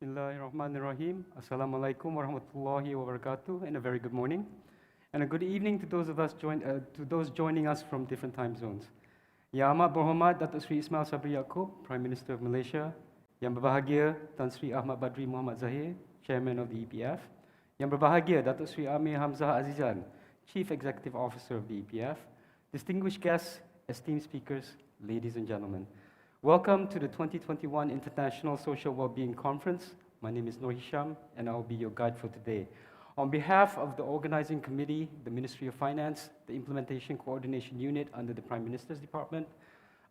Bismillahirrahmanirrahim. Assalamualaikum warahmatullahi wabarakatuh, and a very good morning. And a good evening to those joining us from different time zones. Yang Amat Berhormat Datuk Seri Ismail Sabri Yaakob, Prime Minister of Malaysia. Yang berbahagia Tan Sri Ahmad Badri Muhammad Zahir, Chairman of the EPF. Yang berbahagia Datuk Sri Amir Hamzah Azizan, Chief Executive Officer of the EPF. Distinguished guests, esteemed speakers, ladies and gentlemen. Welcome to the 2021 International Social Wellbeing Conference. My name is Noor Hisham, and I will be your guide for today. On behalf of the organizing committee, the Ministry of Finance, the Implementation Coordination Unit under the Prime Minister's Department,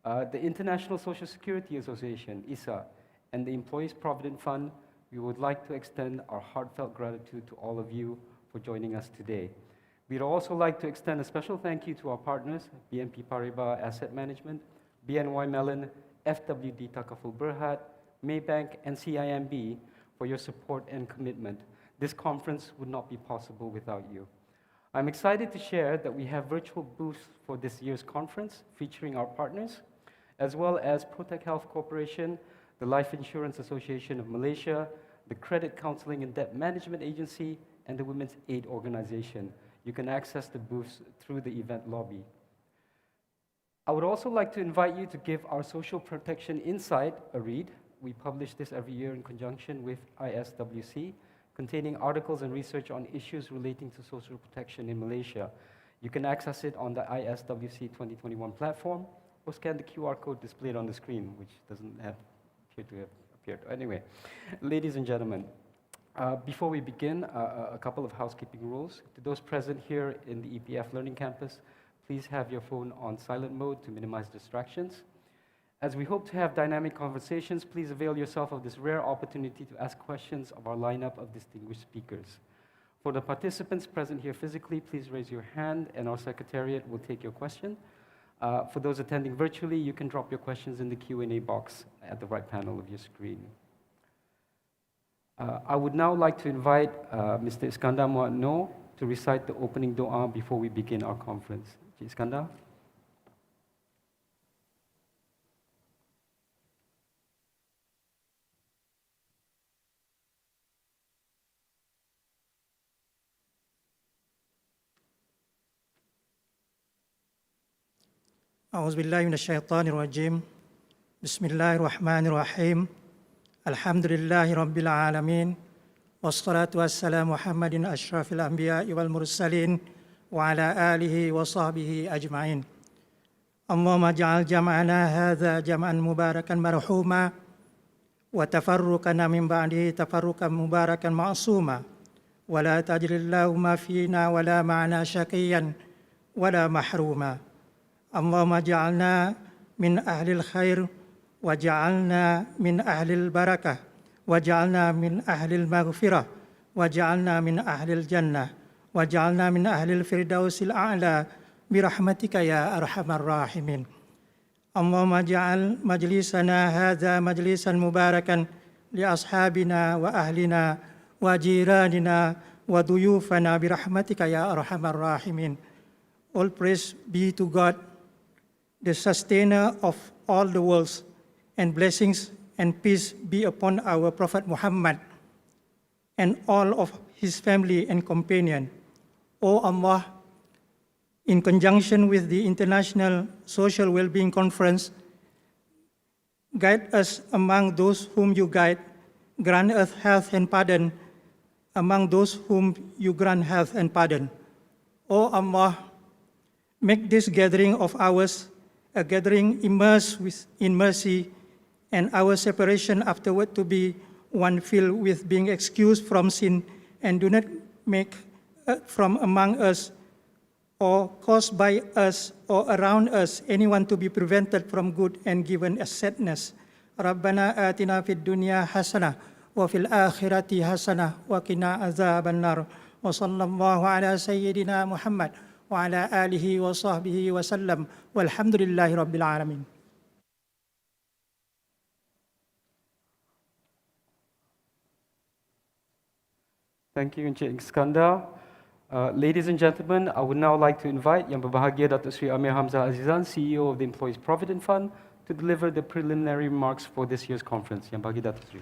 the International Social Security Association, ISA, and the Employees Provident Fund, we would like to extend our heartfelt gratitude to all of you for joining us today. We'd also like to extend a special thank you to our partners, BNP Paribas Asset Management, BNY Mellon, FWD Takaful Berhad, Maybank, and CIMB for your support and commitment. This conference would not be possible without you. I'm excited to share that we have virtual booths for this year's conference featuring our partners, as well as Protect Health Corporation, the Life Insurance Association of Malaysia, the Credit Counseling and Debt Management Agency, and the Women's Aid Organization. You can access the booths through the event lobby. I would also like to invite you to give our Social Protection Insight a read. We publish this every year in conjunction with ISWC, containing articles and research on issues relating to social protection in Malaysia. You can access it on the ISWC 2021 platform, or scan the QR code displayed on the screen, which doesn't appear to have appeared. Anyway, ladies and gentlemen, before we begin, a couple of housekeeping rules. To those present here in the EPF Learning Campus, please have your phone on silent mode to minimize distractions. As we hope to have dynamic conversations, please avail yourself of this rare opportunity to ask questions of our lineup of distinguished speakers. For the participants present here physically, please raise your hand and our secretariat will take your question. For those attending virtually, you can drop your questions in the Q&A box at the right panel of your screen. I would now like to invite Mr. Iskandar Muadno to recite the opening dua before we begin our conference. Iskandar. أعوذ بالله من الشيطان الرجيم بسم الله الرحمن الرحيم الحمد لله رب العالمين والصلاة والسلام محمد أشرف الأنبياء والمرسلين وعلى آله وصحبه أجمعين اللهم اجعل جمعنا هذا جمعا مباركا مرحوما وتفرقنا من بعده تفرقا مباركا معصوما ولا تجعل اللهم فينا ولا معنا شقيا ولا محروما اللهم اجعلنا من أهل الخير وجعلنا من أهل البركة وجعلنا من أهل المغفرة وجعلنا من أهل الجنة وجعلنا من أهل الفردوس الأعلى برحمتك يا أرحم الراحمين اللهم اجعل مجلسنا هذا مجلسا مباركا لأصحابنا وأهلنا وجيراننا وضيوفنا برحمتك يا أرحم الراحمين. All praise be to God, the sustainer of all the worlds, and blessings and peace be upon our Prophet Muhammad and all of his family and companion. O Allah, in conjunction with the International Social Wellbeing Conference, guide us among those whom you guide, grant us health and pardon among those whom you grant health and pardon. O Allah, make this gathering of ours a gathering immersed in mercy, and our separation afterward to be one filled with being excused from sin, and do not make from among us or caused by us or around us anyone to be prevented from good and given a sadness. Rabbana atina fid dunya hasanah wa fil akhirati hasanah wa qina azaban nar. Wa sallallahu ala sayyidina Muhammad wa ala alihi wa sahbihi wa sallam. Walhamdulillahi rabbil alamin. Thank you, Encik Iskandar. Ladies and gentlemen, I would now like to invite Yang Berbahagia Datuk Sri Amir Hamzah Azizan, CEO of the Employees Provident Fund, to deliver the preliminary remarks for this year's conference. Yang Berbahagia Datuk Sri.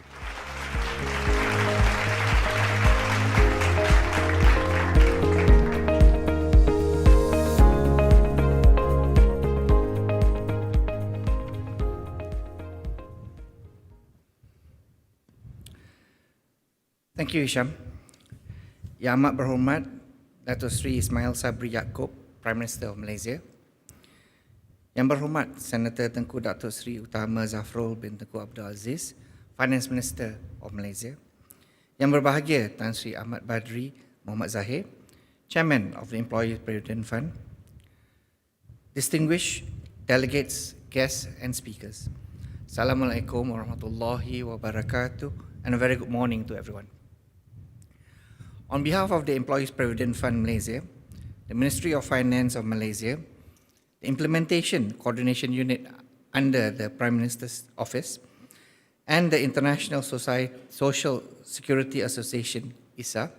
Thank you, Hisham. Yang amat berhormat Datuk Seri Ismail Sabri Yaakob, Prime Minister of Malaysia. Yang berhormat Senator Tengku Datuk Seri Utama Zafrul bin Tengku Abdul Aziz, Finance Minister of Malaysia. Yang berbahagia Tan Sri Ahmad Badri Muhammad Zahir, Chairman of the Employees Provident Fund. Distinguished delegates, guests and speakers. Assalamualaikum warahmatullahi wabarakatuh, and a very good morning to everyone. On behalf of the Employees Provident Fund Malaysia, the Ministry of Finance of Malaysia, the Implementation Coordination Unit under the Prime Minister's Office, and the International Social Security Association, ISA,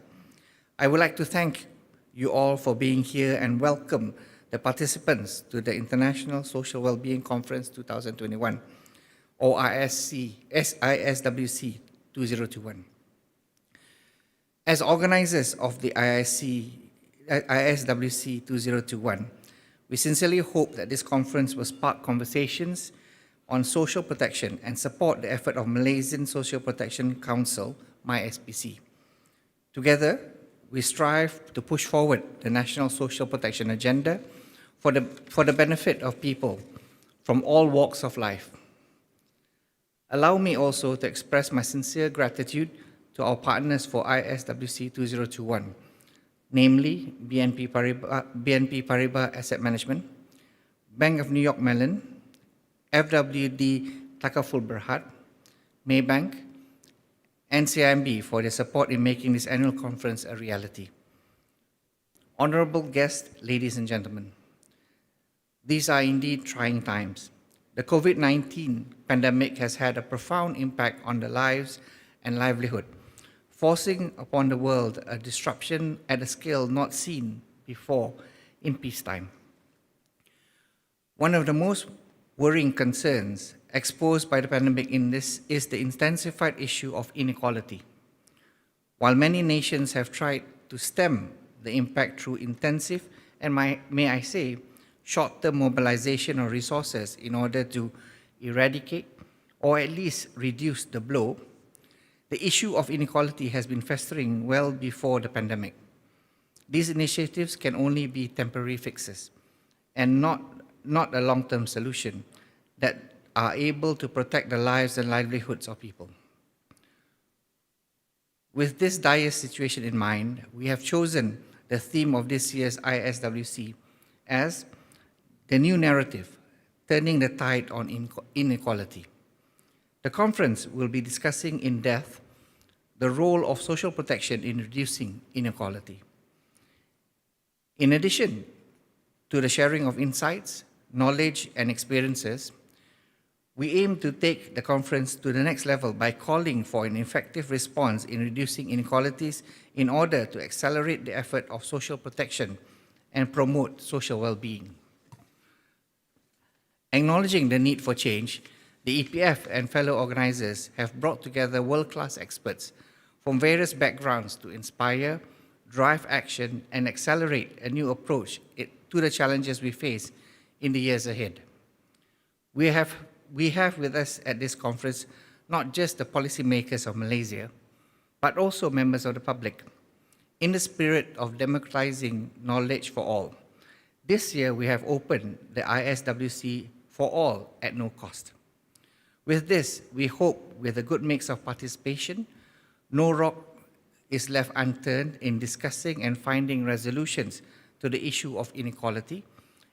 I would like to thank you all for being here and welcome the participants to the International Social Wellbeing Conference 2021, or ISWC 2021. As organizers of the ISWC 2021, we sincerely hope that this conference will spark conversations on social protection and support the effort of Malaysian Social Protection Council, MySPC. Together, we strive to push forward the National Social Protection Agenda for the benefit of people from all walks of life. Allow me also to express my sincere gratitude to our partners for ISWC 2021, namely BNP Paribas Asset Management, Bank of New York Mellon, FWD Takaful Berhad, Maybank, and CIMB for their support in making this annual conference a reality. Honorable guests, ladies and gentlemen, these are indeed trying times. The COVID-19 pandemic has had a profound impact on the lives and livelihood, forcing upon the world a disruption at a scale not seen before in peacetime. One of the most worrying concerns exposed by the pandemic in this is the intensified issue of inequality. While many nations have tried to stem the impact through intensive and, may I say, short-term mobilization of resources in order to eradicate or at least reduce the blow, the issue of inequality has been festering well before the pandemic. These initiatives can only be temporary fixes and not a long-term solution that are able to protect the lives and livelihoods of people. With this dire situation in mind, we have chosen the theme of this year's ISWC as the new narrative, turning the tide on inequality. The conference will be discussing in depth the role of social protection in reducing inequality. In addition to the sharing of insights, knowledge, and experiences, we aim to take the conference to the next level by calling for an effective response in reducing inequalities in order to accelerate the effort of social protection and promote social well-being. Acknowledging the need for change, the EPF and fellow organizers have brought together world-class experts from various backgrounds to inspire, drive action, and accelerate a new approach to the challenges we face in the years ahead. We have with us at this conference not just the policymakers of Malaysia, but also members of the public, in the spirit of democratizing knowledge for all. This year, we have opened the ISWC for all at no cost. With this, we hope with a good mix of participation, no rock is left unturned in discussing and finding resolutions to the issue of inequality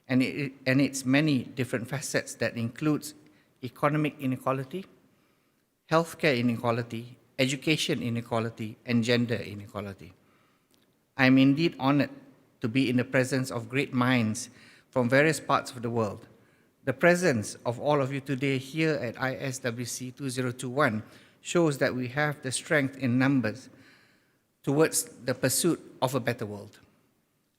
and its many different facets that includes economic inequality, healthcare inequality, education inequality, and gender inequality. I am indeed honored to be in the presence of great minds from various parts of the world. The presence of all of you today here at ISWC 2021 shows that we have the strength in numbers towards the pursuit of a better world.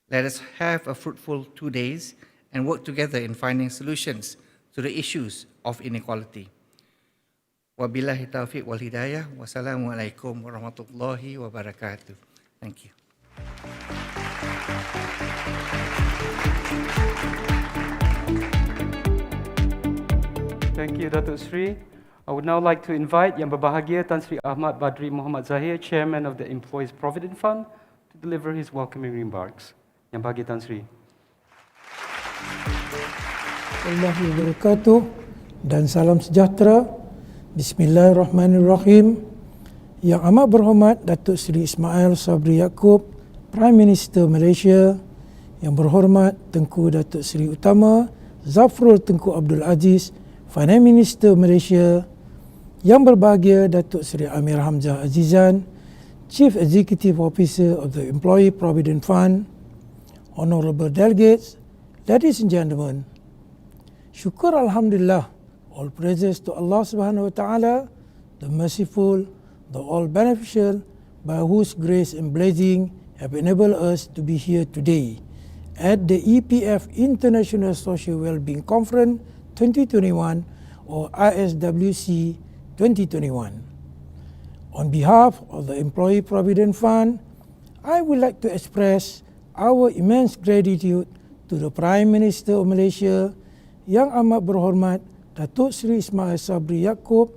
Let us have a fruitful 2 days and work together in finding solutions to the issues of inequality. Wabillahi taufiq wal hidayah. Wassalamualaikum warahmatullahi wabarakatuh. Thank you. Thank you, Datuk Sri. I would now like to invite Yang Berbahagia Tan Sri Ahmad Badri Muhammad Zahir, Chairman of the Employees Provident Fund, to deliver his welcoming remarks. Yang Berbahagia Tan Sri. Warahmatullahi wabarakatuh dan salam sejahtera. Bismillahirrahmanirrahim. Yang amat berhormat Datuk Seri Ismail Sabri Yaakob, Prime Minister Malaysia. Yang berhormat Tengku Datuk Seri Utama Zafrul Tengku Abdul Aziz, Finance Minister Malaysia. Yang berbahagia Datuk Seri Amir Hamzah Azizan, Chief Executive Officer of the Employee Provident Fund. Honorable delegates, ladies and gentlemen, syukur Alhamdulillah, all praises to Allah Subhanahu Wa Taala, the Merciful, the All Beneficial, by whose grace and blessing have enabled us to be here today at the EPF International Social Wellbeing Conference 2021 or ISWC 2021. On behalf of the Employee Provident Fund, I would like to express our immense gratitude to the Prime Minister of Malaysia, Yang Amat Berhormat Datuk Seri Ismail Sabri Yaakob,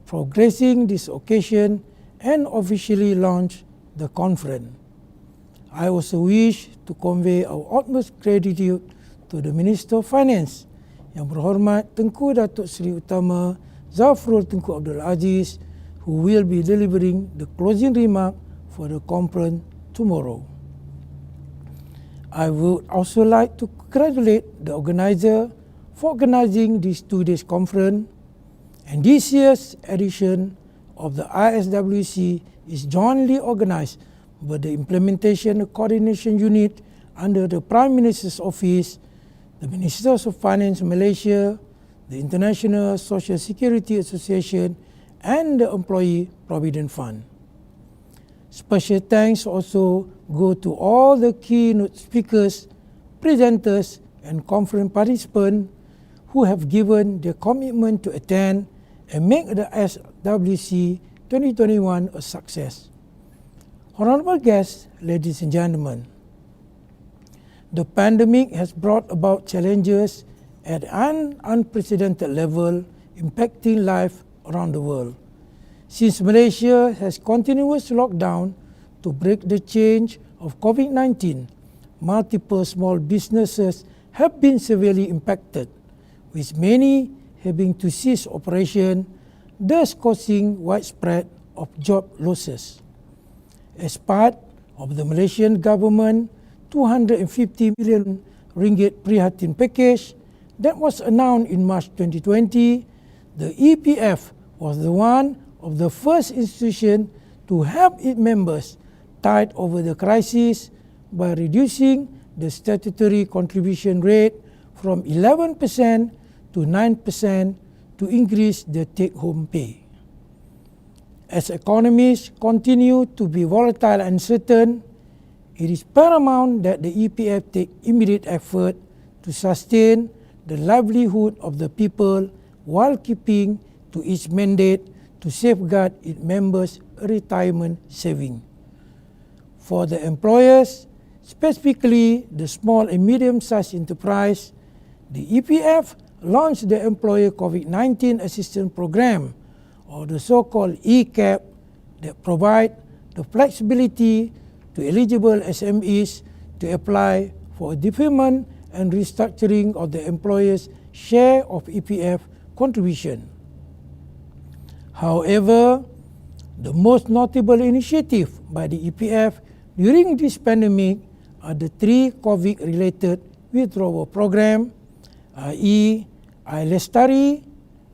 for gracing this occasion and officially launch the conference. I also wish to convey our utmost gratitude to the Minister of Finance, Yang Berhormat Tengku Datuk Seri Utama Zafrul Tengku Abdul Aziz, who will be delivering the closing remark for the conference tomorrow. I would also like to congratulate the organizer for organizing this 2 days conference, and this year's edition of the ISWC is jointly organized by the Implementation and Coordination Unit under the Prime Minister's Office, the Ministers of Finance Malaysia, the International Social Security Association, and the Employee Provident Fund. Special thanks also go to all the keynote speakers, presenters, and conference participants who have given their commitment to attend and make the ISWC 2021 a success. Honorable guests, ladies and gentlemen, the pandemic has brought about challenges at an unprecedented level, impacting life around the world. Since Malaysia has continuous lockdown to break the chain of COVID-19, multiple small businesses have been severely impacted, with many having to cease operation, thus causing widespread of job losses. As part of the Malaysian government 250 million ringgit Prihatin package that was announced in March 2020, the EPF was the one of the first institution to help its members tide over the crisis by reducing the statutory contribution rate from 11% to 9% to increase the take-home pay. As economies continue to be volatile and uncertain, it is paramount that the EPF take immediate effort to sustain the livelihood of the people while keeping to its mandate to safeguard its members' retirement saving. For the employers, specifically the small and medium-sized enterprise, the EPF launched the Employer COVID-19 Assistance Program, or the so-called ECAP, that provide the flexibility to eligible SMEs to apply for a deferment and restructuring of the employer's share of EPF contribution. However, the most notable initiative by the EPF during this pandemic are the 3 COVID-related withdrawal program, i.e. iLestari,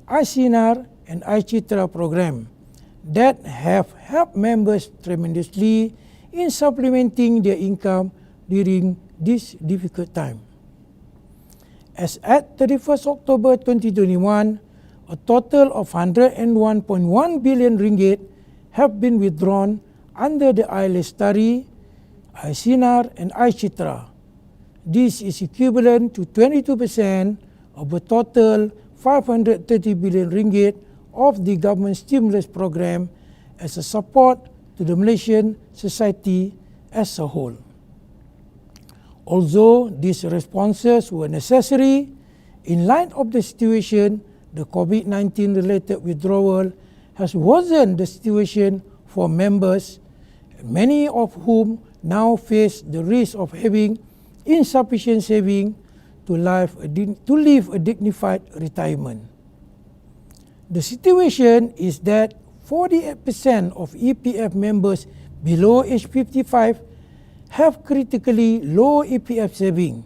iSinar, and iCitra program that have helped members tremendously in supplementing their income during this difficult time. As at 31st October 2021, a total of 101.1 billion ringgit have been withdrawn under the iLestari, iSinar, and iCitra. This is equivalent to 22% of a total 530 billion ringgit of the government stimulus program as a support to the Malaysian society as a whole. Although these responses were necessary, in light of the situation, the COVID-19 related withdrawal has worsened the situation for members, many of whom now face the risk of having insufficient saving to live a dignified retirement. The situation is that 48% of EPF members below age 55 have critically low EPF saving.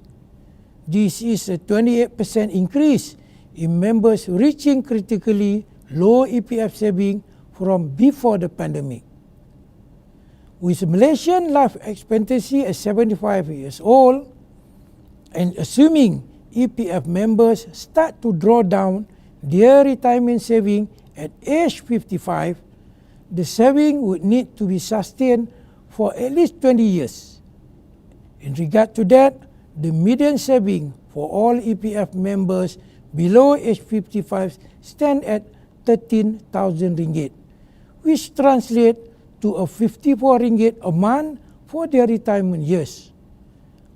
This is a 28% increase in members reaching critically low EPF saving from before the pandemic. With Malaysian life expectancy at 75 years old, and assuming EPF members start to draw down their retirement saving at age 55, the saving would need to be sustained for at least 20 years. In regard to that, the median saving for all EPF members below age 55 stand at 13,000 ringgit, which translates to a 54 ringgit a month for their retirement years,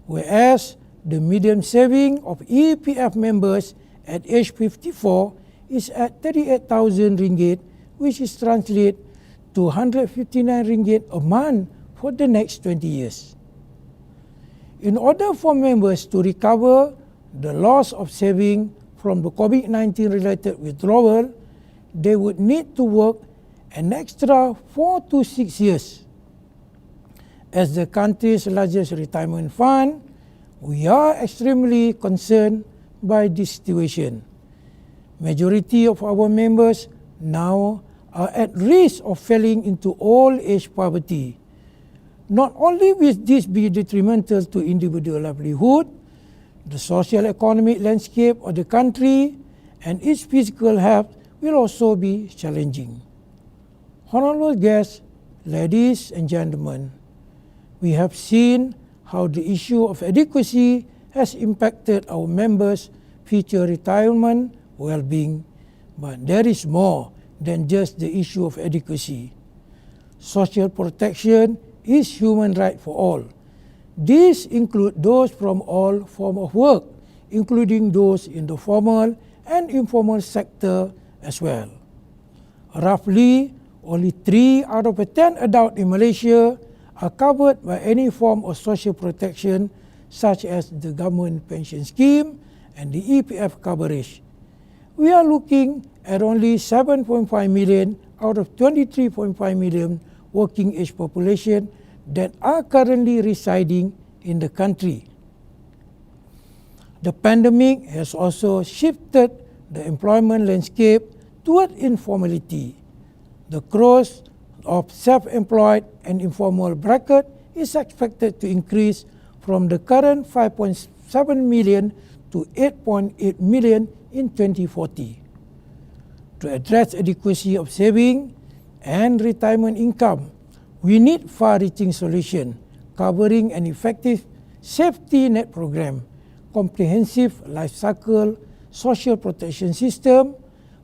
whereas the median saving of EPF members at age 54 is at 38,000 ringgit, which is translate to 159 ringgit a month for the next 20 years. In order for members to recover the loss of saving from the COVID-19 related withdrawal, they would need to work an extra 4 to 6 years. As the country's largest retirement fund, we are extremely concerned by this situation. Majority of our members now are at risk of falling into old age poverty. Not only will this be detrimental to individual livelihood, the social economic landscape of the country and its physical health will also be challenging. Honorable guests, ladies and gentlemen, we have seen how the issue of adequacy has impacted our members' future retirement well-being, but there is more than just the issue of adequacy. Social protection is human right for all. These include those from all forms of work, including those in the formal and informal sector as well. Roughly, only 3 out of 10 adults in Malaysia are covered by any form of social protection, such as the government pension scheme and the EPF coverage. We are looking at only 7.5 million out of 23.5 million working age population that are currently residing in the country. The pandemic has also shifted the employment landscape toward informality. The growth of self-employed and informal bracket is expected to increase from the current 5.7 million to 8.8 million in 2040. To address adequacy of saving and retirement income, we need far-reaching solutions covering an effective safety net program, comprehensive life cycle social protection system,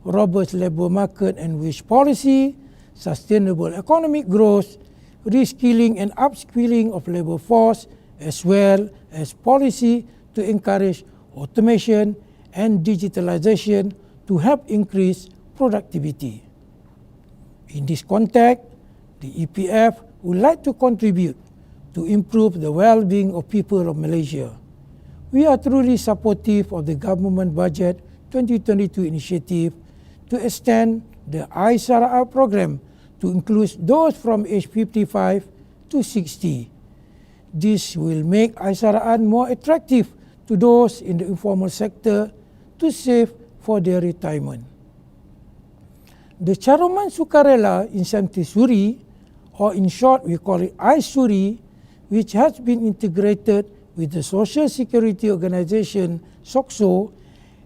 robust labour market and wage policy, sustainable economic growth, reskilling and upskilling of labour force, as well as policy to encourage automation and digitalization to help increase productivity. In this context, the EPF would like to contribute to improve the well-being of people of Malaysia. We are truly supportive of the Government Budget 2022 initiative to extend the ISRR program to include those from age 55 to 60. This will make ISRR more attractive to those in the informal sector to save for their retirement. The Caruman Sukarela Incentive Suri, or in short we call it ISWC, which has been integrated with the Social Security Organisation SOCSO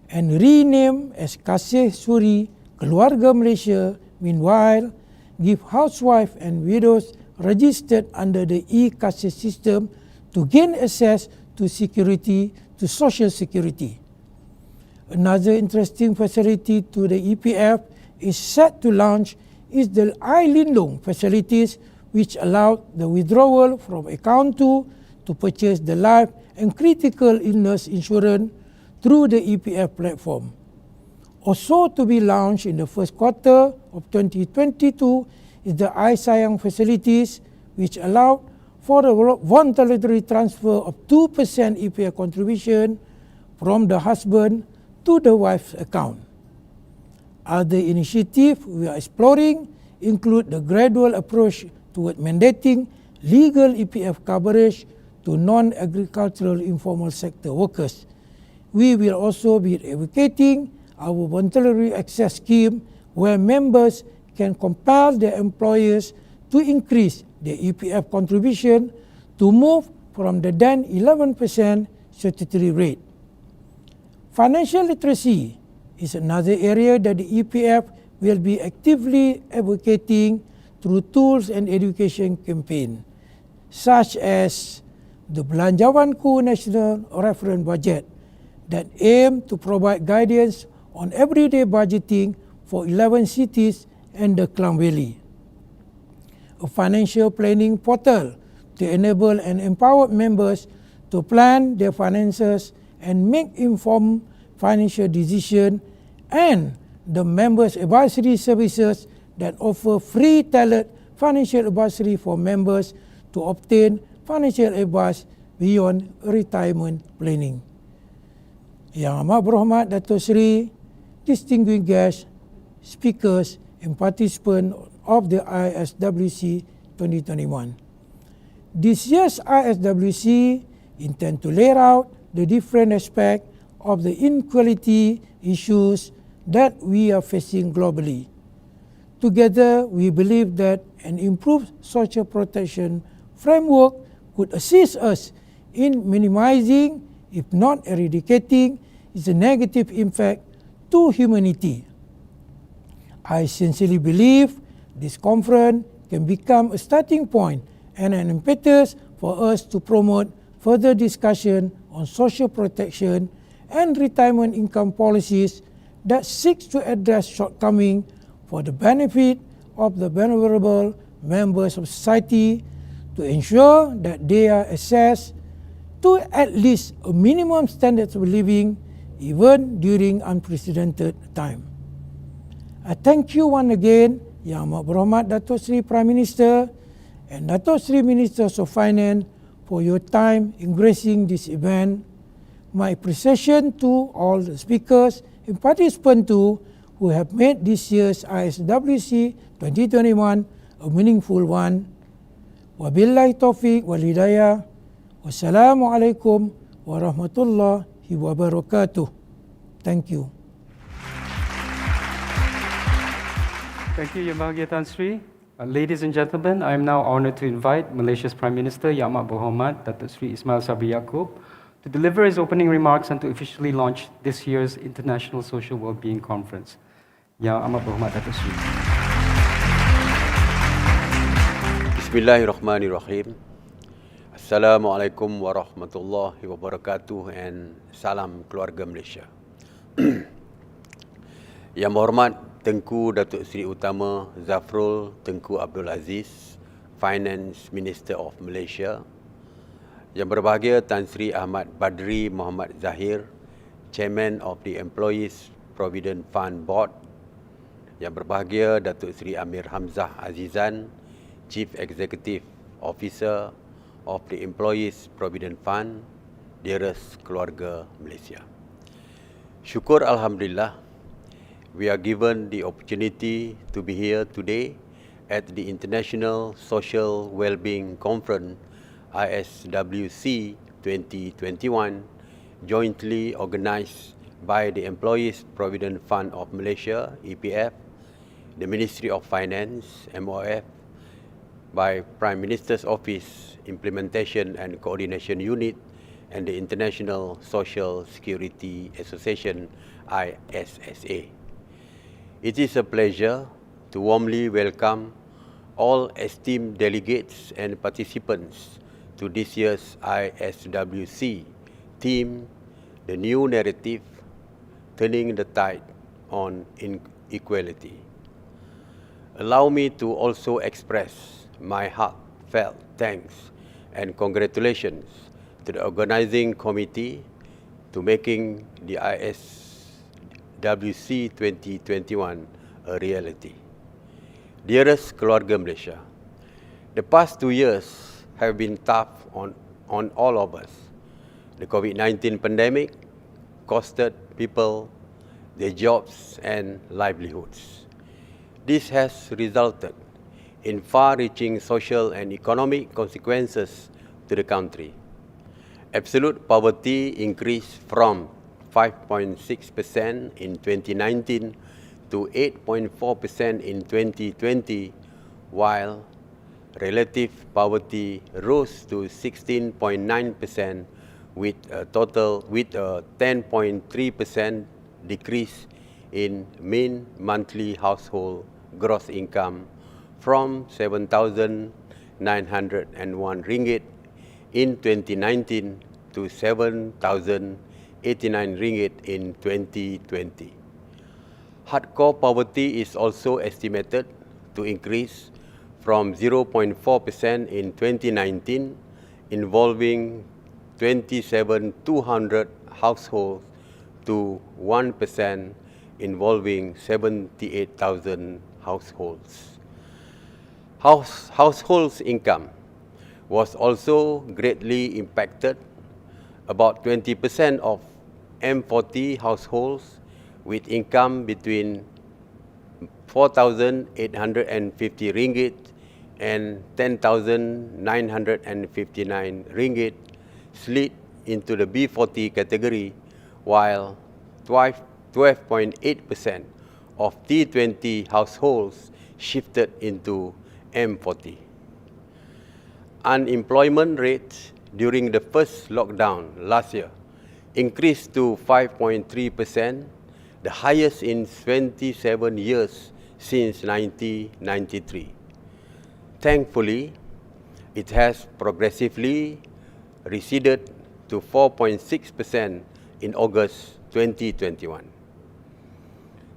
and renamed as Kasih Suri Keluarga Malaysia, meanwhile give housewives and widows registered under the e-Kasih system to gain access to social security. Another interesting facility to the EPF is set to launch is the iLindung facilities, which allow the withdrawal from account to purchase the life and critical illness insurance through the EPF platform. Also to be launched in the first quarter of 2022 is the iSayang facilities, which allowed for a voluntary transfer of 2% EPF contribution from the husband to the wife's account. Other initiatives we are exploring include the gradual approach toward mandating legal EPF coverage to non-agricultural informal sector workers. We will also be advocating our voluntary access scheme where members can compel their employers to increase their EPF contribution to move from the then 11% statutory rate. Financial literacy is another area that the EPF will be actively advocating through tools and education campaign, such as the Belanjawanku National Reference Budget that aim to provide guidance on everyday budgeting for 11 cities and the Klang Valley. A financial planning portal to enable and empower members to plan their finances and make informed financial decisions, and the members' advisory services that offer free tailored financial advisory for members to obtain financial advice beyond retirement planning. Yang amat berhormat Datuk Seri, distinguished guests, speakers and participants of the ISWC 2021. This year's ISWC intend to lay out the different aspects of the inequality issues that we are facing globally. Together, we believe that an improved social protection framework could assist us in minimizing, if not eradicating, its negative impact to humanity. I sincerely believe this conference can become a starting point and an impetus for us to promote further discussion on social protection and retirement income policies that seeks to address shortcomings for the benefit of the vulnerable members of society to ensure that they are access to at least a minimum standards of living even during unprecedented time. I thank you once again, Yang Amat Berhormat Datuk Seri Prime Minister and Datuk Seri Ministers of Finance for your time in gracing this event. My appreciation to all the speakers and participants too who have made this year's ISWC 2021 a meaningful one. Wabillahi taufiq wal hidayah. Wassalamualaikum warahmatullahi wabarakatuh. Thank you. Thank you, Yang Bahagia Tan Sri. Ladies and gentlemen, I am now honored to invite Malaysia's Prime Minister, Yang Amat Berhormat Datuk Sri Ismail Sabri Yaakob, to deliver his opening remarks and to officially launch this year's International Social Wellbeing Conference. Yang Amat Berhormat Datuk Sri. Bismillahirrahmanirrahim. Assalamualaikum warahmatullahi wabarakatuh and salam keluarga Malaysia. Yang berhormat Tengku Datuk Seri Utama Zafrul Tengku Abdul Aziz, Finance Minister of Malaysia. Yang berbahagia Tan Sri Ahmad Badri Muhammad Zahir, Chairman of the Employees Provident Fund Board. Yang berbahagia Datuk Seri Amir Hamzah Azizan, Chief Executive Officer of the Employees Provident Fund, dearest keluarga Malaysia. Syukur Alhamdulillah, we are given the opportunity to be here today at the International Social Wellbeing Conference ISWC 2021, jointly organized by the Employees Provident Fund of Malaysia, EPF, the Ministry of Finance, MOF, by Prime Minister's Office, Implementation and Coordination Unit, and the International Social Security Association, ISSA. It is a pleasure to warmly welcome all esteemed delegates and participants to this year's ISWC theme, The New Narrative, Turning the Tide on Inequality. Allow me to also express my heartfelt thanks and congratulations to the organizing committee to making the ISWC 2021 a reality. Dearest Keluarga Malaysia, the past 2 years have been tough on all of us. The COVID-19 pandemic costed people their jobs and livelihoods. This has resulted in far-reaching social and economic consequences to the country. Absolute poverty increased from 5.6% in 2019 to 8.4% in 2020, while relative poverty rose to 16.9% with a 10.3% decrease in mean monthly household gross income from 7,901 ringgit in 2019 to 7,089 ringgit in 2020. Hardcore poverty is also estimated to increase from 0.4% in 2019, involving 27,200 households, to 1%, involving 78,000 households. Households' income was also greatly impacted. About 20% of M40 households with income between 4,850 ringgit and 10,959 ringgit slid into the B40 category, while 12.8% of T20 households shifted into M40. Unemployment rate during the first lockdown last year increased to 5.3%, the highest in 27 years since 1993. Thankfully, it has progressively receded to 4.6% in August 2021.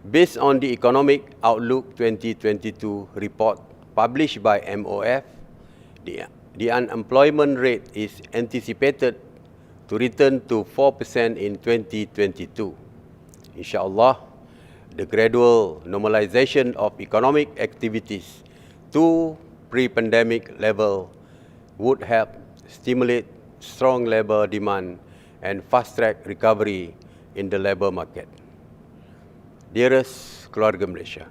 Based on the Economic Outlook 2022 report published by MOF, the unemployment rate is anticipated to return to 4% in 2022. Inshallah, the gradual normalization of economic activities to pre-pandemic level would help stimulate strong labor demand and fast-track recovery in the labor market. Dearest Keluarga Malaysia,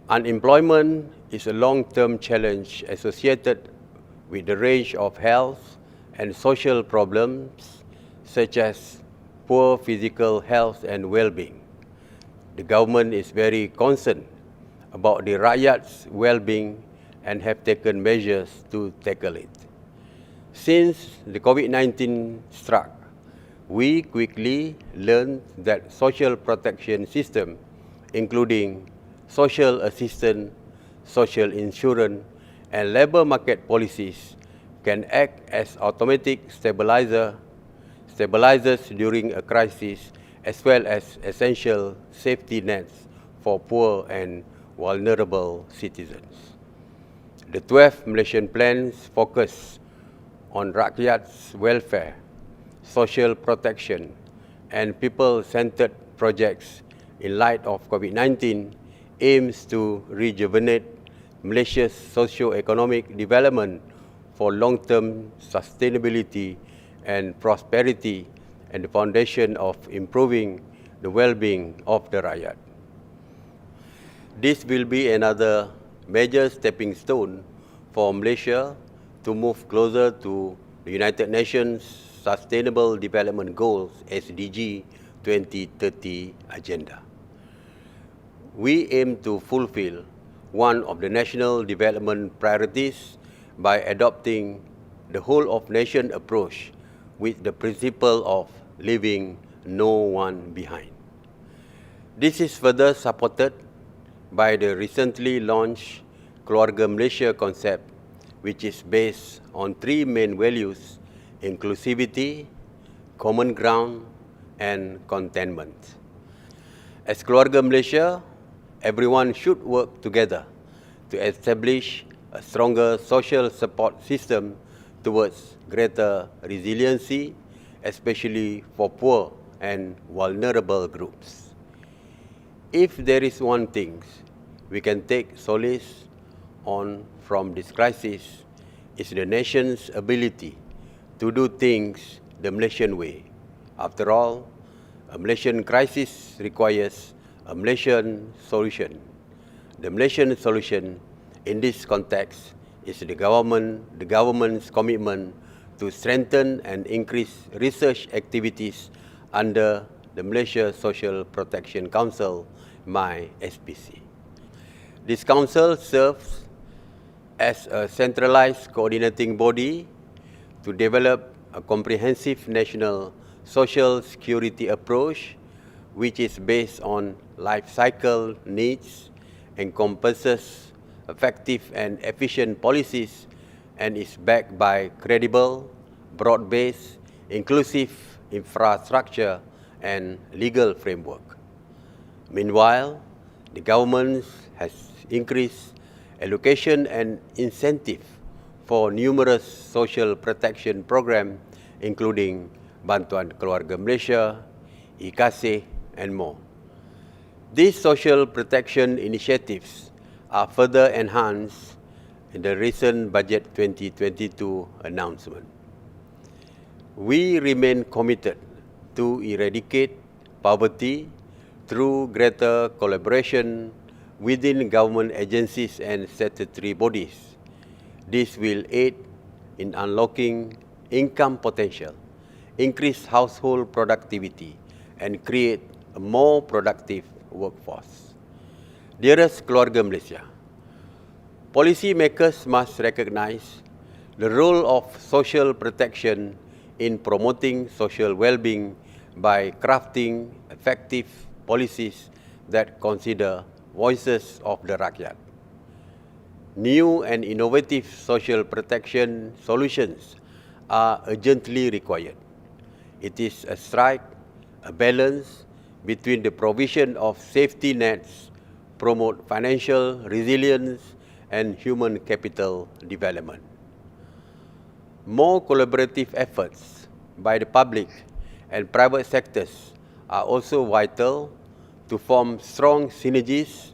unemployment is a long-term challenge associated with the range of health and social problems such as poor physical health and well-being. The government is very concerned about the rakyat's well-being and have taken measures to tackle it. Since the COVID-19 struck, we quickly learned that social protection system, including social assistance, social insurance, and labor market policies, can act as automatic stabilizers during a crisis, as well as essential safety nets for poor and vulnerable citizens. The 12 Malaysian plans focus on rakyat's welfare, social protection, and people-centered projects in light of COVID-19 aims to rejuvenate Malaysia's socio-economic development for long-term sustainability and prosperity, and the foundation of improving the well-being of the rakyat. This will be another major stepping stone for Malaysia to move closer to the United Nations Sustainable Development Goals (SDG) 2030 agenda. We aim to fulfill one of the national development priorities by adopting the whole-of-nation approach with the principle of leaving no one behind. This is further supported by the recently launched Keluarga Malaysia concept, which is based on three main values: inclusivity, common ground, and contentment. As Keluarga Malaysia, everyone should work together to establish a stronger social support system towards greater resiliency, especially for poor and vulnerable groups. If there is one thing we can take solace on from this crisis, is the nation's ability to do things the Malaysian way. After all, a Malaysian crisis requires a Malaysian solution. The Malaysian solution in this context is the government's commitment to strengthen and increase research activities under the Malaysia Social Protection Council, MySPC. This council serves as a centralized coordinating body to develop a comprehensive national social security approach which is based on life cycle needs, encompasses effective and efficient policies, and is backed by credible, broad-based, inclusive infrastructure and legal framework. Meanwhile, the government has increased allocation and incentive for numerous social protection programs, including Bantuan Keluarga Malaysia, IKASih, and more. These social protection initiatives are further enhanced in the recent Budget 2022 announcement. We remain committed to eradicate poverty through greater collaboration within government agencies and statutory bodies. This will aid in unlocking income potential, increase household productivity, and create a more productive workforce. Dearest Keluarga Malaysia, policymakers must recognize the role of social protection in promoting social well-being by crafting effective policies that consider voices of the rakyat. New and innovative social protection solutions are urgently required. It is a strike, a balance between the provision of safety nets, promote financial resilience, and human capital development. More collaborative efforts by the public and private sectors are also vital to form strong synergies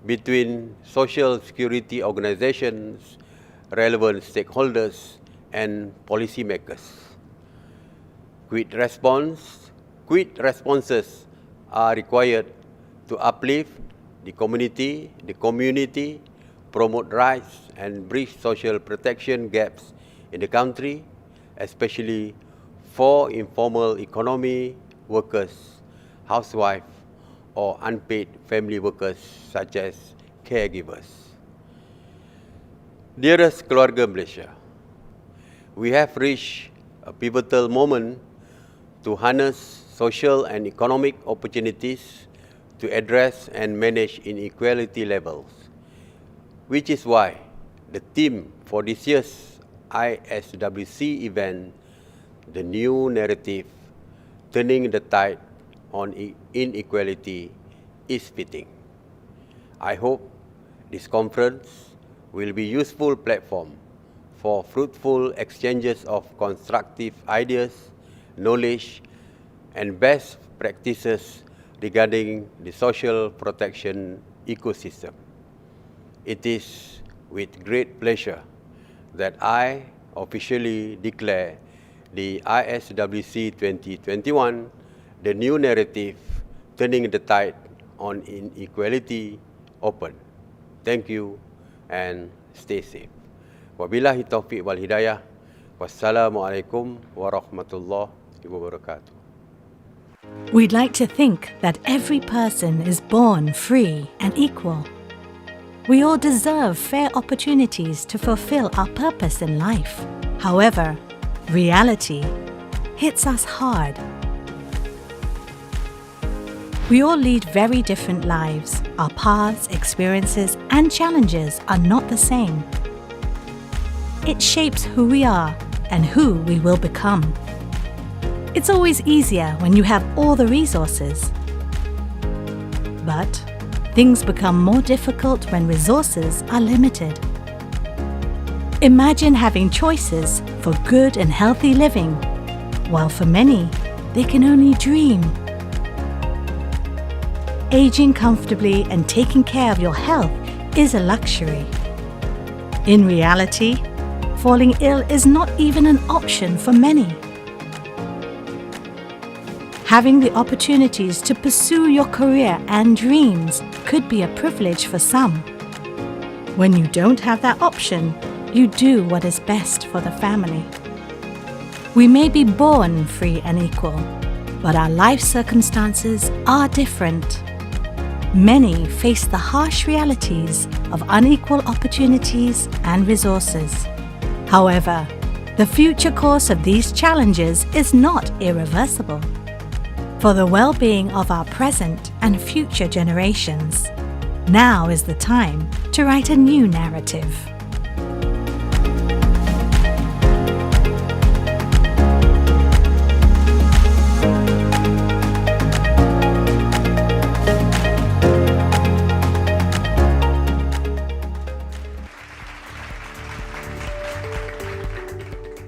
between social security organizations, relevant stakeholders, and policymakers. Quick responses are required to uplift the community, promote rights, and bridge social protection gaps in the country, especially for informal economy workers, housewives, or unpaid family workers such as caregivers. Dearest Keluarga Malaysia, we have reached a pivotal moment to harness social and economic opportunities to address and manage inequality levels, which is why the theme for this year's ISWC event, the new narrative, Turning the Tide on Inequality, is fitting. I hope this conference will be a useful platform for fruitful exchanges of constructive ideas, knowledge, and best practices regarding the social protection ecosystem. It is with great pleasure that I officially declare the ISWC 2021, the new narrative, Turning the Tide on Inequality, open. Thank you and stay safe. Wabillahi taufiq wal hidayah. Wassalamualaikum warahmatullahi wabarakatuh. We'd like to think that every person is born free and equal. We all deserve fair opportunities to fulfill our purpose in life. However, reality hits us hard. We all lead very different lives. Our paths, experiences, and challenges are not the same. It shapes who we are and who we will become. It's always easier when you have all the resources. But things become more difficult when resources are limited. Imagine having choices for good and healthy living, while for many, they can only dream. Aging comfortably and taking care of your health is a luxury. In reality, falling ill is not even an option for many. Having the opportunities to pursue your career and dreams could be a privilege for some. When you don't have that option, you do what is best for the family. We may be born free and equal, but our life circumstances are different. Many face the harsh realities of unequal opportunities and resources. However, the future course of these challenges is not irreversible. For the well-being of our present and future generations, now is the time to write a new narrative.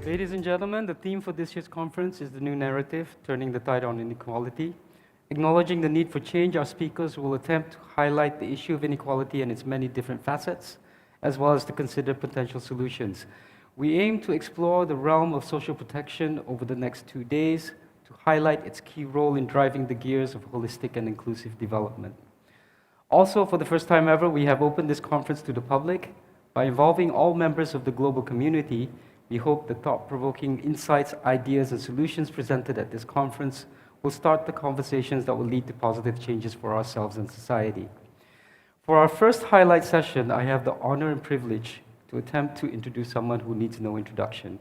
Ladies and gentlemen, the theme for this year's conference is the new narrative, turning the tide on inequality. Acknowledging the need for change, our speakers will attempt to highlight the issue of inequality and its many different facets, as well as to consider potential solutions. We aim to explore the realm of social protection over the next 2 days to highlight its key role in driving the gears of holistic and inclusive development. Also, for the first time ever, we have opened this conference to the public. By involving all members of the global community, we hope the thought-provoking insights, ideas, and solutions presented at this conference will start the conversations that will lead to positive changes for ourselves and society. For our first highlight session, I have the honor and privilege to attempt to introduce someone who needs no introduction.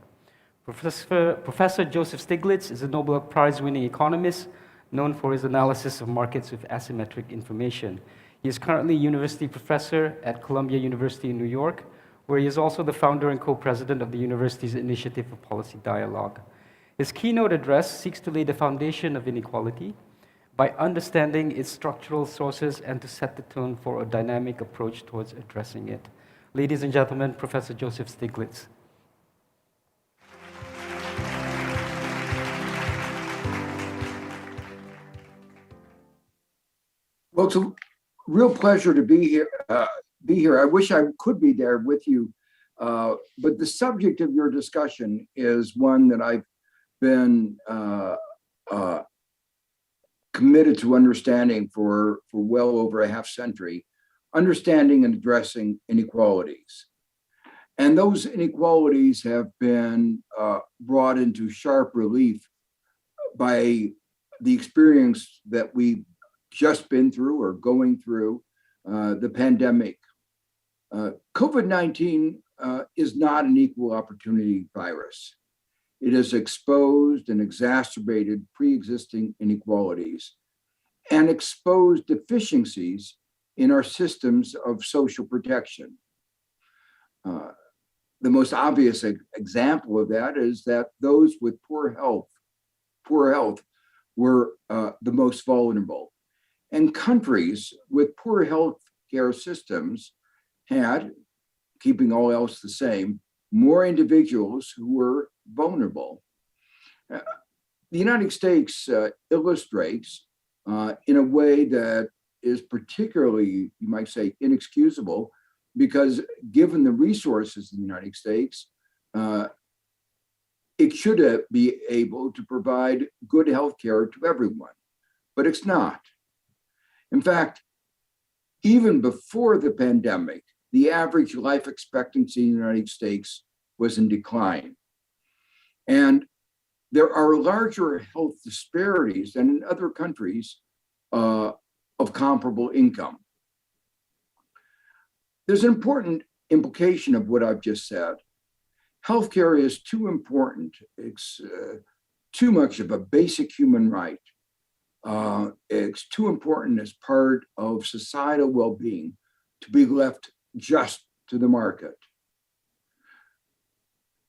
Professor Joseph Stiglitz is a Nobel Prize-winning economist known for his analysis of markets with asymmetric information. He is currently university professor at Columbia University in New York, where he is also the founder and co-president of the university's Initiative for Policy Dialogue. His keynote address seeks to lay the foundation of inequality by understanding its structural sources and to set the tone for a dynamic approach towards addressing it. Ladies and gentlemen, Professor Joseph Stiglitz. Well, it's a real pleasure to be here. I wish I could be there with you, but the subject of your discussion is one that I've been committed to understanding for well over a half century, understanding and addressing inequalities. And those inequalities have been brought into sharp relief by the experience that we've just been through or going through, the pandemic. COVID-19 is not an equal opportunity virus. It has exposed and exacerbated pre-existing inequalities and exposed deficiencies in our systems of social protection. The most obvious example of that is that those with poor health were the most vulnerable. And countries with poor health care systems had, keeping all else the same, more individuals who were vulnerable. The United States illustrates in a way that is particularly, you might say, inexcusable, because given the resources in the United States, it should be able to provide good health care to everyone, but it's not. In fact, even before the pandemic, the average life expectancy in the United States was in decline. And there are larger health disparities than in other countries of comparable income. There's an important implication of what I've just said. Healthcare is too important. It's too much of a basic human right. It's too important as part of societal well-being to be left just to the market.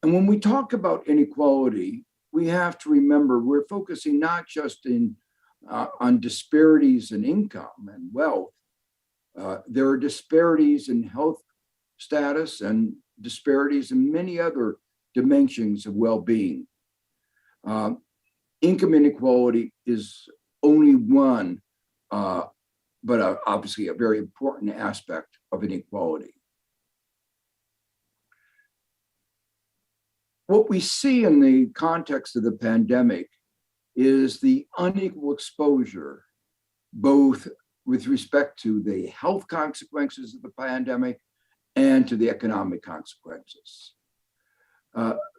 And when we talk about inequality, we have to remember we're focusing not just on disparities in income and wealth. There are disparities in health status and disparities in many other dimensions of well-being. income inequality is only one, but obviously a very important aspect of inequality. What we see in the context of the pandemic is the unequal exposure, both with respect to the health consequences of the pandemic and to the economic consequences.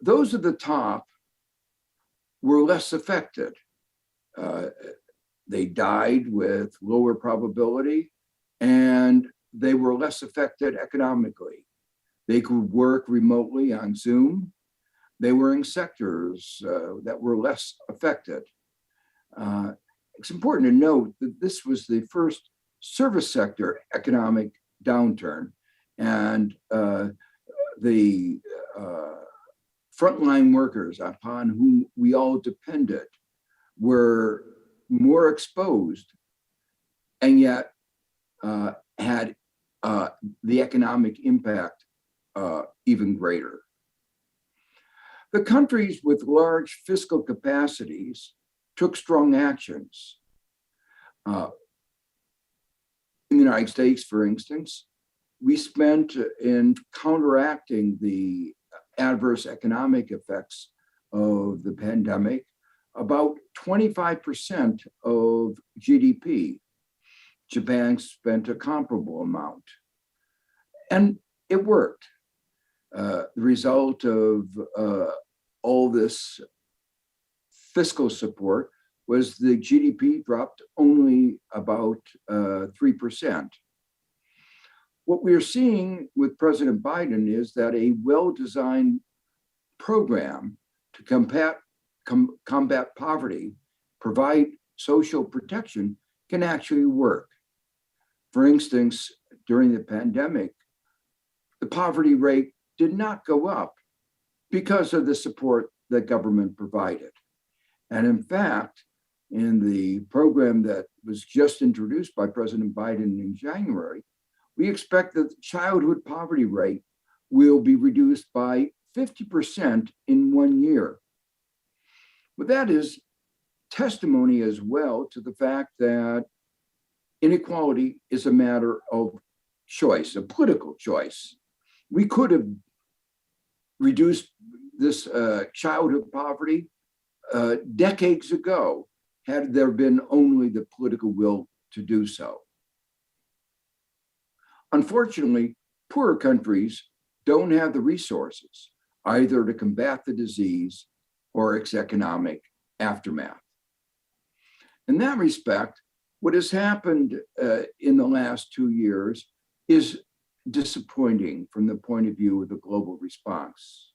Those at the top were less affected. They died with lower probability, and they were less affected economically. They could work remotely on Zoom. They were in sectors that were less affected. It's important to note that this was the first service sector economic downturn, and the frontline workers upon whom we all depended were more exposed, and yet had the economic impact even greater. The countries with large fiscal capacities took strong actions. In the United States, for instance, we spent in counteracting the adverse economic effects of the pandemic about 25% of GDP. Japan spent a comparable amount. And it worked. The result of all this fiscal support was the GDP dropped only about 3%. What we are seeing with President Biden is that a well-designed program to combat poverty, provide social protection, can actually work. For instance, during the pandemic, the poverty rate did not go up because of the support that government provided. And in fact, in the program that was just introduced by President Biden in January, we expect that the childhood poverty rate will be reduced by 50% in 1 year. But that is testimony as well to the fact that inequality is a matter of choice, a political choice. We could have reduced this childhood poverty decades ago had there been only the political will to do so. Unfortunately, poorer countries don't have the resources either to combat the disease or its economic aftermath. In that respect, what has happened in the last 2 years is disappointing from the point of view of the global response.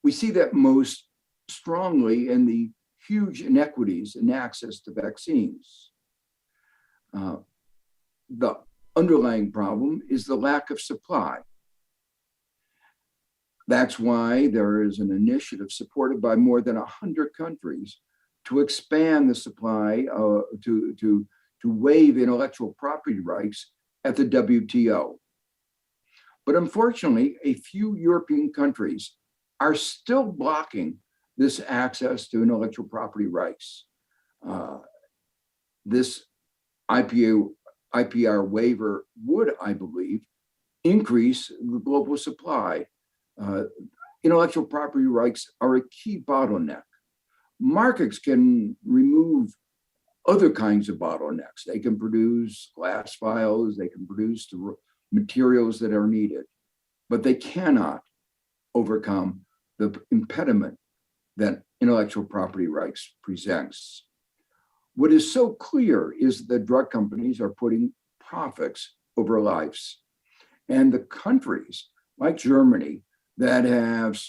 We see that most strongly in the huge inequities in access to vaccines. The underlying problem is the lack of supply. That's why there is an initiative supported by more than 100 countries to expand the supply, to waive intellectual property rights at the WTO. But unfortunately, a few European countries are still blocking this access to intellectual property rights. This IPR waiver would, I believe, increase the global supply. Intellectual property rights are a key bottleneck. Markets can remove other kinds of bottlenecks. They can produce glass files, they can produce the materials that are needed, but they cannot overcome the impediment that intellectual property rights presents. What is so clear is that drug companies are putting profits over lives. And the countries like Germany that have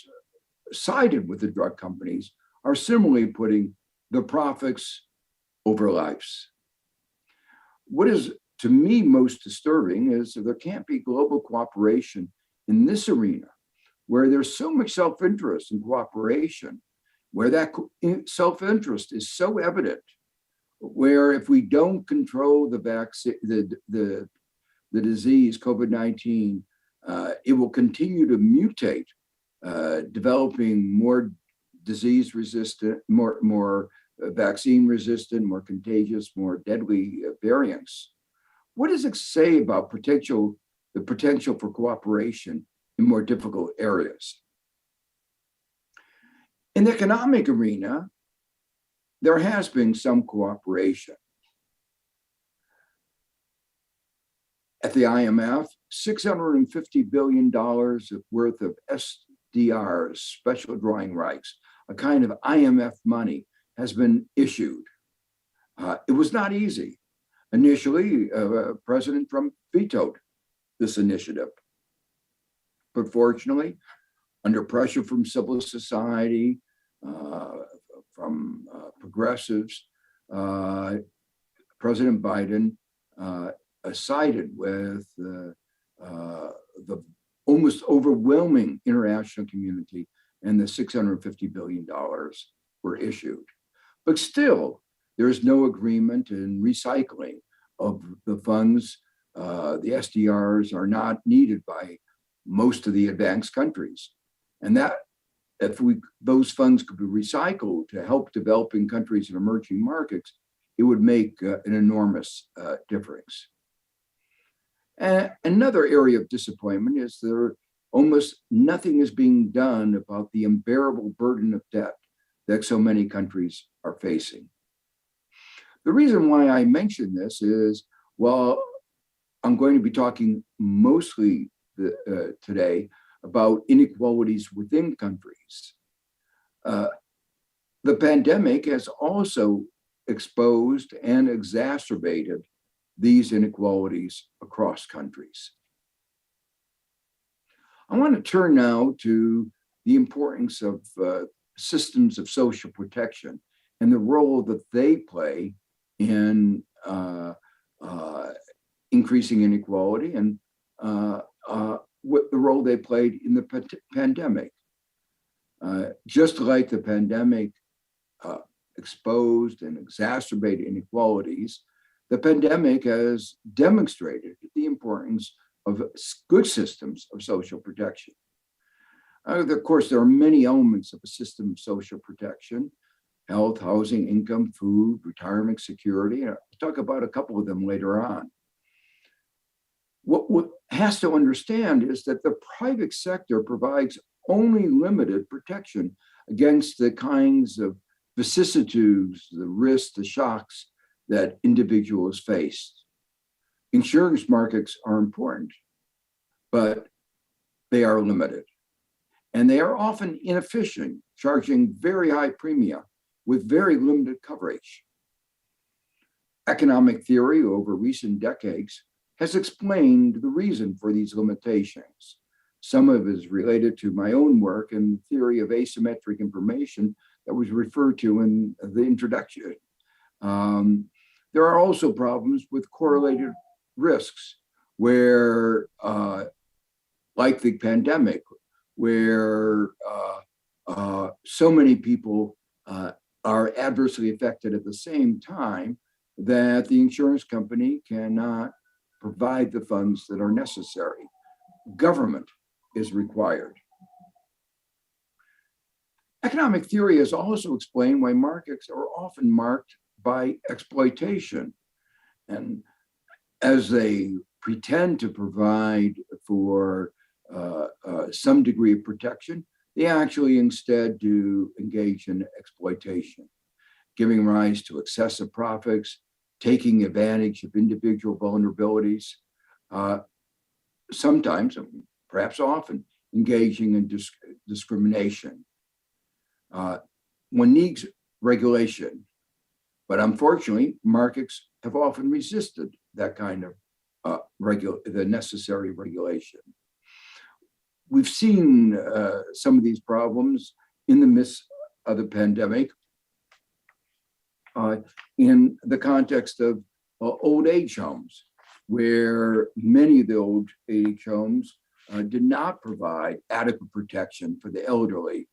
sided with the drug companies are similarly putting the profits over lives. What is, to me, most disturbing is that there can't be global cooperation in this arena where there's so much self-interest and cooperation, where that self-interest is so evident, where if we don't control the vaccine, the disease, COVID-19, it will continue to mutate, developing more disease resistant, more vaccine resistant, more contagious, more deadly variants. What does it say about the potential for cooperation in more difficult areas? In the economic arena, there has been some cooperation. At the IMF, $650 billion worth of SDRs, special drawing rights, a kind of IMF money, has been issued. It was not easy. Initially, President Trump vetoed this initiative. But fortunately, under pressure from civil society, from progressives, President Biden sided with the almost overwhelming international community, and the $650 billion were issued. But still, there is no agreement in recycling of the funds. The SDRs are not needed by most of the advanced countries. And that if those funds could be recycled to help developing countries and emerging markets, it would make an enormous difference. And another area of disappointment is there almost nothing is being done about the unbearable burden of debt that so many countries are facing. The reason why I mention this is, well, I'm going to be talking mostly today about inequalities within countries. The pandemic has also exposed and exacerbated these inequalities across countries. I want to turn now to the importance of systems of social protection and the role that they play in increasing inequality, and what the role they played in the pandemic. Just like the pandemic exposed and exacerbated inequalities, the pandemic has demonstrated the importance of good systems of social protection. Of course, there are many elements of a system of social protection: health, housing, income, food, retirement, security. I'll talk about a couple of them later on. What has to understand is that the private sector provides only limited protection against the kinds of vicissitudes, the risks, the shocks that individuals face. Insurance markets are important, but they are limited. And they are often inefficient, charging very high premium with very limited coverage. Economic theory over recent decades has explained the reason for these limitations. Some of it is related to my own work and the theory of asymmetric information that was referred to in the introduction. There are also problems with correlated risks where, like the pandemic, where so many people are adversely affected at the same time that the insurance company cannot provide the funds that are necessary. Government is required. Economic theory has also explained why markets are often marked by exploitation. And as they pretend to provide for some degree of protection, they actually instead do engage in exploitation, giving rise to excessive profits, taking advantage of individual vulnerabilities, sometimes, perhaps often, engaging in discrimination. One needs regulation, but unfortunately, markets have often resisted that kind of the necessary regulation. We've seen some of these problems in the midst of the pandemic in the context of old age homes, where many of the old age homes did not provide adequate protection for the elderly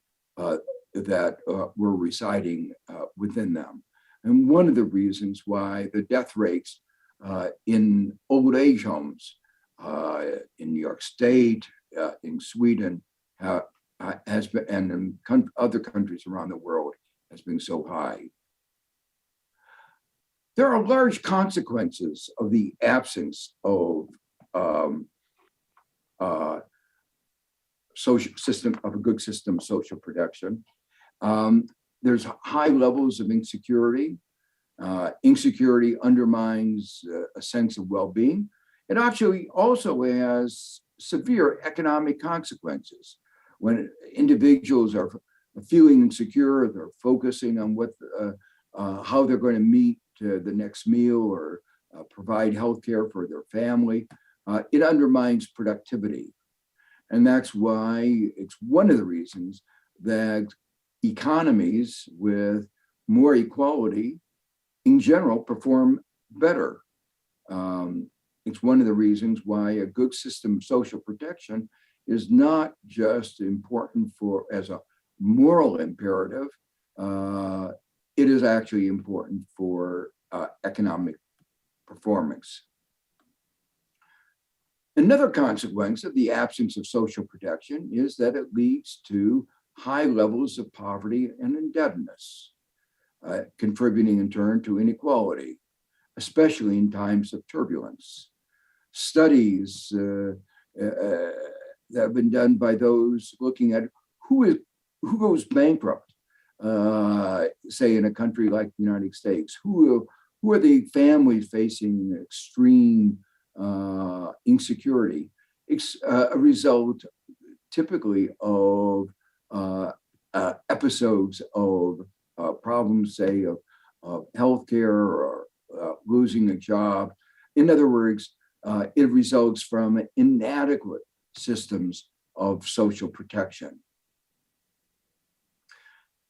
that were residing within them. And one of the reasons why the death rates in old age homes in New York State, in Sweden, has been, and in other countries around the world, has been so high. There are large consequences of the absence of social system, of a good system of social protection. There's high levels of insecurity. Insecurity undermines a sense of well-being. It actually also has severe economic consequences. When individuals are feeling insecure, they're focusing on what, how they're going to meet the next meal or provide health care for their family. It undermines productivity. And that's why it's one of the reasons that economies with more equality in general perform better. It's one of the reasons why a good system of social protection is not just important as a moral imperative, it is actually important for economic performance. Another consequence of the absence of social protection is that it leads to high levels of poverty and indebtedness, contributing in turn to inequality, especially in times of turbulence. Studies that have been done by those looking at who goes bankrupt, say in a country like the United States, who are the families facing extreme insecurity. It's a result typically of episodes of problems, say, of healthcare or losing a job. In other words, it results from inadequate systems of social protection.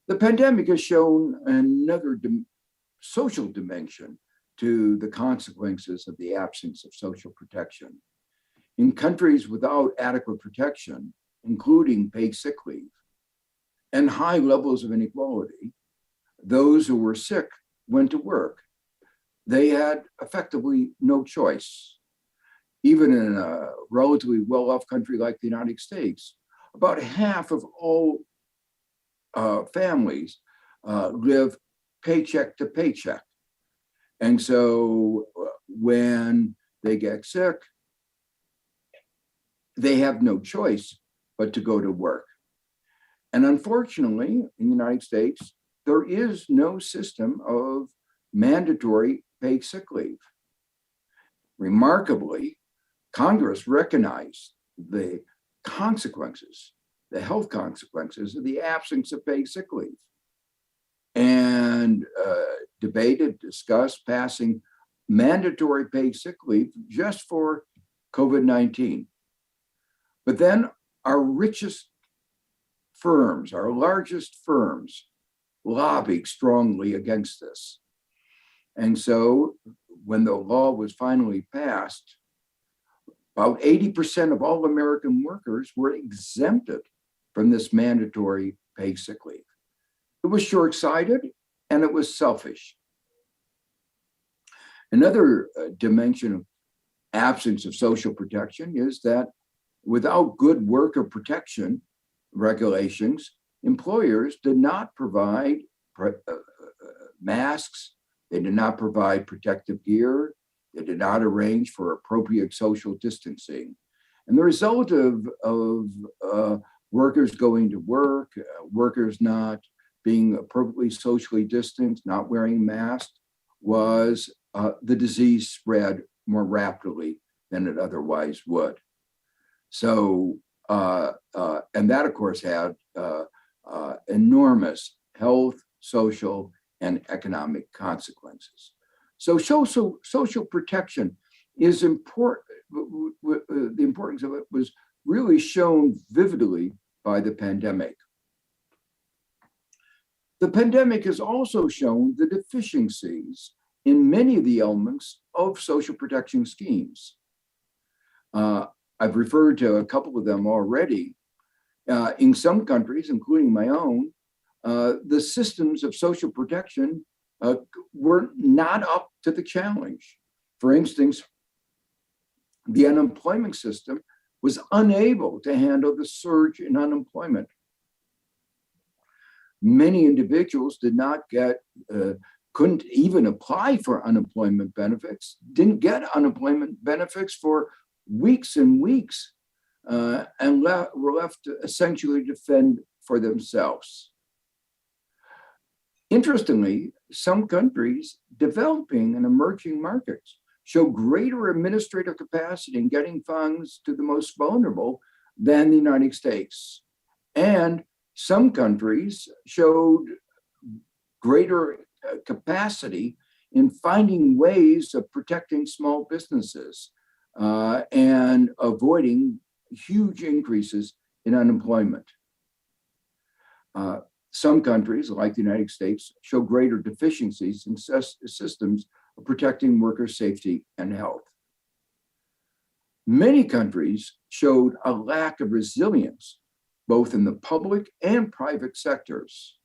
The pandemic has shown another social dimension to the consequences of the absence of social protection. In countries without adequate protection, including paid sick leave and high levels of inequality, those who were sick went to work. They had effectively no choice. Even in a relatively well-off country like the United States, about half of all families live paycheck to paycheck. And so when they get sick, they have no choice but to go to work. And unfortunately, in the United States, there is no system of mandatory paid sick leave. Remarkably, Congress recognized the consequences, the health consequences of the absence of paid sick leave, and debated, discussed passing mandatory paid sick leave just for COVID-19. But then our richest firms, our largest firms, lobbied strongly against this. And so when the law was finally passed, about 80% of all American workers were exempted from this mandatory paid sick leave. It was short-sighted and it was selfish. Another dimension of absence of social protection is that without good worker protection regulations, employers did not provide masks, they did not provide protective gear, they did not arrange for appropriate social distancing. And the result of workers going to work, workers not being appropriately socially distanced, not wearing masks, was the disease spread more rapidly than it otherwise would. So, and that of course had enormous health, social, and economic consequences. So social protection is important. The importance of it was really shown vividly by the pandemic. The pandemic has also shown the deficiencies in many of the elements of social protection schemes. I've referred to a couple of them already. In some countries, including my own, the systems of social protection were not up to the challenge. For instance, the unemployment system was unable to handle the surge in unemployment Many individuals did not get, couldn't even apply for unemployment benefits, didn't get unemployment benefits for weeks and weeks, and were left to essentially defend for themselves. Interestingly, some countries developing and emerging markets show greater administrative capacity in getting funds to the most vulnerable than the United States. And some countries showed greater capacity in finding ways of protecting small businesses and avoiding huge increases in unemployment. Some countries, like the United States, show greater deficiencies in systems of protecting worker safety and health. Many countries showed a lack of resilience, both in the public and private sectors.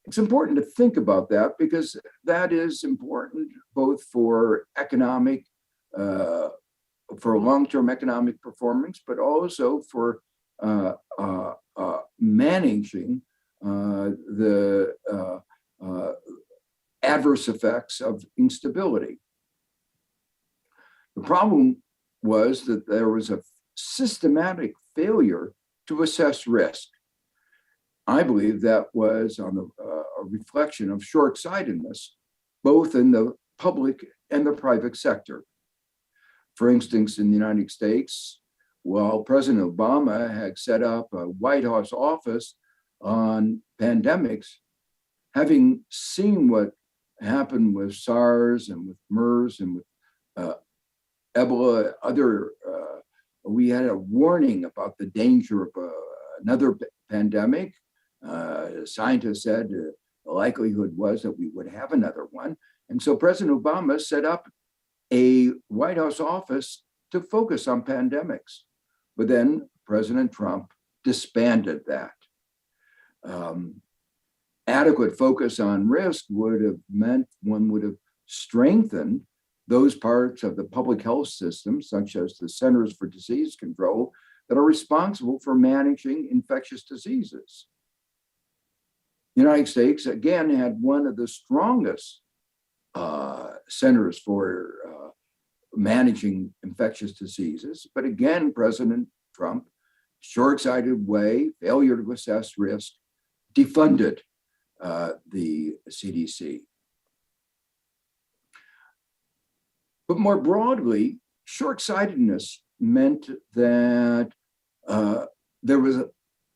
It's important to think about that because that is important both for economic, for long-term economic performance, but also for managing the adverse effects of instability. The problem was that there was a systematic failure to assess risk. I believe that was on a reflection of short-sightedness, both in the public and the private sector. For instance, in the United States, while President Obama had set up a White House office on pandemics, having seen what happened with SARS and with MERS and with Ebola, we had a warning about the danger of another pandemic. Scientists said the likelihood was that we would have another one. And so President Obama set up a White House office to focus on pandemics. But then President Trump disbanded that. Adequate focus on risk would have meant one would have strengthened those parts of the public health system, such as the Centers for Disease Control, that are responsible for managing infectious diseases. The United States, again, had one of the strongest centers for managing infectious diseases. But again, President Trump, short-sighted way, failure to assess risk, defunded the CDC. But more broadly, short-sightedness meant that there was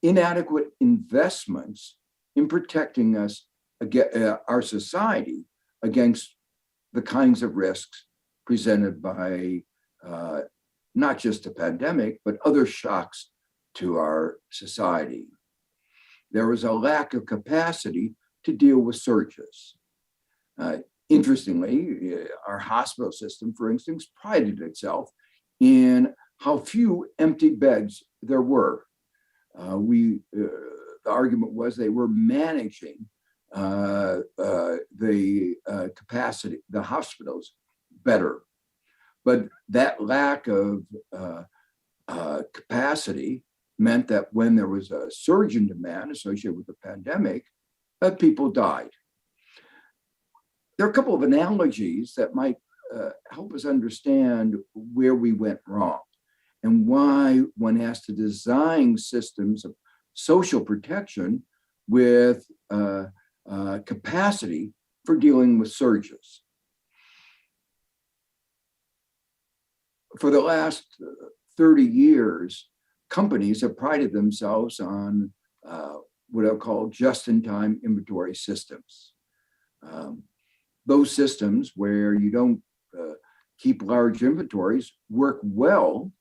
inadequate investments in protecting us, our society, against the kinds of risks presented by not just a pandemic, but other shocks to our society. There was a lack of capacity to deal with surges. Interestingly, our hospital system, for instance, prided itself in how few empty beds there were. The argument was they were managing the capacity, the hospitals, better. But that lack of capacity meant that when there was a surge in demand associated with the pandemic, people died. There are a couple of analogies that might help us understand where we went wrong and why one has to design systems of social protection with capacity for dealing with surges. For the last 30 years, companies have prided themselves on what I'll call just-in-time inventory systems. Those systems where you don't keep large inventories work well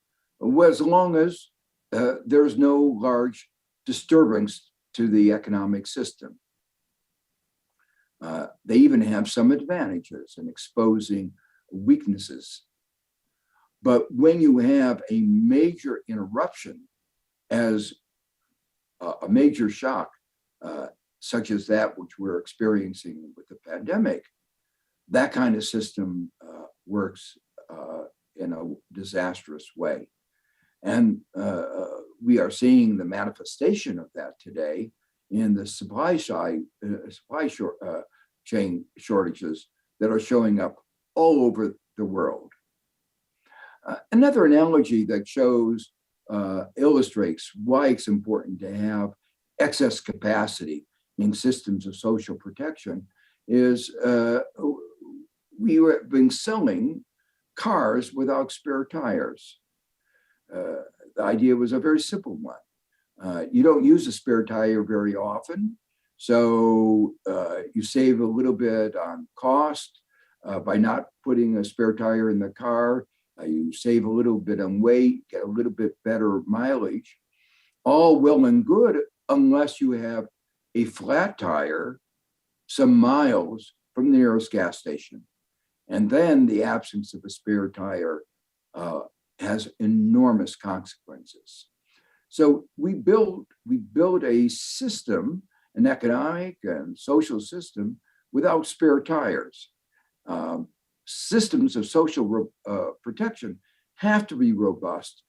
as long as there's no large disturbance to the economic system. They even have some advantages in exposing weaknesses. But when you have a major interruption, as a major shock, such as that which we're experiencing with the pandemic, that kind of system works in a disastrous way. And we are seeing the manifestation of that today in the chain shortages that are showing up all over the world. Another analogy that illustrates why it's important to have excess capacity in systems of social protection is we have been selling cars without spare tires. The idea was a very simple one. You don't use a spare tire very often, so you save a little bit on cost by not putting a spare tire in the car. You save a little bit on weight, get a little bit better mileage. All well and good unless you have a flat tire some miles from the nearest gas station. And then the absence of a spare tire has enormous consequences. So we build a system, an economic and social system, without spare tires. Systems of social protection have to be robust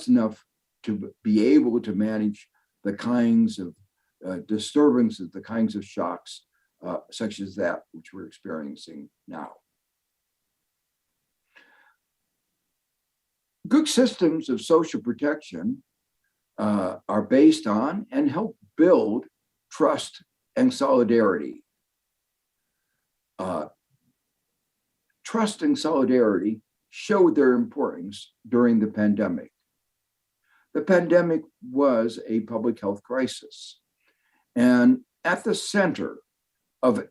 enough to be able to manage the kinds of disturbances, the kinds of shocks, such as that which we're experiencing now. Good systems of social protection are based on and help build trust and solidarity. Trust and solidarity showed their importance during the pandemic. The pandemic was a public health crisis. And at the center of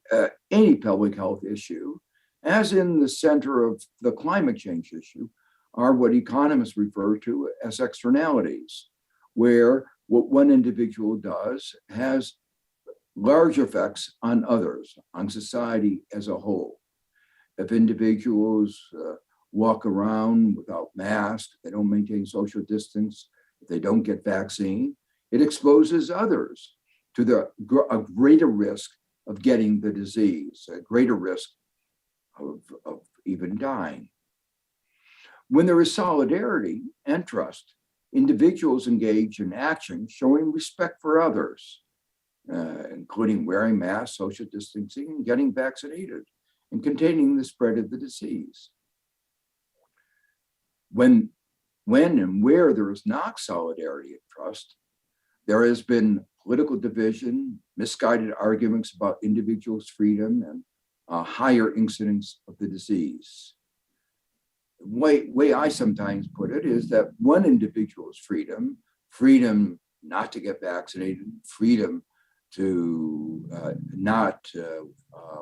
any public health issue, as in the center of the climate change issue, are what economists refer to as externalities, where what one individual does has large effects on others, on society as a whole. If individuals walk around without masks, they don't maintain social distance, if they don't get vaccine, it exposes others to a greater risk of getting the disease, a greater risk of even dying. When there is solidarity and trust, individuals engage in action showing respect for others, including wearing masks, social distancing, and getting vaccinated, and containing the spread of the disease. When and where there is not solidarity and trust, there has been political division, misguided arguments about individuals' freedom, and a higher incidence of the disease. The way I sometimes put it is that one individual's freedom not to get vaccinated, freedom to not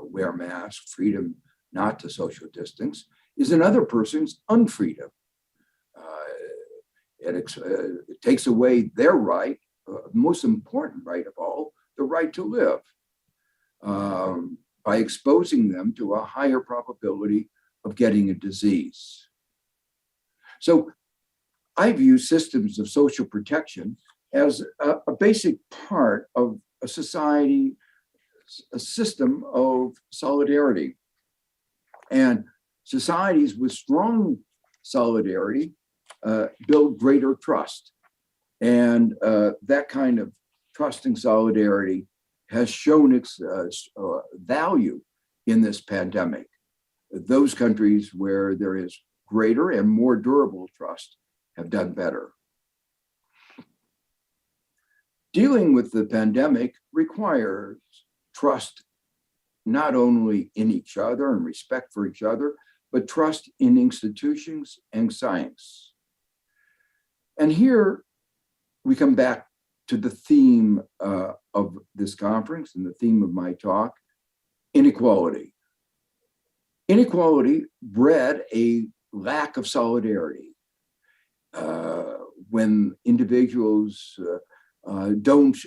wear masks, freedom not to social distance, is another person's unfreedom. It takes away their right, most important right of all, the right to live, by exposing them to a higher probability of getting a disease. So I view systems of social protection as a basic part of a society, a system of solidarity. And societies with strong solidarity build greater trust. And that kind of trust and solidarity has shown its value in this pandemic. Those countries where there is greater and more durable trust have done better. Dealing with the pandemic requires trust not only in each other and respect for each other, but trust in institutions and science. And here we come back to the theme of this conference and the theme of my talk, inequality. Inequality bred a lack of solidarity. When individuals don't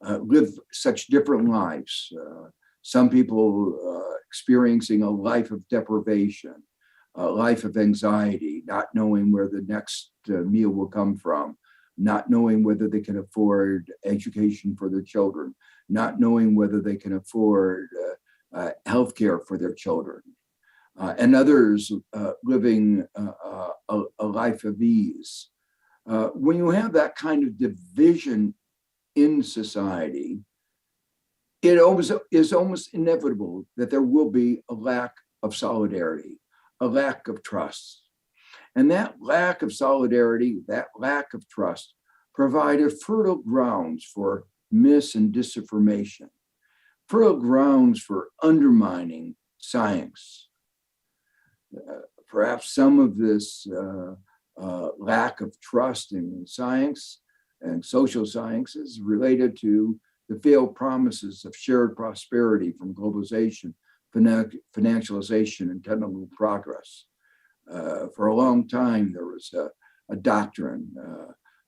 live such different lives, some people experiencing a life of deprivation, a life of anxiety, not knowing where the next meal will come from, not knowing whether they can afford education for their children, not knowing whether they can afford healthcare for their children, and others living a life of ease. When you have that kind of division in society, it is almost inevitable that there will be a lack of solidarity, a lack of trust. And that lack of solidarity, that lack of trust, provided fertile grounds for mis and disinformation, fertile grounds for undermining science. Perhaps some of this lack of trust in science and social sciences related to the failed promises of shared prosperity from globalization, financialization, and technical progress. For a long time, there was a doctrine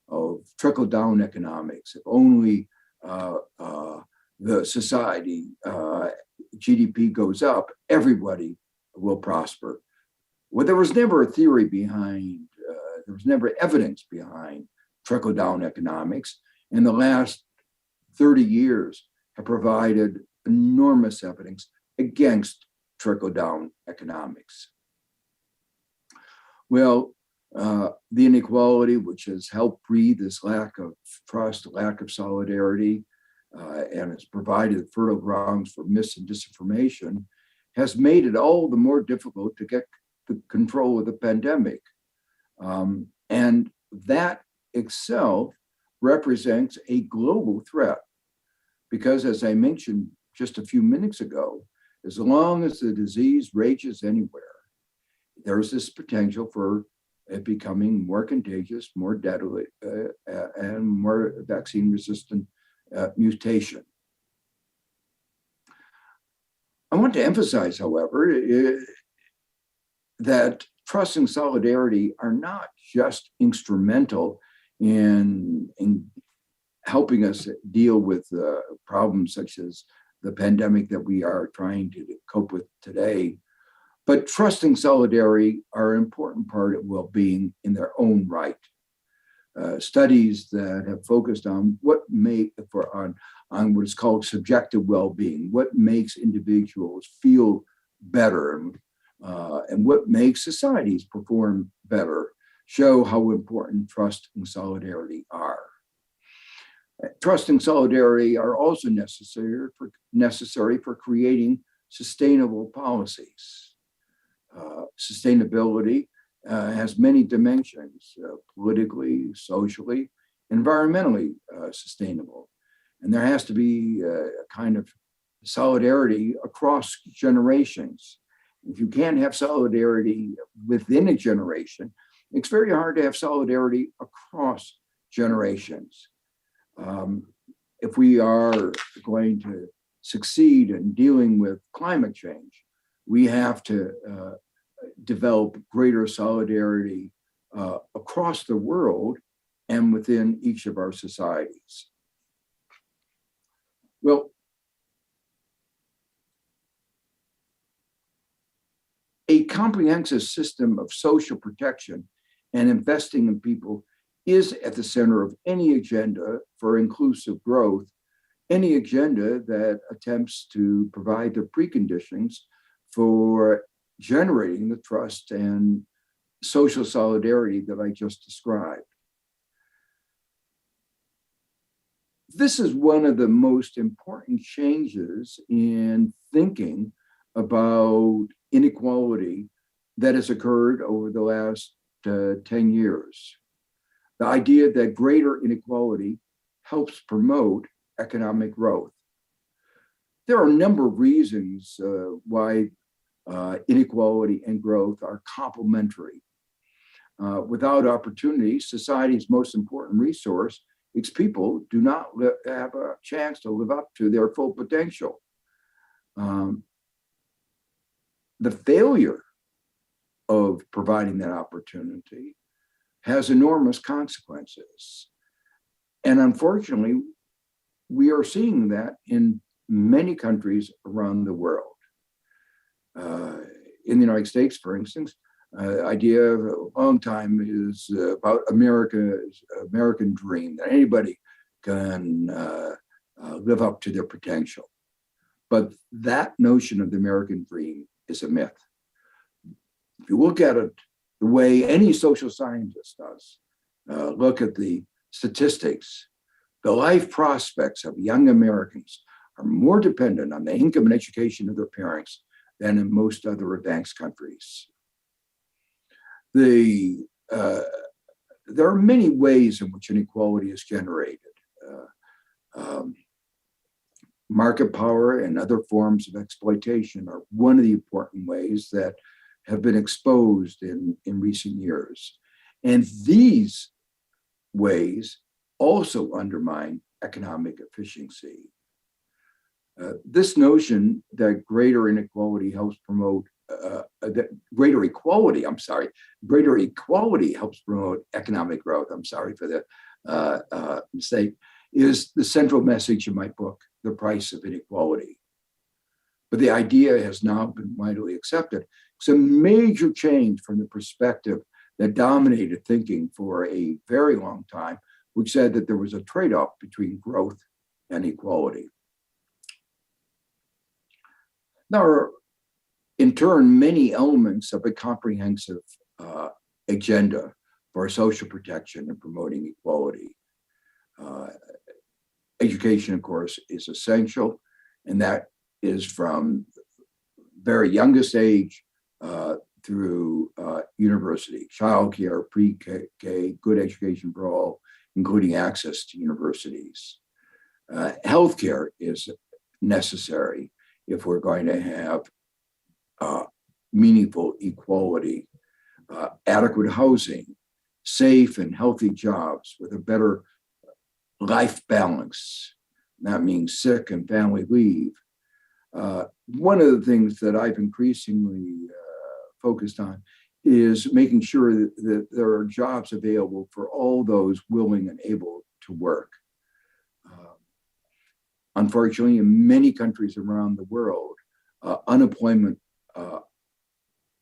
of trickle-down economics. If only the society GDP goes up, everybody will prosper. Well, there was never a theory behind, there was never evidence behind trickle-down economics. In the last 30 years have provided enormous evidence against trickle-down economics. Well, the inequality, which has helped breed this lack of trust, lack of solidarity, and has provided fertile grounds for mis and disinformation, has made it all the more difficult to get the control of the pandemic. And that itself represents a global threat, because as I mentioned just a few minutes ago, as long as the disease rages anywhere, there's this potential for it becoming more contagious, more deadly, and more vaccine-resistant mutation. I want to emphasize, however, that trust and solidarity are not just instrumental in helping us deal with problems such as the pandemic that we are trying to cope with today, but trust and solidarity are an important part of well-being in their own right. Studies that have focused on on what is called subjective well-being, what makes individuals feel better, and what makes societies perform better, show how important trust and solidarity are. Trust and solidarity are also necessary for creating sustainable policies. Sustainability has many dimensions, politically, socially, environmentally sustainable. And there has to be a kind of solidarity across generations. If you can't have solidarity within a generation, it's very hard to have solidarity across generations. If we are going to succeed in dealing with climate change, we have to develop greater solidarity across the world and within each of our societies. Well, a comprehensive system of social protection and investing in people is at the center of any agenda for inclusive growth, any agenda that attempts to provide the preconditions for generating the trust and social solidarity that I just described. This is one of the most important changes in thinking about inequality that has occurred over the last 10 years. The idea that greater inequality helps promote economic growth. There are a number of reasons why inequality and growth are complementary. Without opportunity, society's most important resource, its people, do not have a chance to live up to their full potential. The failure of providing that opportunity has enormous consequences. And unfortunately, we are seeing that in many countries around the world. In the United States, for instance, the idea of a long time is about American dream, that anybody can live up to their potential. But that notion of the American dream is a myth. If you look at it the way any social scientist does, look at the statistics, The life prospects of young Americans are more dependent on the income and education of their parents than in most other advanced countries. There are many ways in which inequality is generated. Market power and other forms of exploitation are one of the important ways that have been exposed in recent years. And these ways also undermine economic efficiency. This notion that greater equality helps promote economic growth, I'm sorry for the mistake, is the central message in my book, The Price of Inequality. But the idea has now been widely accepted. It's a major change from the perspective that dominated thinking for a very long time, which said that there was a trade-off between growth and equality. There are, in turn, many elements of a comprehensive agenda for social protection and promoting equality. Education, of course, is essential, and that is from very youngest age through university, childcare, pre-K, good education for all, including access to universities. Healthcare is necessary if we're going to have meaningful equality, adequate housing, safe and healthy jobs with a better life balance. That means sick and family leave. One of the things that I've increasingly focused on is making sure that there are jobs available for all those willing and able to work. Unfortunately, in many countries around the world, unemployment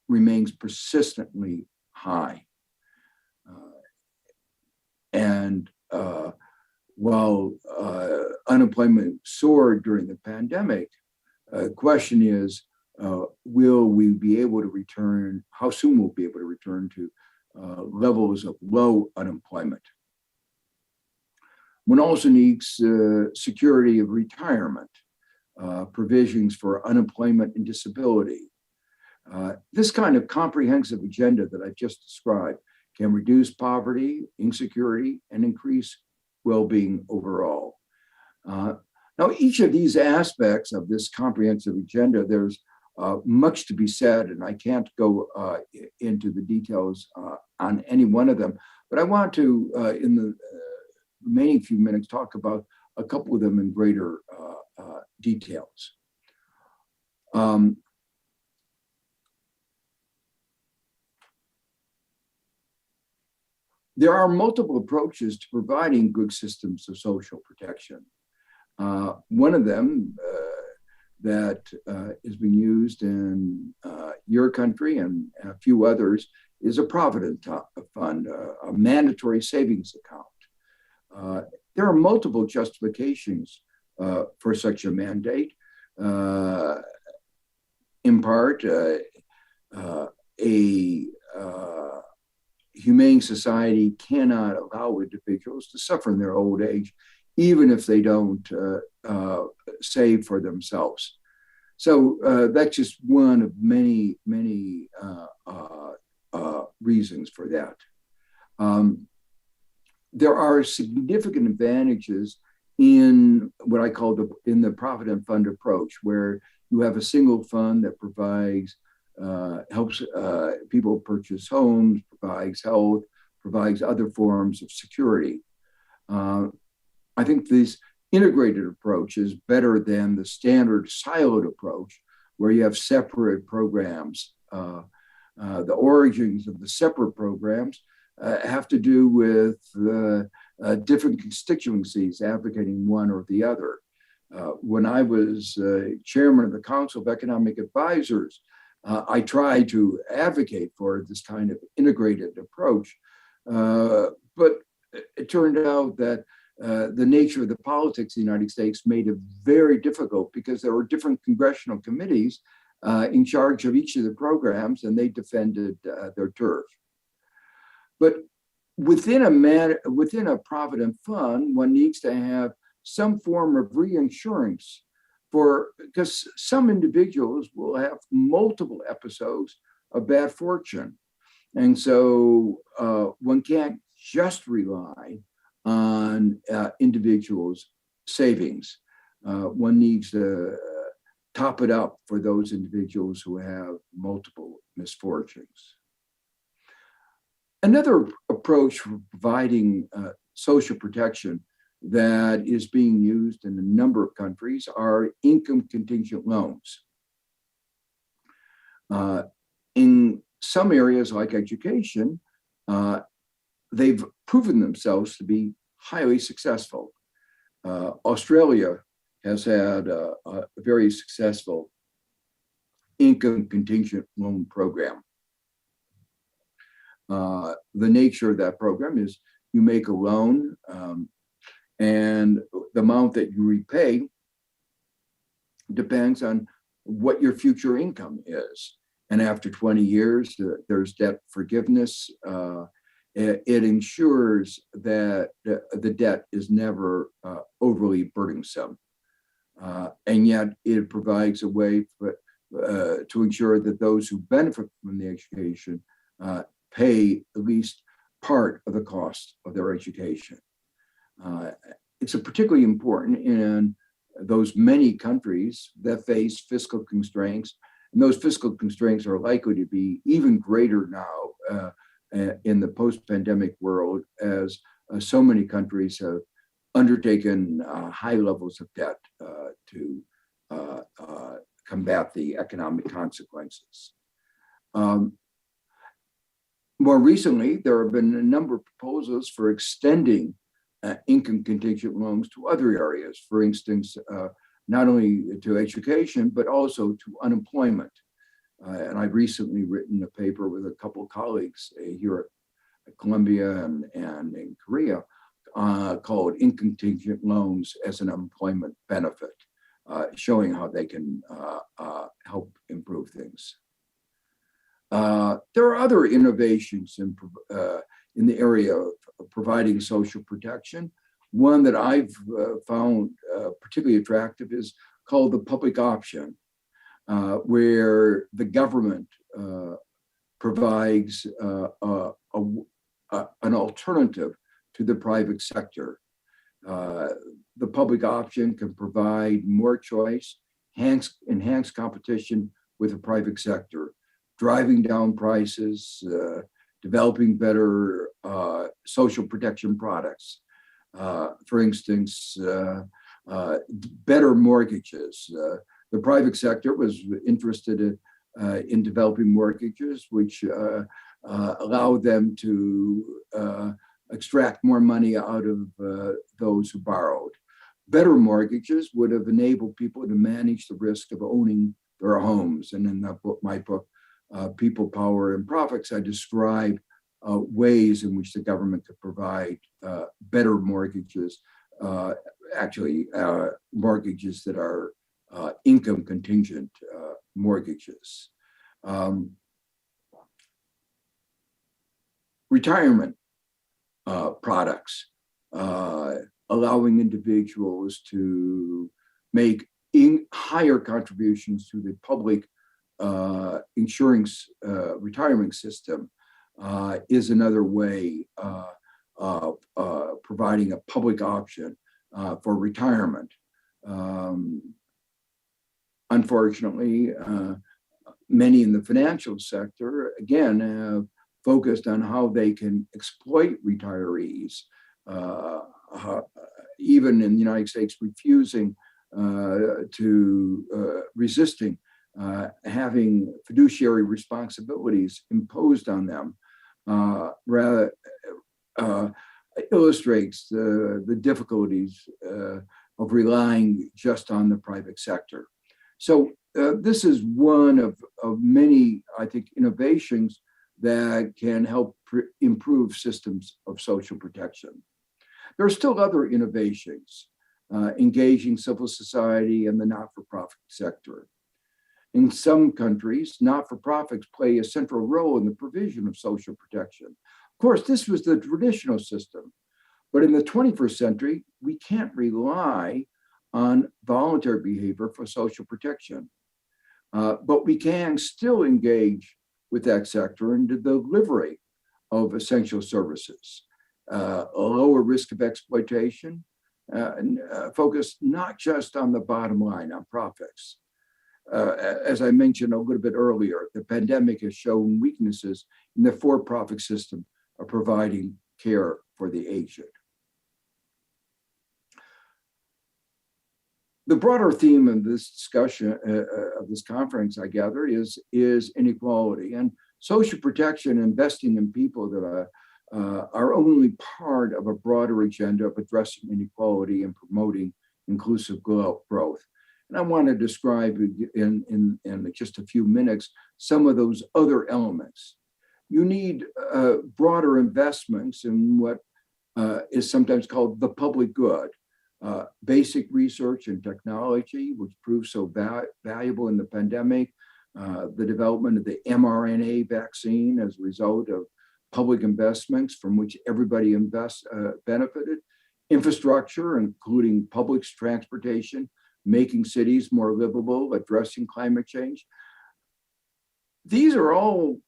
remains persistently high. And while unemployment soared during the pandemic, the question is, will we be able to return, how soon we'll be able to return to levels of low unemployment? One also needs security of retirement, provisions for unemployment and disability. This kind of comprehensive agenda that I've just described can reduce poverty, insecurity, and increase well-being overall. Now, each of these aspects of this comprehensive agenda, there's much to be said, and I can't go into the details on any one of them, but I want to, in the remaining few minutes, talk about a couple of them in greater details. There are multiple approaches to providing good systems of social protection. One of them that is being used in your country and a few others is a provident fund, a mandatory savings account. There are multiple justifications for such a mandate. In part, a humane society cannot allow individuals to suffer in their old age, even if they don't save for themselves. So that's just one of many, many reasons for that. There are significant advantages in what I call the provident fund approach, where you have a single fund that provides, helps people purchase homes, provides health, provides other forms of security. I think this integrated approach is better than the standard siloed approach, where you have separate programs. The origins of the separate programs have to do with different constituencies advocating one or the other. When I was chairman of the Council of Economic Advisors, I tried to advocate for this kind of integrated approach, but it turned out that the nature of the politics of the United States made it very difficult, because there were different congressional committees in charge of each of the programs, and they defended their turf. But within a provident fund, one needs to have some form of reinsurance because some individuals will have multiple episodes of bad fortune. And so one can't just rely on individuals' savings. One needs to top it up for those individuals who have multiple misfortunes. Another approach for providing social protection that is being used in a number of countries are income contingent loans. In some areas like education, they've proven themselves to be highly successful. Australia has had a very successful income contingent loan program. The nature of that program is you make a loan and the amount that you repay depends on what your future income is. And after 20 years, there's debt forgiveness. It ensures that the debt is never overly burdensome. And yet it provides a way to ensure that those who benefit from the education pay at least part of the cost of their education. It's particularly important in those many countries that face fiscal constraints, and those fiscal constraints are likely to be even greater now in the post-pandemic world as so many countries have undertaken high levels of debt to combat the economic consequences. More recently, there have been a number of proposals for extending income contingent loans to other areas, for instance, not only to education, but also to unemployment. And I've recently written a paper with a couple of colleagues here at Columbia and in Korea called Income Contingent Loans as an Employment Benefit, showing how they can help improve things. There are other innovations in the area of providing social protection. One that I've found particularly attractive is called the public option, where the government provides an alternative to the private sector. The public option can provide more choice, enhance competition with the private sector, driving down prices, developing better social protection products. For instance, better mortgages. The private sector was interested in developing mortgages which allow them to extract more money out of those who borrowed. Better mortgages would have enabled people to manage the risk of owning their homes. And in my book, People, Power, and Profits, I describe ways in which the government could provide better mortgages, mortgages that are income contingent mortgages. Retirement products, allowing individuals to make higher contributions to the public insurance retirement system is another way of providing a public option for retirement. Unfortunately, many in the financial sector, again, have focused on how they can exploit retirees, even in the United States, resisting having fiduciary responsibilities imposed on them, rather illustrates the difficulties of relying just on the private sector. So this is one of many, I think, innovations that can help improve systems of social protection. There are still other innovations, engaging civil society and the not-for-profit sector. In some countries, not-for-profits play a central role in the provision of social protection. Of course, this was the traditional system. But in the 21st century, we can't rely on voluntary behavior for social protection. But we can still engage with that sector in the delivery of essential services, a lower risk of exploitation, focus not just on the bottom line, on profits. As I mentioned a little bit earlier, the pandemic has shown weaknesses in the for-profit system of providing care for the aged. The broader theme of this discussion, of this conference, I gather, is inequality, and social protection, investing in people that are only part of a broader agenda of addressing inequality and promoting inclusive growth. And I want to describe in just a few minutes some of those other elements. You need broader investments in what is sometimes called the public good. Basic research and technology, which proved so valuable in the pandemic, the development of the mRNA vaccine as a result of public investments from which everybody benefited, infrastructure, including public transportation, making cities more livable, addressing climate change. These are all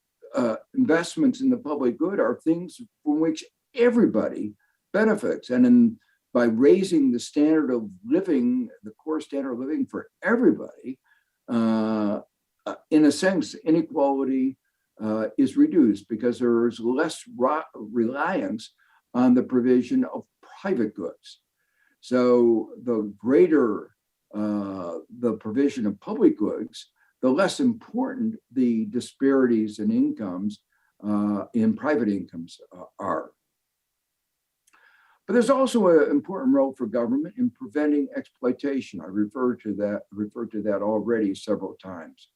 investments in the public good, are things from which everybody benefits. And by raising the standard of living, the core standard of living for everybody, in a sense, inequality is reduced because there's less reliance on the provision of private goods. So the greater the provision of public goods, the less important the disparities in incomes, in private incomes are. But there's also an important role for government in preventing exploitation. I referred to that already several times.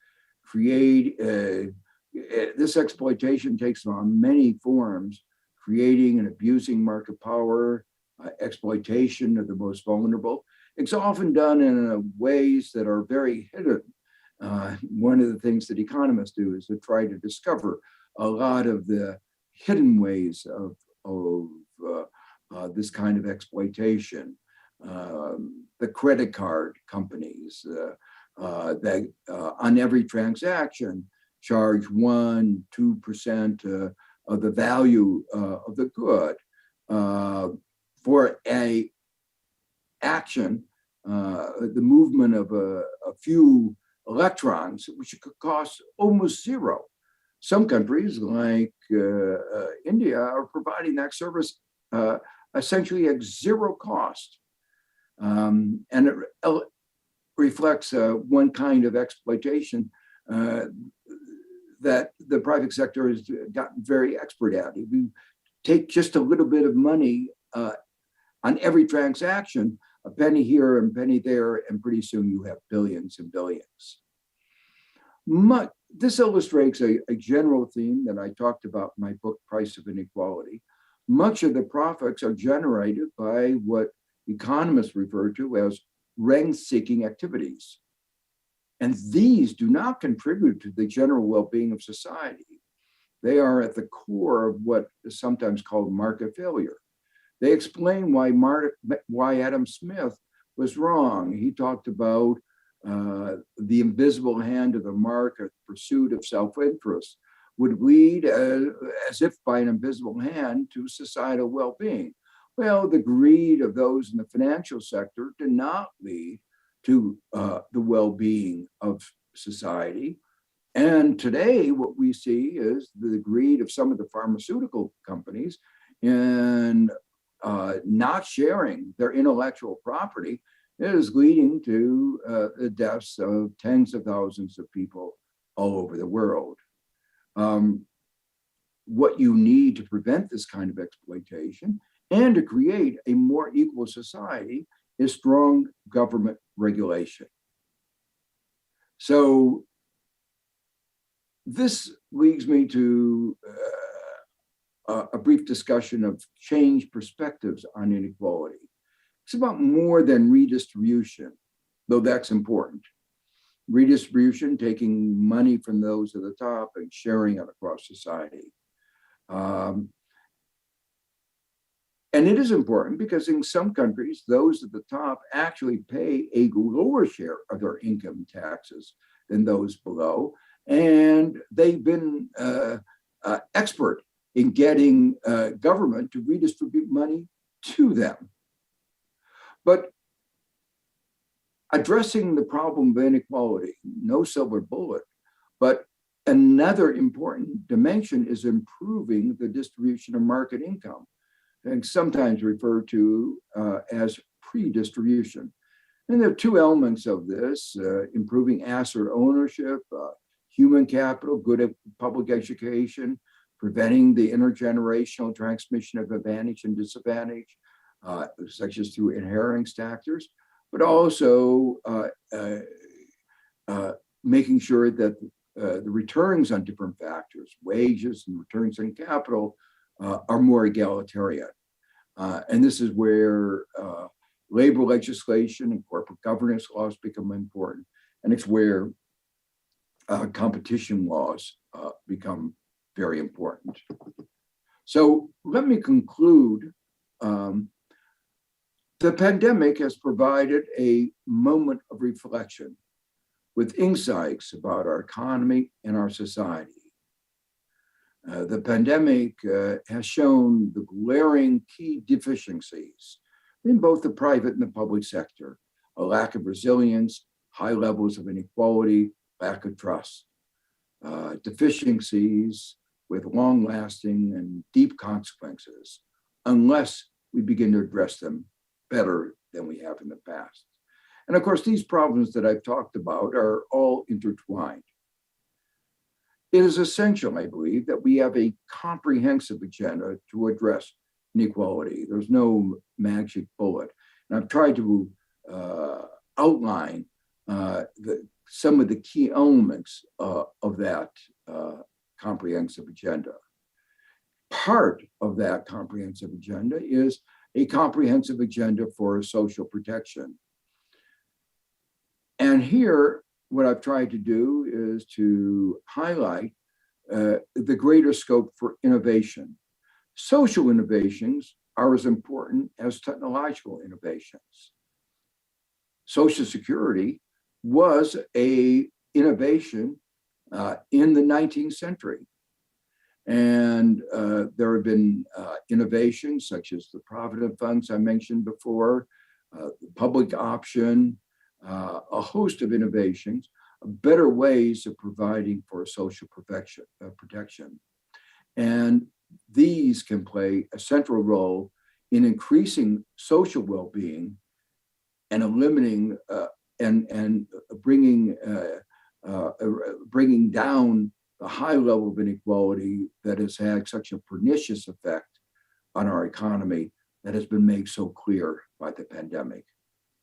This exploitation takes on many forms, creating and abusing market power, exploitation of the most vulnerable. It's often done in ways that are very hidden. One of the things that economists do is to try to discover a lot of the hidden ways of this kind of exploitation. The credit card companies that on every transaction charge 1-2% of the value of the good for a action, the movement of a few electrons, which could cost almost zero. Some countries like India are providing that service essentially at zero cost. And it reflects one kind of exploitation that the private sector has gotten very expert at. If you take just a little bit of money on every transaction, a penny here and penny there, and pretty soon you have billions and billions. This illustrates a general theme that I talked about in my book, Price of Inequality. Much of the profits are generated by what economists refer to as rent-seeking activities. And these do not contribute to the general well-being of society. They are at the core of what is sometimes called market failure. They explain why Adam Smith was wrong. He talked about the invisible hand of the market, pursuit of self-interest, would lead, as if by an invisible hand, to societal well-being. Well, the greed of those in the financial sector did not lead to the well-being of society. And today, what we see is the greed of some of the pharmaceutical companies in not sharing their intellectual property is leading to the deaths of tens of thousands of people all over the world. What you need to prevent this kind of exploitation and to create a more equal society is strong government regulation. So this leads me to a brief discussion of change perspectives on inequality. It's about more than redistribution, though that's important. Redistribution, taking money from those at the top and sharing it across society. And it is important because in some countries, those at the top actually pay a lower share of their income taxes than those below. And they've been expert in getting government to redistribute money to them. But addressing the problem of inequality, no silver bullet, but another important dimension is improving the distribution of market income, and sometimes referred to as pre-distribution. And there are two elements of this, improving asset ownership, human capital, good public education, preventing the intergenerational transmission of advantage and disadvantage, such as through inheritance taxes, but also making sure that the returns on different factors, wages and returns on capital, are more egalitarian. And this is where labor legislation and corporate governance laws become important. And it's where competition laws become very important. So let me conclude. The pandemic has provided a moment of reflection with insights about our economy and our society. The pandemic has shown the glaring key deficiencies in both the private and the public sector, a lack of resilience, high levels of inequality, lack of trust, deficiencies with long-lasting and deep consequences, unless we begin to address them better than we have in the past. And of course, these problems that I've talked about are all intertwined. It is essential, I believe, that we have a comprehensive agenda to address inequality. There's no magic bullet. And I've tried to outline some of the key elements of that comprehensive agenda. Part of that comprehensive agenda is a comprehensive agenda for social protection. And here, what I've tried to do is to highlight the greater scope for innovation. Social innovations are as important as technological innovations. Social Security was an innovation in the 19th century. And there have been innovations such as the Provident Funds I mentioned before, the public option, a host of innovations, better ways of providing for social protection. And these can play a central role in increasing social well-being and eliminating and bringing down the high level of inequality that has had such a pernicious effect on our economy that has been made so clear by the pandemic.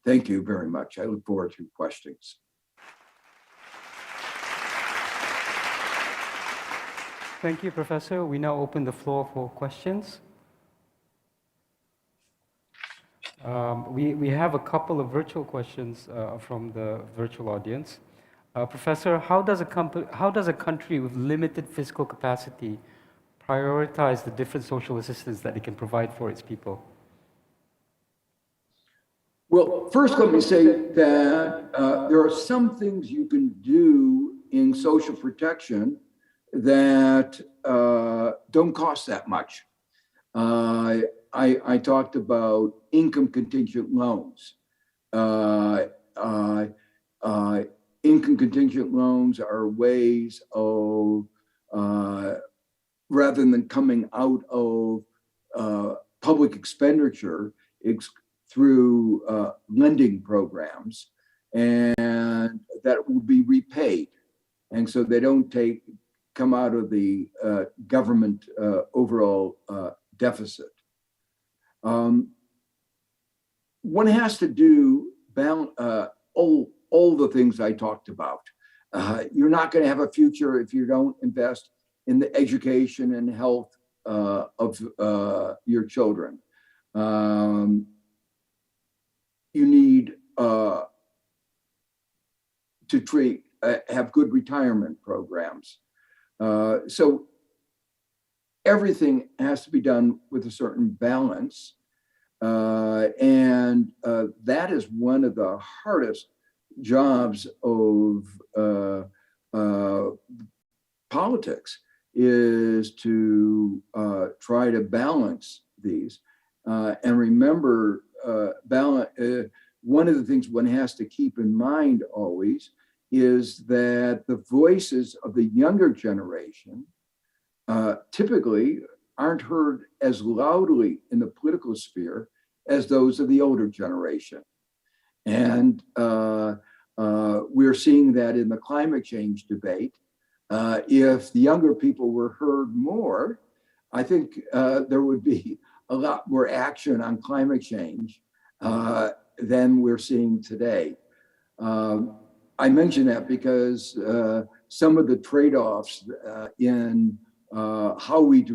Thank you very much. I look forward to questions. Thank you, Professor. We now open the floor for questions. We have a couple of virtual questions from the virtual audience. Professor, how does a country with limited fiscal capacity prioritize the different social assistance that it can provide for its people? Well, first let me say that there are some things you can do in social protection that don't cost that much. I talked about income contingent loans. Income contingent loans are ways of, rather than coming out of public expenditure, it's through lending programs, and that will be repaid. And so they don't come out of the government overall deficit. One has to do all the things I talked about. You're not going to have a future if you don't invest in the education and health of your children. You need to have good retirement programs. So everything has to be done with a certain balance. And that is one of the hardest jobs of politics, is to try to balance these. And remember, one of the things one has to keep in mind always is that the voices of the younger generation typically aren't heard as loudly in the political sphere as those of the older generation. And we're seeing that in the climate change debate. If the younger people were heard more, I think there would be a lot more action on climate change than we're seeing today. I mention that because some of the trade-offs in how we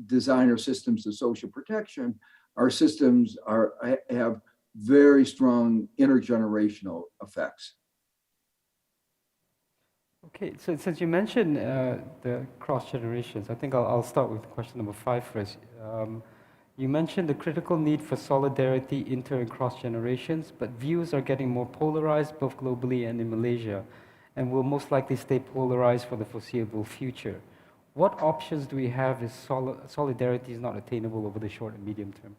design our systems of social protection, our systems have very strong intergenerational effects. Okay, so since you mentioned the cross generations, I think I'll start with question number 5 first. You mentioned the critical need for solidarity inter and cross generations, but views are getting more polarized both globally and in Malaysia, and will most likely stay polarized for the foreseeable future. What options do we have if solidarity is not attainable over the short and medium term?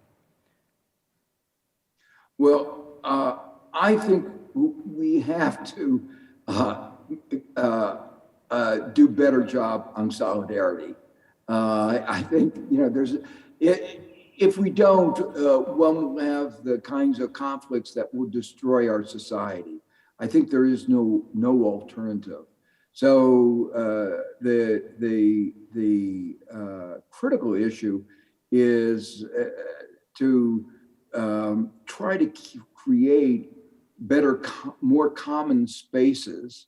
Well, I think we have to do better job on solidarity. I think, if we don't, one will have the kinds of conflicts that will destroy our society. I think there is no alternative. So the critical issue is to try to create better, more common spaces.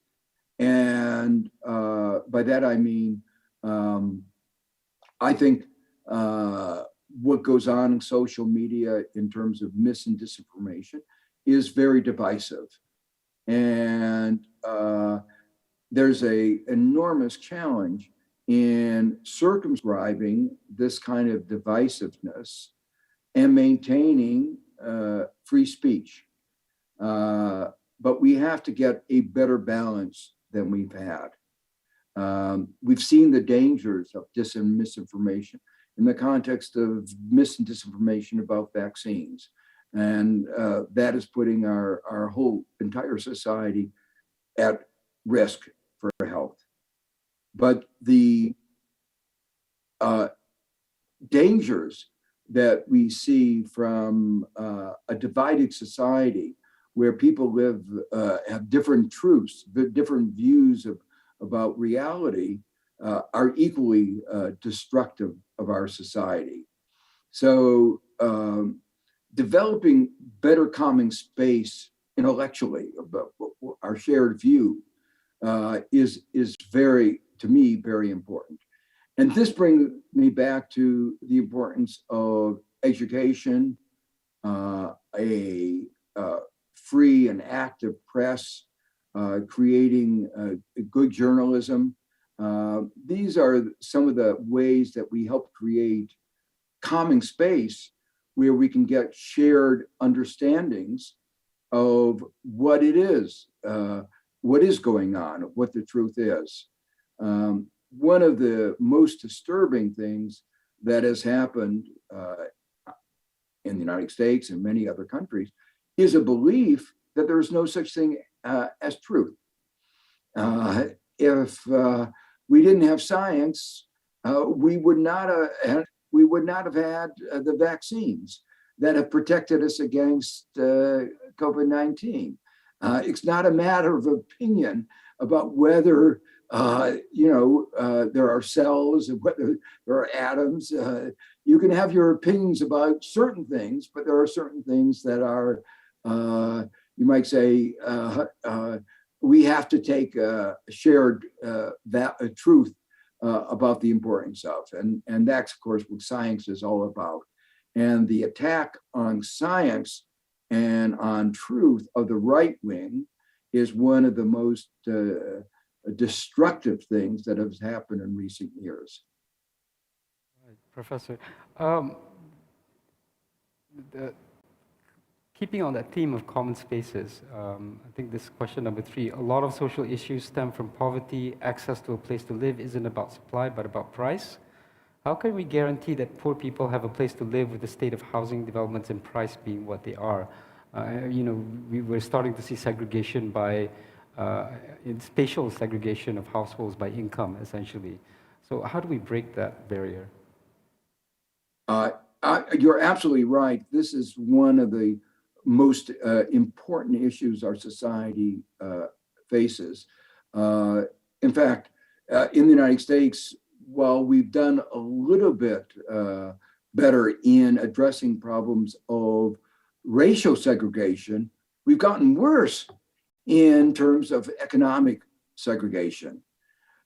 And by that I mean, I think what goes on in social media in terms of mis and disinformation is very divisive. And there's an enormous challenge in circumscribing this kind of divisiveness and maintaining free speech. But we have to get a better balance than we've had. We've seen the dangers of dis and misinformation in the context of mis and disinformation about vaccines. And that is putting our whole entire society at risk for health. But the dangers that we see from a divided society where people live, have different truths, different views about reality, are equally destructive of our society. So developing better common space intellectually about our shared view is very, to me, very important. And this brings me back to the importance of education, a free and active press, creating good journalism. These are some of the ways that we help create common space where we can get shared understandings of what it is, what is going on, what the truth is. One of the most disturbing things that has happened in the United States and many other countries is a belief that there is no such thing as truth. If we didn't have science, we would not have had the vaccines that have protected us against COVID-19. It's not a matter of opinion about whether there are cells and whether there are atoms. You can have your opinions about certain things, but there are certain things that are, you might say, we have to take a shared truth about the importance of. And that's, of course, what science is all about. And the attack on science and on truth of the right wing is one of the most destructive things that has happened in recent years. Professor. The, keeping on that theme of common spaces, I think this question number 3, a lot of social issues stem from poverty. Access to a place to live isn't about supply, but about price. How can we guarantee that poor people have a place to live with the state of housing developments and price being what they are? We're starting to see segregation by, spatial segregation of households by income, essentially. So how do we break that barrier? You're absolutely right. This is one of the most important issues our society faces. In fact, in the United States, while we've done a little bit better in addressing problems of racial segregation, we've gotten worse in terms of economic segregation.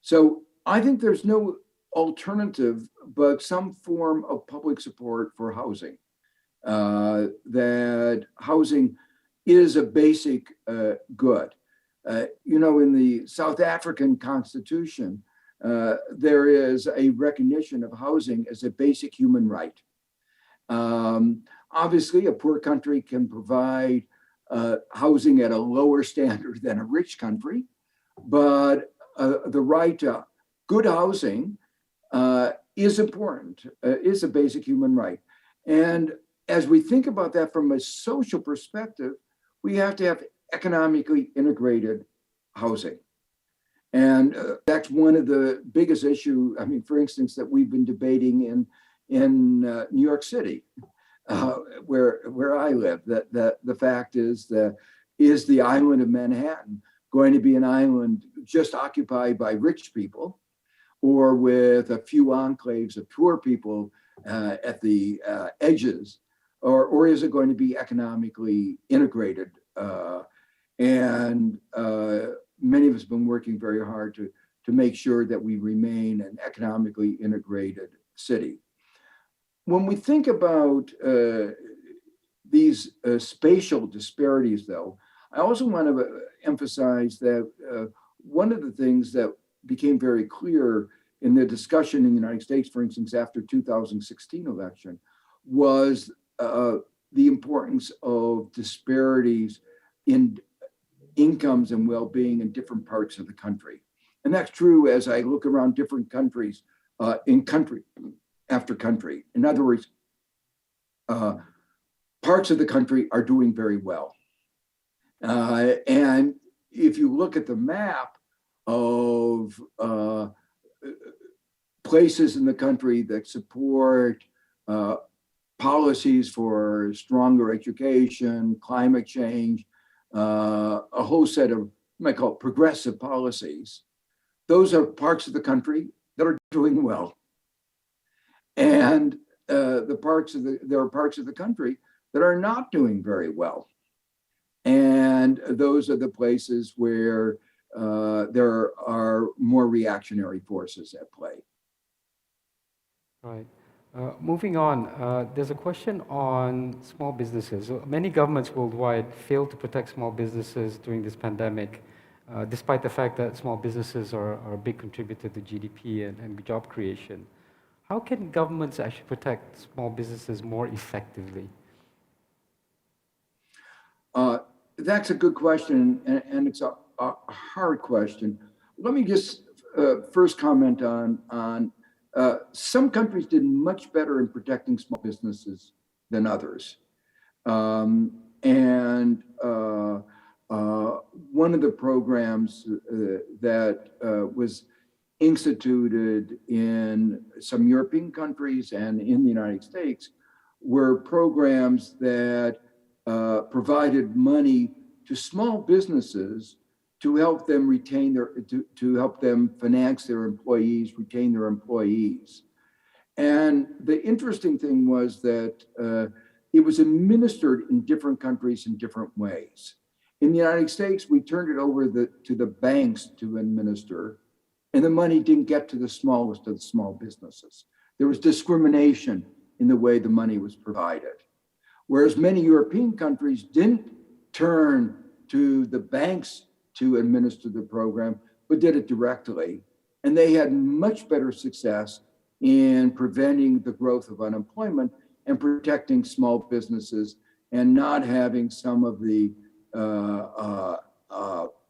So I think there's no alternative but some form of public support for housing. That housing is a basic good. In the South African Constitution, there is a recognition of housing as a basic human right. Obviously, a poor country can provide housing at a lower standard than a rich country, but the right to good housing is important, is a basic human right. And as we think about that from a social perspective, we have to have economically integrated housing. And that's one of the biggest issues, for instance, that we've been debating in New York City, where I live. That the fact is the island of Manhattan going to be an island just occupied by rich people, or with a few enclaves of poor people at the edges, or is it going to be economically integrated? Many of us have been working very hard to make sure that we remain an economically integrated city. When we think about these spatial disparities, though, I also want to emphasize that one of the things that became very clear in the discussion in the United States, for instance, after 2016 election, was the importance of disparities in incomes and well-being in different parts of the country. And that's true as I look around different countries, in country after country. In other words, parts of the country are doing very well. And if you look at the map of places in the country that support policies for stronger education, climate change, a whole set of, you might call it progressive policies, those are parts of the country that are doing well. And there are parts of the country that are not doing very well. And those are the places where there are more reactionary forces at play. Right. Moving on, there's a question on small businesses. Many governments worldwide failed to protect small businesses during this pandemic, despite the fact that small businesses are a big contributor to GDP and job creation. How can governments actually protect small businesses more effectively? That's a good question, and it's a hard question. Let me just first comment on some countries did much better in protecting small businesses than others. One of the programs that was instituted in some European countries and in the United States were programs that provided money to small businesses to help them retain to help them finance their employees, retain their employees. And the interesting thing was that it was administered in different countries in different ways. In the United States, we turned it over to the banks to administer, and the money didn't get to the smallest of the small businesses. There was discrimination in the way the money was provided. Whereas many European countries didn't turn to the banks to administer the program, but did it directly. And they had much better success in preventing the growth of unemployment and protecting small businesses and not having some of the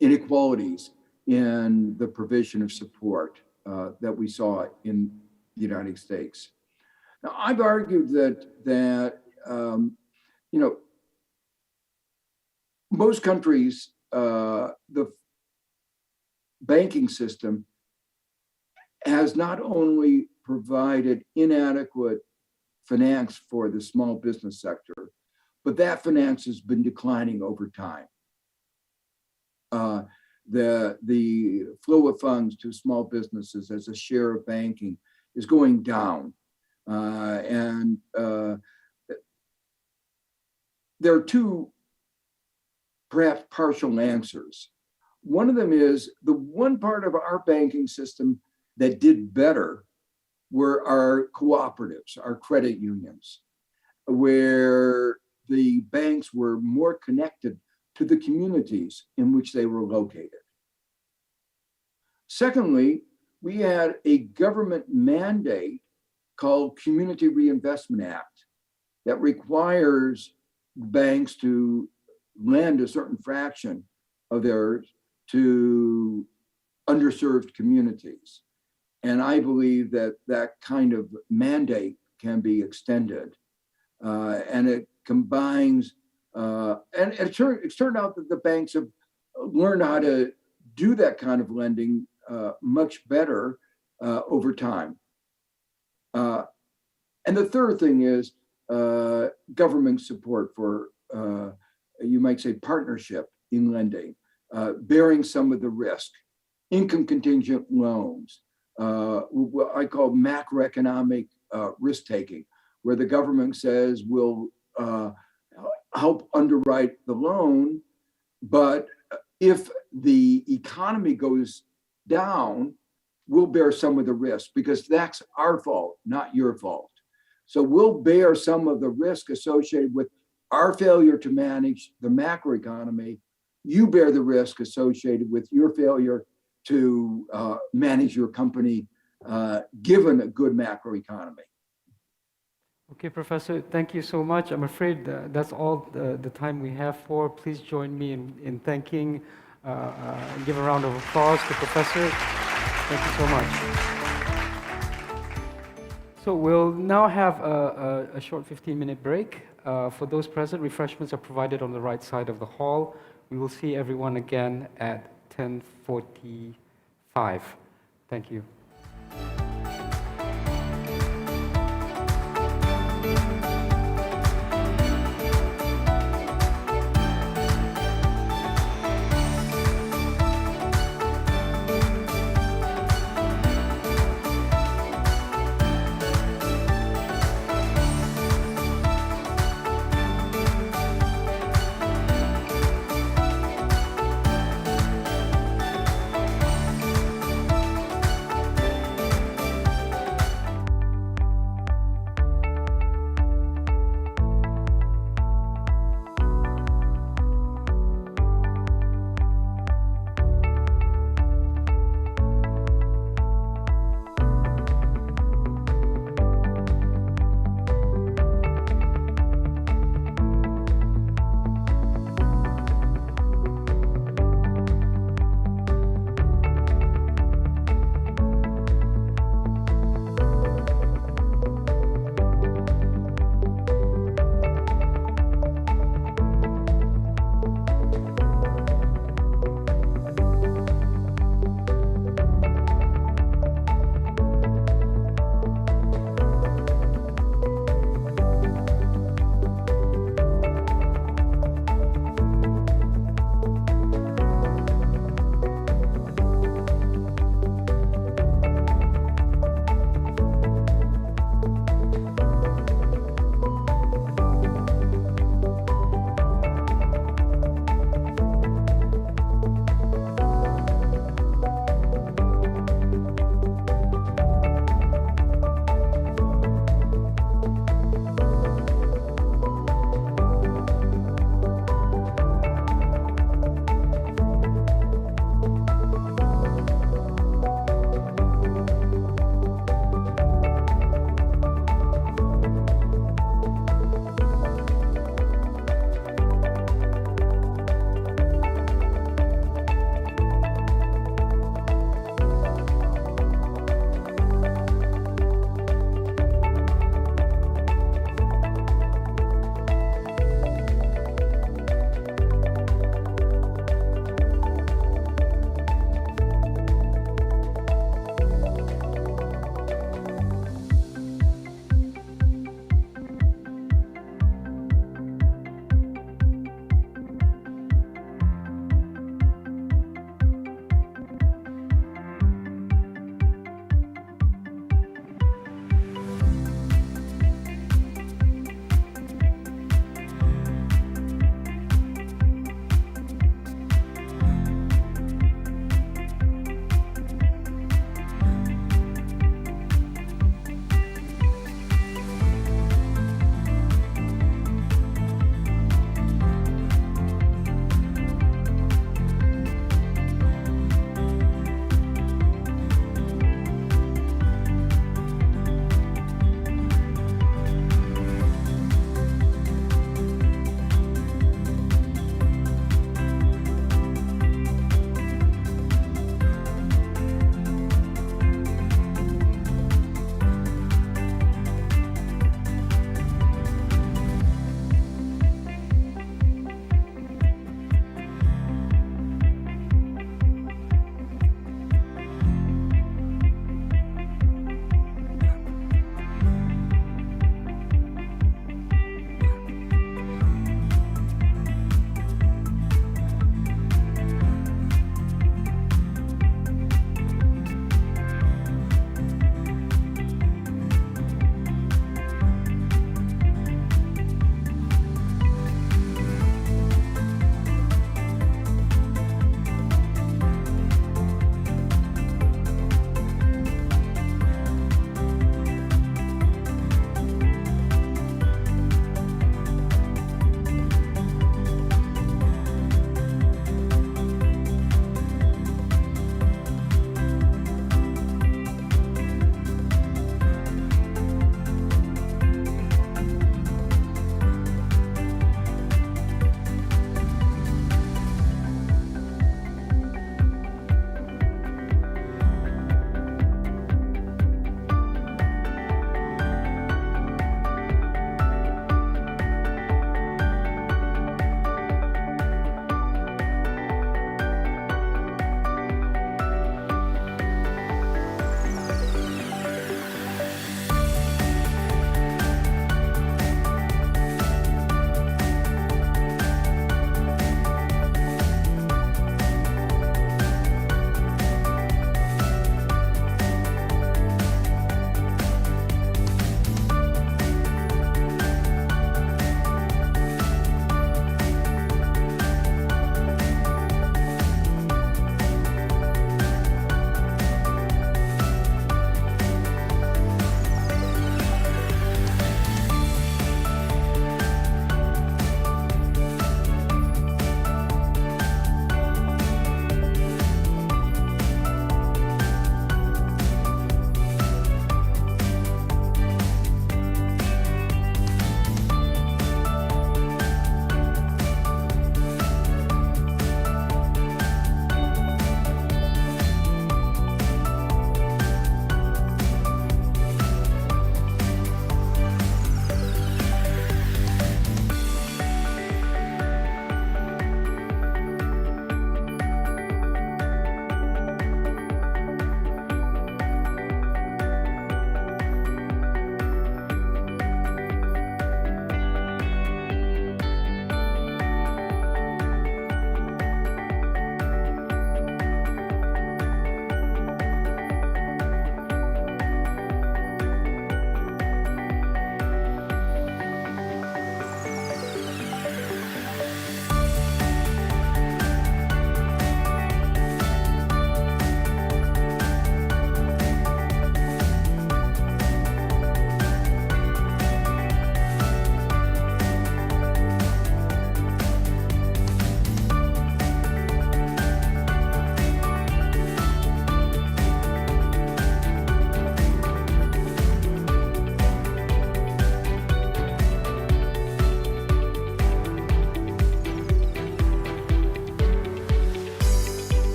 inequalities in the provision of support that we saw in the United States. Now, I've argued that most countries, the banking system has not only provided inadequate finance for the small business sector, but that finance has been declining over time. The flow of funds to small businesses as a share of banking is going down. There are two perhaps partial answers. One of them is the one part of our banking system that did better were our cooperatives, our credit unions, where the banks were more connected to the communities in which they were located. Secondly, we had a government mandate called Community Reinvestment Act that requires banks to lend a certain fraction of theirs to underserved communities. And I believe that that kind of mandate can be extended. And it combines, and it's turned out that the banks have learned how to do that kind of lending much better over time. And the third thing is government support for, you might say, partnership in lending, bearing some of the risk, income contingent loans, what I call macroeconomic risk taking, where the government says we'll help underwrite the loan, but if the economy goes down, we'll bear some of the risk because that's our fault, not your fault. So we'll bear some of the risk associated with our failure to manage the macroeconomy. You bear the risk associated with your failure to manage your company given a good macroeconomy. Okay, Professor, thank you so much. I'm afraid that's all the time we have for. Please join me in thanking, give a round of applause to Professor. Thank you so much. So we'll now have a short 15-minute break. For those present, refreshments are provided on the right side of the hall. We will see everyone again at 10:45. Thank you.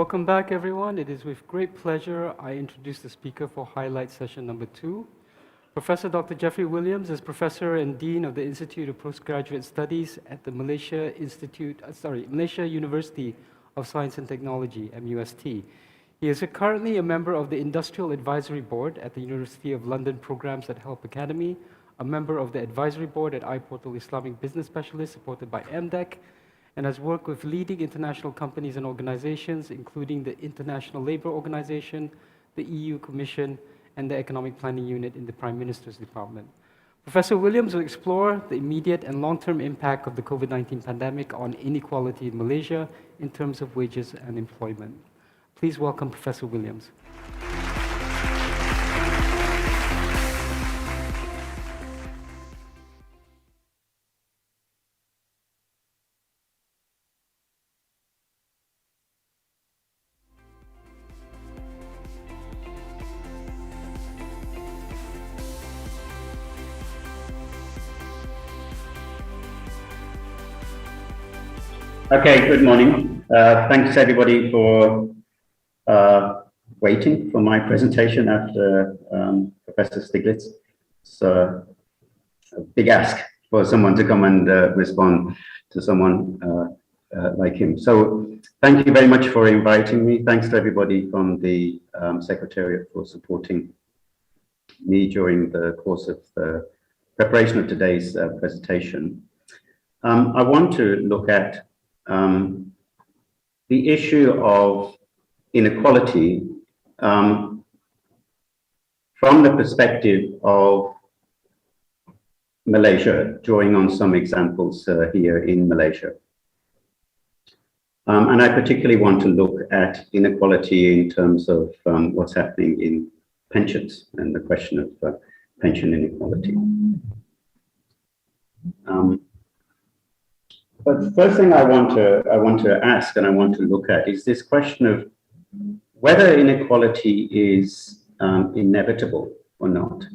Welcome back, everyone. It is with great pleasure I introduce the speaker for highlight session number 2. Professor Dr. Jeffrey Williams is Professor and Dean of the Institute of Postgraduate Studies at the Malaysia University of Science and Technology, MUST. He is currently a member of the Industrial Advisory Board at the University of London Programs at Help Academy, a member of the Advisory Board at iPortal Islamic Business Specialist supported by MDEC, and has worked with leading international companies and organizations, including the International Labour Organization, the EU Commission, and the Economic Planning Unit in the Prime Minister's Department. Professor Williams will explore the immediate and long-term impact of the COVID-19 pandemic on inequality in Malaysia in terms of wages and employment. Please welcome Professor Williams. Okay, good morning. Thanks everybody for waiting for my presentation after Professor Stiglitz. It's a big ask for someone to come and respond to someone like him. So thank you very much for inviting me. Thanks to everybody from the Secretariat for supporting me during the course of the preparation of today's presentation. I want to look at the issue of inequality from the perspective of Malaysia, drawing on some examples here in Malaysia. And I particularly want to look at inequality in terms of what's happening in pensions and the question of pension inequality. But the first thing I want to ask and I want to look at is this question of whether inequality is inevitable or not.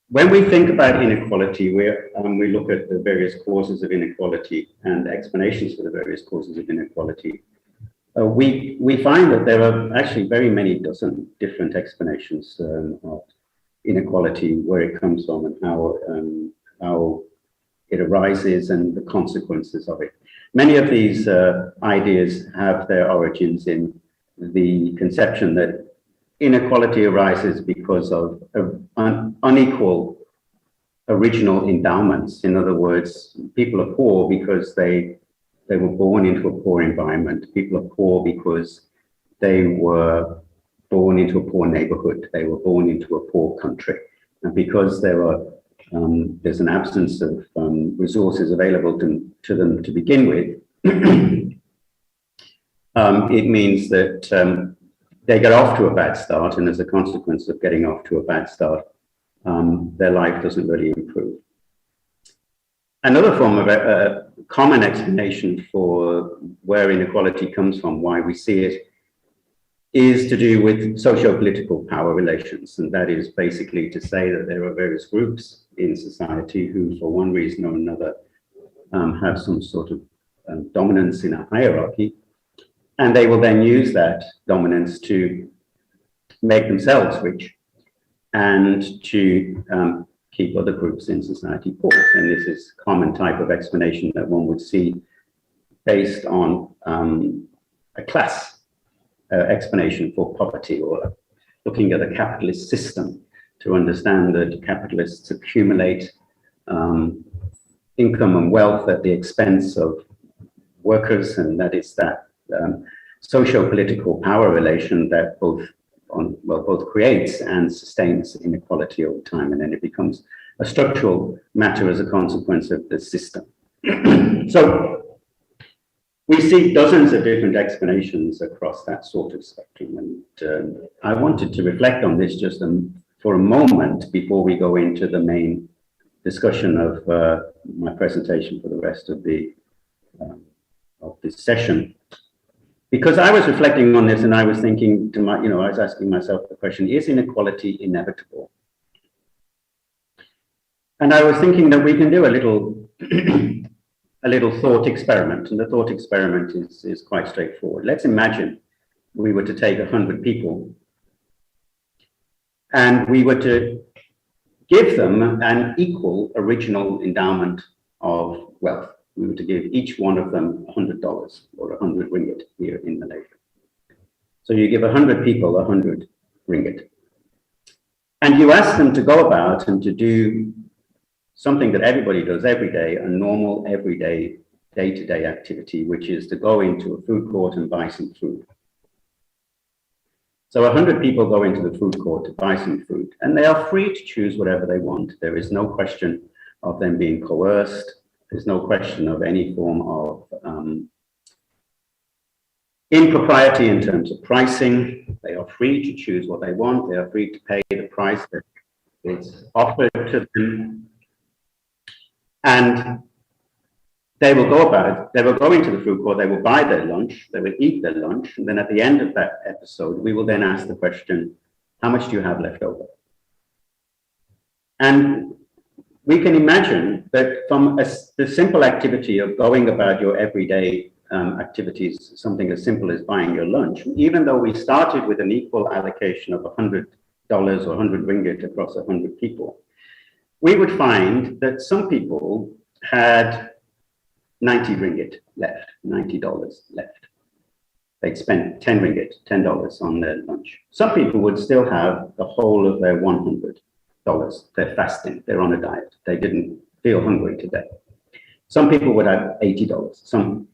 When we think about inequality, we look at the various causes of inequality and explanations for the various causes of inequality. We find that there are actually very many dozen different explanations of inequality, where it comes from and how it arises and the consequences of it. Many of these ideas have their origins in the conception that inequality arises because of unequal original endowments. In other words, people are poor because they were born into a poor environment. People are poor because they were born into a poor neighborhood. They were born into a poor country. And because there's an absence of resources available to them to begin with, it means that they get off to a bad start, and as a consequence of getting off to a bad start, their life doesn't really improve. Another form of common explanation for where inequality comes from, why we see it, is to do with socio-political power relations. And that is basically to say that there are various groups in society who, for one reason or another, have some sort of dominance in a hierarchy. And they will then use that dominance to make themselves rich and to keep other groups in society poor. And this is a common type of explanation that one would see based on a class explanation for poverty, or looking at a capitalist system to understand that capitalists accumulate income and wealth at the expense of workers, and that is that socio-political power relation that both creates and sustains inequality over time, and then it becomes a structural matter as a consequence of the system. So we see dozens of different explanations across that sort of spectrum, and I wanted to reflect on this just for a moment before we go into the main discussion of my presentation for the rest of this session. Because I was reflecting on this and I was thinking to I was asking myself the question, is inequality inevitable? And I was thinking that we can do a little a little thought experiment, and the thought experiment is quite straightforward. Let's imagine we were to take 100 people and we were to give them an equal original endowment of wealth. We were to give each one of them $100 or 100 ringgit here in Malaysia. So you give 100 people 100 ringgit. And you ask them to go about and to do something that everybody does every day, a normal, everyday, day-to-day activity, which is to go into a food court and buy some food. So 100 people go into the food court to buy some food, and they are free to choose whatever they want. There is no question of them being coerced. There's no question of any form of impropriety in terms of pricing. They are free to choose what they want. They are free to pay the price that is offered to them. And they will go about it. They will go into the food court, they will buy their lunch, they will eat their lunch, and then at the end of that episode, we will then ask the question, how much do you have left over? And we can imagine that from the simple activity of going about your everyday activities, something as simple as buying your lunch, even though we started with an equal allocation of $100 or 100 ringgit across 100 people, we would find that some people had 90 ringgit left, $90 left. They'd spent 10 ringgit, $10 on their lunch. Some people would still have the whole of their $100. They're fasting, they're on a diet. They didn't feel hungry today. Some people would have $80, some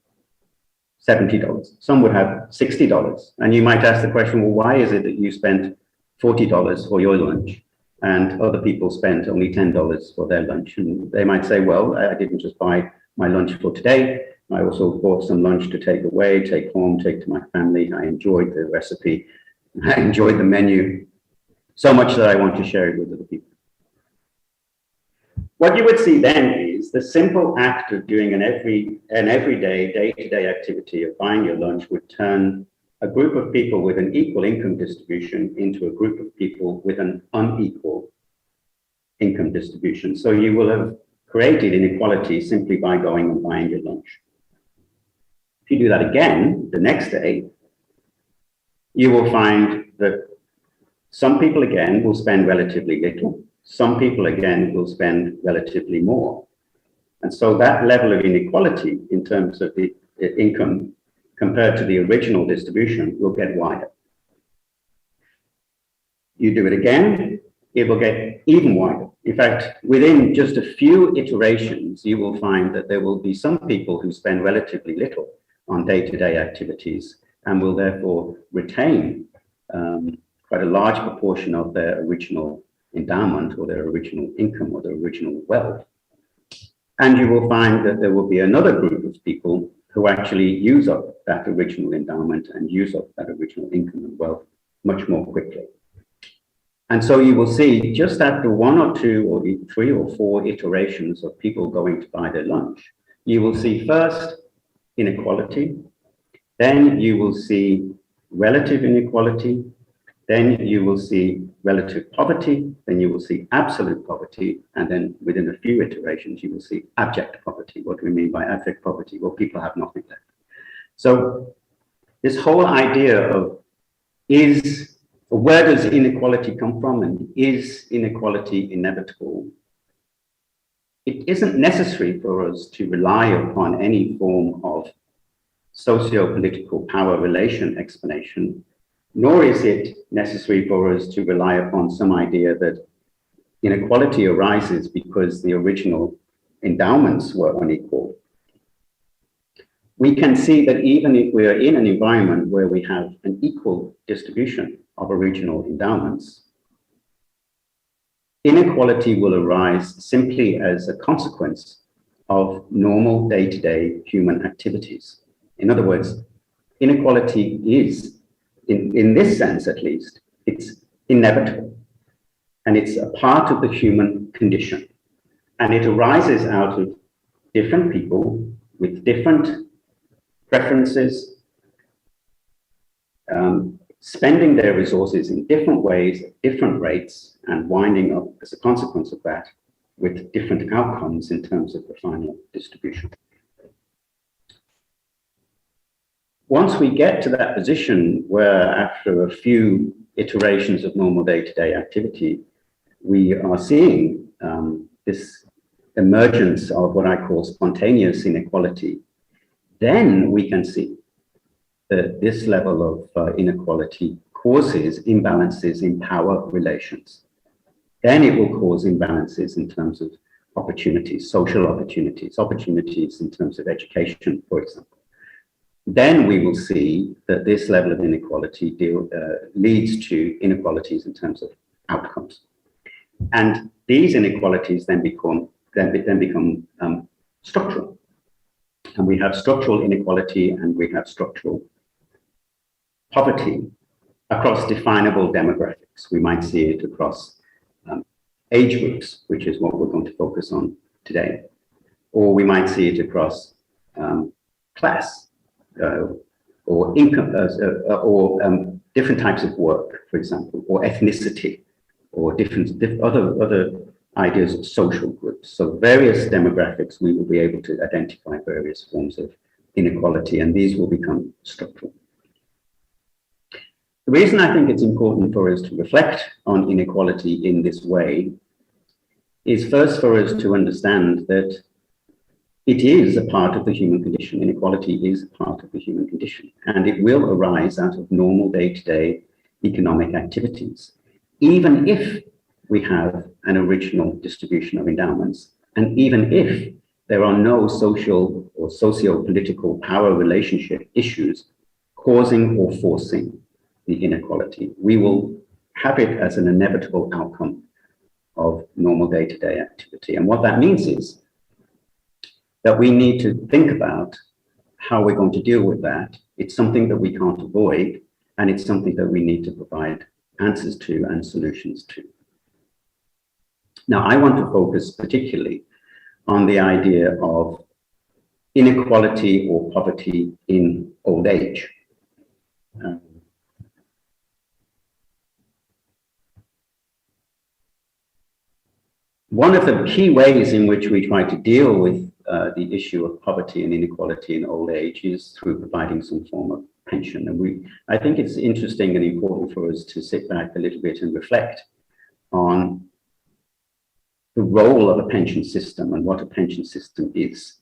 $70, some would have $60. And you might ask the question, well, why is it that you spent $40 for your lunch and other people spent only $10 for their lunch? And they might say, well, I didn't just buy my lunch for today. I also bought some lunch to take away, take home, take to my family. I enjoyed the recipe. I enjoyed the menu so much that I want to share it with other people. What you would see then is the simple act of doing an everyday, day-to-day activity of buying your lunch would turn a group of people with an equal income distribution into a group of people with an unequal income distribution. So you will have created inequality simply by going and buying your lunch. If you do that again the next day, you will find that some people again will spend relatively little. Some people again will spend relatively more. And so that level of inequality in terms of the income compared to the original distribution will get wider. You do it again, it will get even wider. In fact, within just a few iterations, you will find that there will be some people who spend relatively little on day-to-day activities and will therefore retain quite a large proportion of their original endowment or their original income or their original wealth. And you will find that there will be another group of people who actually use up that original endowment and use up that original income and wealth much more quickly. And so you will see just after one or two or three or four iterations of people going to buy their lunch, you will see first inequality, then you will see relative inequality, then you will see relative poverty, then you will see absolute poverty, and then within a few iterations, you will see abject poverty. What do we mean by abject poverty? Well, people have nothing left. So this whole idea of where does inequality come from and is inequality inevitable? It isn't necessary for us to rely upon any form of socio-political power relation explanation, nor is it necessary for us to rely upon some idea that inequality arises because the original endowments were unequal. We can see that even if we are in an environment where we have an equal distribution of original endowments, inequality will arise simply as a consequence of normal day-to-day human activities. In other words, inequality is, in this sense at least, it's inevitable. And it's a part of the human condition. And it arises out of different people with different preferences, spending their resources in different ways at different rates and winding up as a consequence of that with different outcomes in terms of the final distribution. once we get to that position where after a few iterations of normal day-to-day activity, we are seeing this emergence of what I call spontaneous inequality, then we can see that this level of inequality causes imbalances in power relations. Then it will cause imbalances in terms of opportunities, social opportunities, opportunities in terms of education, for example. Then we will see that this level of inequality leads to inequalities in terms of outcomes. And these inequalities then become structural. And we have structural inequality and we have structural poverty across definable demographics. We might see it across age groups, which is what we're going to focus on today. Or we might see it across class or income, or different types of work, for example, or ethnicity, or other ideas of social groups. So various demographics, we will be able to identify various forms of inequality, and these will become structural. The reason I think it's important for us to reflect on inequality in this way is first for us to understand that it is a part of the human condition. Inequality is a part of the human condition, and it will arise out of normal day-to-day economic activities, even if we have an original distribution of endowments, and even if there are no social or socio-political power relationship issues causing or forcing the inequality. We will have it as an inevitable outcome of normal day-to-day activity. And what that means is that we need to think about how we're going to deal with that. It's something that we can't avoid, and it's something that we need to provide answers to and solutions to. Now, I want to focus particularly on the idea of inequality or poverty in old age. One of the key ways in which we try to deal with the issue of poverty and inequality in old age is through providing some form of pension. And I think it's interesting and important for us to sit back a little bit and reflect on the role of a pension system and what a pension system is.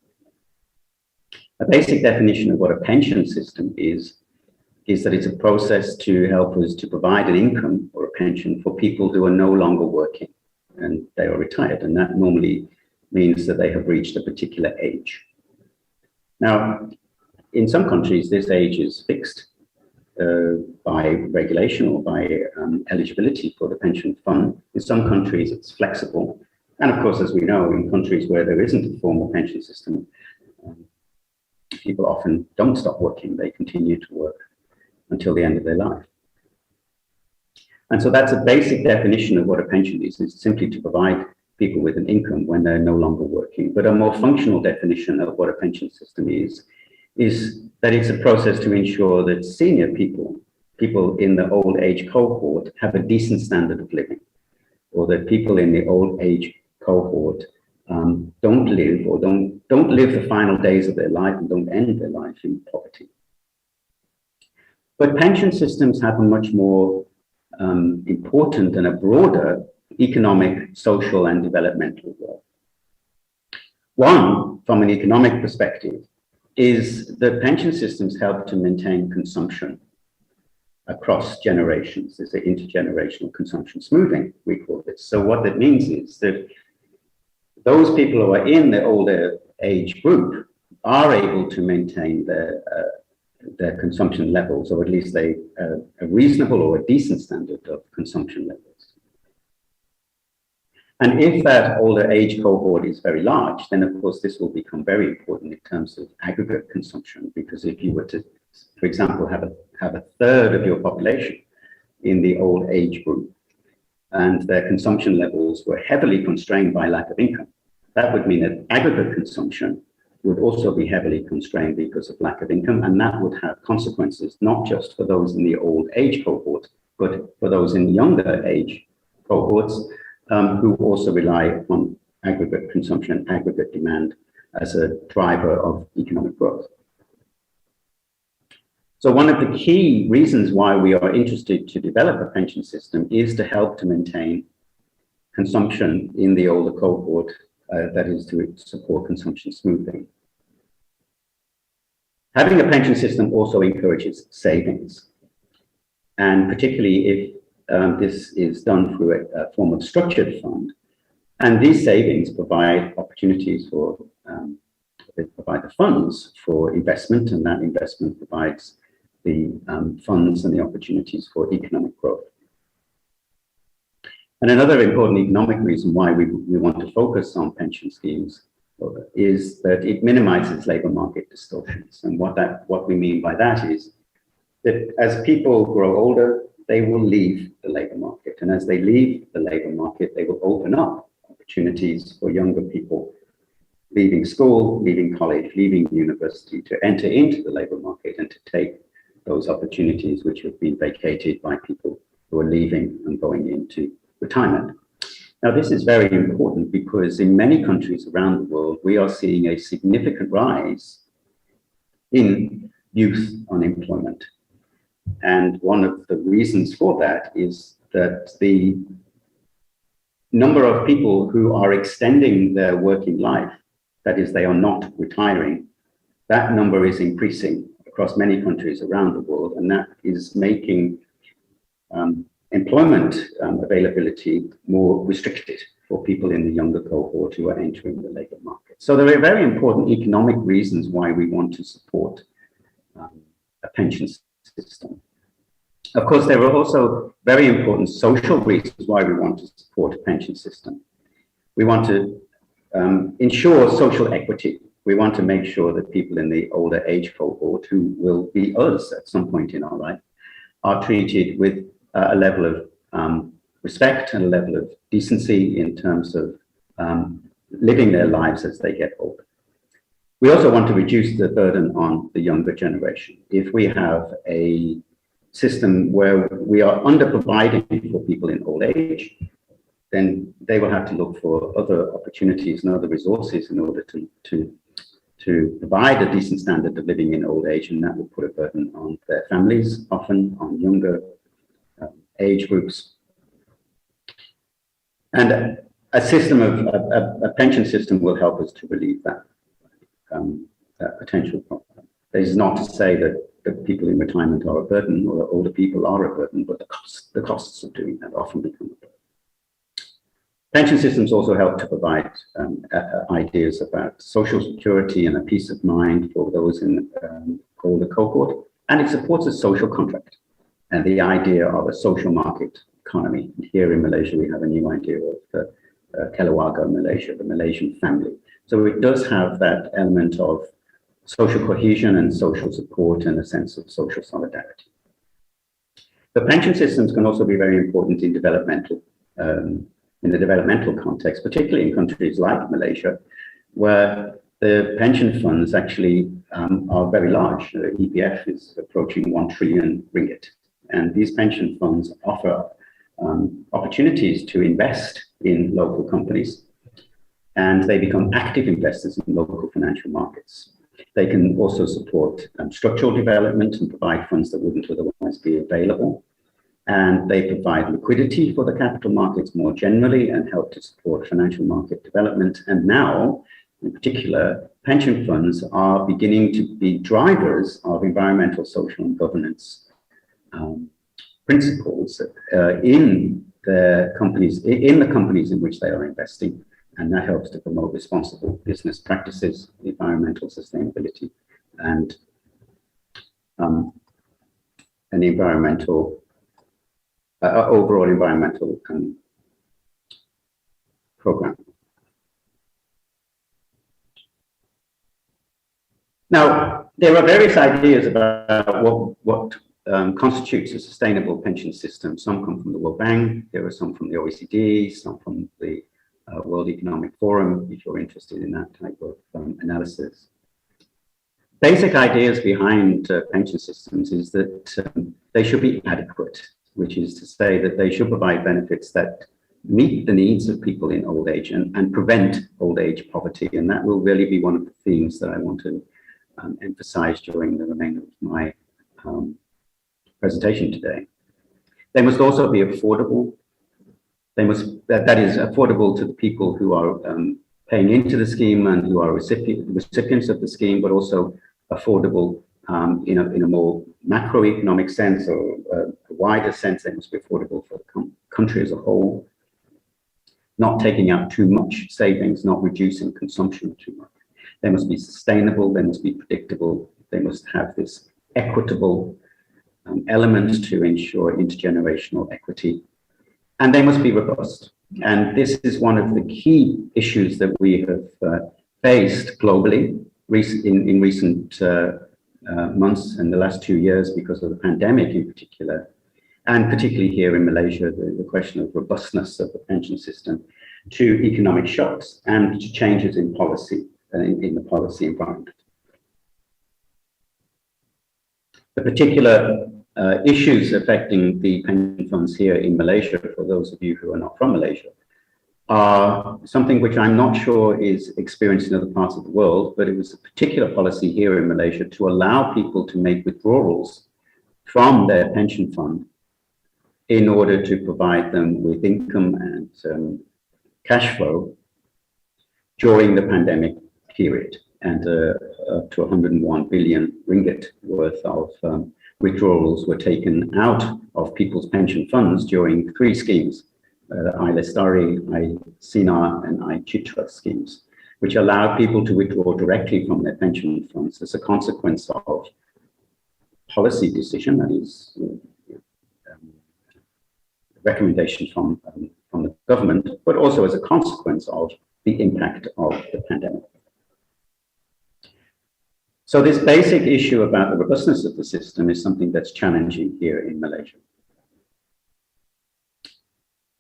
A basic definition of what a pension system is that it's a process to help us to provide an income or a pension for people who are no longer working and they are retired, and that normally means that they have reached a particular age. Now, in some countries, this age is fixed by regulation or by eligibility for the pension fund. In some countries, it's flexible. And of course, as we know, in countries where there isn't a formal pension system, people often don't stop working. They continue to work until the end of their life. And so that's a basic definition of what a pension is simply to provide people with an income when they're no longer working. But a more functional definition of what a pension system is that it's a process to ensure that senior people in the old age cohort have a decent standard of living, or that people in the old age cohort don't live the final days of their life and don't end their life in poverty. But pension systems have a much more important and a broader economic, social, and developmental role. One, from an economic perspective, is that pension systems help to maintain consumption across generations. There's an intergenerational consumption smoothing, we call this. So what that means is that those people who are in the older age group are able to maintain their consumption levels, or at least a reasonable or a decent standard of consumption levels. And if that older age cohort is very large, then of course this will become very important in terms of aggregate consumption, because if you were to, for example, have a third of your population in the old age group and their consumption levels were heavily constrained by lack of income, that would mean that aggregate consumption would also be heavily constrained because of lack of income, and that would have consequences not just for those in the old age cohort, but for those in younger age cohorts who also rely on aggregate consumption, aggregate demand as a driver of economic growth. So one of the key reasons why we are interested to develop a pension system is to help to maintain consumption in the older cohort, that is to support consumption smoothing. Having a pension system also encourages savings, and particularly if this is done through a form of structured fund, and these savings provide opportunities for, they provide the funds for investment, and that investment provides the funds and the opportunities for economic growth. And another important economic reason why we want to focus on pension schemes is that it minimizes labor market distortions. And what we mean by that is that as people grow older, they will leave the labor market. And as they leave the labor market, they will open up opportunities for younger people leaving school, leaving college, leaving university to enter into the labor market and to take those opportunities which have been vacated by people who are leaving and going into retirement. Now, this is very important because in many countries around the world, we are seeing a significant rise in youth unemployment. And one of the reasons for that is that the number of people who are extending their working life, that is, they are not retiring, that number is increasing across many countries around the world, and that is making employment availability more restricted for people in the younger cohort who are entering the labor market. So there are very important economic reasons why we want to support a pension system. Of course, there are also very important social reasons why we want to support a pension system. We want to ensure social equity. We want to make sure that people in the older age cohort, who will be us at some point in our life, are treated with a level of respect and a level of decency in terms of living their lives as they get older. We also want to reduce the burden on the younger generation. If we have a system where we are under-providing for people in old age, then they will have to look for other opportunities and other resources in order to provide a decent standard of living in old age, and that will put a burden on their families, often on younger age groups. And a system of a pension system will help us to relieve that potential problem. That is not to say that people in retirement are a burden or that older people are a burden, but the costs of doing that often become a burden. Pension systems also help to provide ideas about social security and a peace of mind for those in older cohort, and it supports a social contract and the idea of a social market economy. And here in Malaysia, we have a new idea of the Keluarga Malaysia, the Malaysian family. So it does have that element of social cohesion and social support and a sense of social solidarity. The pension systems can also be very important in developmental in the developmental context, particularly in countries like Malaysia, where the pension funds actually are very large. The EPF is approaching 1 trillion ringgit. And these pension funds offer opportunities to invest in local companies, and they become active investors in local financial markets. They can also support structural development and provide funds that wouldn't otherwise be available. And they provide liquidity for the capital markets more generally and help to support financial market development. And now, in particular, pension funds are beginning to be drivers of environmental, social, and governance principles in the companies in which they are investing. And that helps to promote responsible business practices, environmental sustainability, and an environmental overall environmental program. Now, there are various ideas about what constitutes a sustainable pension system. Some come from the World Bank, there are some from the OECD, some from the World Economic Forum, if you're interested in that type of analysis. Basic ideas behind pension systems is that they should be adequate, which is to say that they should provide benefits that meet the needs of people in old age and prevent old age poverty. And that will really be one of the themes that I want to emphasize during the remainder of my presentation today. They must also be affordable. That is affordable to the people who are paying into the scheme and who are recipients of the scheme, but also affordable in a more macroeconomic sense or a wider sense. They must be affordable for the country as a whole, not taking out too much savings, not reducing consumption too much. They must be sustainable, they must be predictable, they must have this equitable element to ensure intergenerational equity, and they must be robust. And this is one of the key issues that we have faced globally in recent months and the last 2 years because of the pandemic in particular, and particularly here in Malaysia, the question of robustness of the pension system to economic shocks and to changes in policy, in the policy environment. The particular issues affecting the pension funds here in Malaysia, for those of you who are not from Malaysia, are something which I'm not sure is experienced in other parts of the world, but it was a particular policy here in Malaysia to allow people to make withdrawals from their pension fund in order to provide them with income and cash flow during the pandemic period. And up to 101 billion ringgit worth of withdrawals were taken out of people's pension funds during 3 schemes, I-Lestari, I-Sinar, and I-Citra schemes, which allowed people to withdraw directly from their pension funds as a consequence of policy decision, that is, recommendation from the government, but also as a consequence of the impact of the pandemic. So this basic issue about the robustness of the system is something that's challenging here in Malaysia.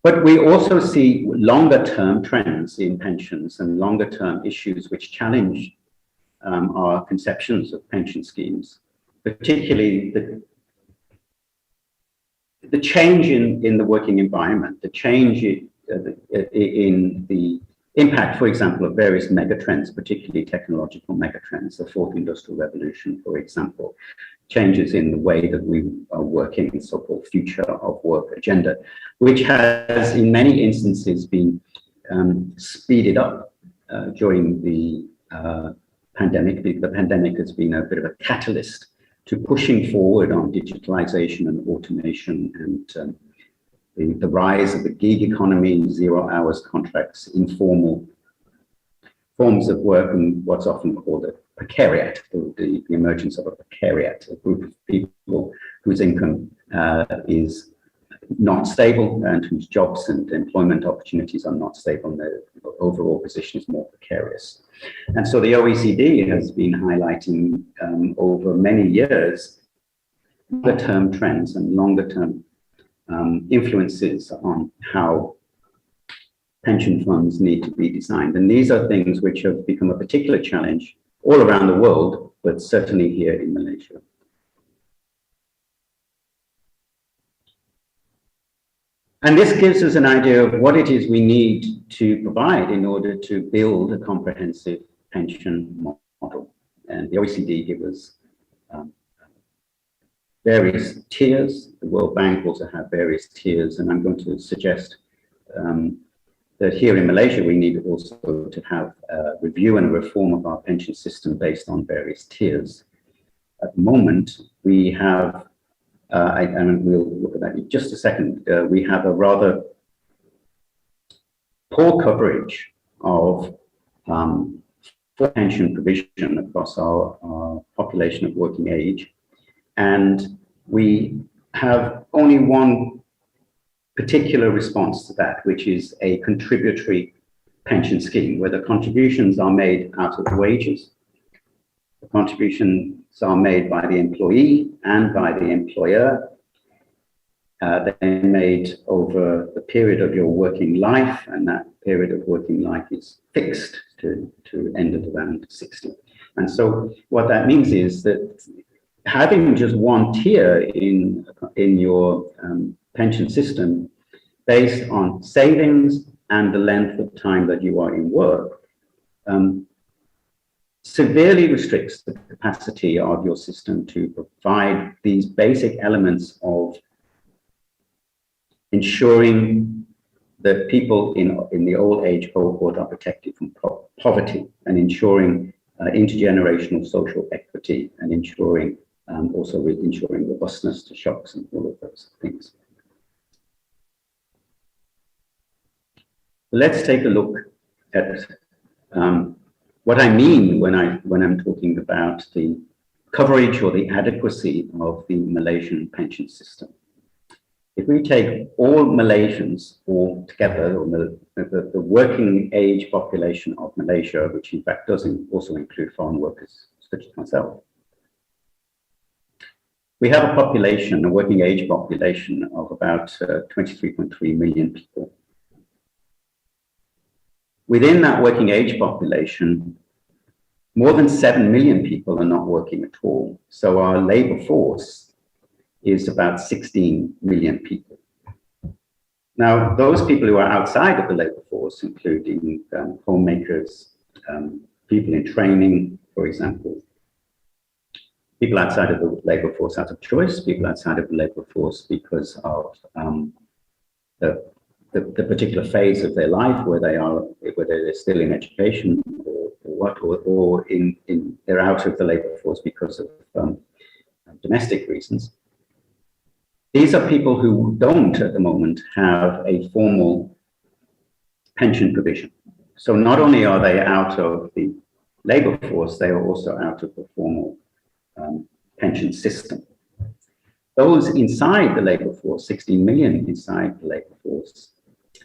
But we also see longer term trends in pensions and longer term issues which challenge our conceptions of pension schemes, particularly the change in the working environment, the change in the impact, for example, of various megatrends, particularly technological megatrends, the fourth industrial revolution, for example, changes in the way that we are working, the so-called future of work agenda, which has in many instances been speeded up during the pandemic. The pandemic has been a bit of a catalyst to pushing forward on digitalization and automation and the rise of the gig economy, 0 hours contracts, informal forms of work, and what's often called a precariat, the emergence of a precariat, a group of people whose income is not stable and whose jobs and employment opportunities are not stable, and their overall position is more precarious. And so the OECD has been highlighting over many years longer-term trends and longer-term influences on how pension funds need to be designed. And these are things which have become a particular challenge all around the world, but certainly here in Malaysia. And this gives us an idea of what it is we need to provide in order to build a comprehensive pension model. And the OECD gives us various tiers. The World Bank also have various tiers, and I'm going to suggest that here in Malaysia, we need also to have a review and a reform of our pension system based on various tiers. At the moment, we have, and we'll look at that in just a second, we have a rather poor coverage of pension provision across our population of working age. And we have only one particular response to that, which is a contributory pension scheme, where the contributions are made out of wages. The contributions are made by the employee and by the employer. They're made over the period of your working life, and that period of working life is fixed to end at around 60. And so what that means is that having just one tier in your pension system based on savings and the length of time that you are in work severely restricts the capacity of your system to provide these basic elements of ensuring that people in the old age cohort are protected from poverty, and ensuring intergenerational social equity, and ensuring ensuring robustness to shocks and all of those things. Let's take a look at what I mean when I'm talking about the coverage or the adequacy of the Malaysian pension system. If we take all Malaysians all together, or the working age population of Malaysia, which in fact does also include foreign workers such as myself, we have a population, a working age population of about 23.3 million people. Within that working age population, more than 7 million people are not working at all. So our labor force is about 16 million people. Now, those people who are outside of the labor force, including homemakers, people in training, for example, people outside of the labor force out of choice, people outside of the labor force because of the particular phase of their life where whether they're still in education or they're out of the labor force because of domestic reasons. These are people who don't at the moment have a formal pension provision. So not only are they out of the labor force, they are also out of the formal pension system. Those inside the labor force, 16 million inside the labor force,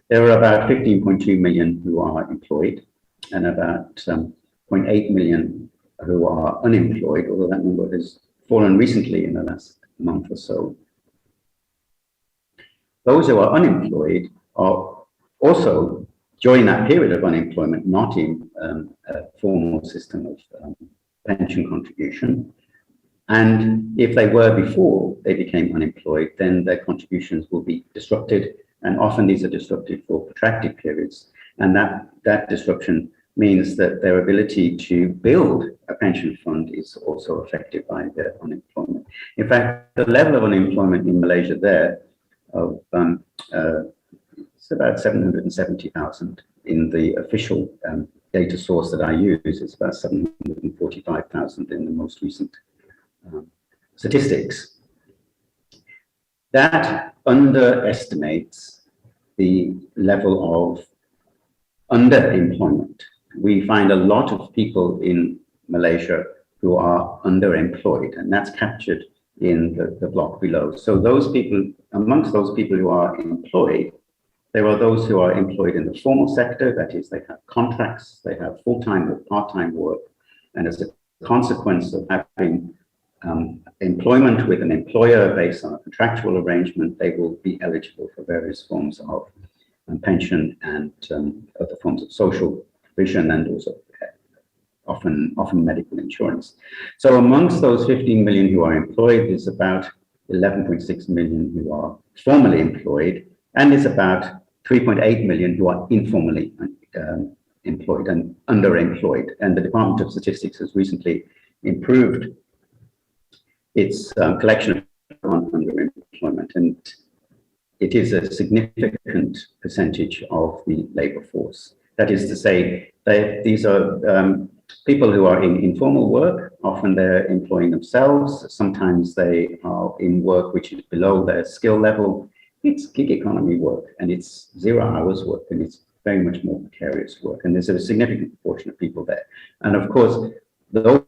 there are about 15.2 million who are employed and about 0.8 million who are unemployed, although that number has fallen recently in the last month or so. Those who are unemployed are also, during that period of unemployment, not in a formal system of pension contribution. And if they were before they became unemployed, then their contributions will be disrupted. And often these are disrupted for protracted periods. And that disruption means that their ability to build a pension fund is also affected by their unemployment. In fact, the level of unemployment in Malaysia there of it's about 770,000. In the official data source that I use, it's about 745,000 in the most recent statistics. That underestimates the level of underemployment. We find a lot of people in Malaysia who are underemployed, and that's captured in the block below. So those people, amongst those people who are employed, there are those who are employed in the formal sector, that is, they have contracts, they have full-time or part-time work, and as a consequence of having employment with an employer based on a contractual arrangement, they will be eligible for various forms of pension and other forms of social provision, and also often medical insurance. So amongst those 15 million who are employed, there's about 11.6 million who are formally employed, and there's about 3.8 million who are informally employed and underemployed. And the Department of Statistics has recently improved its collection on underemployment, and it is a significant percentage of the labor force. That is to say, these are people who are in informal work. Often they're employing themselves. Sometimes they are in work which is below their skill level. It's gig economy work, and it's 0 hours work, and it's very much more precarious work. And there's a significant proportion of people there. And of course, those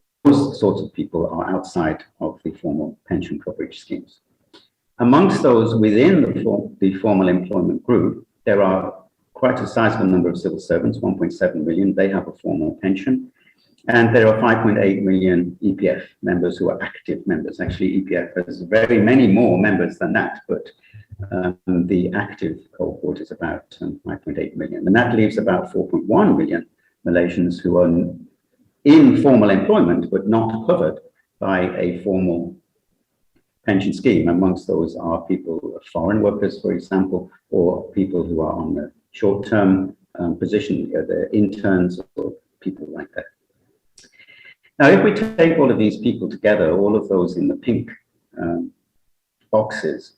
sorts of people are outside of the formal pension coverage schemes. Amongst those within the formal employment group, there are quite a sizable number of civil servants, 1.7 million. They have a formal pension. And there are 5.8 million EPF members who are active members. Actually, EPF has very many more members than that, but the active cohort is about 5.8 million. And that leaves about 4.1 million Malaysians who are in formal employment, but not covered by a formal pension scheme. Amongst those are people, foreign workers, for example, or people who are on a short-term position, they're interns or people like that. Now, if we take all of these people together, all of those in the pink boxes,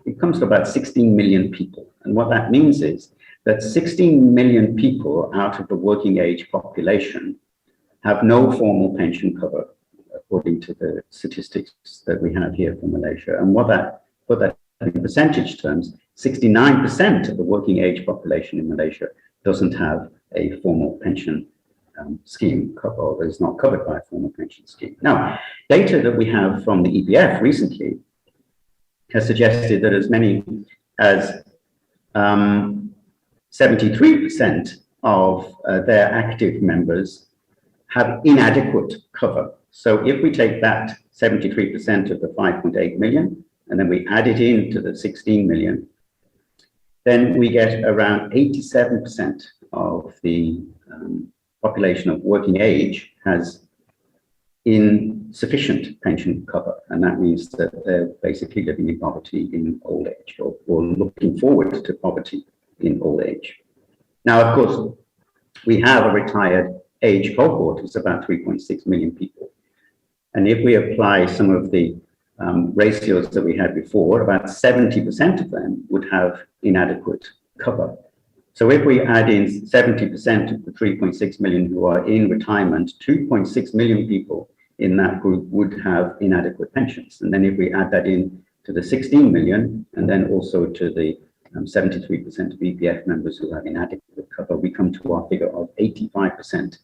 it comes to about 16 million people. And what that means is that 16 million people out of the working age population have no formal pension cover, according to the statistics that we have here for Malaysia. And what that, put that in percentage terms, 69% of the working age population in Malaysia doesn't have a formal pension scheme cover, or is not covered by a formal pension scheme. Now, data that we have from the EPF recently has suggested that as many as 73% of their active members have inadequate cover. So if we take that 73% of the 5.8 million, and then we add it into the 16 million, then we get around 87% of the population of working age has insufficient pension cover. And that means that they're basically living in poverty in old age, or looking forward to poverty in old age. Now, of course, we have a retired age cohort. It's about 3.6 million people. And if we apply some of the ratios that we had before, about 70% of them would have inadequate cover. So if we add in 70% of the 3.6 million who are in retirement, 2.6 million people in that group would have inadequate pensions. And then if we add that in to the 16 million, and then also to the 73% of EPF members who have inadequate cover, we come to our figure of 85%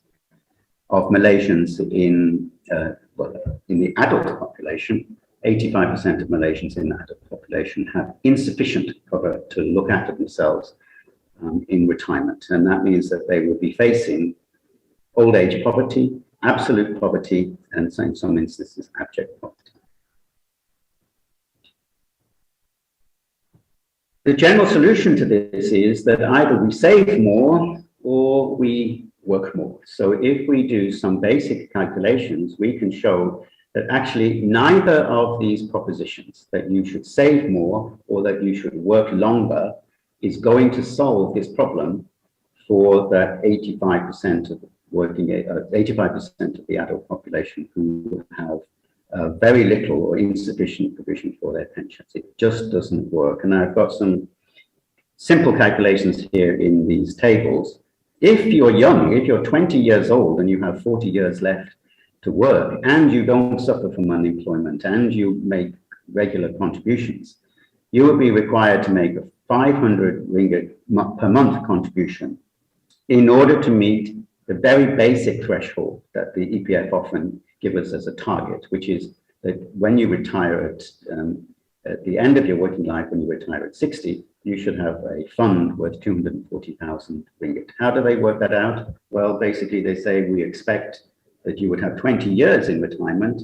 of Malaysians in the adult population. 85% of Malaysians in the adult population have insufficient cover to look after themselves in retirement. And that means that they will be facing old age poverty, absolute poverty, and in some instances, abject poverty. The general solution to this is that either we save more or we work more. So if we do some basic calculations, we can show that actually neither of these propositions, that you should save more or that you should work longer, is going to solve this problem for that 85% of the working age, 85% of the adult population who have very little or insufficient provision for their pensions. It just doesn't work. And I've got some simple calculations here in these tables. If you're young, if you're 20 years old and you have 40 years left to work, and you don't suffer from unemployment, and you make regular contributions, you will be required to make a 500 ringgit per month contribution in order to meet the very basic threshold that the EPF often give us as a target, which is that when you retire at the end of your working life, when you retire at 60, you should have a fund worth 240,000 ringgit. How do they work that out? Well, basically they say we expect that you would have 20 years in retirement.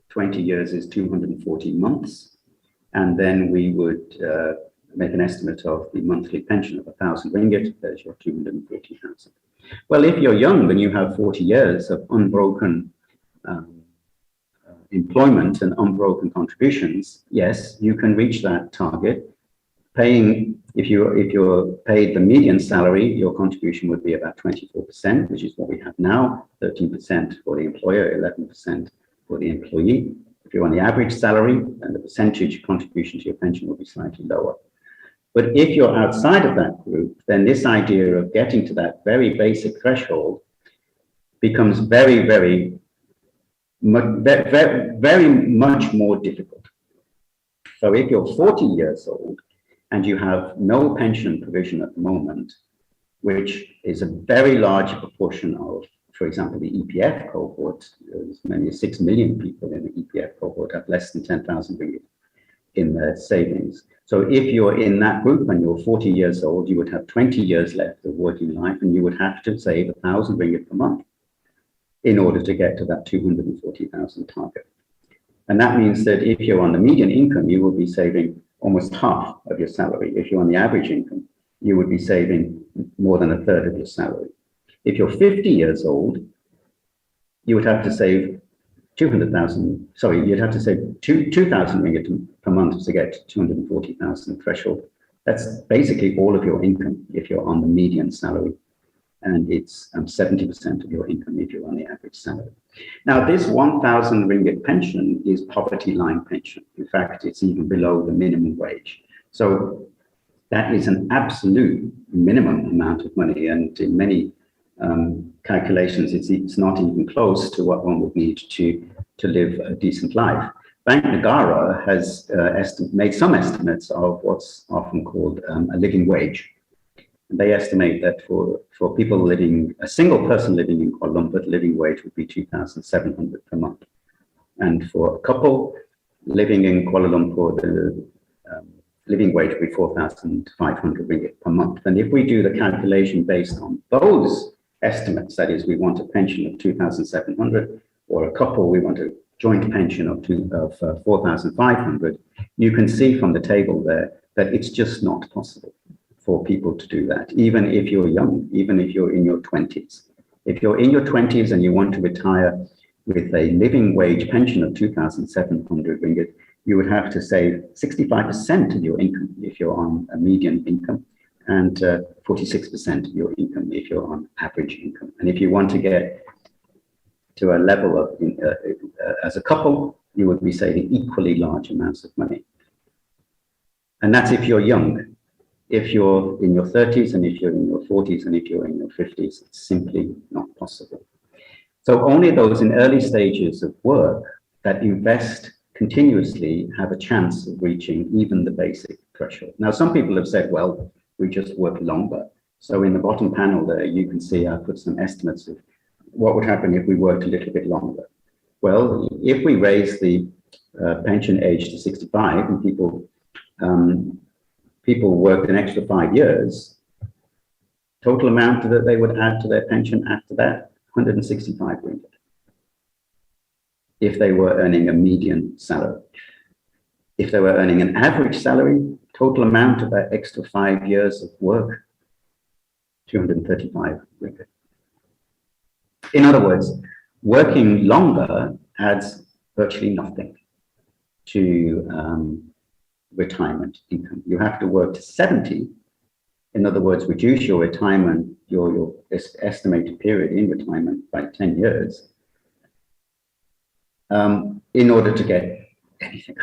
20 years is 240 months. And then we would make an estimate of the monthly pension of 1,000 ringgit. There's your 240,000. Well, if you're young and you have 40 years of unbroken employment and unbroken contributions, yes, you can reach that target. Paying, if you're paid the median salary, your contribution would be about 24%, which is what we have now, 13% for the employer, 11% for the employee. If you're on the average salary, then the percentage contribution to your pension will be slightly lower. But if you're outside of that group, then this idea of getting to that very basic threshold becomes very much more difficult. So if you're 40 years old and you have no pension provision at the moment, which is a very large proportion of, for example, the EPF cohort, as many as 6 million people in the EPF cohort have less than 10,000 ringgit in their savings. So if you're in that group and you're 40 years old, you would have 20 years left of working life, and you would have to save 1,000 ringgit per month in order to get to that 240,000 target. And that means that if you're on the median income, you will be saving almost half of your salary. If you're on the average income, you would be saving more than a third of your salary. If you're 50 years old, you would have to save 200,000, sorry, you'd have to save 2,000 ringgit per month to get to 240,000 threshold. That's basically all of your income if you're on the median salary. and it's 70% of your income if you're on the average salary. Now, this 1,000 ringgit pension is poverty line pension. In fact, it's even below the minimum wage. So that is an absolute minimum amount of money, and in many calculations, it's not even close to what one would need to live a decent life. Bank Negara has made some estimates of what's often called a living wage. And they estimate that for people living, a single person living in Kuala Lumpur, the living wage would be 2,700 per month. And for a couple living in Kuala Lumpur, the living wage would be 4,500 ringgit per month. And if we do the calculation based on those estimates, that is, we want a pension of 2,700, or a couple, we want a joint pension of 4,500, you can see from the table there that it's just not possible for people to do that, even if you're young, even if you're in your 20s. If you're in your 20s and you want to retire with a living wage pension of 2,700 ringgit, you would have to save 65% of your income if you're on a median income, and 46% of your income if you're on average income. And if you want to get to a level of, as a couple, you would be saving equally large amounts of money. And that's if you're young. If you're in your 30s, and if you're in your 40s, and if you're in your 50s, it's simply not possible. So only those in early stages of work that invest continuously have a chance of reaching even the basic threshold. Now, some people have said, well, we just work longer. So in the bottom panel there, you can see I put some estimates of what would happen if we worked a little bit longer. Well, if we raise the pension age to 65 and people worked an extra 5 years, total amount that they would add to their pension after that, 165 ringgit, if they were earning a median salary. If they were earning an average salary, total amount of that extra 5 years of work, 235 ringgit. In other words, working longer adds virtually nothing to retirement income. You have to work to 70. In other words, reduce your retirement, your estimated period in retirement by 10 years in order to get anything,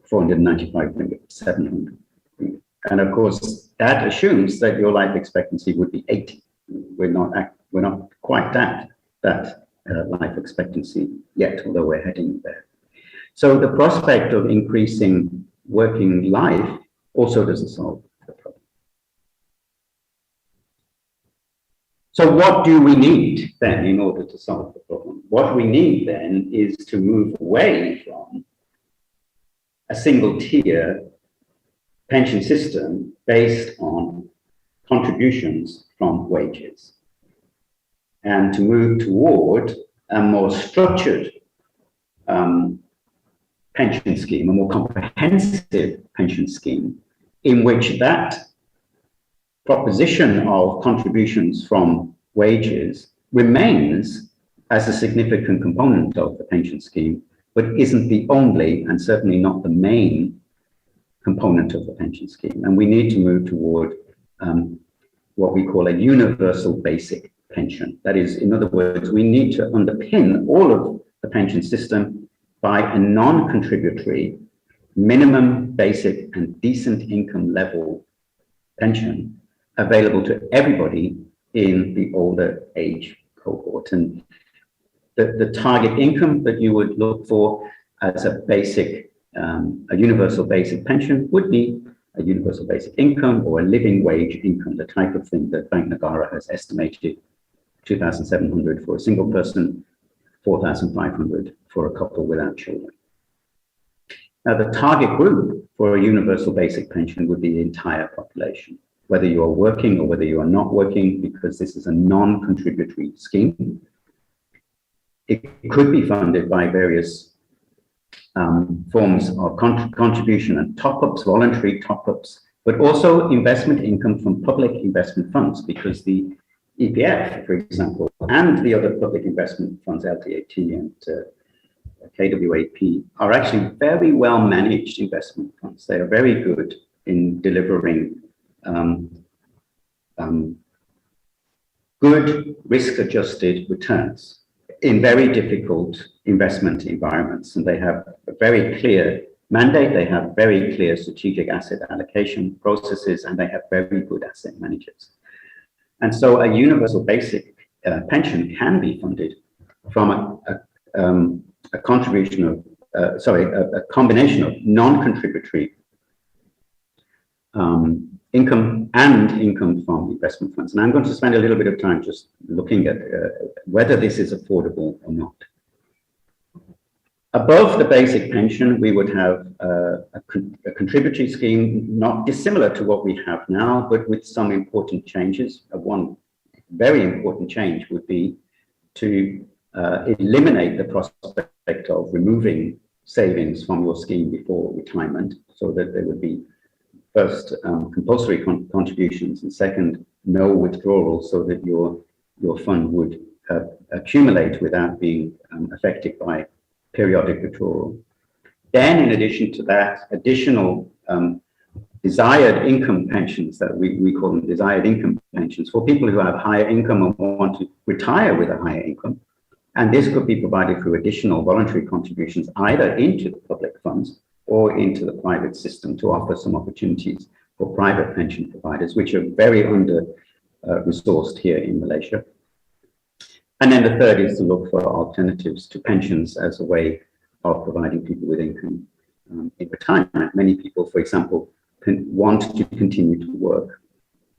495 ringgit, 700 ringgit. And of course, that assumes that your life expectancy would be 80. We're not quite that life expectancy yet, although we're heading there. So the prospect of increasing working life also doesn't solve the problem. So what do we need then in order to solve the problem? What we need then is to move away from a single tier pension system based on contributions from wages, and to move toward a more structured pension scheme, a more comprehensive pension scheme, in which that proposition of contributions from wages remains as a significant component of the pension scheme, but isn't the only and certainly not the main component of the pension scheme. And we need to move toward what we call a universal basic pension. That is, in other words, we need to underpin all of the pension system by a non-contributory minimum basic and decent income level pension available to everybody in the older age cohort. And the target income that you would look for as a basic, a universal basic pension would be a universal basic income or a living wage income, the type of thing that Bank Negara has estimated 2,700 for a single person, 4,500 for a couple without children. Now, the target group for a universal basic pension would be the entire population, whether you are working or whether you are not working, because this is a non-contributory scheme. It could be funded by various forms of contribution and top-ups, voluntary top-ups, but also investment income from public investment funds, because the EPF, for example, and the other public investment funds, LTAT and KWAP, are actually very well managed investment funds. They are very good in delivering good risk-adjusted returns in very difficult investment environments. And they have a very clear mandate, they have very clear strategic asset allocation processes, and they have very good asset managers. And so a universal basic pension can be funded from a contribution of, a combination of non-contributory income and income from investment funds. And I'm going to spend a little bit of time just looking at whether this is affordable or not. Above the basic pension, we would have a contributory scheme, not dissimilar to what we have now, but with some important changes. One very important change would be to eliminate the prospect of removing savings from your scheme before retirement, so that there would be first compulsory contributions, and second, no withdrawal, so that your fund would accumulate without being affected by periodic withdrawal. Then, in addition to that, additional desired income pensions, that we call them desired income pensions, for people who have higher income and want to retire with a higher income. And this could be provided through additional voluntary contributions, either into the public funds or into the private system, to offer some opportunities for private pension providers, which are very under-resourced here in Malaysia. And then the third is to look for alternatives to pensions as a way of providing people with income in retirement. Many people, for example, want to continue to work,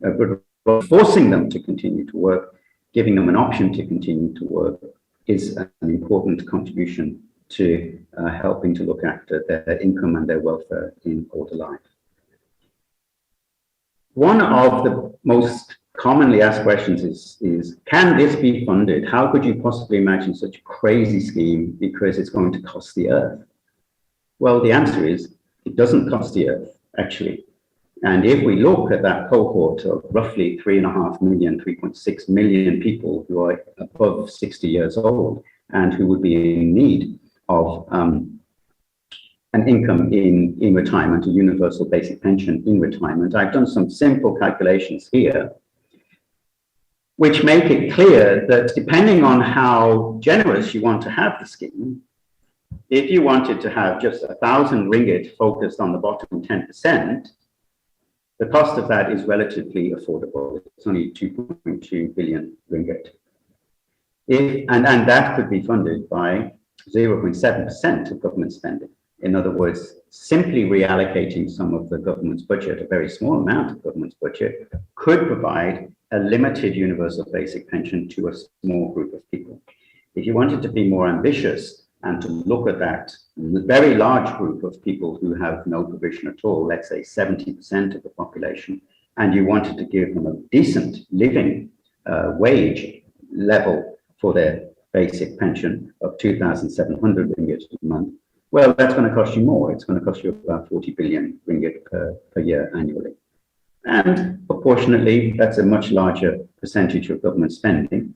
but forcing them to continue to work, giving them an option to continue to work, is an important contribution to helping to look after their income and their welfare in older life. One of the most commonly asked questions is, can this be funded? How could you possibly imagine such a crazy scheme because it's going to cost the earth? Well, the answer is, it doesn't cost the earth, actually. And if we look at that cohort of roughly 3.5 million, 3.6 million people who are above 60 years old and who would be in need of an income in retirement, a universal basic pension in retirement, I've done some simple calculations here, which make it clear that depending on how generous you want to have the scheme, if you wanted to have just 1,000 ringgit focused on the bottom 10%, the cost of that is relatively affordable. It's only 2.2 billion ringgit. And that could be funded by 0.7% of government spending. In other words, simply reallocating some of the government's budget, a very small amount of government's budget, could provide a limited universal basic pension to a small group of people. If you wanted to be more ambitious and to look at that very large group of people who have no provision at all, let's say 70% of the population, and you wanted to give them a decent living wage level for their basic pension of 2,700 ringgit a month, well, that's going to cost you more. It's going to cost you about 40 billion ringgit per year annually. And proportionately, that's a much larger percentage of government spending.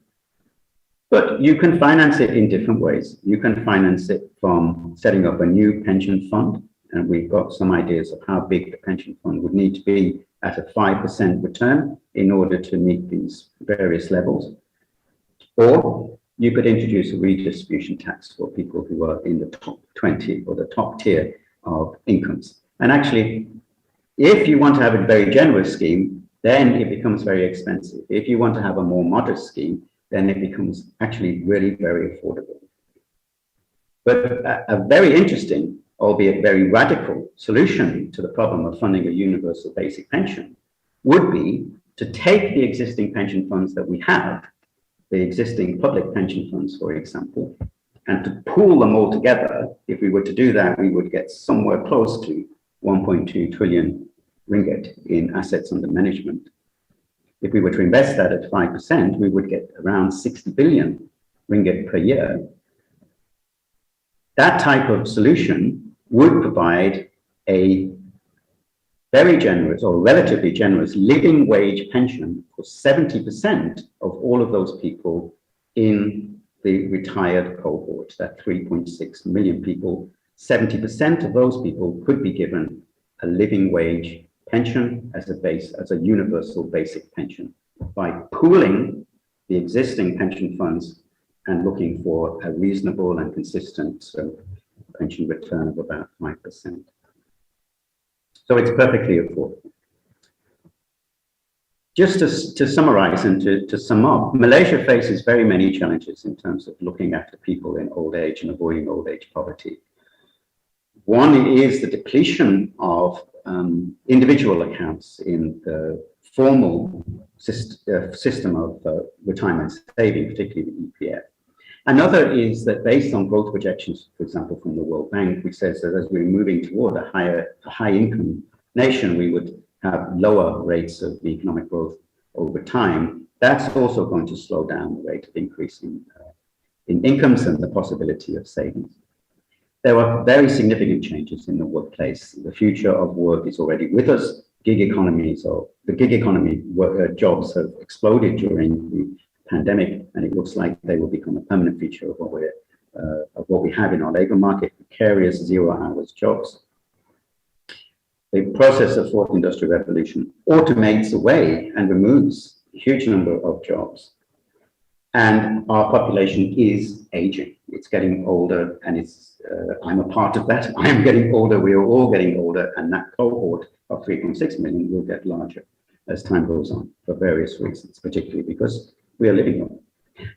But you can finance it in different ways. You can finance it from setting up a new pension fund, and we've got some ideas of how big the pension fund would need to be at a 5% return in order to meet these various levels. Or you could introduce a redistribution tax for people who are in the top 20 or the top tier of incomes. And actually, if you want to have a very generous scheme, then it becomes very expensive. If you want to have a more modest scheme, then it becomes actually really very affordable. But a very interesting, albeit very radical solution to the problem of funding a universal basic pension would be to take the existing pension funds that we have, the existing public pension funds, for example, and to pool them all together. If we were to do that, we would get somewhere close to 1.2 trillion ringgit in assets under management. If we were to invest that at 5%, we would get around 60 billion ringgit per year. That type of solution would provide a very generous or relatively generous living wage pension for 70% of all of those people in the retired cohort, that 3.6 million people. 70% of those people could be given a living wage pension as a universal basic pension by pooling the existing pension funds and looking for a reasonable and consistent pension return of about 5%. So it's perfectly affordable. Just to summarize and to sum up, Malaysia faces very many challenges in terms of looking after people in old age and avoiding old age poverty. One is the depletion of individual accounts in the formal system of retirement saving, particularly the EPF. Another is that based on growth projections, for example, from the World Bank, which says that as we're moving toward a high income nation, we would have lower rates of economic growth over time. That's also going to slow down the rate of increase in incomes and the possibility of savings. There are very significant changes in the workplace. The future of work is already with us. Gig economies, or the gig economy jobs have exploded during the pandemic, and it looks like they will become a permanent feature of what we have in our labor market, precarious 0 hours jobs. The process of fourth industrial revolution automates away and removes a huge number of jobs. And our population is aging. It's getting older, and I'm a part of that. I am getting older, we are all getting older, and that cohort of 3.6 million will get larger as time goes on for various reasons, particularly because we are living longer.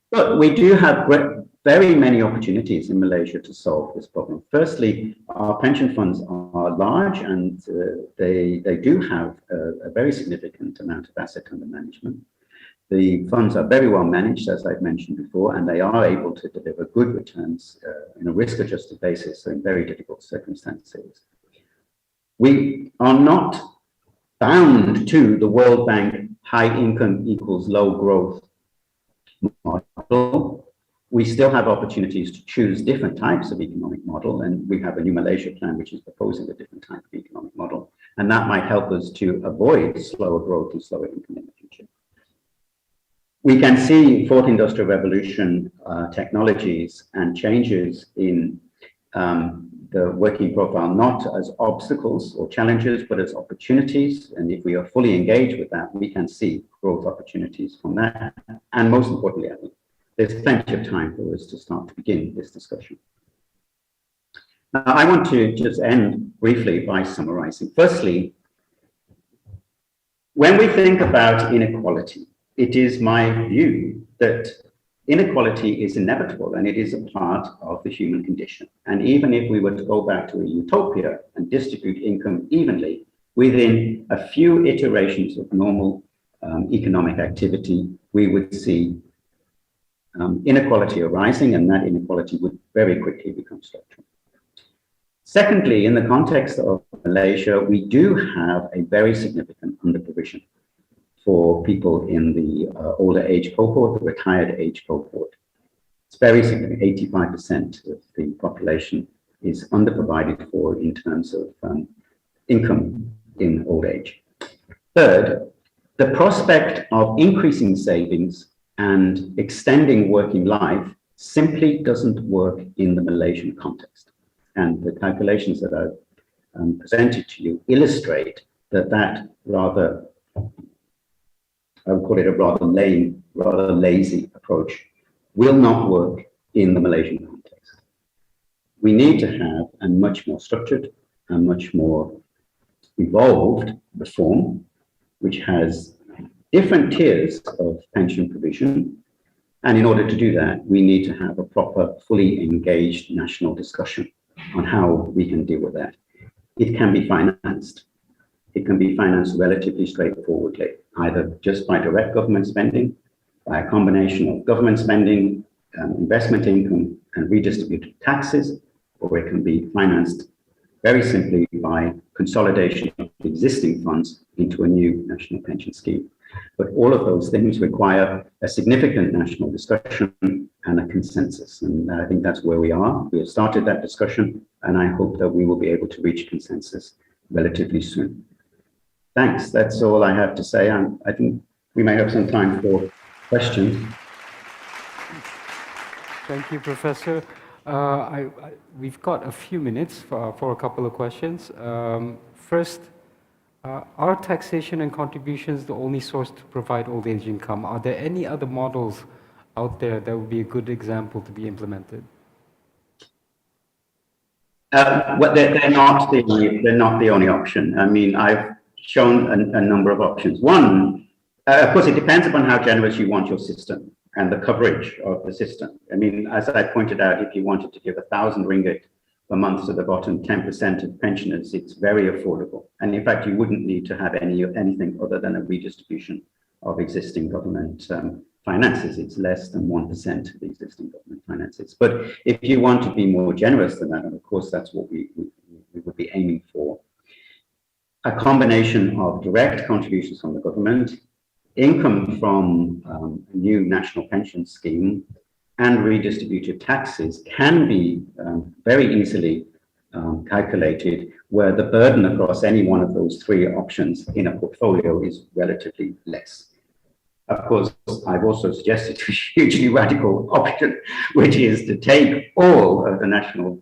But we do have very many opportunities in Malaysia to solve this problem. Firstly, our pension funds are large, and they do have a very significant amount of asset under management. The funds are very well managed, as I've mentioned before, and they are able to deliver good returns in a risk-adjusted basis in very difficult circumstances. We are not bound to the World Bank high income equals low growth model. We still have opportunities to choose different types of economic model, and we have a new Malaysia plan which is proposing a different type of economic model, and that might help us to avoid slower growth and slower income in the future. We can see fourth industrial revolution technologies and changes in the working profile not as obstacles or challenges, but as opportunities. And if we are fully engaged with that, we can see growth opportunities from that. And most importantly, I think there's plenty of time for us to start to begin this discussion. Now, I want to just end briefly by summarizing. Firstly, when we think about inequality, it is my view that inequality is inevitable and it is a part of the human condition. And even if we were to go back to a utopia and distribute income evenly, within a few iterations of normal economic activity, we would see inequality arising, and that inequality would very quickly become structural. Secondly, in the context of Malaysia, we do have a very significant underprovision for people in the older age cohort, the retired age cohort. It's very significant. 85% of the population is underprovided for in terms of income in old age. Third, the prospect of increasing savings and extending working life simply doesn't work in the Malaysian context. And the calculations that I've presented to you illustrate that rather, I would call it a rather lame, rather lazy approach, will not work in the Malaysian context. We need to have a much more structured and much more evolved reform, which has different tiers of pension provision. And in order to do that, we need to have a proper, fully engaged national discussion on how we can deal with that. It can be financed. It can be financed relatively straightforwardly, either just by direct government spending, by a combination of government spending, investment income, and redistributed taxes, or it can be financed very simply by consolidation of existing funds into a new national pension scheme. But all of those things require a significant national discussion and a consensus. And I think that's where we are. We have started that discussion, and I hope that we will be able to reach consensus relatively soon. Thanks. That's all I have to say. I think we may have some time for questions. Thank you, Professor. We've got a few minutes for a couple of questions. First, Are taxation and contributions the only source to provide old age income? Are there any other models out there that would be a good example to be implemented? Well, they're not the only option. I mean, I've shown a number of options. One, of course, it depends upon how generous you want your system and the coverage of the system. I mean, as I pointed out, if you wanted to give 1,000 ringgit per month to the bottom 10% of pensioners, it's very affordable. And in fact, you wouldn't need to have anything other than a redistribution of existing government finances. It's less than 1% of the existing government finances. But if you want to be more generous than that, and of course that's what we would be aiming for, a combination of direct contributions from the government, income from a new national pension scheme, and redistributed taxes can be very easily calculated, where the burden across any one of those three options in a portfolio is relatively less. Of course, I've also suggested a hugely radical option, which is to take all of the national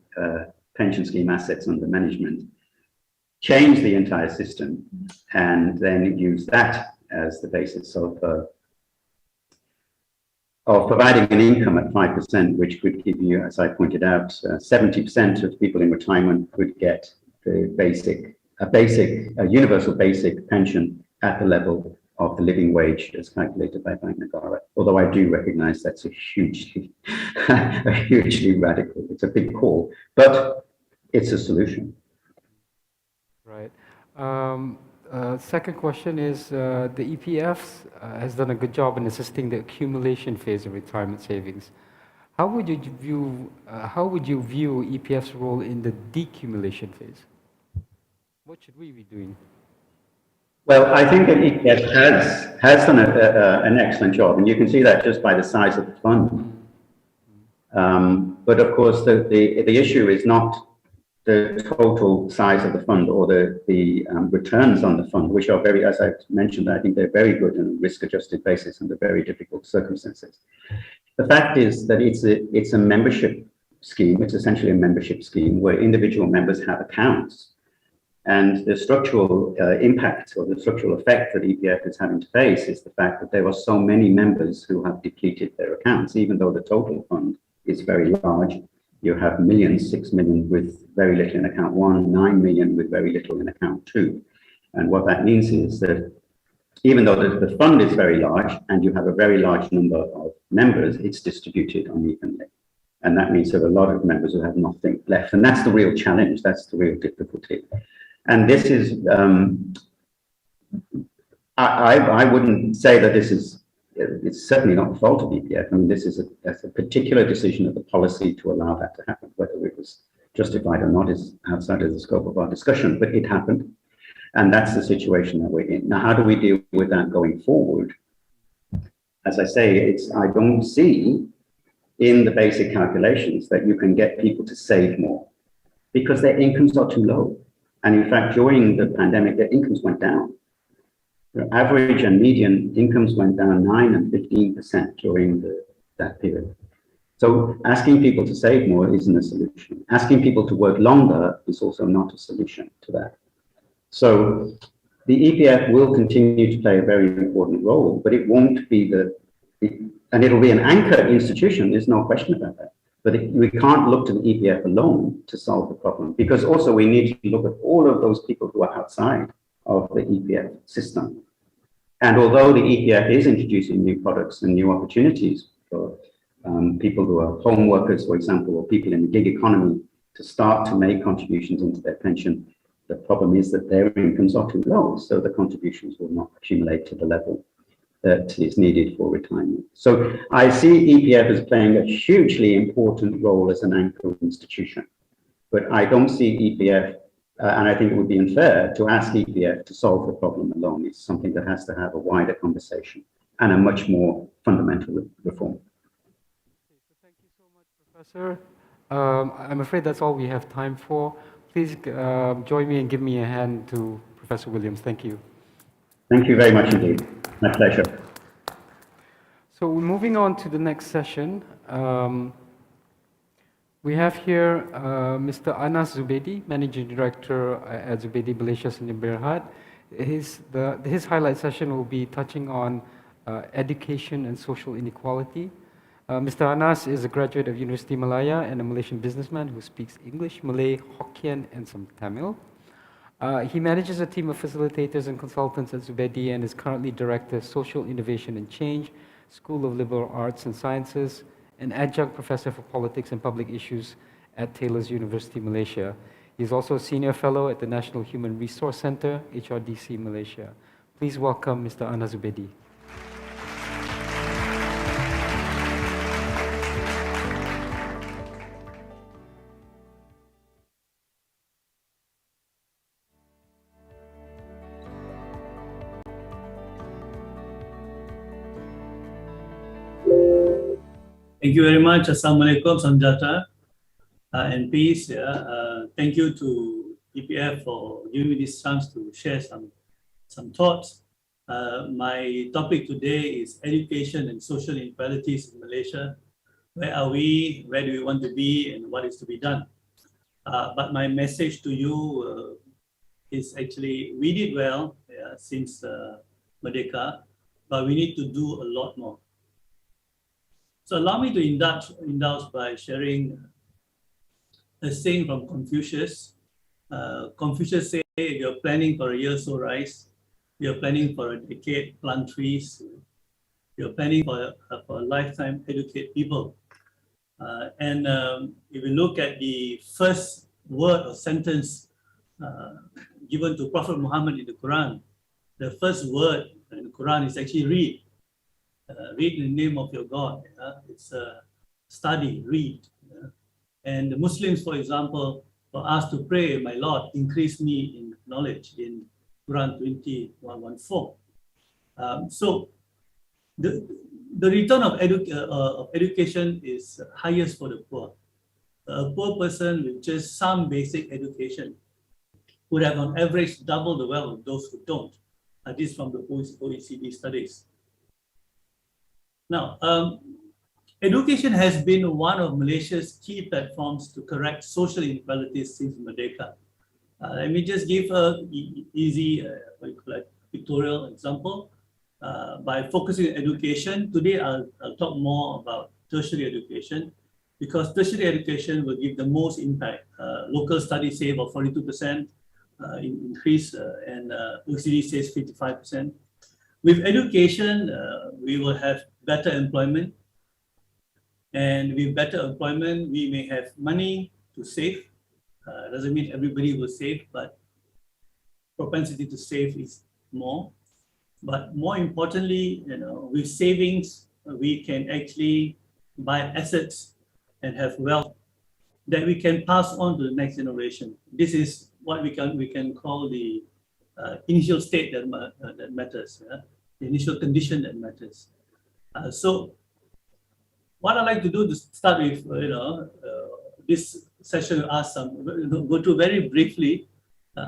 pension scheme assets under management, change the entire system, and then use that as the basis of providing an income at 5%, which could give you, as I pointed out, 70% of people in retirement could get a universal basic pension at the level of the living wage as calculated by Bank Negara. Although I do recognize that's a hugely radical, it's a big call, but it's a solution. Right. Second question is, the EPF has done a good job in assisting the accumulation phase of retirement savings. How would you view EPF's role in the decumulation phase? What should we be doing? Well, I think that EPF has done an excellent job, and you can see that just by the size of the fund. But of course, the issue is not the total size of the fund or the returns on the fund, which are very, as I mentioned, I think they're very good on a risk-adjusted basis under very difficult circumstances. The fact is that it's a membership scheme. It's essentially a membership scheme where individual members have accounts. And the structural impact or the structural effect that EPF is having to face is the fact that there are so many members who have depleted their accounts, even though the total fund is very large. You have millions, 6 million with very little in account one, 9 million with very little in account two. And what that means is that even though the fund is very large and you have a very large number of members, it's distributed unevenly. And that means there are a lot of members who have nothing left. And that's the real challenge. That's the real difficulty. And this is, I wouldn't say that this is, it's certainly not the fault of EPF. I mean, this is a particular decision of the policy to allow that to happen. Whether it was justified or not is outside of the scope of our discussion, but it happened. And that's the situation that we're in. Now, how do we deal with that going forward? As I say, I don't see in the basic calculations that you can get people to save more because their incomes are too low. And in fact, during the pandemic, their incomes went down. The average and median incomes went down 9% and 15% during that period. So asking people to save more isn't a solution. Asking people to work longer is also not a solution to that. So the EPF will continue to play a very important role, but it won't be and it'll be an anchor institution, there's no question about that. But we can't look to the EPF alone to solve the problem, because also we need to look at all of those people who are outside of the EPF system. And although the EPF is introducing new products and new opportunities for people who are home workers, for example, or people in the gig economy to start to make contributions into their pension, the problem is that their incomes are too low, so the contributions will not accumulate to the level that is needed for retirement. So I see EPF as playing a hugely important role as an anchor institution, but I don't see EPF, and I think it would be unfair to ask EPF to solve the problem alone. It's something that has to have a wider conversation and a much more fundamental reform. Okay, so thank you so much, Professor. I'm afraid that's all we have time for. Please join me and give me a hand to Professor Williams. Thank you. Thank you very much indeed. My pleasure. So moving on to the next session, we have here Mr. Anas Zubeidi, Managing Director at Zubeidi Malaysia Sdn Bhd, His highlight session will be touching on education and social inequality. Mr. Anas is a graduate of University Malaya and a Malaysian businessman who speaks English, Malay, Hokkien, and some Tamil. He manages a team of facilitators and consultants at Zubedi and is currently Director of Social Innovation and Change, School of Liberal Arts and Sciences, and Adjunct Professor for Politics and Public Issues at Taylor's University, Malaysia. He is also a Senior Fellow at the National Human Resource Center, HRDC, Malaysia. Please welcome Mr. Anas Zubedi. Thank you very much. Assalamualaikum, Samjata, and peace. Thank you to EPF for giving me this chance to share some thoughts. My topic today is education and social inequalities in Malaysia. Where are we? Where do we want to be? And what is to be done? But my message to you is actually, we did well since Merdeka, but we need to do a lot more. So allow me to indulge by sharing a saying from Confucius. Confucius said, if you're planning for a year, sow rice. You're planning for a decade, plant trees. You're planning for a lifetime, educate people. If you look at the first word or sentence given to Prophet Muhammad in the Quran, the first word in the Quran is actually read. Read in the name of your God. It's study, read. And the Muslims, for example, were asked to pray, my Lord, increase me in knowledge in Quran 20:114. So the return of education is highest for the poor. A poor person with just some basic education would have on average double the wealth of those who don't. This from the OECD studies. Now, education has been one of Malaysia's key platforms to correct social inequalities since Merdeka. Let me just give an easy pictorial example. By focusing on education, today I'll talk more about tertiary education, because tertiary education will give the most impact. Local studies say about 42% increase, and OECD says 55%. With education, we will have better employment. And with better employment, we may have money to save. Doesn't mean everybody will save, but propensity to save is more. But more importantly, with savings, we can actually buy assets and have wealth that we can pass on to the next generation. This is what we can call the initial state that matters, the initial condition that matters. So what I'd like to do to start with, this session, ask go through very briefly,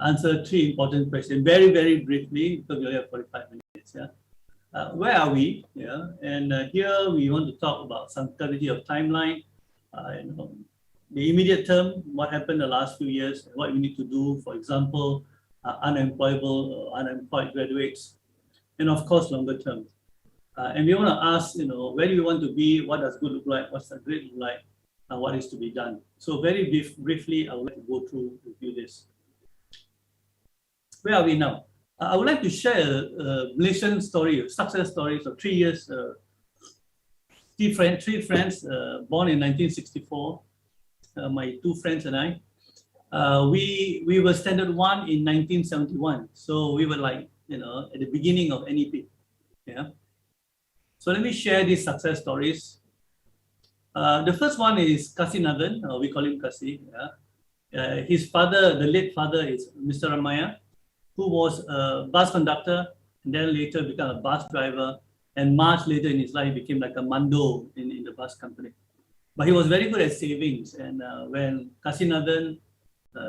answer three important questions, very, very briefly, because we only have 45 minutes. Where are we? And here we want to talk about some clarity of timeline, the immediate term, what happened the last few years, what we need to do, for example, unemployed graduates, and of course, longer term. And we want to ask, where do we want to be? What does good look like? What's the great look like? And what is to be done? So very briefly, I would like to go through this. Where are we now? I would like to share a Malaysian story, success stories of 3 years. Three friends born in 1964. My two friends and I. We were standard 1 in 1971. So we were like, at the beginning of NEP. So let me share these success stories. The first one is Kasinathan, we call him Kasi. His father, the late father, is Mr. Ramaya, who was a bus conductor and then later became a bus driver, and much later in his life became like a mando in the bus company. But he was very good at savings, and when Kasinathan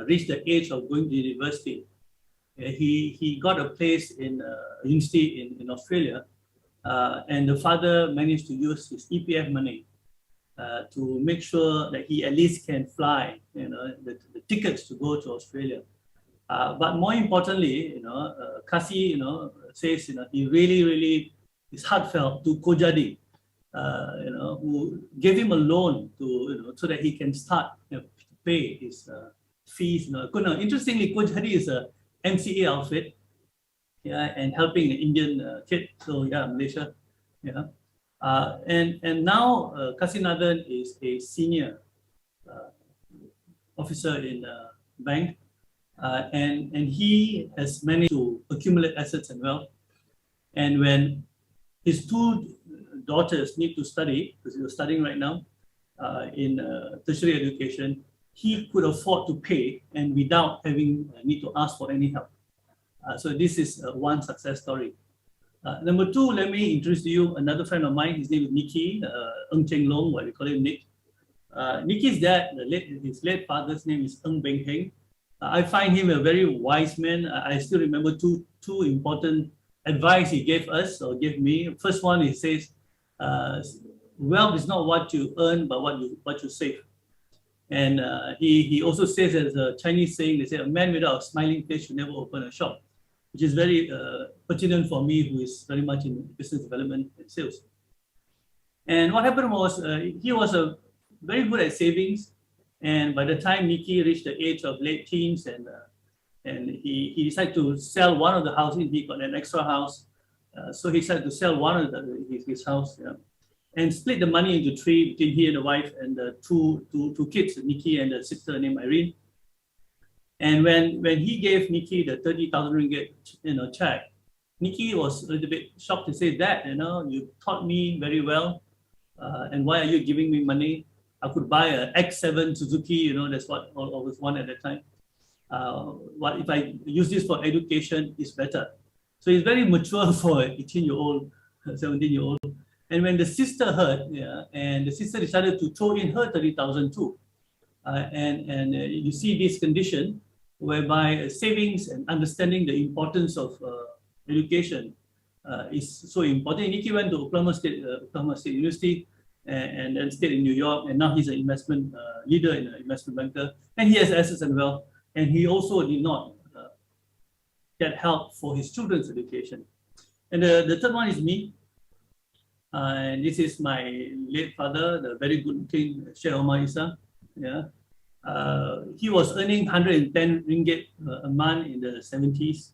reached the age of going to university, he got a place in a university in Australia, and the father managed to use his EPF money to make sure that he at least can fly, the tickets to go to Australia. But more importantly, Kasi, says, he really is heartfelt to Kojadi, who gave him a loan to, so that he can start to pay his fees. Interestingly, Kojadi is a MCA outfit, and helping an Indian kid. So Malaysia, and now Kasinathan is a senior officer in a bank, and he has managed to accumulate assets and wealth. And when his two daughters need to study, because he was studying right now in tertiary education, he could afford to pay and without having need to ask for any help. So this is one success story. Number two, let me introduce to you another friend of mine. His name is Nicky, Ng Cheng Long, what we call him Nick. Nicky's dad, his late father's name is Ng Beng Heng. I find him a very wise man. I still remember two important advice he gave us or gave me. First one, he says, wealth is not what you earn, but what you save. And he also says, as a Chinese saying, they say, a man without a smiling face should never open a shop, which is very pertinent for me, who is very much in business development and sales. And what happened was, he was very good at savings. And by the time Nicky reached the age of late teens, and he decided to sell one of the houses, he got an extra house. So he decided to sell one of his house, and split the money into three between he and the wife and the two kids, Nicky and the sister named Irene. And when he gave Nicky the 30,000 ringgit check, Nicky was a little bit shocked to say, Dad, you taught me very well, and why are you giving me money? I could buy an X7 Suzuki, that's what I was one at that time. What if I use this for education is better. So he's very mature for an 18-year-old, 17-year-old. And when the sister heard, and the sister decided to throw in her 30,000 too. And you see this condition whereby savings and understanding the importance of education is so important. Nicky went to Oklahoma State University, and then stayed in New York, and now he's an investment leader and an investment banker, and he has assets and wealth, and he also did not get help for his children's education. And the third one is me, and this is my late father, the very good looking Sheikh Omar Isa. He was earning 110 ringgit a month in the 70s.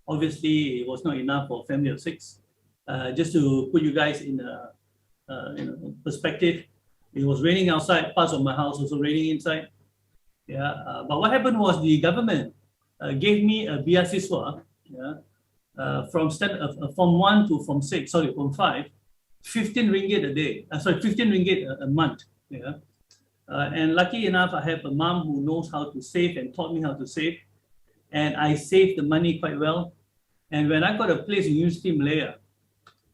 Obviously, it was not enough for a family of 6. Just to put you guys in perspective, it was raining outside, parts of my house also raining inside. But what happened was the government gave me a biasiswa from Form 1 to Form 5, 15 ringgit a day, 15 ringgit a month. And lucky enough, I have a mom who knows how to save and taught me how to save. And I saved the money quite well. And when I got a place in University of Malaya,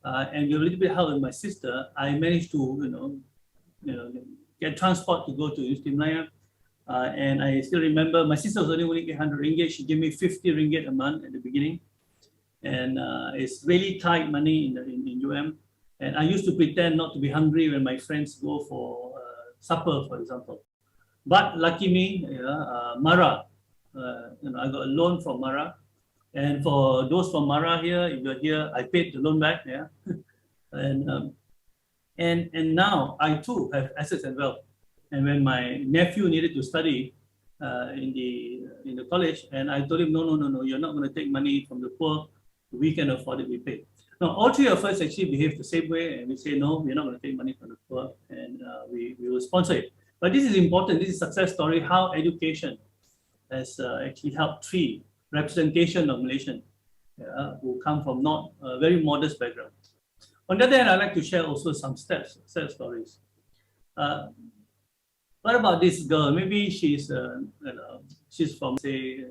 and with a little bit help with my sister, I managed to, get transport to go to University of Malaya. And I still remember my sister was only winning 800 ringgit. She gave me 50 ringgit a month at the beginning. And it's really tight money in UM. And I used to pretend not to be hungry when my friends go for supper, for example. But lucky me, Mara, I got a loan from Mara. And for those from Mara here, if you're here, I paid the loan back. And now I too have assets and wealth. And when my nephew needed to study in the college, and I told him, no, you're not going to take money from the poor. We can afford it, we pay. Now, all three of us actually behave the same way, and we say, no, we're not going to take money from the poor, and we will sponsor it. But this is important. This is a success story, how education has actually helped three representation of Malaysians who come from not a very modest background. On the other hand, I'd like to share also some success stories. What about this girl? Maybe she's from, say,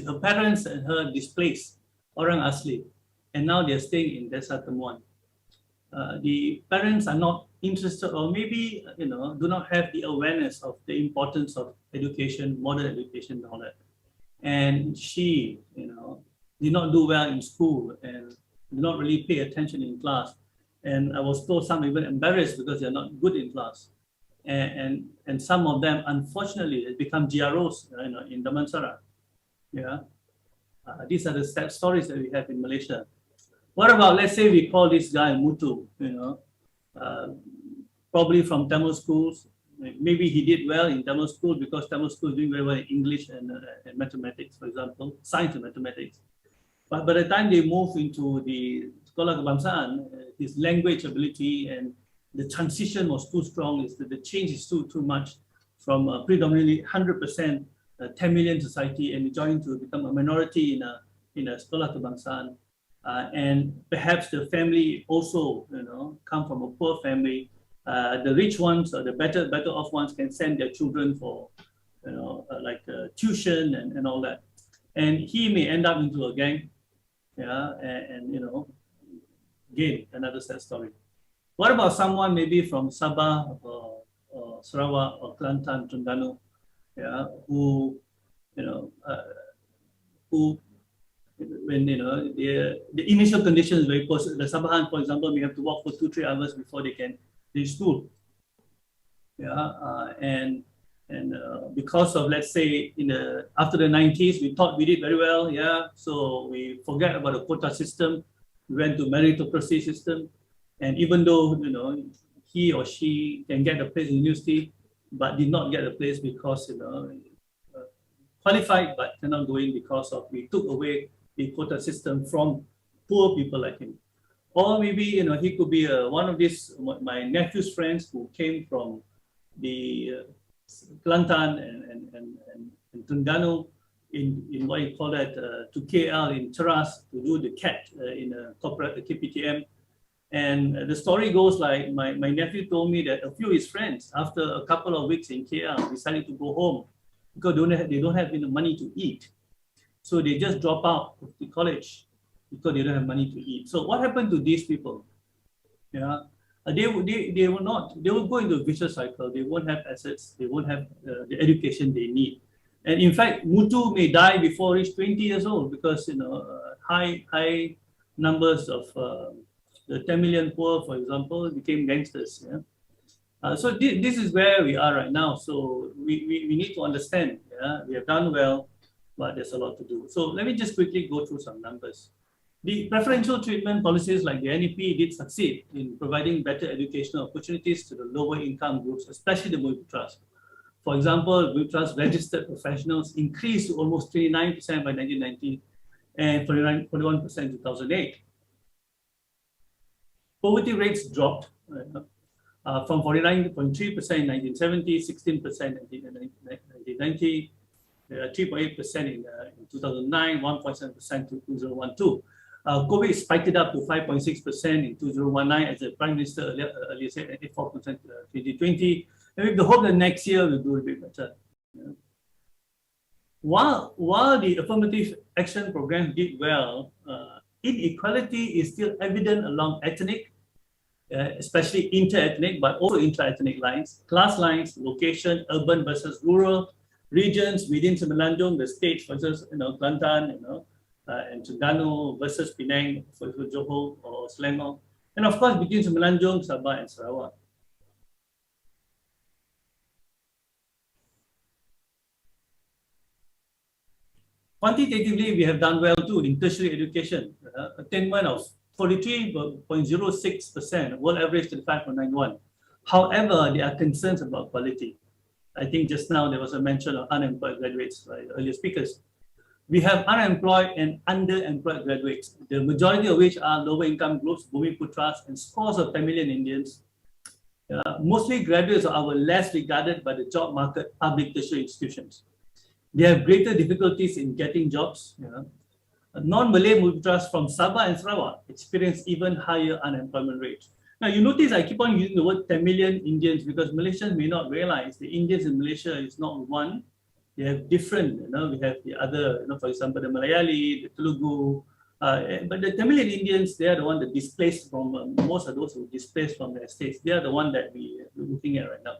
her parents and her displaced, Orang Asli, and now they're staying in Desa Temuan. The parents are not interested, or maybe do not have the awareness of the importance of education, modern education, and all that. And she, did not do well in school and did not really pay attention in class. And I was told some even embarrassed because they're not good in class. And some of them, unfortunately, have become GROs in Damansara. Yeah, these are the sad stories that we have in Malaysia. What about, let's say we call this guy Mutu, probably from Tamil schools. Maybe he did well in Tamil school because Tamil school is doing very well in English and mathematics, for example, science and mathematics. But by the time they move into the Sekolah Kebangsaan, his language ability and the transition was too strong, the change is too much from predominantly 100% 10 million society and joining to become a minority in a Sekolah Kebangsaan. And perhaps the family also, come from a poor family. The rich ones or the better off ones can send their children for, tuition and all that. And he may end up into a gang, and again, another sad story. What about someone maybe from Sabah or Sarawak or Kelantan, Terengganu, who when the initial condition is very poor. The Sabahan, for example, may have to walk for 2-3 hours before they can reach school. And because of, let's say, after the 90s, we thought we did very well, so we forget about the quota system. We went to meritocracy system, and even though he or she can get a place in university, but did not get a place because qualified but cannot go in because of we took away the quota system from poor people like him. Or maybe he could be one of these my nephew's friends who came from the Kelantan and Terengganu in what you call that to KL in Teras to do the CAT in a corporate KPTM. And the story goes like my nephew told me that a few of his friends, after a couple of weeks in KL, decided to go home because they don't have enough money to eat. So they just drop out of the college because they don't have money to eat. So what happened to these people? They will go into a vicious cycle. They won't have assets. They won't have the education they need. And in fact, Mutu may die before he's 20 years old because high numbers of the 10 million poor, for example, became gangsters. So this is where we are right now. So we need to understand. We have done well, but there's a lot to do. So let me just quickly go through some numbers. The preferential treatment policies like the NEP did succeed in providing better educational opportunities to the lower income groups, especially the Multi Trust. For example, Multi Trust registered professionals increased to almost 29% by 1990 and 41% in 2008. Poverty rates dropped from 49.3% in 1970, 16% in 1990, 3.8% in 2009, 1.7% to 2012. COVID spiked it up to 5.6% in 2019, as the Prime Minister earlier said, and 4% 2020. And with the hope that next year we'll do a bit better. While the affirmative action program did well, inequality is still evident along ethnic, especially inter-ethnic, but also intra-ethnic lines, class lines, location, urban versus rural, regions within Semenanjung, the states versus Kelantan, and Terengganu versus Penang for Johor or Selangor, and of course between Semenanjung, Sabah, and Sarawak. Quantitatively, we have done well too in tertiary education, attainment of 43.06%, world average 35.91. However, there are concerns about quality. I think just now there was a mention of unemployed graduates by the earlier speakers. We have unemployed and underemployed graduates, the majority of which are lower income groups, Bumi Putras, and scores of 10 million Indians. Mostly graduates are less regarded by the job market public tertiary institutions. They have greater difficulties in getting jobs. Non-Malay Putras from Sabah and Sarawak experience even higher unemployment rates. Now you notice I keep on using the word 10 million Indians because Malaysians may not realize the Indians in Malaysia is not one. They have different, we have the other, for example, the Malayali, the Telugu, but the Tamil Indians, they are the one that displaced from, most of those who displaced from their states, they are the one that we're looking at right now.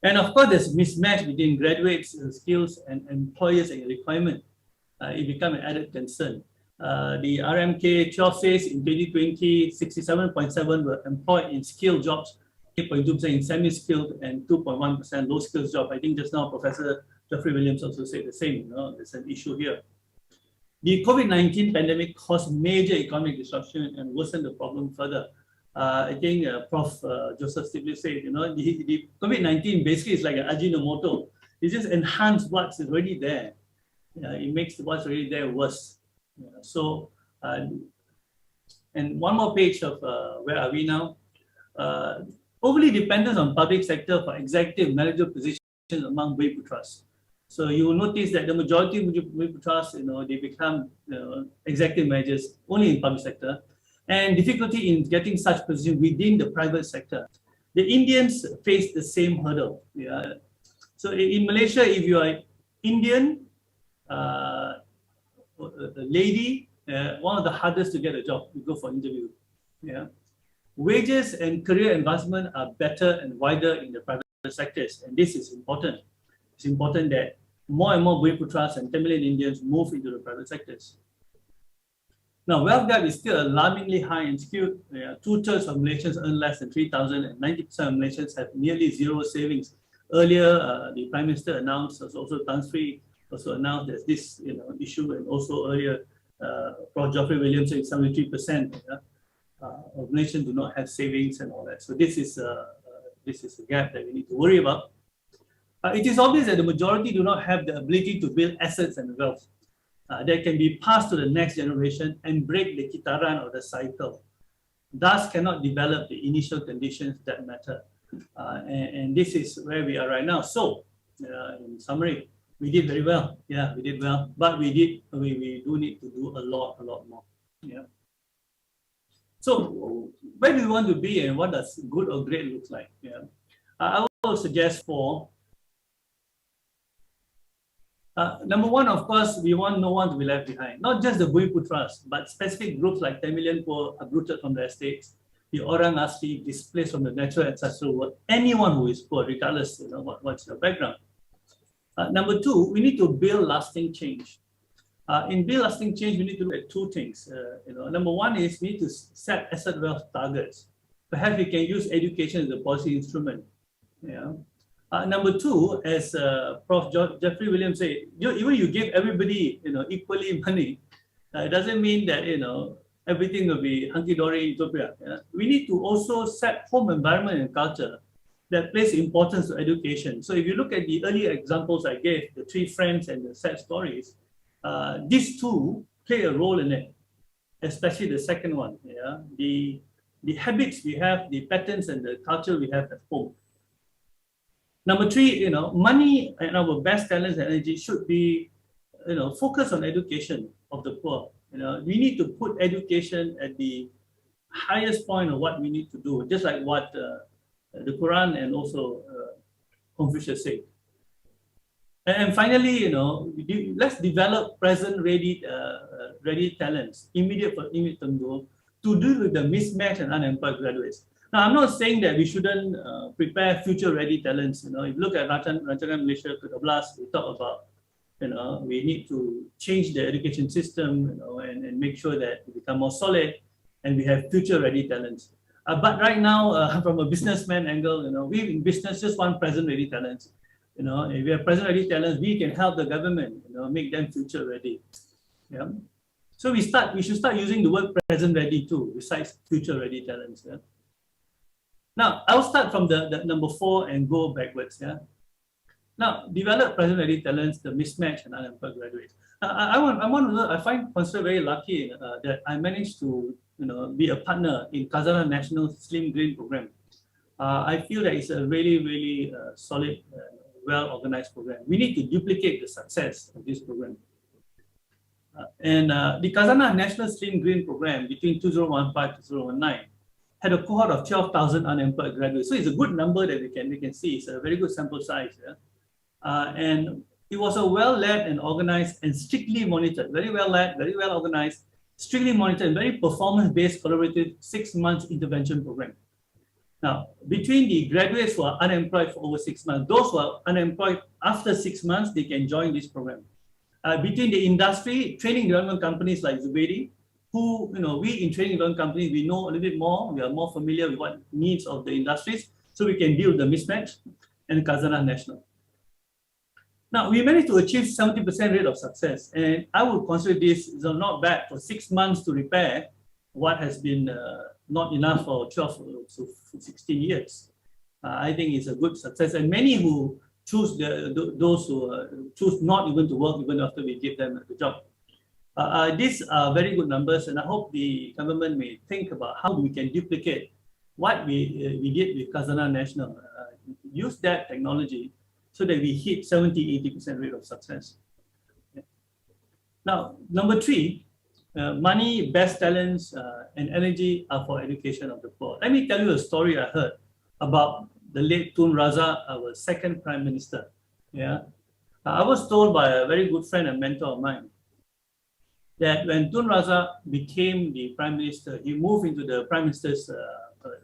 And of course, there's mismatch between graduates' skills and employers and requirement. It becomes an added concern. The RMK 12 says in 2020, 67.7% were employed in skilled jobs, 8.2% in semi-skilled, and 2.1% low-skilled jobs. I think just now Professor Jeffrey Williams also said the same, there's an issue here. The COVID-19 pandemic caused major economic disruption and worsened the problem further. I think Prof. Joseph Stiglitz said, the COVID-19 basically is like an Ajinomoto. It just enhances what's already there. It makes what's already there worse. And one more page of where are we now? Overly dependence on public sector for executive managerial positions among Bhumiputras. So you will notice that the majority of Bhumiputras, they become executive managers only in public sector, and difficulty in getting such position within the private sector. The Indians face the same hurdle. So in Malaysia, if you are Indian, a lady, one of the hardest to get a job, you go for interview. Wages and career advancement are better and wider in the private sectors, and this is important. It's important that more and more Bhumiputras and Tamilian Indians move into the private sectors. Now, wealth gap is still alarmingly high and skewed. 2/3 of Malaysians earn less than 3,000, and 90% of Malaysians have nearly zero savings. Earlier, the Prime Minister announced, also Tan Sri also announced there's this issue, and also earlier, Prof. Jeffrey Williams said 73% of Malaysians do not have savings and all that. So this is a gap that we need to worry about. It is obvious that the majority do not have the ability to build assets and wealth that can be passed to the next generation and break the kitaran or the cycle. Thus cannot develop the initial conditions that matter. And this is where we are right now. So, in summary, we did very well. Yeah, we did well, but we do need to do a lot more. So, where do we want to be, and what does good or great look like? I will suggest 4. Number 1, of course, we want no one to be left behind. Not just the Bhumiputras, but specific groups like Tamilian poor, uprooted from their estates, the Orang Asli, displaced from the natural ancestral world, anyone who is poor, regardless what's your background. Number 2, we need to build lasting change. In build lasting change, we need to look at 2 things. Number 1 is we need to set asset wealth targets. Perhaps we can use education as a policy instrument. Number 2, as Prof. Jeffrey Williams said, even you give everybody equally money, it doesn't mean that everything will be hunky-dory utopia. We need to also set home environment and culture that place importance to education. So if you look at the earlier examples I gave, the 3 friends and the sad stories, these 2 play a role in it, especially the second one. The habits we have, the patterns and the culture we have at home. Number 3, money and our best talents and energy should be, focused on education of the poor. We need to put education at the highest point of what we need to do, just like what the Quran and also Confucius say. And finally, let's develop present ready talents, immediate term goal, to deal with the mismatch and unemployed graduates. Now, I'm not saying that we shouldn't prepare future ready talents. If you look at Rancangan Malaysia ke-12, we talk about, we need to change the education system, and make sure that we become more solid and we have future ready talents. But right now, from a businessman angle, we in business just want present ready talents. If we have present ready talents, we can help the government, make them future ready. So we should start using the word present ready too, besides future ready talents. Now, I'll start from the number 4 and go backwards. Now, develop present ready talents, the mismatch and unemployed graduates. I find considered very lucky that I managed to be a partner in Khazanah National Slim Green Program. I feel that it's a really, really solid, well-organized program. We need to duplicate the success of this program. The Khazanah National Slim Green Program between 2015 to 2019 had a cohort of 12,000 unemployed graduates. So it's a good number that we can see. It's a very good sample size. And it was a well-led and organized and strictly monitored, very well-led, very well-organized, strictly monitored, and very performance-based collaborative 6 months intervention program. Now, between the graduates who are unemployed for over 6 months, those who are unemployed after 6 months, they can join this program. Between the industry, training development companies like Zubaidi, who, we in training development companies, we know a little bit more, we are more familiar with what needs of the industries, so we can deal with the mismatch, and Khazanah National. Now, we managed to achieve 70% rate of success, and I would consider this is not bad for 6 months to repair what has been not enough for 12 to 16 years. I think it's a good success, and many who choose those who choose not even to work even after we give them the job. These are very good numbers, and I hope the government may think about how we can duplicate what we did with Khazanah National. Use that technology so that we hit 70–80% rate of success. Now, number 3, money, best talents, and energy are for education of the poor. Let me tell you a story I heard about the late Tun Razak, our second Prime Minister. I was told by a very good friend and mentor of mine that when Tun Razak became the Prime Minister, he moved into the Prime Minister's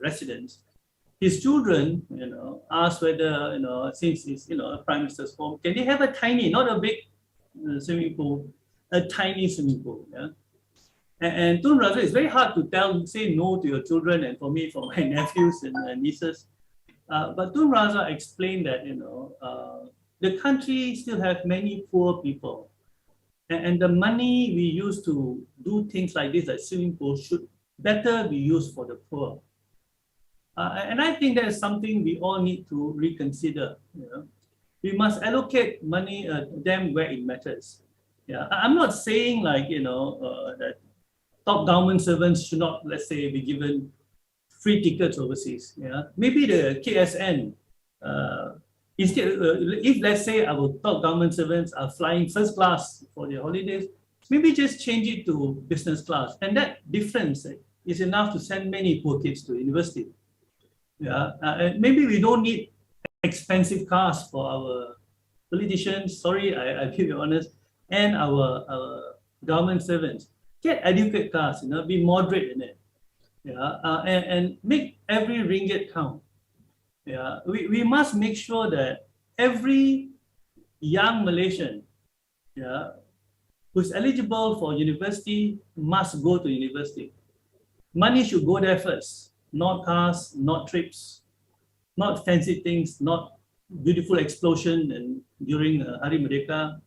residence. His children, asked whether, since it's, a Prime Minister's home, can they have a tiny, not a big swimming pool, a tiny swimming pool? And Tun Razak, it's very hard to say no to your children, and for me, for my nephews and nieces. But Tun Razak explained that, the country still has many poor people. And the money we use to do things like this, like swimming pools, should better be used for the poor. And I think that is something we all need to reconsider. We must allocate money them where it matters. I'm not saying like, that top government servants should not, let's say, be given free tickets overseas. Maybe the KSN, instead, if let's say our top government servants are flying first class for their holidays, maybe just change it to business class. And that difference is enough to send many poor kids to university. Maybe we don't need expensive cars for our politicians, sorry, I give you honest, and our government servants. Get adequate cars, be moderate in it. And make every ringgit count. We must make sure that every young Malaysian who's eligible for university must go to university. Money should go there first. Not cars, not trips, not fancy things, not beautiful explosion and during Hari Merdeka.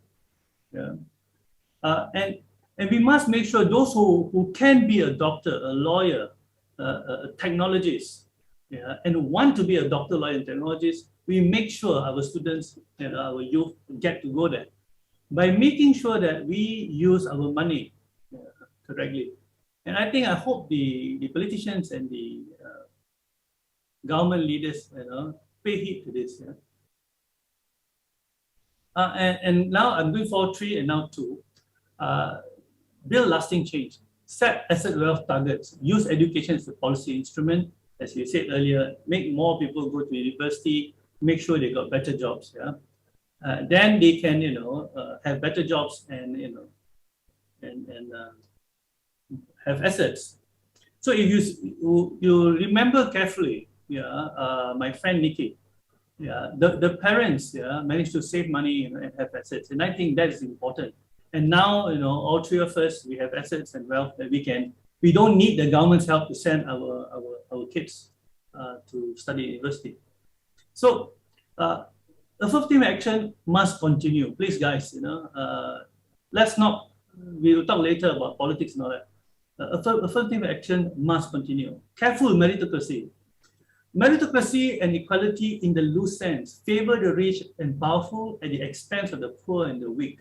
And we must make sure those who can be a doctor, a lawyer, a technologist, and want to be a doctor, lawyer, and technologist, we make sure our students and our youth get to go there by making sure that we use our money correctly. And I hope the politicians and the government leaders, pay heed to this. And now I'm going for 3 and now 2. Build lasting change. Set asset wealth targets. Use education as a policy instrument. As you said earlier, make more people go to university. Make sure they got better jobs. Then they can, have better jobs and have assets. So if you remember carefully, my friend Nikki, the parents managed to save money and have assets, and I think that is important. And now, all 3 of us, we have assets and wealth that we don't need the government's help to send our kids to study at university. So affirmative action must continue. Please, guys, let's not, we'll talk later about politics and all that. Affirmative action must continue. Careful meritocracy. Meritocracy and equality in the loose sense favor the rich and powerful at the expense of the poor and the weak.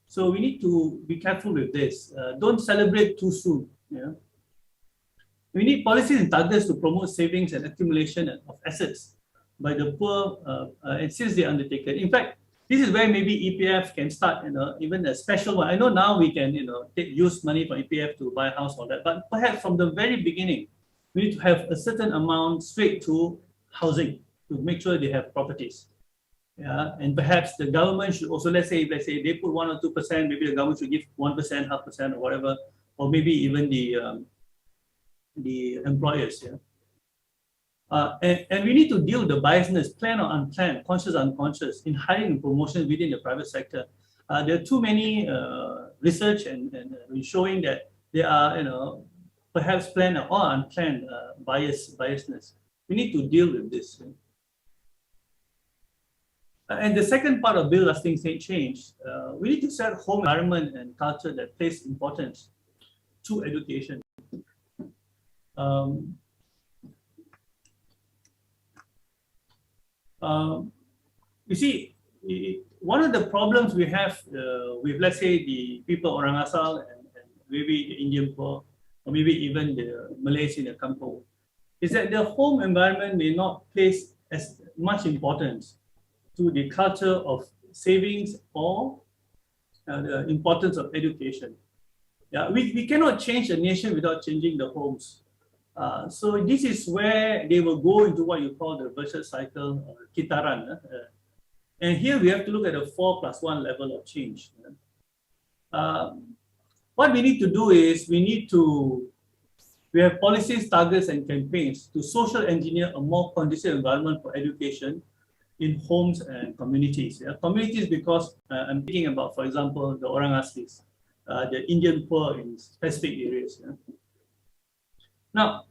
So we need to be careful with this. Don't celebrate too soon. We need policies and targets to promote savings and accumulation of assets by the poor and since they undertake it. In fact, this is where maybe EPF can start, even a special one. I know now we can, use money for EPF to buy a house or that, but perhaps from the very beginning, we need to have a certain amount straight to housing to make sure they have properties. And perhaps the government should also, let's say they put 1 or 2%, maybe the government should give 1%, 0.5% or whatever, or maybe even the employers. And we need to deal with the biasness, planned or unplanned, conscious or unconscious, in hiring and promotion within the private sector. There are too many research and showing that there are, perhaps planned or unplanned biasness. We need to deal with this. And the second part of build lasting change, we need to set home environment and culture that place importance to education. You see, one of the problems we have with, let's say, the people Orang Asal and maybe the Indian poor, or maybe even the Malays in the kampung, is that the home environment may not place as much importance to the culture of savings or the importance of education. Yeah, we cannot change a nation without changing the homes. So this is where they will go into what you call the virtuous cycle or kitaran. And here we have to look at a 4+1 level of change. What we need to do is we have policies, targets, and campaigns to social engineer a more conducive environment for education in homes and communities. Yeah? Communities because I'm thinking about, for example, the Orang Aslis, the Indian poor in specific areas. Yeah? Now,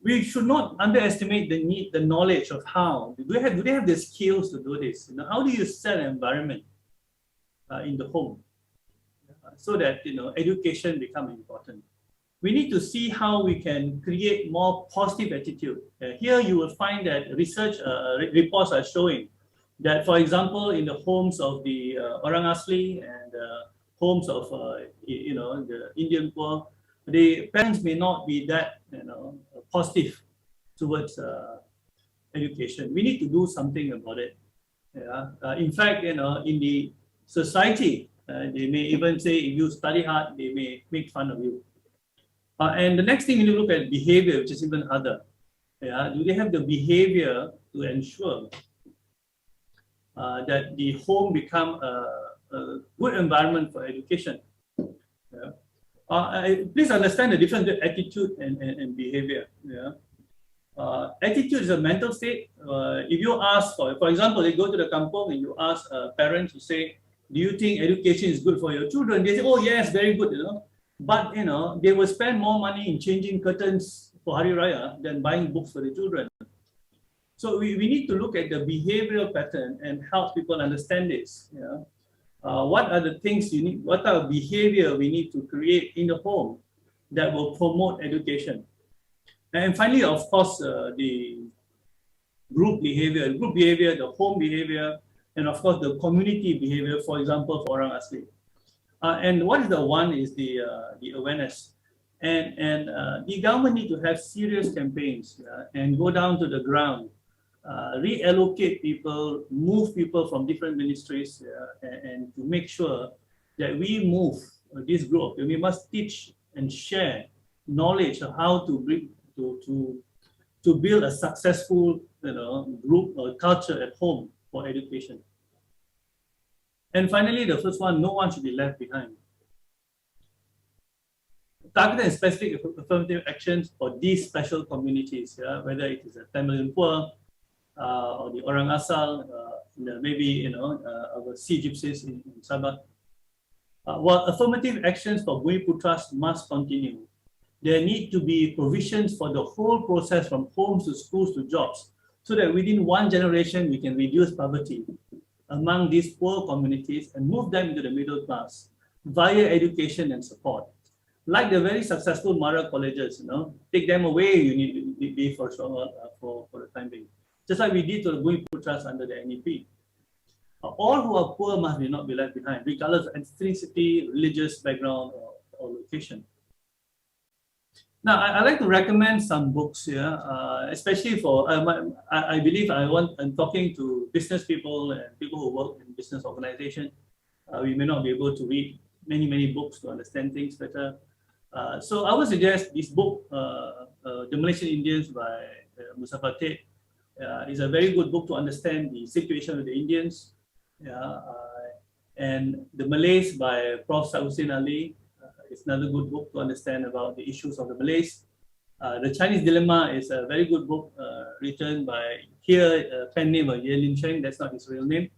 we should not underestimate the knowledge of how. Do they have the skills to do this? You know, how do you set an environment in the home so that education becomes important? We need to see how we can create more positive attitude. Here you will find that research reports are showing that, for example, in the homes of the Orang Asli and homes of the Indian poor, the parents may not be that positive towards education. We need to do something about it. Yeah? In fact, in the society, they may even say if you study hard, they may make fun of you. And the next thing you need to look at behavior, which is even harder. Yeah? Do they have the behavior to ensure that the home become a good environment for education? Yeah? Please understand the difference between attitude and behavior. Yeah? Attitude is a mental state. If you ask, for example, they go to the kampung and you ask parents to say, do you think education is good for your children? They say, oh yes, very good, But they will spend more money in changing curtains for Hari Raya than buying books for the children. So we need to look at the behavioral pattern and help people understand this. Yeah? What are the things you need, what are behavior we need to create in the home that will promote education? And finally, of course, the group behavior, the home behavior, and of course, the community behavior, for example, for Orang Asli. And what is the one is the awareness. And the government need to have serious campaigns and go down to the ground, reallocate people, move people from different ministries, and to make sure that we move this group. We must teach and share knowledge of how to bring to build a successful group or culture at home for education. And finally, the first one, no one should be left behind. Targeted and specific affirmative actions for these special communities, whether it is a Tamil poor or the Orang Asal, maybe our Sea Gypsies in Sabah. While affirmative actions for Bumi Putras must continue, there need to be provisions for the whole process from homes to schools to jobs, so that within one generation we can reduce poverty among these poor communities and move them into the middle class via education and support. Like the very successful Mara colleges, take them away, you need to be for the time being. Just like we did to the Bumi Putras under the NEP. All who are poor must not be left behind, regardless of ethnicity, religious background, or location. Now, I'd like to recommend some books here, especially for, I believe I'm talking to business people and people who work in business organizations. We may not be able to read many books to understand things better. So I would suggest this book, The Malaysian Indians by Mustafa Tate, is a very good book to understand the situation of the Indians. And The Malays by Prof. Hussein Ali. It's another good book to understand about the issues of the Malays. The Chinese Dilemma is a very good book written by here, pen name of Ye Lin Cheng, that's not his real name.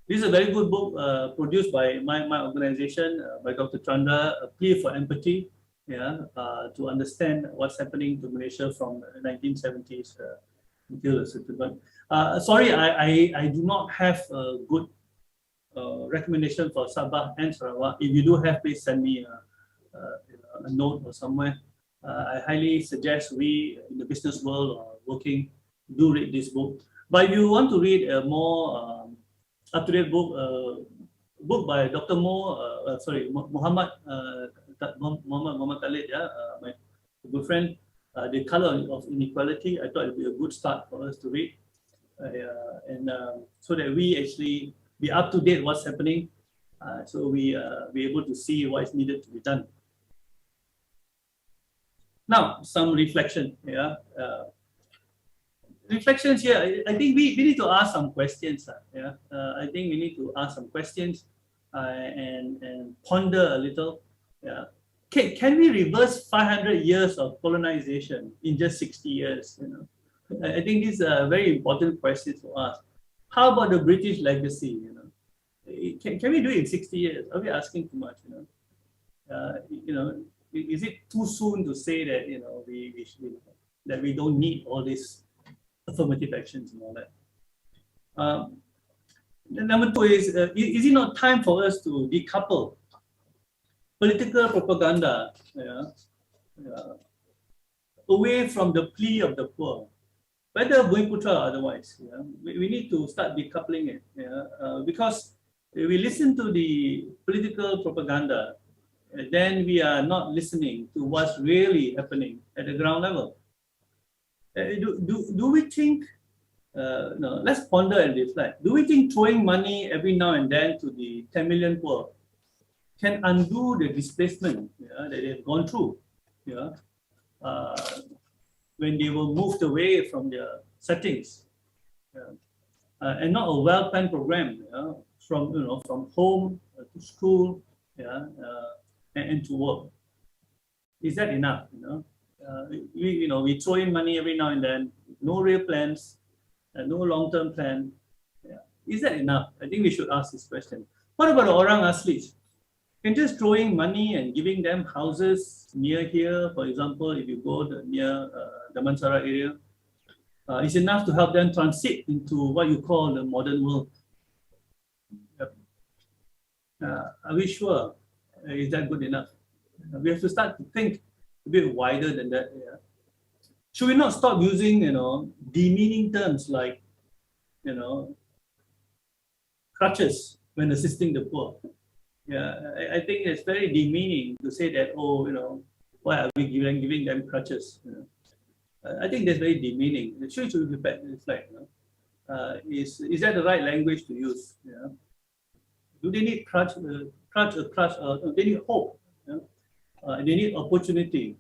This is a very good book produced by my organization, by Dr. Chandra, A Plea for Empathy, to understand what's happening to Malaysia from the 1970s until a certain point. Sorry, I do not have a good recommendation for Sabah and Sarawak. If you do have, please send me a note or somewhere. I highly suggest we in the business world or working do read this book. But if you want to read a more up-to-date book by Dr. Muhammad Khalid, my good friend, The Color of Inequality, I thought it would be a good start for us to read. So that we actually be up to date what's happening, so we be able to see what is needed to be done. Now, some reflection. Reflections here. I think we need to ask some questions. I think we need to ask some questions and ponder a little. Can we reverse 500 years of colonization in just 60 years? I think these are very important questions for us. How about the British legacy? Can we do it in 60 years? Are we asking too much? Is it too soon to say that that we don't need all these affirmative actions and all that? Number two is it not time for us to decouple political propaganda away from the plea of the poor, whether Bumiputra or otherwise? We need to start decoupling it, because if we listen to the political propaganda, then we are not listening to what's really happening at the ground level. Do we think, no, let's ponder and reflect. Do we think throwing money every now and then to the 10 million poor can undo the displacement that they have gone through when they were moved away from their settings, and not a well-planned program from home to school and to work? Is that enough? We throw in money every now and then, no real plans, no long-term plan. Is that enough? I think we should ask this question. What about the orang aslis? Can just throwing money and giving them houses near here, for example, if you go near the Damansara area, is enough to help them transit into what you call the modern world? Are we sure? Is that good enough? We have to start to think a bit wider than that. Should we not stop using demeaning terms like crutches when assisting the poor? I think it's very demeaning to say that, why are we giving them crutches? I think that's very demeaning. It should be reflect. Is that the right language to use? Do they need crutch? They need hope. They need opportunity.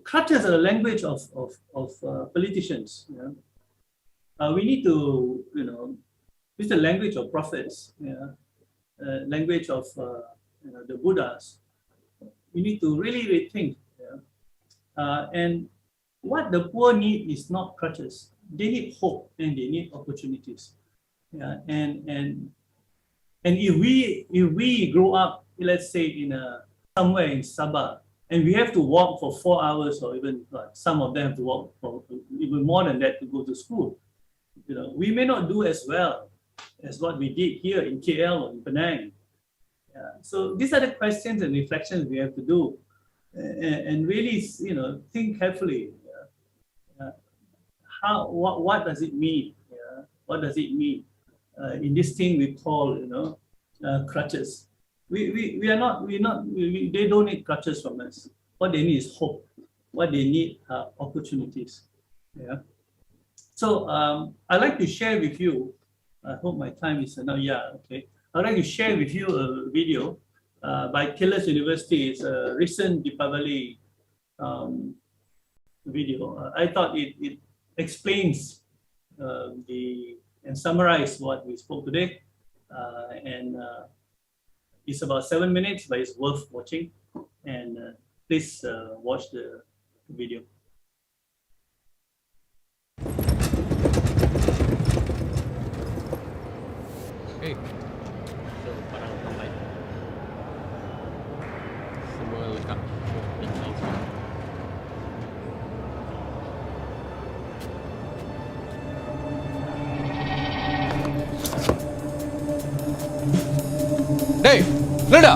Crutches are the language of politicians. We need to, use the language of prophets. Language of the Buddhas. We need to really rethink. And what the poor need is not crutches. They need hope and they need opportunities. And if we grow up, let's say somewhere in Sabah, and we have to walk for 4 hours, or even some of them have to walk for even more than that to go to school, we may not do as well as what we did here in KL or in Penang. So these are the questions and reflections we have to do, and really, think carefully. What does it mean? What does it mean in this thing we call, crutches? They don't need crutches from us. What they need is hope. What they need are opportunities. So I'd like to share with you. I hope my time is enough. Okay. I'd like to share with you a video by Killers University. It's a recent Deepavali video. I thought it explains and summarizes what we spoke today. It's about 7 minutes, but it's worth watching. And please watch the video. Okay. So para online. Semua lengkap. Tinggal semua. இல்லடா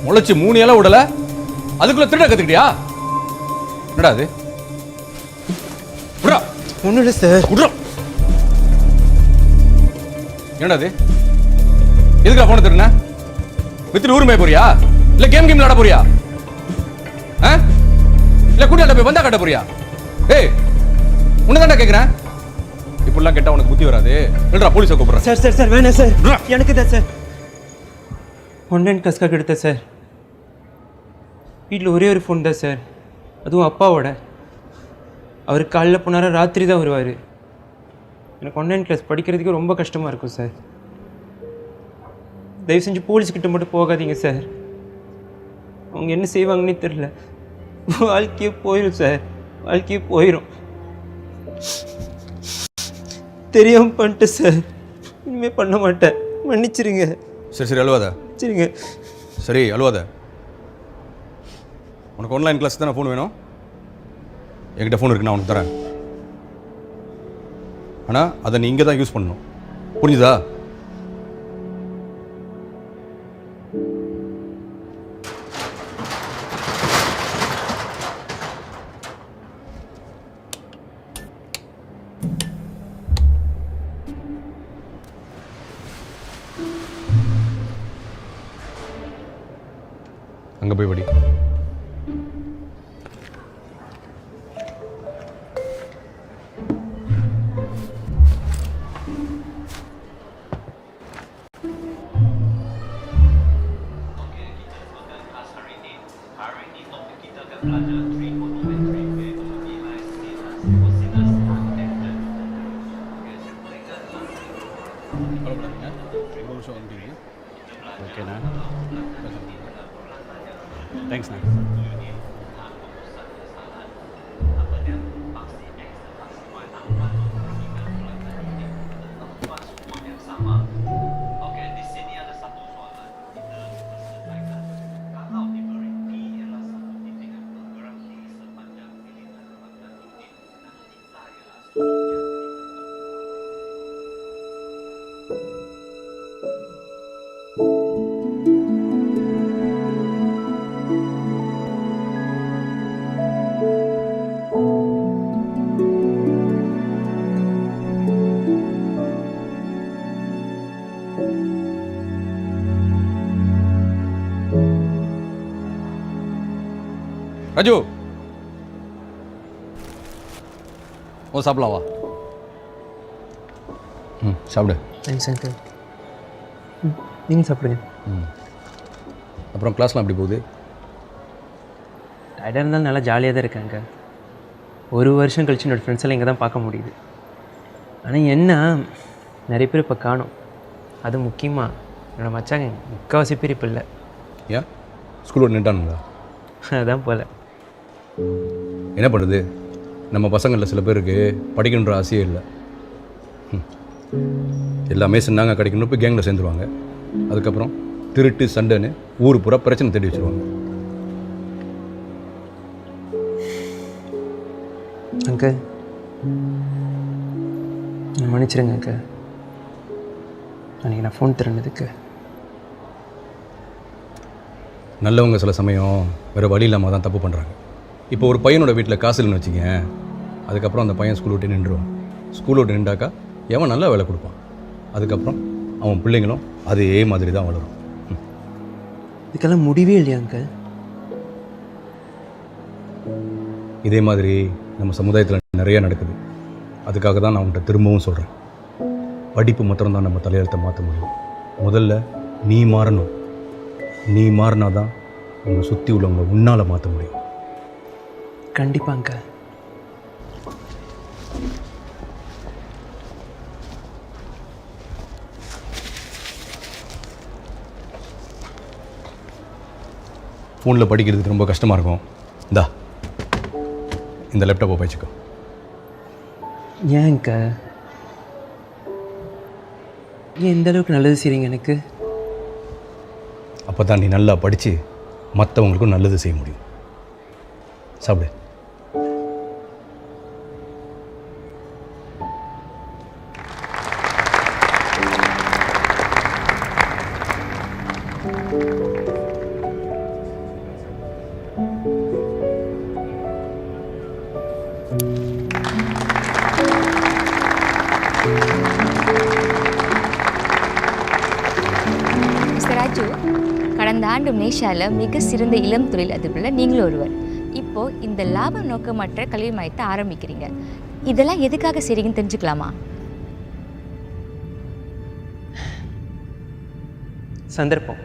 முளைச்சு 3 இலை விடல, அதுக்குள்ள திருட கத்துக்கிட்டியா? என்னடா அது? ஒன்றும் இல்லை சார். என்னடா அது? எதுக்குடா போன திருண்ண? வித்துட்டு ஊருமே போறியா? இல்ல கேம் விளையாட போறியா? இல்ல கூட்டியாட்ட போய் வந்தா கட்ட போறியா? ஏய், உன்னதான்டா கேக்குறேன். இப்படிலாம் கேட்டா உனக்கு புத்தி வராது. இல்லடா போலீஸை கூப்பிடுறேன். சார் சார் சார் வேணாம் சார், எனக்கு தான் சார். ஆன்லைன் கிளாஸ்க்காக எடுத்தேன் சார். வீட்டில் ஒரே ஒரு ஃபோன் தான் சார், அதுவும் அப்பாவோட. அவர் காலைல போனாரா ராத்திரி தான் வருவார். எனக்கு ஆன்லைன் கிளாஸ் படிக்கிறதுக்கு ரொம்ப கஷ்டமாக இருக்கும் சார். தயவு செஞ்சு போலீஸ்கிட்ட மட்டும் போகாதீங்க சார். அவங்க என்ன செய்வாங்கன்னே தெரில. வாழ்க்கையே போயிடும் சார், வாழ்க்கையே போயிடும். தெரியாமல் பண்ணிட்டேன் சார், இனிமேல் பண்ண மாட்டேன், மன்னிச்சிருங்க. சரி சரி அழுவாத. சரிங்க. சரி அழுவாத. உனக்கு ஆன்லைன் கிளாஸ் தானே ஃபோன் வேணும்? என்கிட்ட ஃபோன் இருக்கு, நான் உனக்கு தரேன். ஆனால் அதை நீ இங்கே தான் யூஸ் பண்ணணும், புரிஞ்சுதா? அங்கே போய் படி. ஓகேண்ணா, தேங்க்ஸ்ண்ணா. ராஜு, ஓ சாப்பிடலாம் வா. சாப்பிடு. Thanks uncle. நீங்கள் சாப்பிடுங்க. அப்புறம் கிளாஸ்லாம் எப்படி போகுது? டயர்டாக இருந்தாலும் நல்லா ஜாலியாக தான் இருக்காங்க. ஒரு வருஷம் கழிச்சு என்னோடய ஃப்ரெண்ட்ஸ் எல்லாம் இங்கே தான் பார்க்க முடியுது. ஆனால் என்ன, நிறைய பேர் இப்போ காணும். அது முக்கியமாக என்னோடய மச்சாங்க முக்கால்வாசி பேர் இப்போ இல்லை. ஏன் ஸ்கூலோட நின்ட்டானுங்களா? அதான் போல். என்ன பண்ணுறது, நம்ம பசங்களில் சில பேருக்கு படிக்கணுன்ற ஆசையே இல்லை. எல்லாமே சொன்னாங்க கிடைக்கணும், போய் கேங்கில் சேர்ந்துருவாங்க. அதுக்கப்புறம் திருட்டு சண்டைன்னு ஊர் பூரா பிரச்சனை தேடி வச்சுருவாங்க. அங்கிள் மன்னிச்சிருங்க அங்கிள், அன்றைக்கி நான் ஃபோன் திறந்ததுக்கு. நல்லவங்க சில சமயம் வேறு வழி இல்லாமல் தான் தப்பு பண்ணுறாங்க. இப்போ ஒரு பையனோட வீட்டில் காசு இல்லைன்னு வச்சுங்க, அதுக்கப்புறம் அந்த பையன் ஸ்கூல் விட்டு நின்றுவான். ஸ்கூல் விட்டு நின்றாக்கா எவன் நல்லா வேலை கொடுப்பான். அதுக்கப்புறம் அவன் பிள்ளைங்களும் அதே மாதிரி தான் வளரும். இதுக்கெல்லாம் முடிவே இல்லையா அங்கிள்? இதே மாதிரி நம்ம சமுதாயத்தில் நிறைய நடக்குது. அதுக்காக தான் நான் உன்கிட்ட திரும்பவும் சொல்கிறேன், படிப்பு மாத்திரம்தான் நம்ம தலையெழுத்தை மாற்ற முடியும். முதல்ல நீ மாறணும். நீ மாறினா தான் உங்களை சுற்றி உள்ளவங்களை உன்னால் மாற்ற முடியும். கண்டிப்பாங்க. ஃபோனில் படிக்கிறதுக்கு ரொம்ப கஷ்டமாக இருக்கும். இந்த லேப்டாப்பை வச்சுக்கோ. ஏன்க்க ஏன் இந்த அளவுக்கு நல்லது செய்றீங்க எனக்கு? அப்போ தான் நீ நல்லா படித்து மற்றவங்களுக்கும் நல்லது செய்ய முடியும். சாப்பிடு. ஆண்டு மலேசியாவில் மிக சிறந்த இளம் தொழில் அதிபரில் நீங்களும் ஒருவர். இப்போது இந்த லாப நோக்கமற்ற கல்வி மையத்தை ஆரம்பிக்கிறீங்க. இதெல்லாம் எதுக்காக செய்றீங்கன்னு தெரிஞ்சுக்கலாமா? சந்தர்ப்பம்.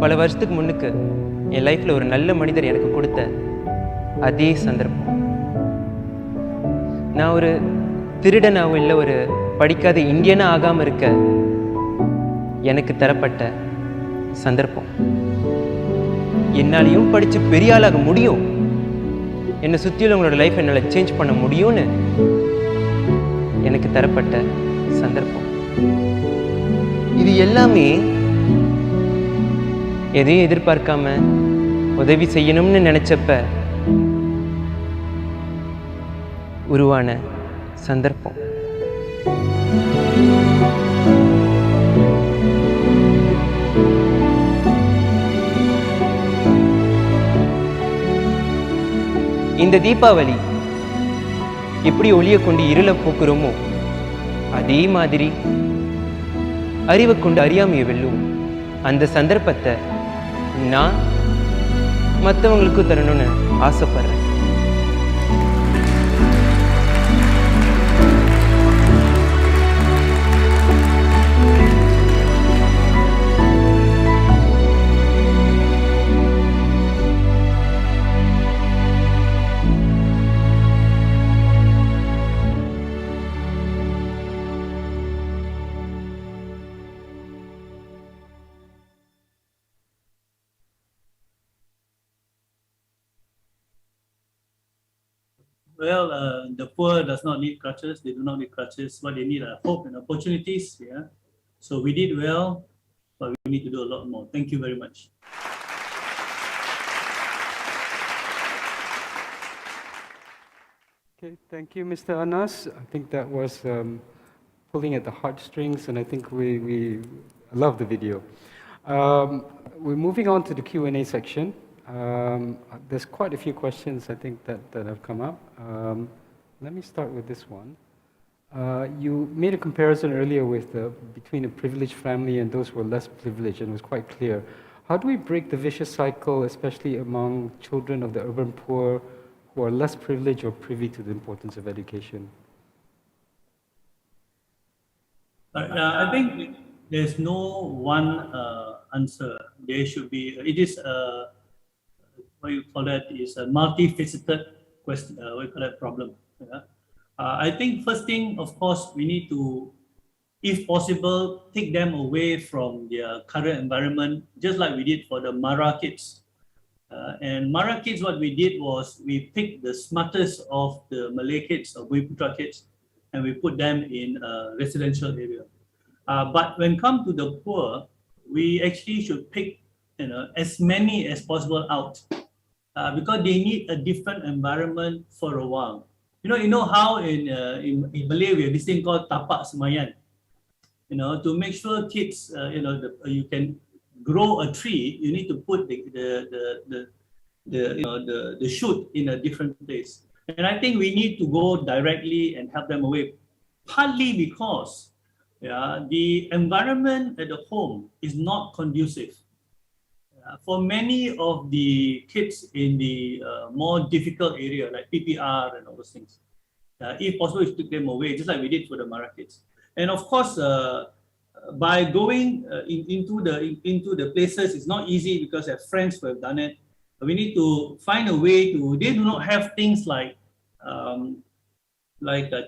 பல வருஷத்துக்கு முன்னுக்கு என் லைஃப்பில் ஒரு நல்ல மனிதர் எனக்கு கொடுத்த அதே சந்தர்ப்பம். நான் ஒரு திருடனாகவும் இல்லை ஒரு படிக்காத இந்தியனாக ஆகாமல் இருக்க எனக்கு தரப்பட்ட சந்தர்ப்பம். என்னாலையும் படித்து பெரிய ஆளாக முடியும், என்னை சுற்றியுள்ளவங்களோட லைஃப் என்னால் சேஞ்ச் பண்ண முடியும்னு எனக்கு தரப்பட்ட சந்தர்ப்பம். இது எல்லாமே எதையும் எதிர்பார்க்காம உதவி செய்யணும்னு நினைச்சப்ப உருவான சந்தர்ப்பம். இந்த தீபாவளி எப்படி ஒளியை கொண்டு இருளை போக்குறோமோ அதே மாதிரி அறிவை கொண்டு அறியாமையை வெல்லும். அந்த சந்தர்ப்பத்தை நான் மற்றவங்களுக்கும் தரணும்னு ஆசைப்படுறேன். Well, the poor does not need crutches. They do not need crutches. What they need are hope and opportunities. Yeah. So we did well, but we need to do a lot more. Thank you very much. Okay, thank you, Mr. Anas. I think that was pulling at the heartstrings, and I think we love the video. We're moving on to the Q&A section. There's quite a few questions, I think, that have come up. Let me start with this one. You made a comparison earlier with between a privileged family and those who are less privileged, and it was quite clear. How do we break the vicious cycle, especially among children of the urban poor who are less privileged or privy to the importance of education? I think there's no one answer. There should be, it is what you call that is a multifaceted question, what you call that problem. Yeah? I think first thing, of course, we need to, if possible, take them away from their current environment, just like we did for the Mara kids. And Mara kids, what we did was we picked the smartest of the Malay kids or Bumiputra kids, and we put them in a residential area. But when come to the poor, we actually should pick as many as possible out. Because they need a different environment for a while. You know how in Malay we have this thing called tapak semayan. To make sure kids, you can grow a tree, you need to put the shoot in a different place. And I think we need to go directly and help them away. Partly because the environment at the home is not conducive. For many of the kids in the more difficult area like PPR and all those things, if possible, we took them away, just like we did for the Mara kids. And of course, by going into the places, it's not easy because I have friends who have done it. We need to find a way to. They do not have things like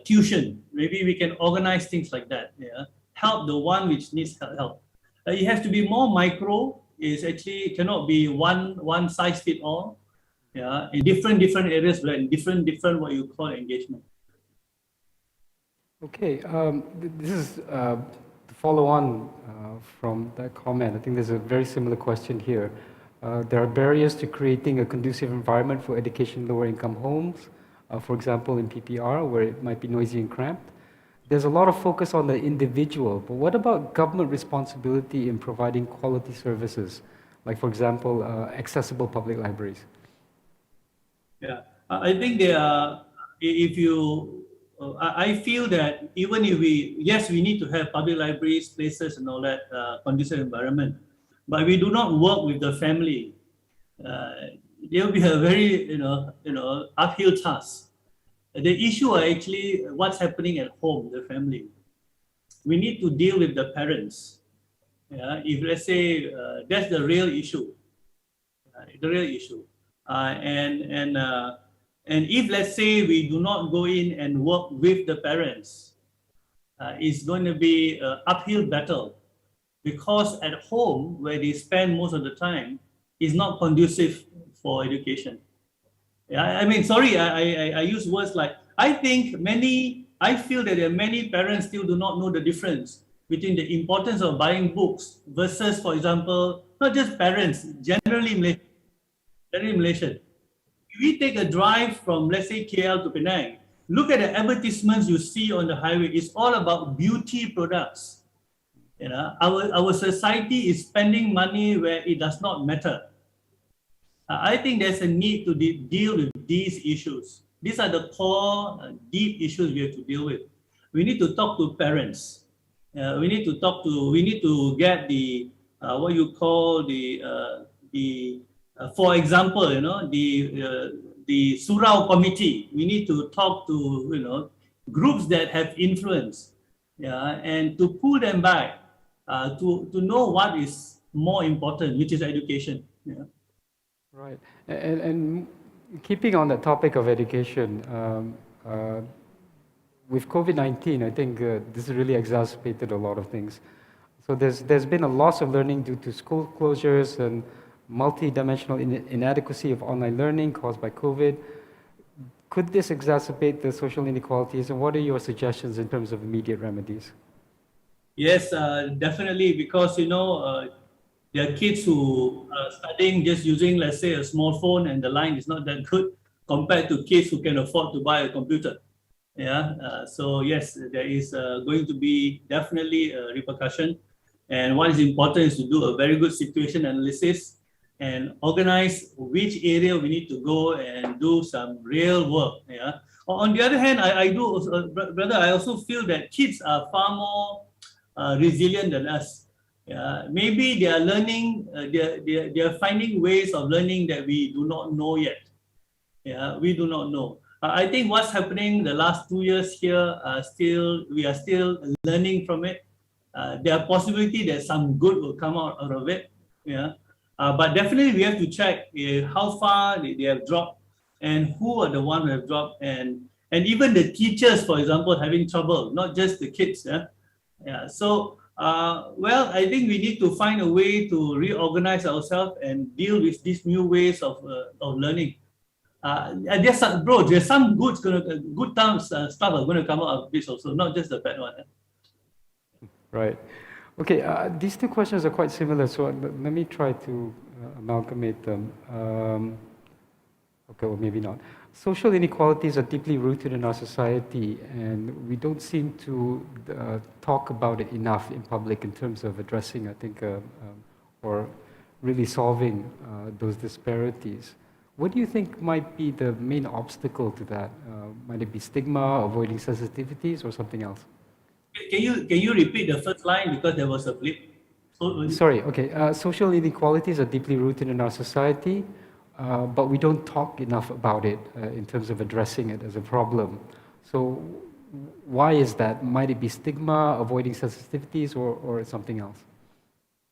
tuition. Maybe we can organize things like that. Yeah, help the one which needs help. It has to be more micro. Is actually cannot be one size fit all. Yeah, in different areas, but in different what you call engagement. Okay, this is the follow-on from that comment. I think there's a very similar question here. There are barriers to creating a conducive environment for education in lower-income homes, for example, in PPR, where it might be noisy and cramped. There's a lot of focus on the individual, but what about government responsibility in providing quality services, like, for example, accessible public libraries? Yeah, I think there are, if you I feel that even if we need to have public libraries, places and all that, conducive environment, but we do not work with the family, there will be a very, uphill task. The issue are actually what's happening at home, the family. We need to deal with the parents. Yeah, if let's say that's the real issue, and if let's say we do not go in and work with the parents, it's going to be an uphill battle, because at home where they spend most of the time is not conducive for education. Yeah, I mean, sorry, I use words like, I feel that there are many parents still do not know the difference between the importance of buying books versus, for example, not just parents, generally Malaysian. If we take a drive from, let's say, KL to Penang, look at the advertisements you see on the highway. It's all about beauty products. Our society is spending money where it does not matter. I think there's a need to deal with these issues. These are the core, deep issues we have to deal with. We need to talk to parents. We need to get the what you call for example, the Surau committee. We need to talk to groups that have influence, and to pull them back to know what is more important, which is education. Right, and keeping on the topic of education, with COVID-19, I think this has really exacerbated a lot of things. So there's been a loss of learning due to school closures and multi-dimensional inadequacy of online learning caused by COVID. Could this exacerbate the social inequalities, and what are your suggestions in terms of immediate remedies? Yes, definitely, because there are kids who are studying just using, let's say, a small phone, and the line is not that good compared to kids who can afford to buy a computer. So yes, there is going to be definitely a repercussion, and what is important is to do a very good situation analysis and organize which area we need to go and do some real work. On the other hand, I also feel that kids are far more resilient than us. Maybe they are learning, they are finding ways of learning that we do not know yet. We do not know. I think what's happening the last 2 years here, we are still learning from it. There are possibility that some good will come out of it. But definitely we have to check how far they have dropped and who are the ones who have dropped, and even the teachers, for example, having trouble, not just the kids. So, well, I think we need to find a way to reorganize ourselves and deal with these new ways of learning. There's some good stuff are going to come out of this also, not just the bad one. Right. Okay, these two questions are quite similar, so let me try to amalgamate them. Okay, or maybe not. Social inequalities are deeply rooted in our society, and we don't seem to talk about it enough in public in terms of addressing, I think, or really solving those disparities. What do you think might be the main obstacle to that? Might it be stigma, avoiding sensitivities, or something else? Can you repeat the first line, because there was a blip? Sorry, okay. Social inequalities are deeply rooted in our society, but we don't talk enough about it in terms of addressing it as a problem. So why is that? Might it be stigma, avoiding sensitivities, or something else?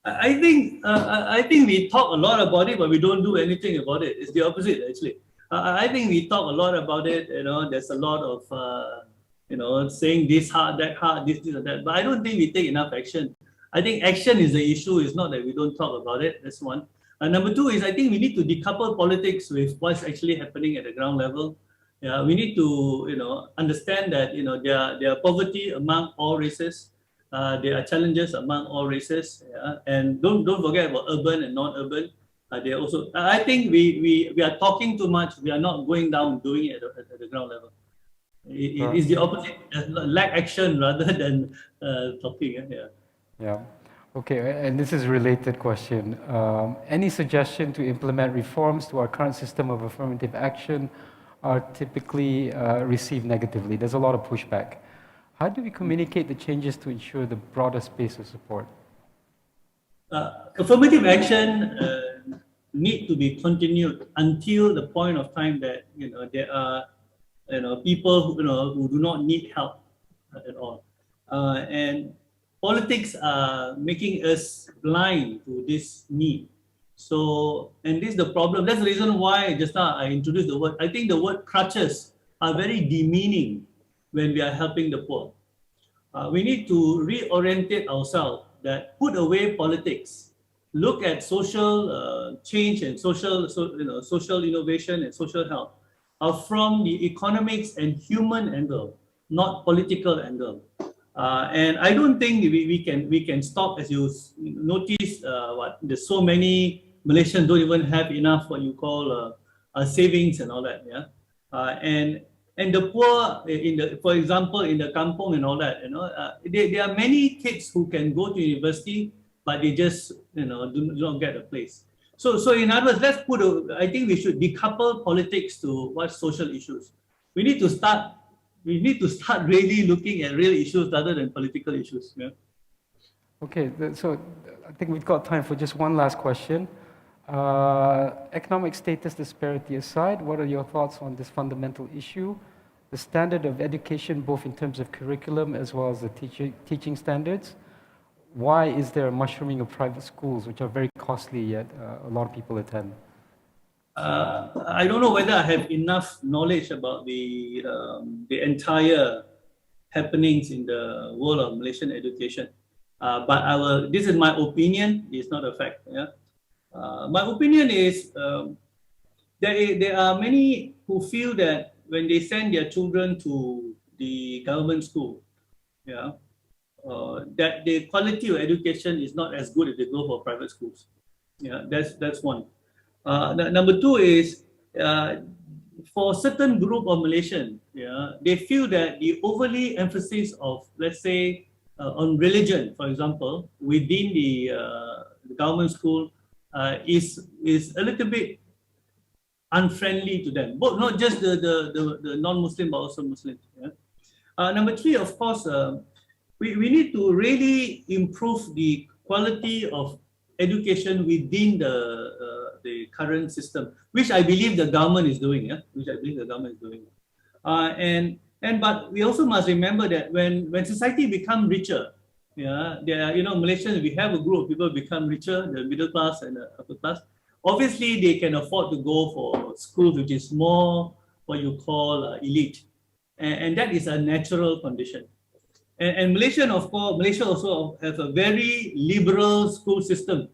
I think we talk a lot about it, but we don't do anything about it. It's the opposite, actually. I think we talk a lot about it. There's a lot of saying this hard, that hard, this or that. But I don't think we take enough action. I think action is the issue. It's not that we don't talk about it. That's one. Number two is, I think we need to decouple politics with what's actually happening at the ground level. We need to understand that there are poverty among all races. There are challenges among all races, and don't forget about urban and non-urban. They also, I think we are talking too much. We are not going down doing it at the ground level. It is the opposite. Lack action rather than talking. Yeah. Okay, and this is a related question. Any suggestion to implement reforms to our current system of affirmative action are typically received negatively. There's a lot of pushback. How do we communicate the changes to ensure the broader space of support? Affirmative action need to be continued until the point of time that there are people who do not need help at all, and politics are making us blind to this need. So, and this is the problem. That's the reason why just now I introduced the word. I think the word crutches are very demeaning when we are helping the poor. We need to reorientate ourselves, that put away politics, look at social change and social innovation and social health from the economics and human angle, not political angle. And I don't think we can stop. As you notice, there's so many Malaysians don't even have enough what you call savings and all that. Yeah, and the poor for example, in the kampong and all that, there are many kids who can go to university, but they just do not get a place. So in other words, I think we should decouple politics to what social issues. We need to start really looking at real issues rather than political issues. Yeah. Okay, so I think we've got time for just one last question. Economic status disparity aside, what are your thoughts on this fundamental issue? The standard of education, both in terms of curriculum as well as the teaching standards. Why is there a mushrooming of private schools, which are very costly yet a lot of people attend? I don't know whether I have enough knowledge about the entire happenings in the world of Malaysian education, but this is my opinion. It's not a fact. Yeah, my opinion is there are many who feel that when they send their children to the government school, yeah, that the quality of education is not as good if they go for private schools. Yeah, that's one. Number two is for certain group of Malaysians, yeah, they feel that the overly emphasis of, let's say, on religion, for example, within the government school is a little bit unfriendly to them, but not just the non-Muslim, but also Muslims. Yeah? Number three, of course, we need to really improve the quality of education within the current system, which I believe the government is doing. Yeah? Which I believe the government is doing. But we also must remember that when society becomes richer, yeah, there are, Malaysians, we have a group of people become richer, the middle class and the upper class. Obviously, they can afford to go for schools which is more what you call elite, and that is a natural condition. And Malaysia also has a very liberal school system,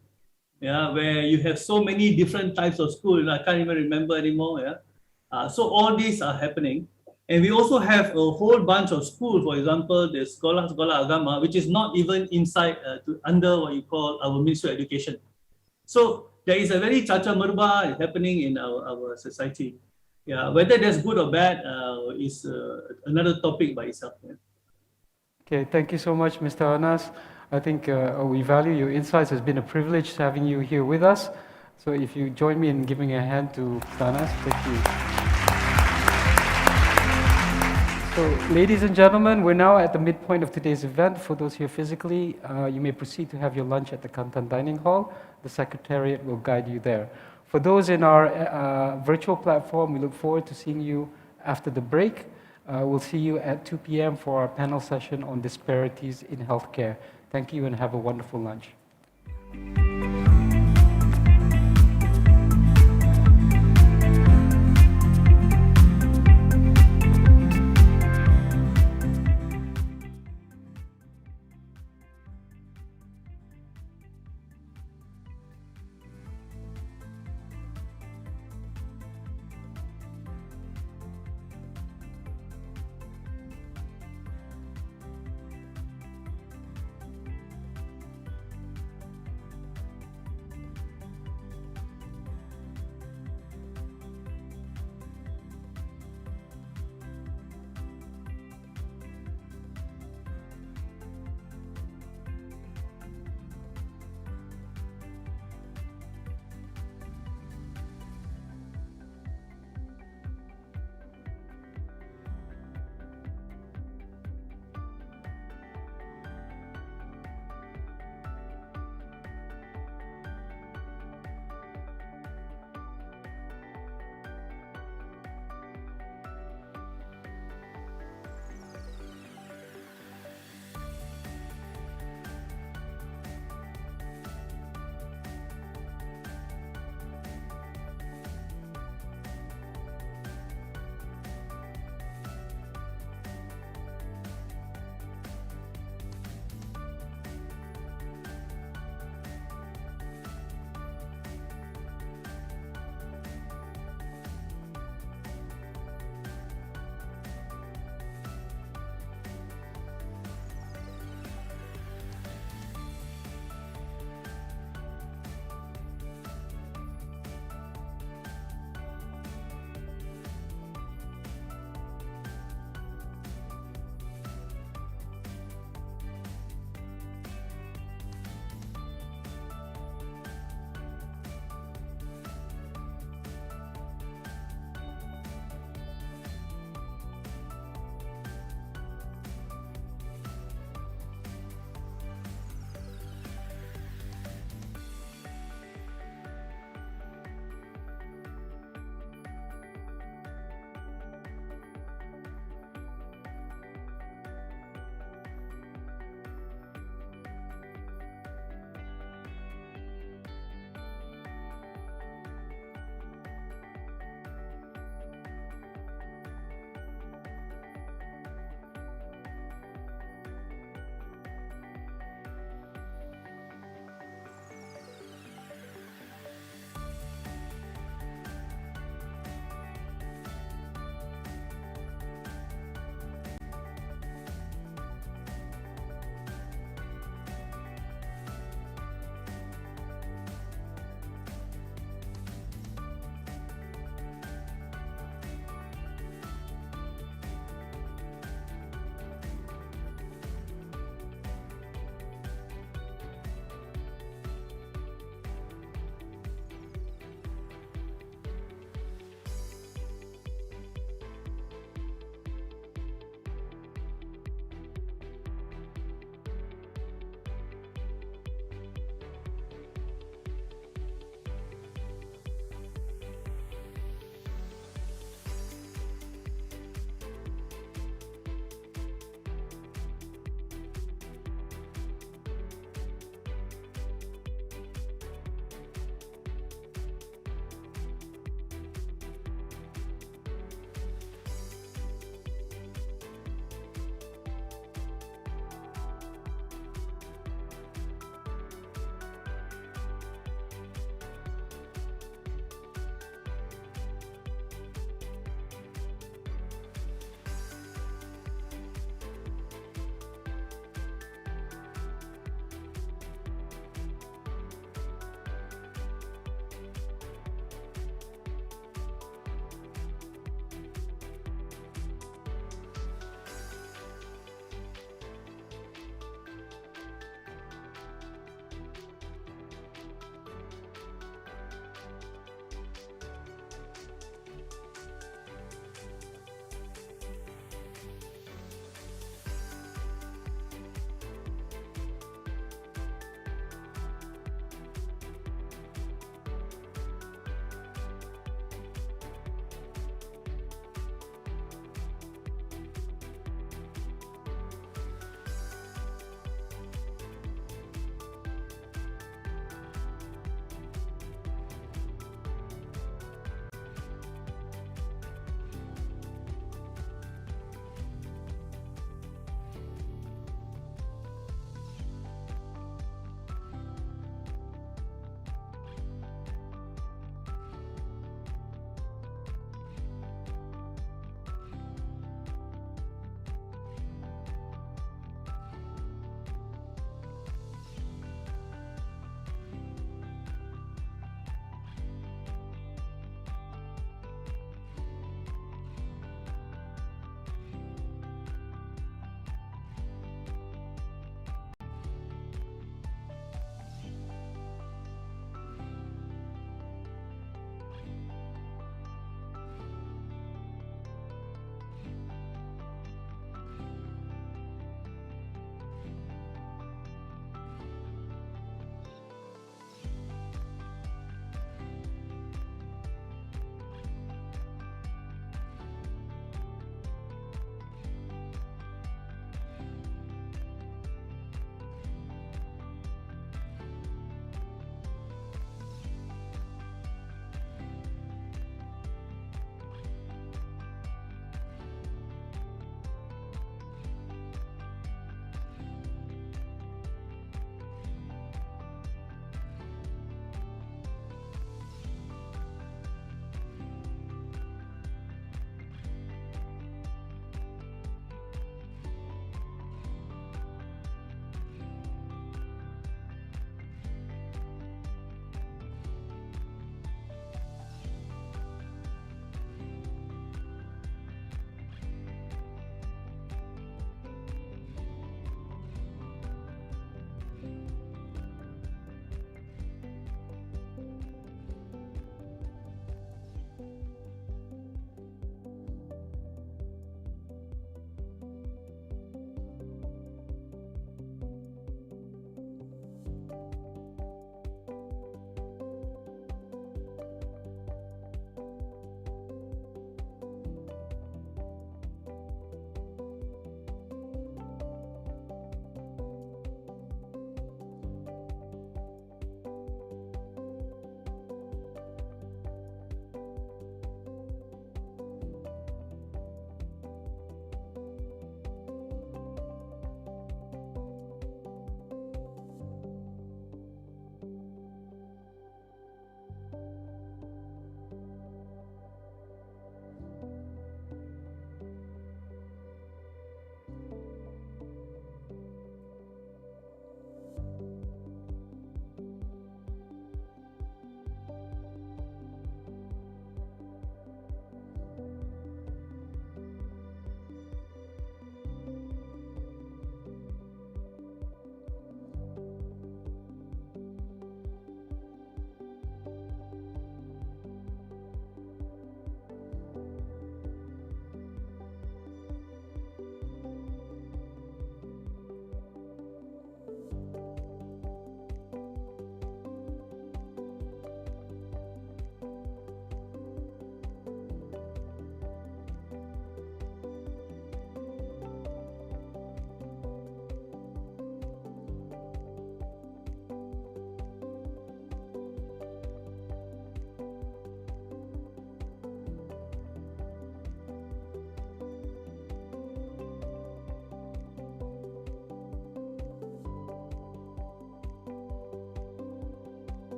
yeah, where you have so many different types of schools. I can't even remember anymore. Yeah, so all these are happening, and we also have a whole bunch of schools. For example, the sekolah agama, which is not even inside under what you call our Ministry of Education. So there is a very caca merba happening in our society. Yeah, whether that's good or bad is another topic by itself. Yeah. Okay, thank you so much, Mr. Anas. I think we value your insights. It's been a privilege having you here with us. So if you join me in giving a hand to Mr. Anas, thank you. So, ladies and gentlemen, we're now at the midpoint of today's event. For those here physically, you may proceed to have your lunch at the Kantan Dining Hall. The Secretariat will guide you there. For those in our virtual platform, we look forward to seeing you after the break. We'll see you at 2 p.m. for our panel session on disparities in healthcare. Thank you and have a wonderful lunch.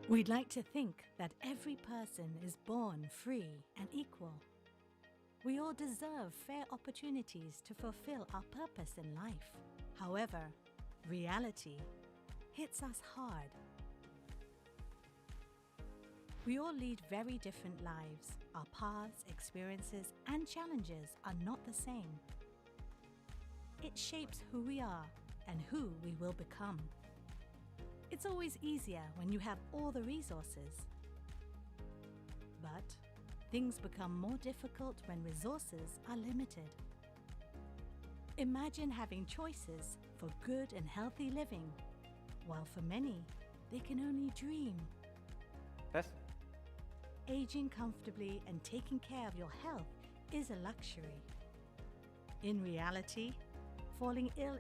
We'd like to think that every person is born free and equal. We all deserve fair opportunities to fulfill our purpose in life. However, reality hits us hard. We all lead very different lives. Our paths, experiences, and challenges are not the same. It shapes who we are and who we will become. It's always easier when you have all the resources. But things become more difficult when resources are limited. Imagine having choices for good and healthy living, while for many, they can only dream. Test. Aging comfortably and taking care of your health is a luxury. In reality, falling ill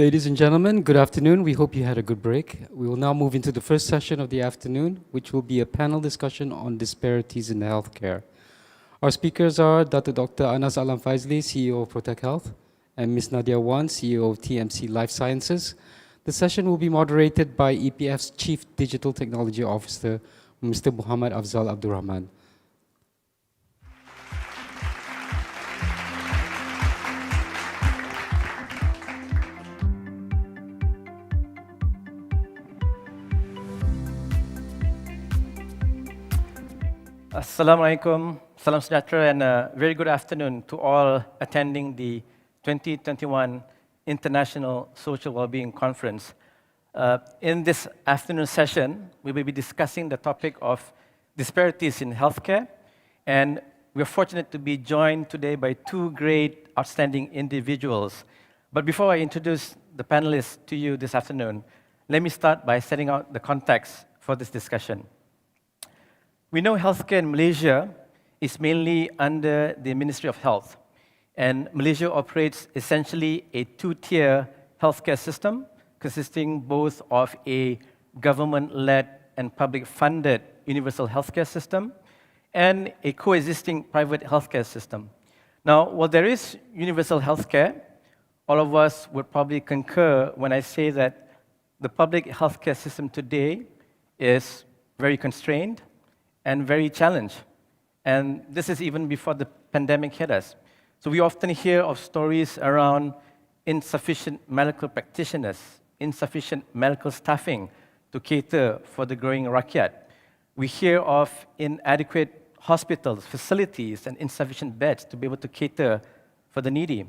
Ladies and gentlemen, good afternoon. We hope you had a good break. We will now move into the first session of the afternoon, which will be a panel discussion on disparities in healthcare. Our speakers are Dr. Anas Alam Faizli, CEO of Protect Health, and Ms. Nadia Wan, CEO of TMC Life Sciences. The session will be moderated by EPF's Chief Digital Technology Officer, Mr. Muhammad Afzal Abdurrahman. Assalamu alaikum, salam sejahtera, and a very good afternoon to all attending the 2021 International Social Wellbeing Conference. In this afternoon session, we will be discussing the topic of disparities in healthcare, and we're fortunate to be joined today by two great, outstanding individuals. But before I introduce the panelists to you this afternoon, let me start by setting out the context for this discussion. We know healthcare in Malaysia is mainly under the Ministry of Health, and Malaysia operates essentially a two-tier healthcare system consisting both of a government-led and public-funded universal healthcare system and a coexisting private healthcare system. Now, while there is universal healthcare, all of us would probably concur when I say that the public healthcare system today is very constrained and very challenged. And this is even before the pandemic hit us. So we often hear of stories around insufficient medical practitioners, insufficient medical staffing to cater for the growing rakyat. We hear of inadequate hospitals, facilities, and insufficient beds to be able to cater for the needy.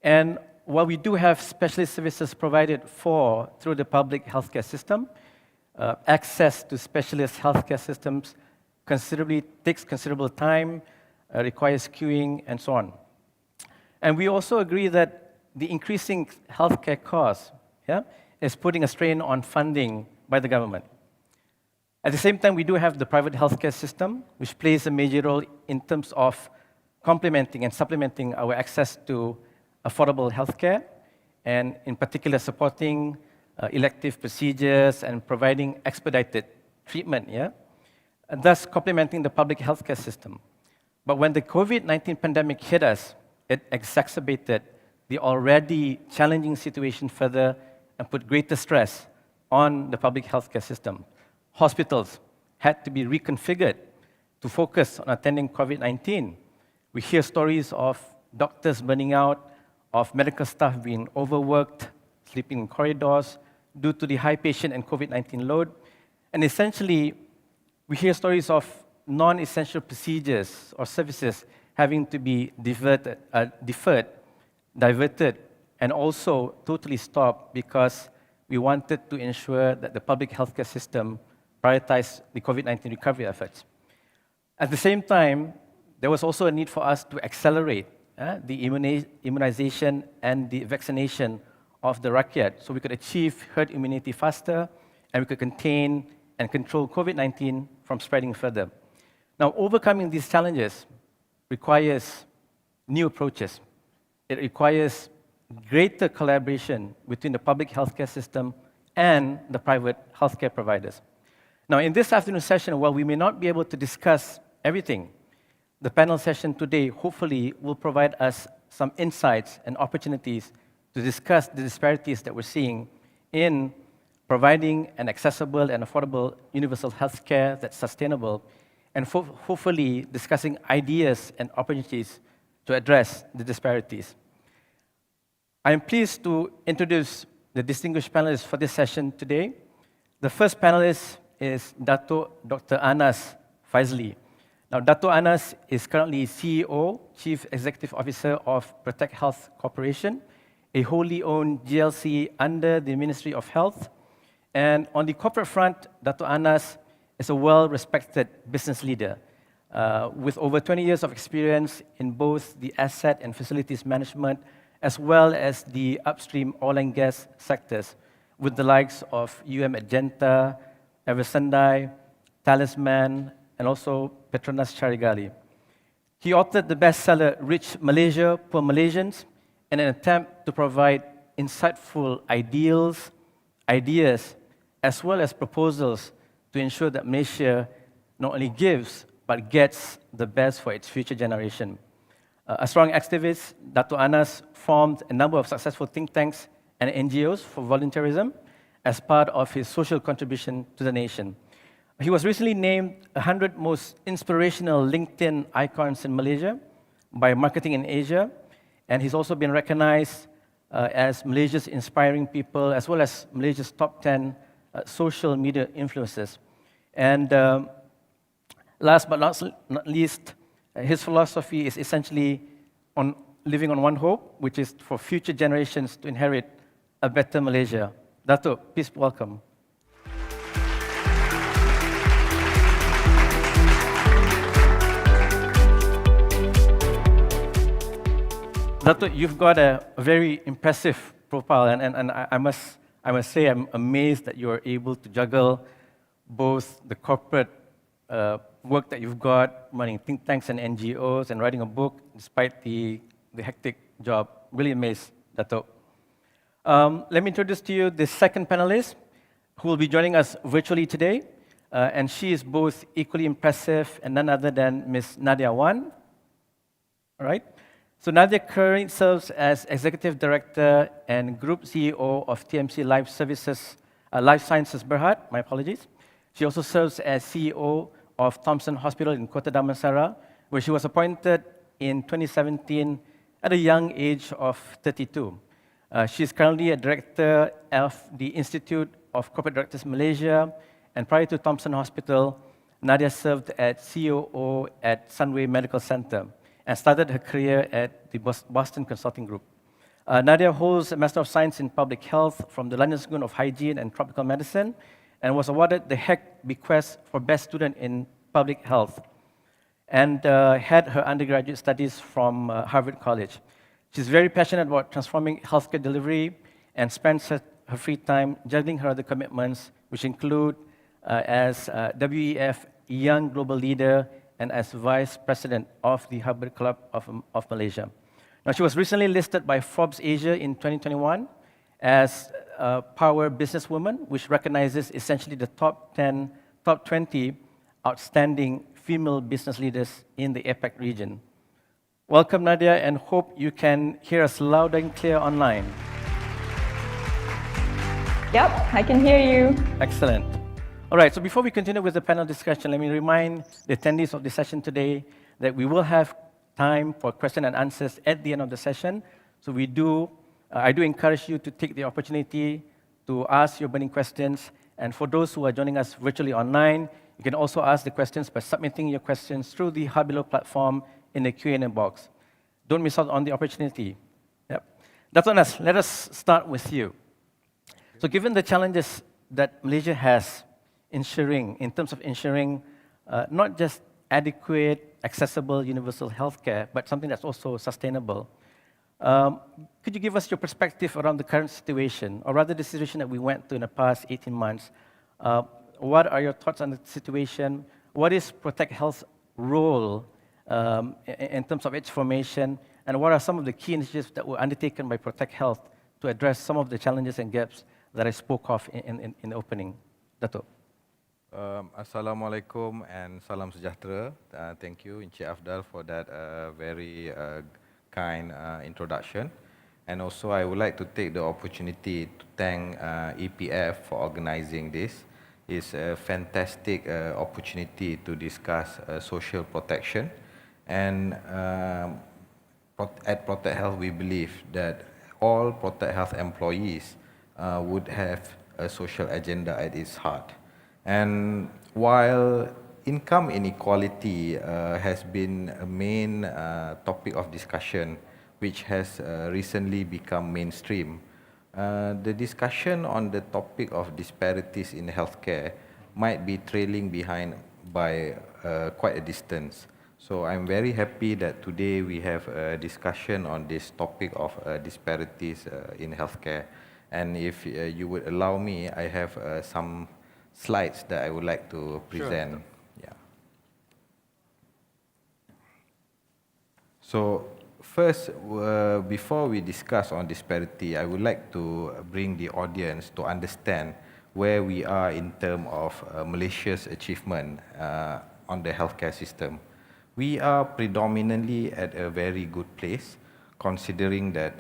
And while we do have specialist services provided through the public healthcare system, access to specialist healthcare systems takes considerable time, requires queuing, and so on. And we also agree that the increasing healthcare costs is putting a strain on funding by the government. At the same time, we do have the private healthcare system, which plays a major role in terms of complementing and supplementing our access to affordable healthcare, and in particular supporting elective procedures and providing expedited treatment, and thus complementing the public healthcare system. But when the COVID-19 pandemic hit us, it exacerbated the already challenging situation further and put greater stress on the public healthcare system. Hospitals had to be reconfigured to focus on attending COVID-19. We hear stories of doctors burning out, of medical staff being overworked, sleeping in corridors due to the high patient and COVID-19 load. And essentially, we hear stories of non-essential procedures or services having to be diverted, and also totally stopped because we wanted to ensure that the public healthcare system prioritized the COVID-19 recovery efforts. At the same time, there was also a need for us to accelerate the immunization and the vaccination of the rakyat so we could achieve herd immunity faster and we could contain and control COVID-19 from spreading further. Now, overcoming these challenges requires new approaches. It requires greater collaboration between the public healthcare system and the private healthcare providers. Now, in this afternoon session, while we may not be able to discuss everything, the panel session today hopefully will provide us some insights and opportunities to discuss the disparities that we're seeing in providing an accessible and affordable universal healthcare that's sustainable, and hopefully discussing ideas and opportunities to address the disparities. I am pleased to introduce the distinguished panelists for this session today. The first panelist is Dr. Anas Faizli. Now, Dr. Anas is currently CEO, Chief Executive Officer of Protect Health Corporation, a wholly owned GLC under the Ministry of Health. And on the corporate front, Dr. Anas is a well-respected business leader with over 20 years of experience in both the asset and facilities management, as well as the upstream oil and gas sectors, with the likes of Magenta, Eversandai, Talisman, and also Petronas Charigali. He authored the bestseller Rich Malaysia, Poor Malaysians, in an attempt to provide insightful ideals, ideas, as well as proposals to ensure that Malaysia not only gives, but gets the best for its future generation. A strong activist, Dato' Anas formed a number of successful think tanks and NGOs for volunteerism as part of his social contribution to the nation. He was recently named 100 most inspirational LinkedIn icons in Malaysia by Marketing in Asia, and he's also been recognized as Malaysia's inspiring people, as well as Malaysia's top 10 social media influencers. And last but not least, his philosophy is essentially on living on one hope, which is for future generations to inherit a better Malaysia. Dato', please welcome. Dato', you've got a very impressive profile, and I must say I'm amazed that you're able to juggle both the corporate work that you've got, running think tanks and NGOs, and writing a book despite the hectic job. Really amazed, Dato'. Let me introduce to you the second panelist who will be joining us virtually today, and she is both equally impressive and none other than Ms. Nadia Wan. All right. So Nadia currently serves as Executive Director and Group CEO of TMC Life Sciences Berhad, my apologies. She also serves as CEO of Thomson Hospital in Kota Damansara, where she was appointed in 2017 at a young age of 32. She is currently a director of the Institute of Corporate Directors Malaysia, and prior to Thomson Hospital, Nadia served as COO at Sunway Medical Center and started her career at the Boston Consulting Group. Nadia holds a Master of Science in Public Health from the London School of Hygiene and Tropical Medicine, and was awarded the Heck Bequest for Best Student in Public Health, and had her undergraduate studies from Harvard College. She's very passionate about transforming healthcare delivery and spends her free time juggling her other commitments, which include as WEF Young Global Leader and as Vice President of the Harvard Club of Malaysia. Now, she was recently listed by Forbes Asia in 2021 as a Power Businesswoman, which recognizes essentially the top 20 outstanding female business leaders in the APAC region. Welcome, Nadia, and hope you can hear us loud and clear online. Yep, I can hear you. Excellent. All right, so before we continue with the panel discussion, let me remind the attendees of the session today that we will have time for question and answers at the end of the session. So I do encourage you to take the opportunity to ask your burning questions. And for those who are joining us virtually online, you can also ask the questions by submitting your questions through the Hub Below platform in the Q&A box. Don't miss out on the opportunity. Yep. Dato' Anas, let us start with you. So given the challenges that Malaysia has in terms of ensuring not just adequate, accessible, universal healthcare, but something that's also sustainable, could you give us your perspective around the current situation, or rather the situation that we went through in the past 18 months? What are your thoughts on the situation? What is Protect Health's role in terms of its formation? And what are some of the key initiatives that were undertaken by Protect Health to address some of the challenges and gaps that I spoke of in the opening? Dato'. Assalamualaikum and salam sejahtera. Thank you, Encik Afdal, for that very kind introduction. And also, I would like to take the opportunity to thank EPF for organizing this. It's a fantastic opportunity to discuss social protection. And at Protect Health, we believe that all Protect Health employees would have a social agenda at its heart. And while income inequality has been a main topic of discussion, which has recently become mainstream, the discussion on the topic of disparities in healthcare might be trailing behind by quite a distance. So I'm very happy that today we have a discussion on this topic of disparities in healthcare. And if you would allow me, I have some slides that I would like to present. Sure. Yeah. So first, before we discuss on disparity, I would like to bring the audience to understand where we are in terms of Malaysia's achievement on the healthcare system. We are predominantly at a very good place, considering that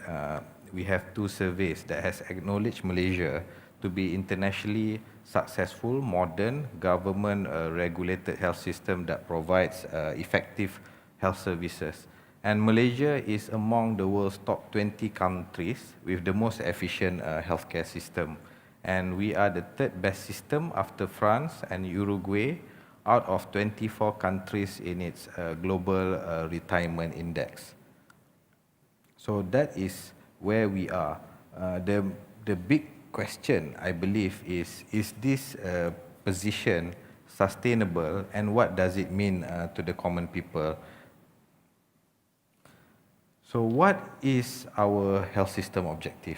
we have 2 surveys that has acknowledged Malaysia to be internationally successful, modern, government-regulated health system that provides effective health services. And Malaysia is among the world's top 20 countries with the most efficient healthcare system. And we are the 3rd best system after France and Uruguay out of 24 countries in its global retirement index. So that is where we are. The big question, I believe, is this position sustainable, and what does it mean to the common people? So what is our health system objective?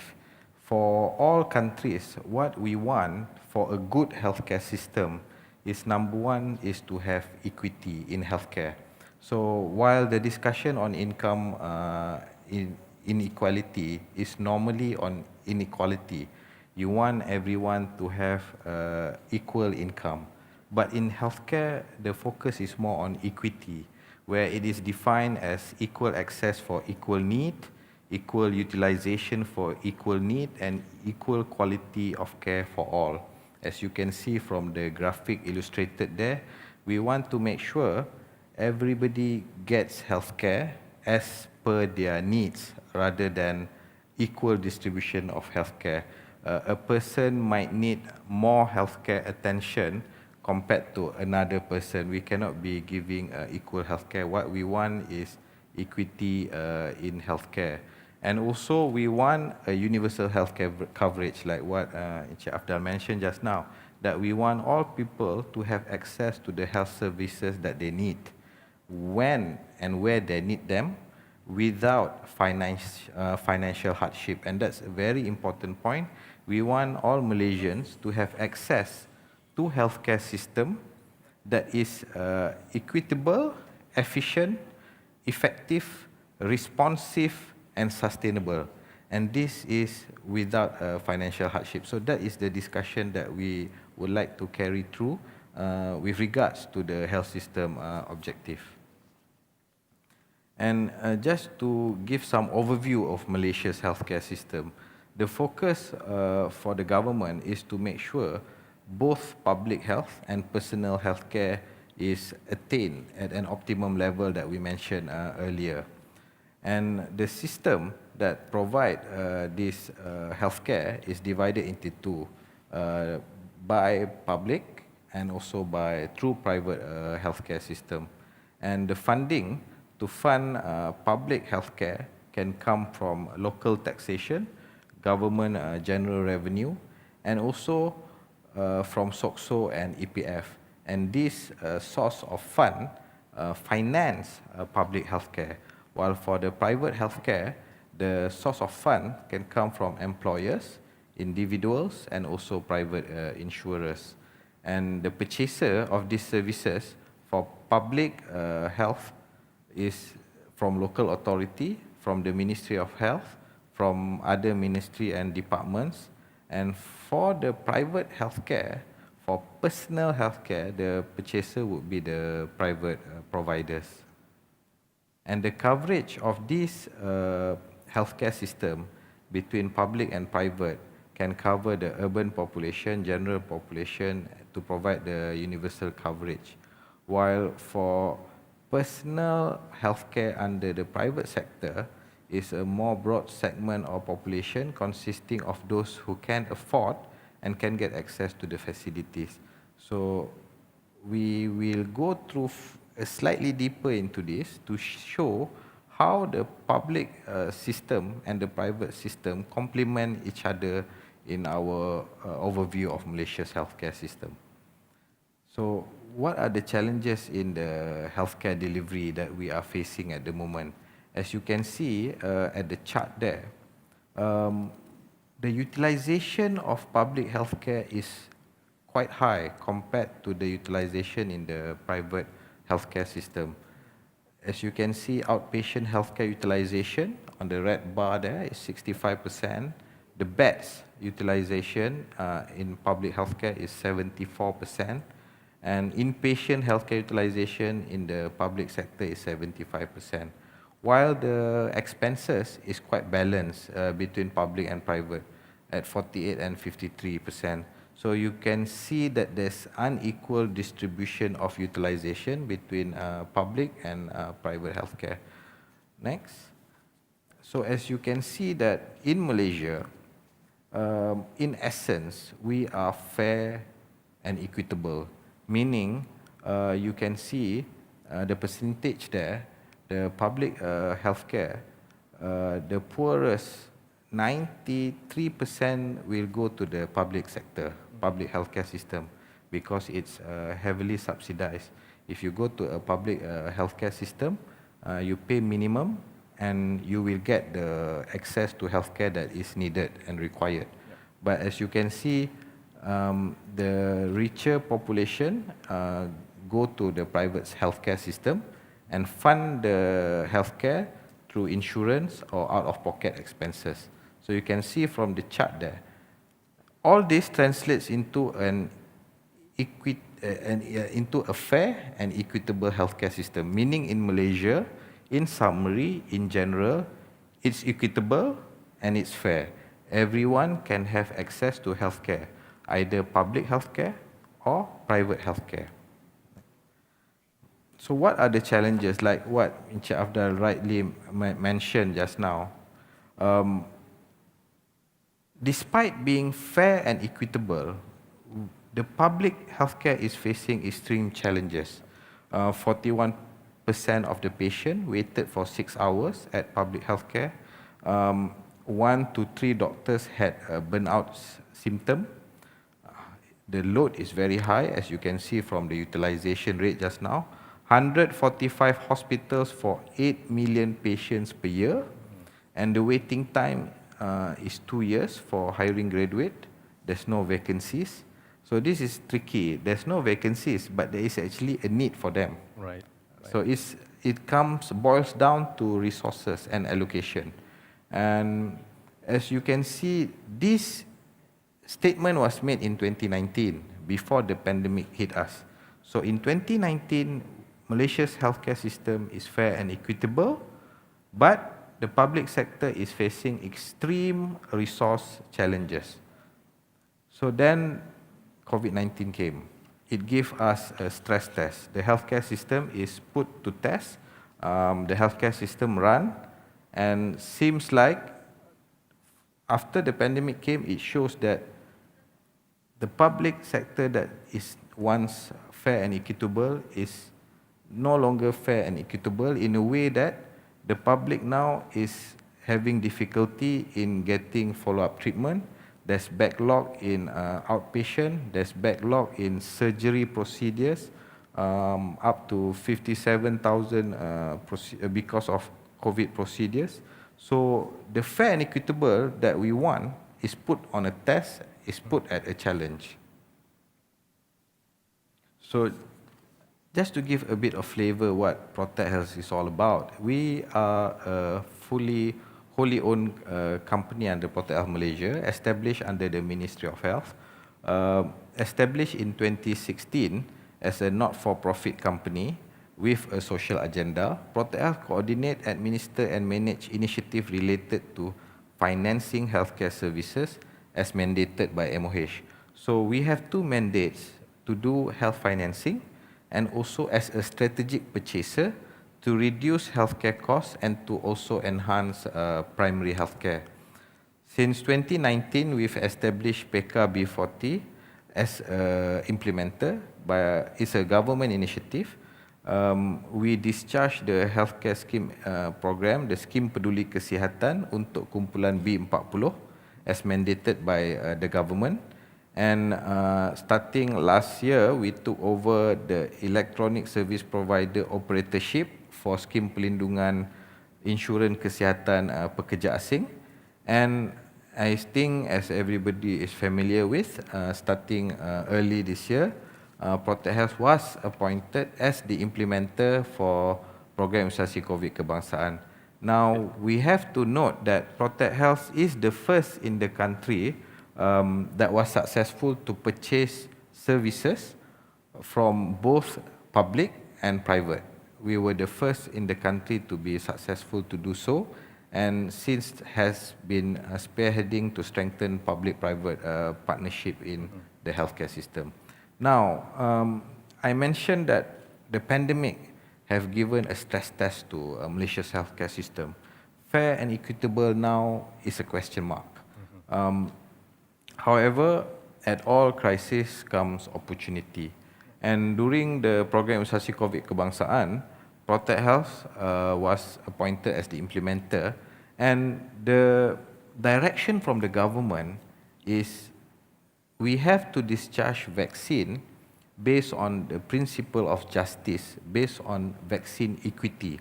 For all countries, what we want for a good healthcare system is, number 1, is to have equity in healthcare. So while the discussion on income inequality is normally on inequality, you want everyone to have equal income. But in healthcare, the focus is more on equity, where it is defined as equal access for equal need, equal utilization for equal need, and equal quality of care for all. As you can see from the graphic illustrated there, we want to make sure everybody gets healthcare as per their needs rather than equal distribution of healthcare. A person might need more healthcare attention compared to another person. We cannot be giving equal healthcare. What we want is equity in healthcare. And also we want a universal healthcare coverage, like what Encik Afdal mentioned just now, that we want all people to have access to the health services that they need, when and where they need them, without financial hardship. And that's a very important point. We want all Malaysians to have access to healthcare system that is equitable, efficient, effective, responsive, and sustainable. And this is without financial hardship. So that is the discussion that we would like to carry through with regards to the health system objective. And just to give some overview of Malaysia's healthcare system, the focus for the government is to make sure both public health and personal healthcare is attained at an optimum level that we mentioned earlier. And the system that provide this healthcare is divided into 2, by public and also by through private healthcare system. And the funding to fund public healthcare can come from local taxation, government general revenue, and also from SOCSO and EPF. And this source of fund finance public healthcare, while for the private healthcare, the source of fund can come from employers, individuals, and also private insurers. And the purchaser of these services for public health is from local authority, from the Ministry of Health, from other ministry and departments. And for the private healthcare, for personal healthcare, the purchaser would be the private providers. And the coverage of this healthcare system between public and private can cover the urban population, general population, to provide the universal coverage. While for personal healthcare under the private sector is a more broad segment of population consisting of those who can afford and can get access to the facilities. So we will go through slightly deeper into this to show how the public system and the private system complement each other in our overview of Malaysia's healthcare system. So what are the challenges in the healthcare delivery that we are facing at the moment? As you can see at the chart there, the utilization of public healthcare is quite high compared to the utilization in the private healthcare system. as you can see, outpatient healthcare utilization on the red bar there is 65%. The beds utilization in public healthcare is 74%. And inpatient healthcare utilization in the public sector is 75%. While the expenses is quite balanced between public and private at 48 and 53%. So you can see that there's unequal distribution of utilization between public and private healthcare. Next. So as you can see that in Malaysia, in essence, we are fair and equitable, meaning you can see the percentage there, the public healthcare, the poorest 93% will go to the public sector, public healthcare system, because it's heavily subsidized. If you go to a public healthcare system, you pay minimum and you will get the access to healthcare that is needed and required. But as you can see, the richer population go to the private healthcare system and fund the healthcare through insurance or out-of-pocket expenses. So you can see from the chart there, all this translates into into a fair and equitable healthcare system, meaning in Malaysia, in summary, in general, it's equitable and it's fair. Everyone can have access to healthcare, either public healthcare or private healthcare. So what are the challenges, like what Encik Afdal rightly mentioned just now? Despite being fair and equitable, the public healthcare is facing extreme challenges. 41% of the patient waited for 6 hours at public healthcare. 1 to 3 doctors had a burnout symptom. The load is very high, as you can see from the utilization rate just now. 145 hospitals for 8 million patients per year, and the waiting time is 2 years for hiring graduate. There's no vacancies. So this is tricky. There's no vacancies, but there is actually a need for them. Right. So it boils down to resources and allocation. And as you can see, this statement was made in 2019, before the pandemic hit us. So in 2019, Malaysia's healthcare system is fair and equitable, but the public sector is facing extreme resource challenges. So then COVID-19 came. It gave us a stress test. The healthcare system is put to test. The healthcare system ran, and seems like after the pandemic came, it shows that the public sector that is once fair and equitable is no longer fair and equitable, in a way that the public now is having difficulty in getting follow-up treatment. There's backlog in outpatient, there's backlog in surgery procedures, up to 57,000 because of COVID procedures. So the fair and equitable that we want is put on a test, is put at a challenge. So just to give a bit of flavor what Protect Health is all about, we are a wholly owned company under Protect Health Malaysia, established under the Ministry of Health, established in 2016 as a not-for-profit company with a social agenda. Protect Health coordinate, administer and manage initiatives related to financing healthcare services as mandated by MOH. So we have 2 mandates: to do health financing and also as a strategic purchaser to reduce healthcare costs and to also enhance primary healthcare. Since 2019, we've established PECA B40 as implementer. It's a government initiative. We discharge the healthcare scheme program, the Scheme Peduli Kesihatan untuk kumpulan B40 as mandated by the government. And starting last year, we took over the electronic service provider operatorship for Scheme Pelindungan Insurans Kesihatan Pekerja Asing. And I think, as everybody is familiar with, starting early this year, Protect Health was appointed as the implementer for program imunisasi COVID kebangsaan. Now, we have to note that Protect Health is the first in the country that was successful to purchase services from both public and private. We were the first in the country to be successful to do so, and since has been spearheading to strengthen public-private partnership in the healthcare system. Now, I mentioned that the pandemic have given a stress test to Malaysia's healthcare system. Fair and equitable now is a question mark. However, at all crisis comes opportunity. And during the program imunisasi COVID kebangsaan, Protect Health was appointed as the implementer, and the direction from the government is we have to discharge vaccine based on the principle of justice, based on vaccine equity.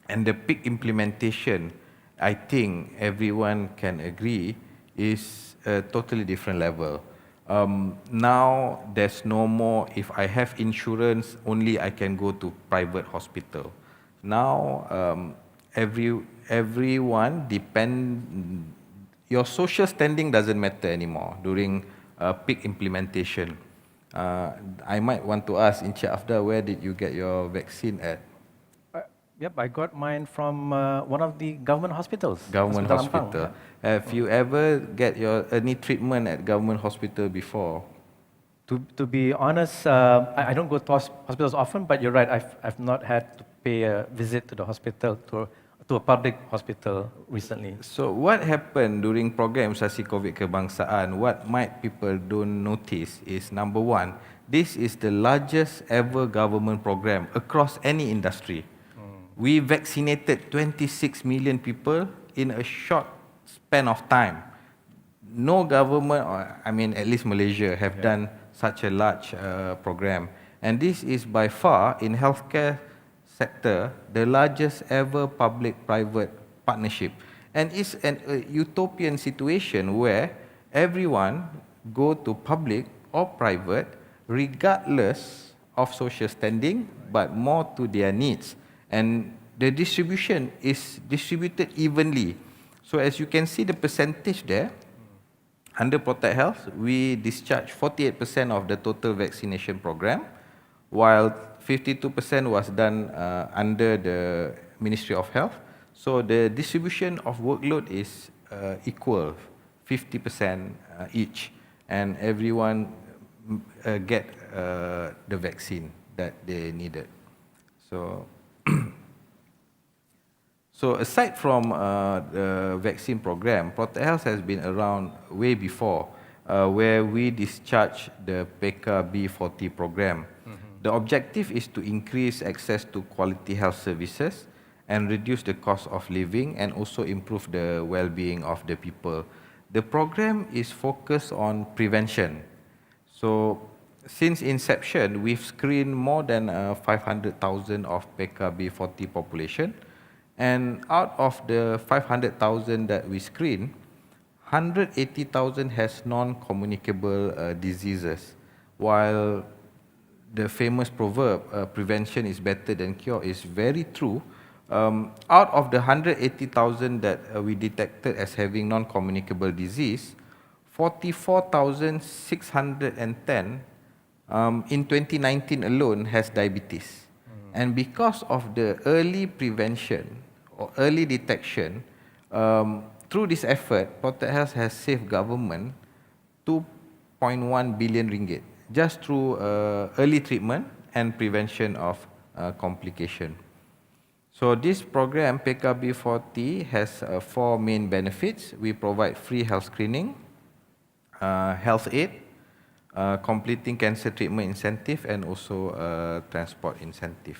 And the peak implementation, I think everyone can agree, is a totally different level. Now there's no more, if I have insurance, only I can go to private hospital. Now everyone your social standing doesn't matter anymore during peak implementation. I might want to ask Encik Afdal, where did you get your vaccine at? Yep, I got mine from one of the government hospitals. Government hospital. Have you ever get any treatment at government hospital before? To be honest, I don't go to hospitals often, but you're right, I've not had to pay a visit to the hospital, to a public hospital recently. So what happened during program imunisasi COVID kebangsaan, what might people don't notice is, number one, this is the largest ever government program across any industry. We vaccinated 26 million people in a short span of time. No government, I mean at least Malaysia, have done such a large program. And this is by far, in healthcare sector, the largest ever public-private partnership. And it's a utopian situation where everyone go to public or private regardless of social standing, but more to their needs. And the distribution is distributed evenly. So as you can see the percentage there, under Protect Health, we discharge 48% of the total vaccination program, while 52% was done under the Ministry of Health. So the distribution of workload is equal, 50% each, and everyone get the vaccine that they needed. So, so aside from the vaccine program, Protect Health has been around way before, where we discharge the PKB40 program. The objective is to increase access to quality health services and reduce the cost of living and also improve the well-being of the people. The program is focused on prevention. So since inception, we've screened more than 500,000 of PKB40 population, and out of the 500,000 that we screen, 180,000 has non-communicable diseases, while the famous proverb, prevention is better than cure, is very true. Out of the 180,000 that we detected as having non-communicable disease, 44,610 in 2019 alone has diabetes. And because of the early prevention or early detection, through this effort, Protect Health has saved government 2.1 billion ringgit just through early treatment and prevention of complication. So this program, PKB40, has 4 main benefits. We provide free health screening, health aid, completing cancer treatment incentive, and also transport incentive.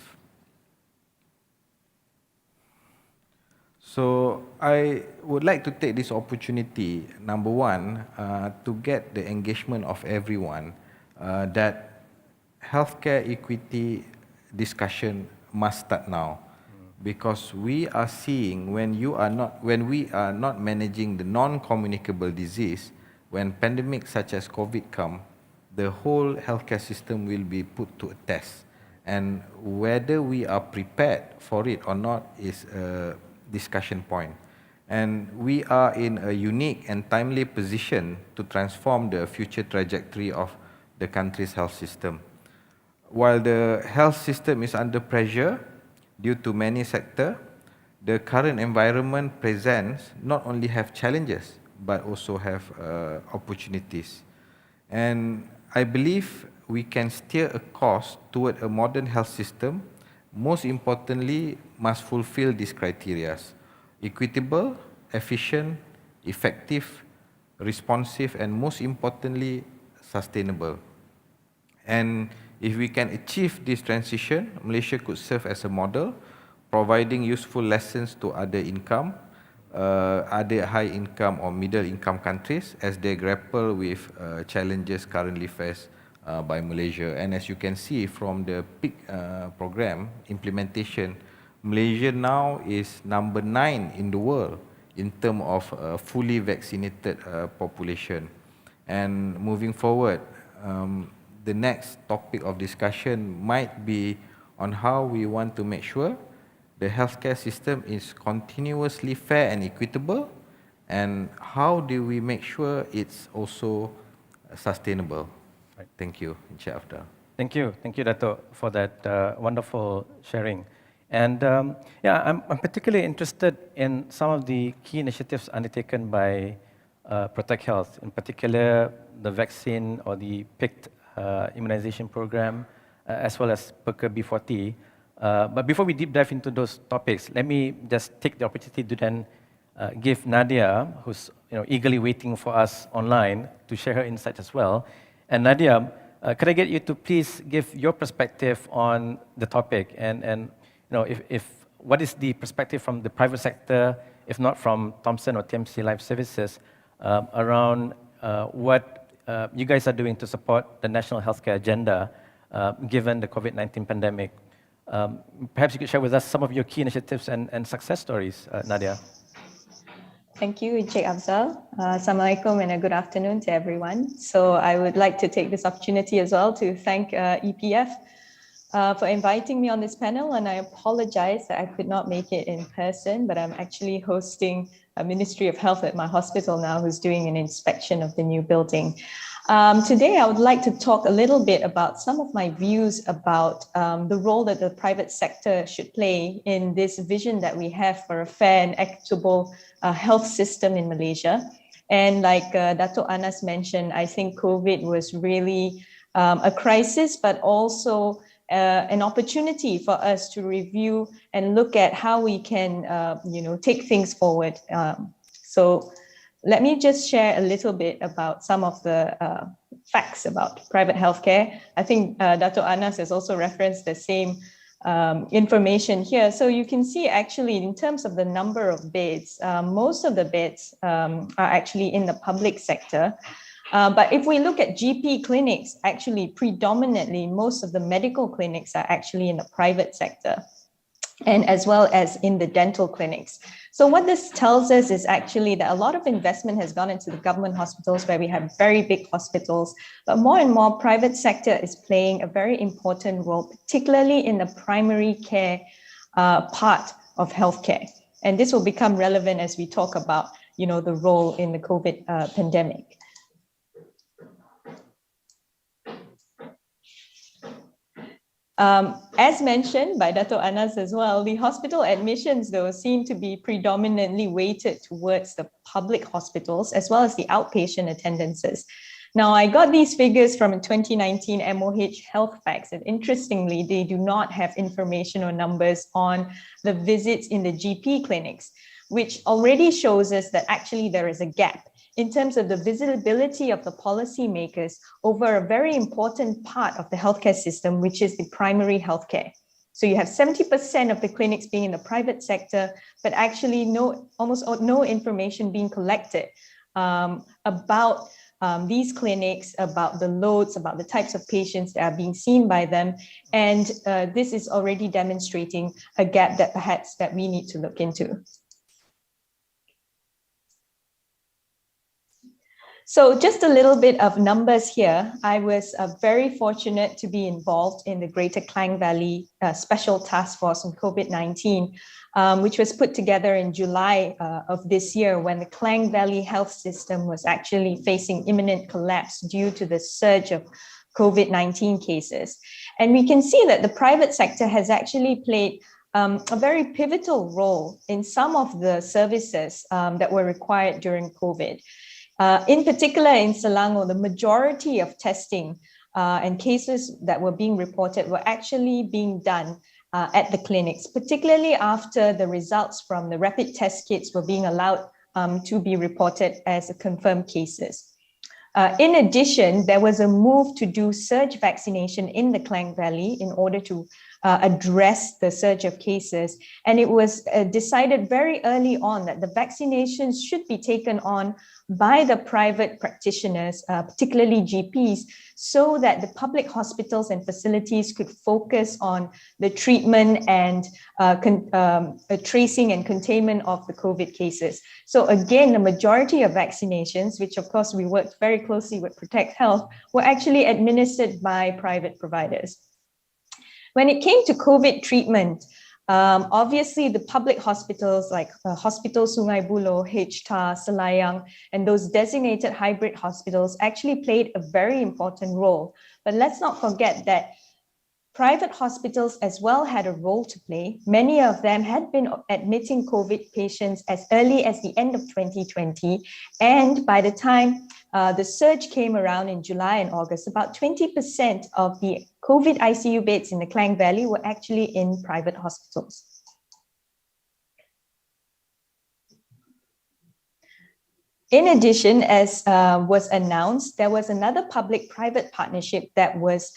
So I would like to take this opportunity, number one, to get the engagement of everyone that healthcare equity discussion must start now, because we are seeing when we are not managing the non-communicable disease, when pandemics such as COVID come, the whole healthcare system will be put to a test. And whether we are prepared for it or not is a discussion point. And we are in a unique and timely position to transform the future trajectory of the country's health system. While the health system is under pressure due to many sectors, the current environment presents not only have challenges, but also have opportunities. And I believe we can steer a course toward a modern health system. Most importantly, must fulfill these criteria: equitable, efficient, effective, responsive, and most importantly, sustainable. And if we can achieve this transition, Malaysia could serve as a model, providing useful lessons to other high income or middle income countries as they grapple with challenges currently faced by Malaysia. And as you can see from the PIC program implementation, Malaysia now is number 9 in the world in terms of fully vaccinated population. And moving forward, the next topic of discussion might be on how we want to make sure the healthcare system is continuously fair and equitable, and how do we make sure it's also sustainable. Right. Thank you, Encik Afdal. Thank you, Dato', for that wonderful sharing. And yeah, I'm particularly interested in some of the key initiatives undertaken by Protect Health, in particular the vaccine or the PICT immunization program, as well as PERCA B40. But before we deep dive into those topics, let me just take the opportunity to then give Nadia, who's eagerly waiting for us online, to share her insights as well. And Nadia, could I get you to please give your perspective on the topic, and if what is the perspective from the private sector, if not from Thomson or TMC Life Services, around what you guys are doing to support the national healthcare agenda given the COVID-19 pandemic. Perhaps you could share with us some of your key initiatives and success stories, Nadia. Thank you, Encik Afzal. Assalamualaikum and a good afternoon to everyone. So I would like to take this opportunity as well to thank EPF for inviting me on this panel, and I apologize that I could not make it in person, but I'm actually hosting a Ministry of Health at my hospital now who's doing an inspection of the new building. Today, I would like to talk a little bit about some of my views about the role that the private sector should play in this vision that we have for a fair and equitable health system in Malaysia. And like Dato' Anas mentioned, I think COVID was really a crisis, but also an opportunity for us to review and look at how we can, take things forward. So let me just share a little bit about some of the facts about private healthcare. I think Dato' Anas has also referenced the same information here. So you can see actually in terms of the number of beds, most of the beds are actually in the public sector. But if we look at GP clinics, actually predominantly most of the medical clinics are actually in the private sector, and as well as in the dental clinics. So what this tells us is actually that a lot of investment has gone into the government hospitals where we have very big hospitals, but more and more private sector is playing a very important role, particularly in the primary care part of healthcare. And this will become relevant as we talk about, the role in the COVID pandemic. As mentioned by Dato' Anas as well, the hospital admissions, though, seem to be predominantly weighted towards the public hospitals as well as the outpatient attendances. Now, I got these figures from 2019 MOH Health Facts, and interestingly, they do not have information or numbers on the visits in the GP clinics, which already shows us that actually there is a gap in terms of the visibility of the policymakers over a very important part of the healthcare system, which is the primary healthcare. So you have 70% of the clinics being in the private sector, but actually almost no information being collected about these clinics, about the loads, about the types of patients that are being seen by them. And this is already demonstrating a gap that perhaps that we need to look into. So just a little bit of numbers here. I was very fortunate to be involved in the Greater Klang Valley Special Task Force on COVID-19, which was put together in July of this year when the Klang Valley health system was actually facing imminent collapse due to the surge of COVID-19 cases. And we can see that the private sector has actually played a very pivotal role in some of the services that were required during COVID. In particular, in Selangor, the majority of testing and cases that were being reported were actually being done at the clinics, particularly after the results from the rapid test kits were being allowed to be reported as confirmed cases. In addition, there was a move to do surge vaccination in the Klang Valley in order to address the surge of cases. And it was decided very early on that the vaccinations should be taken on by the private practitioners, particularly GPs, so that the public hospitals and facilities could focus on the treatment and tracing and containment of the COVID cases. So again, the majority of vaccinations, which of course we worked very closely with Protect Health, were actually administered by private providers. When it came to COVID treatment, obviously the public hospitals like Hospital Sungai Buloh, HTAR, Selayang, and those designated hybrid hospitals actually played a very important role. But let's not forget that private hospitals as well had a role to play. Many of them had been admitting COVID patients as early as the end of 2020. And by the time the surge came around in July and August, about 20% of the COVID ICU beds in the Klang Valley were actually in private hospitals. In addition, as was announced, there was another public-private partnership that was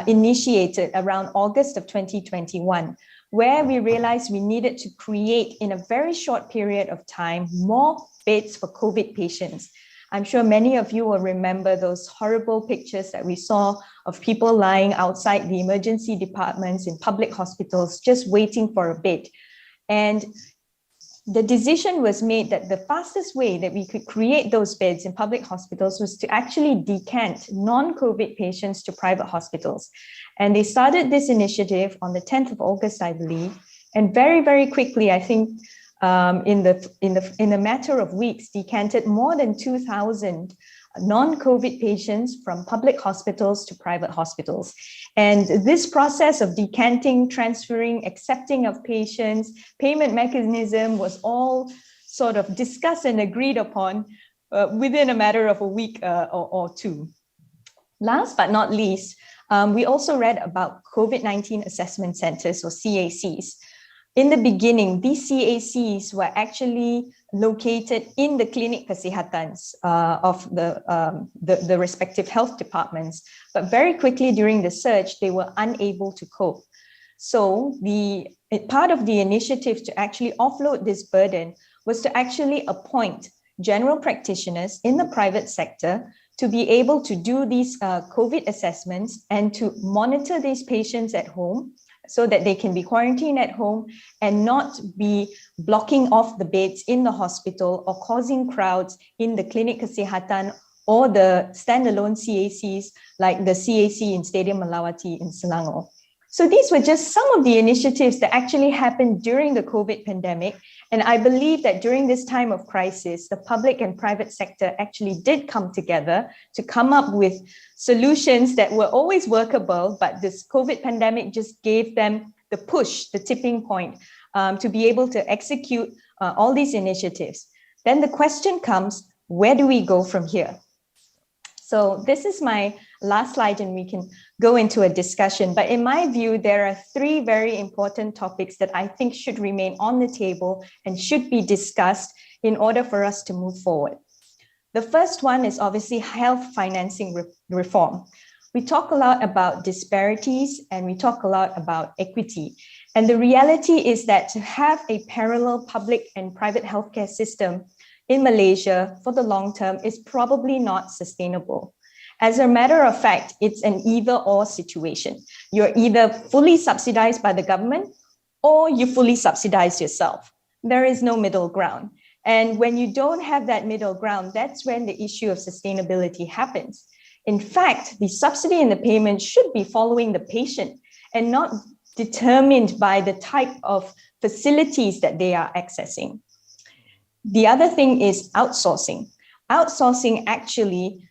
initiated around August of 2021, where we realized we needed to create, in a very short period of time, more beds for COVID patients. I'm sure many of you will remember those horrible pictures that we saw of people lying outside the emergency departments in public hospitals, just waiting for a bed. And the decision was made that the fastest way that we could create those beds in public hospitals was to actually decant non-COVID patients to private hospitals. And they started this initiative on the 10th of August, I believe. And very, very quickly, I think in a matter of weeks, decanted more than 2,000 non-COVID patients from public hospitals to private hospitals. And this process of decanting, transferring, accepting of patients, payment mechanism was all sort of discussed and agreed upon within a matter of a week or two. Last but not least, we also read about COVID-19 assessment centers, or CACs. In the beginning, these CACs were actually located in the clinic kesehatans of the respective health departments. But very quickly during the surge, they were unable to cope. So part of the initiative to actually offload this burden was to actually appoint general practitioners in the private sector to be able to do these COVID assessments and to monitor these patients at home, so that they can be quarantined at home and not be blocking off the beds in the hospital or causing crowds in the clinic kesihatan or the standalone CACs like the CAC in Stadium Melawati in Selangor. So these were just some of the initiatives that actually happened during the COVID pandemic. And I believe that during this time of crisis, the public and private sector actually did come together to come up with solutions that were always workable, but this COVID pandemic just gave them the push, the tipping point, to be able to execute all these initiatives. Then the question comes, where do we go from here? So this is my last slide and we can go into a discussion. But in my view, there are three very important topics that I think should remain on the table and should be discussed in order for us to move forward. The first one is obviously health financing reform. We talk a lot about disparities and we talk a lot about equity. And the reality is that to have a parallel public and private healthcare system in Malaysia for the long term is probably not sustainable. As a matter of fact, it's an either-or situation. You're either fully subsidized by the government or you fully subsidize yourself. There is no middle ground. And when you don't have that middle ground, that's when the issue of sustainability happens. In fact, the subsidy and the payment should be following the patient and not determined by the type of facilities that they are accessing. The other thing is outsourcing. Outsourcing actually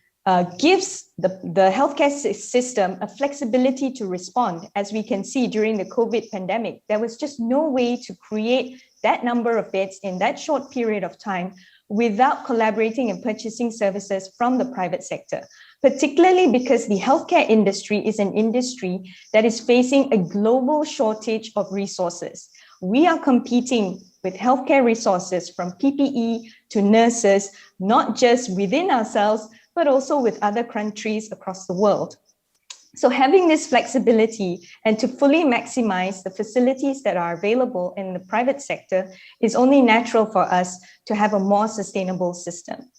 gives the healthcare system a flexibility to respond. As we can see during the COVID pandemic, there was just no way to create that number of beds in that short period of time without collaborating and purchasing services from the private sector, particularly because the healthcare industry is an industry that is facing a global shortage of resources. We are competing with healthcare resources from PPE to nurses, not just within ourselves, but also with other countries across the world. So having this flexibility and to fully maximize the facilities that are available in the private sector is only natural for us to have a more sustainable system.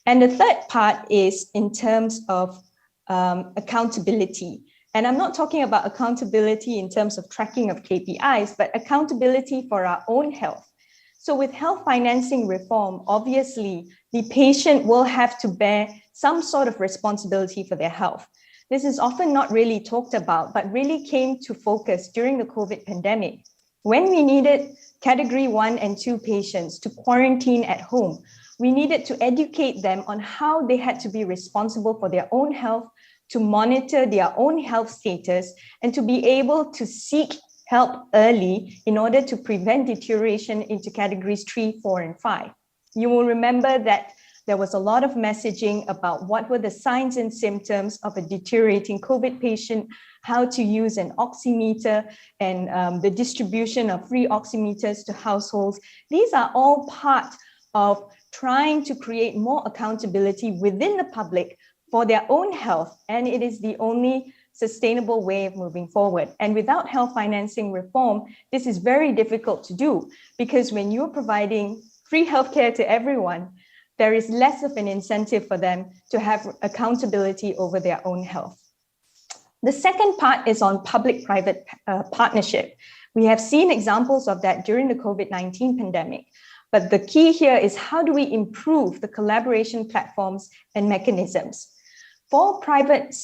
And the third part is in terms of accountability. And I'm not talking about accountability in terms of tracking of KPIs, but accountability for our own health. So with health financing reform, obviously, the patient will have to bear some sort of responsibility for their health. This is often not really talked about, but really came to focus during the COVID pandemic, when we needed category 1 and 2 patients to quarantine at home. We needed to educate them on how they had to be responsible for their own health, to monitor their own health status, and to be able to seek help early in order to prevent deterioration into categories 3, 4, and 5. You will remember that there was a lot of messaging about what were the signs and symptoms of a deteriorating COVID patient, how to use an oximeter, and the distribution of free oximeters to households. These are all part of trying to create more accountability within the public for their own health, and it is the only sustainable way of moving forward. And without health financing reform, this is very difficult to do, because when you're providing free healthcare to everyone, there is less of an incentive for them to have accountability over their own health. The second part is on public-private partnership. We have seen examples of that during the COVID-19 pandemic. But the key here is, how do we improve the collaboration platforms and mechanisms? For private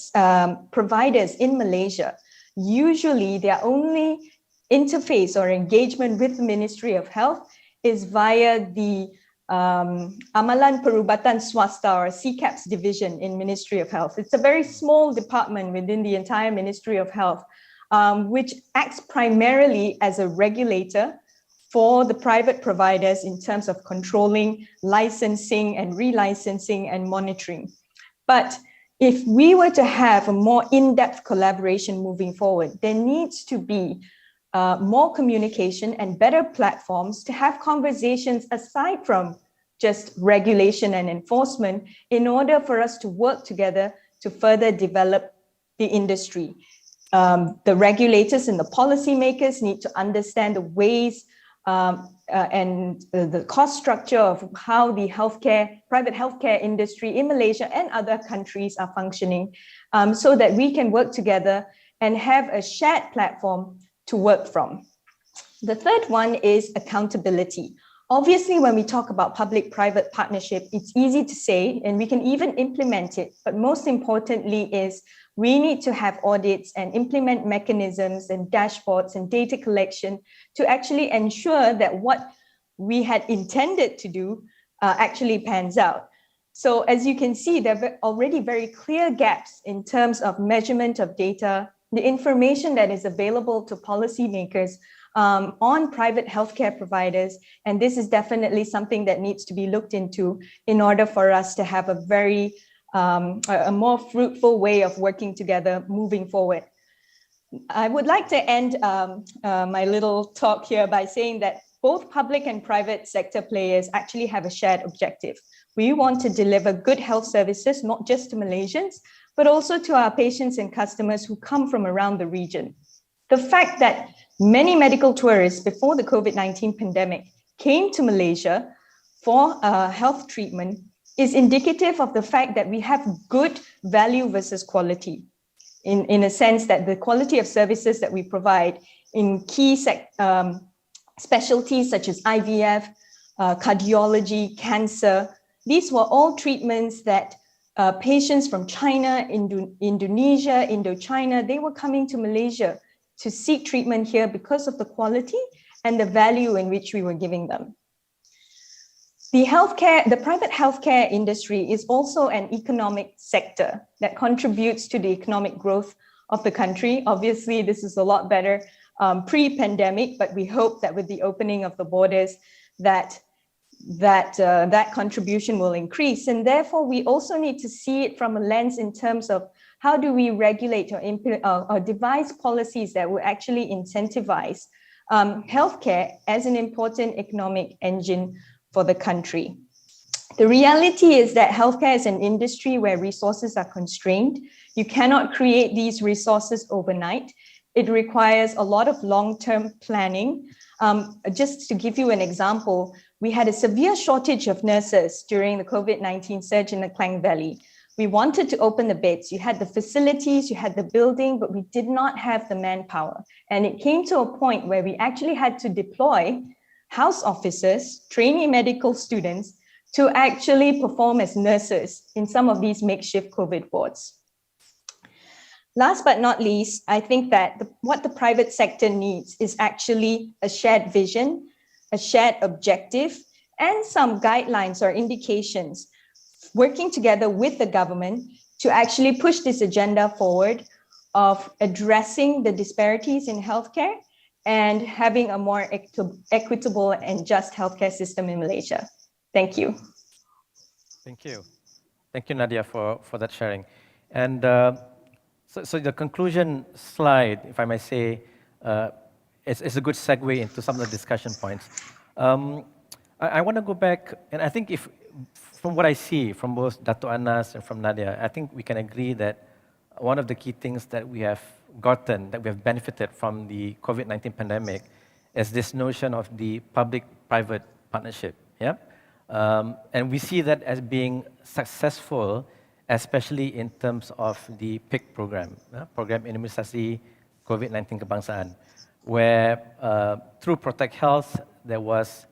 providers in Malaysia, usually their only interface or engagement with the Ministry of Health is via the Amalan Perubatan Swasta, or CCAPS division in Ministry of Health. It's a very small department within the entire Ministry of Health, which acts primarily as a regulator for the private providers in terms of controlling licensing and relicensing and monitoring. But if we were to have a more in-depth collaboration moving forward, there needs to be more communication and better platforms to have conversations aside from just regulation and enforcement, in order for us to work together to further develop the industry. The regulators and the policymakers need to understand the ways and the cost structure of how the private healthcare industry in Malaysia and other countries are functioning, so that we can work together and have a shared platform to work from. The third one is accountability. Obviously, when we talk about public-private partnership, it's easy to say, and we can even implement it, but most importantly is we need to have audits and implement mechanisms and dashboards and data collection to actually ensure that what we had intended to do actually pans out. So as you can see, there are already very clear gaps in terms of measurement of data, the information that is available to policymakers on private healthcare providers. And this is definitely something that needs to be looked into in order for us to have a more fruitful way of working together moving forward. I would like to end my little talk here by saying that both public and private sector players actually have a shared objective. We want to deliver good health services, not just to Malaysians, but also to our patients and customers who come from around the region. The fact that many medical tourists before the COVID-19 pandemic came to Malaysia for health treatment is indicative of the fact that we have good value versus quality, in a sense that the quality of services that we provide in key specialties such as IVF, cardiology, cancer. These were all treatments that patients from China, Indonesia, Indochina, they were coming to Malaysia to seek treatment here because of the quality and the value in which we were giving them. The private healthcare industry is also an economic sector that contributes to the economic growth of the country. Obviously, this is a lot better pre-pandemic, but we hope that with the opening of the borders, that contribution will increase. And therefore, we also need to see it from a lens in terms of how do we regulate or devise policies that will actually incentivize healthcare as an important economic engine for the country. The reality is that healthcare is an industry where resources are constrained. You cannot create these resources overnight. It requires a lot of long-term planning. Just to give you an example, we had a severe shortage of nurses during the COVID-19 surge in the Klang Valley. We wanted to open the beds. You had the facilities, you had the building, but we did not have the manpower. And it came to a point where we actually had to deploy house officers, trainee medical students, to actually perform as nurses in some of these makeshift COVID wards. Last but not least, I think that what the private sector needs is actually a shared vision, a shared objective, and some guidelines or indications working together with the government to actually push this agenda forward of addressing the disparities in healthcare and having a more equitable and just healthcare system in Malaysia. Thank you. Thank you. Thank you, Nadia, for that sharing. And so the conclusion slide, if I may say, it's a good segue into some of the discussion points. I want to go back, and I think from what I see from both Dato' Anas and from Nadia, I think we can agree that one of the key things that we have gotten, that we have benefited from the COVID-19 pandemic is this notion of the public-private partnership. Yeah? And we see that as being successful, especially in terms of the PIC program, Program Imunisasi COVID-19 Kebangsaan, where through Protect Health, there was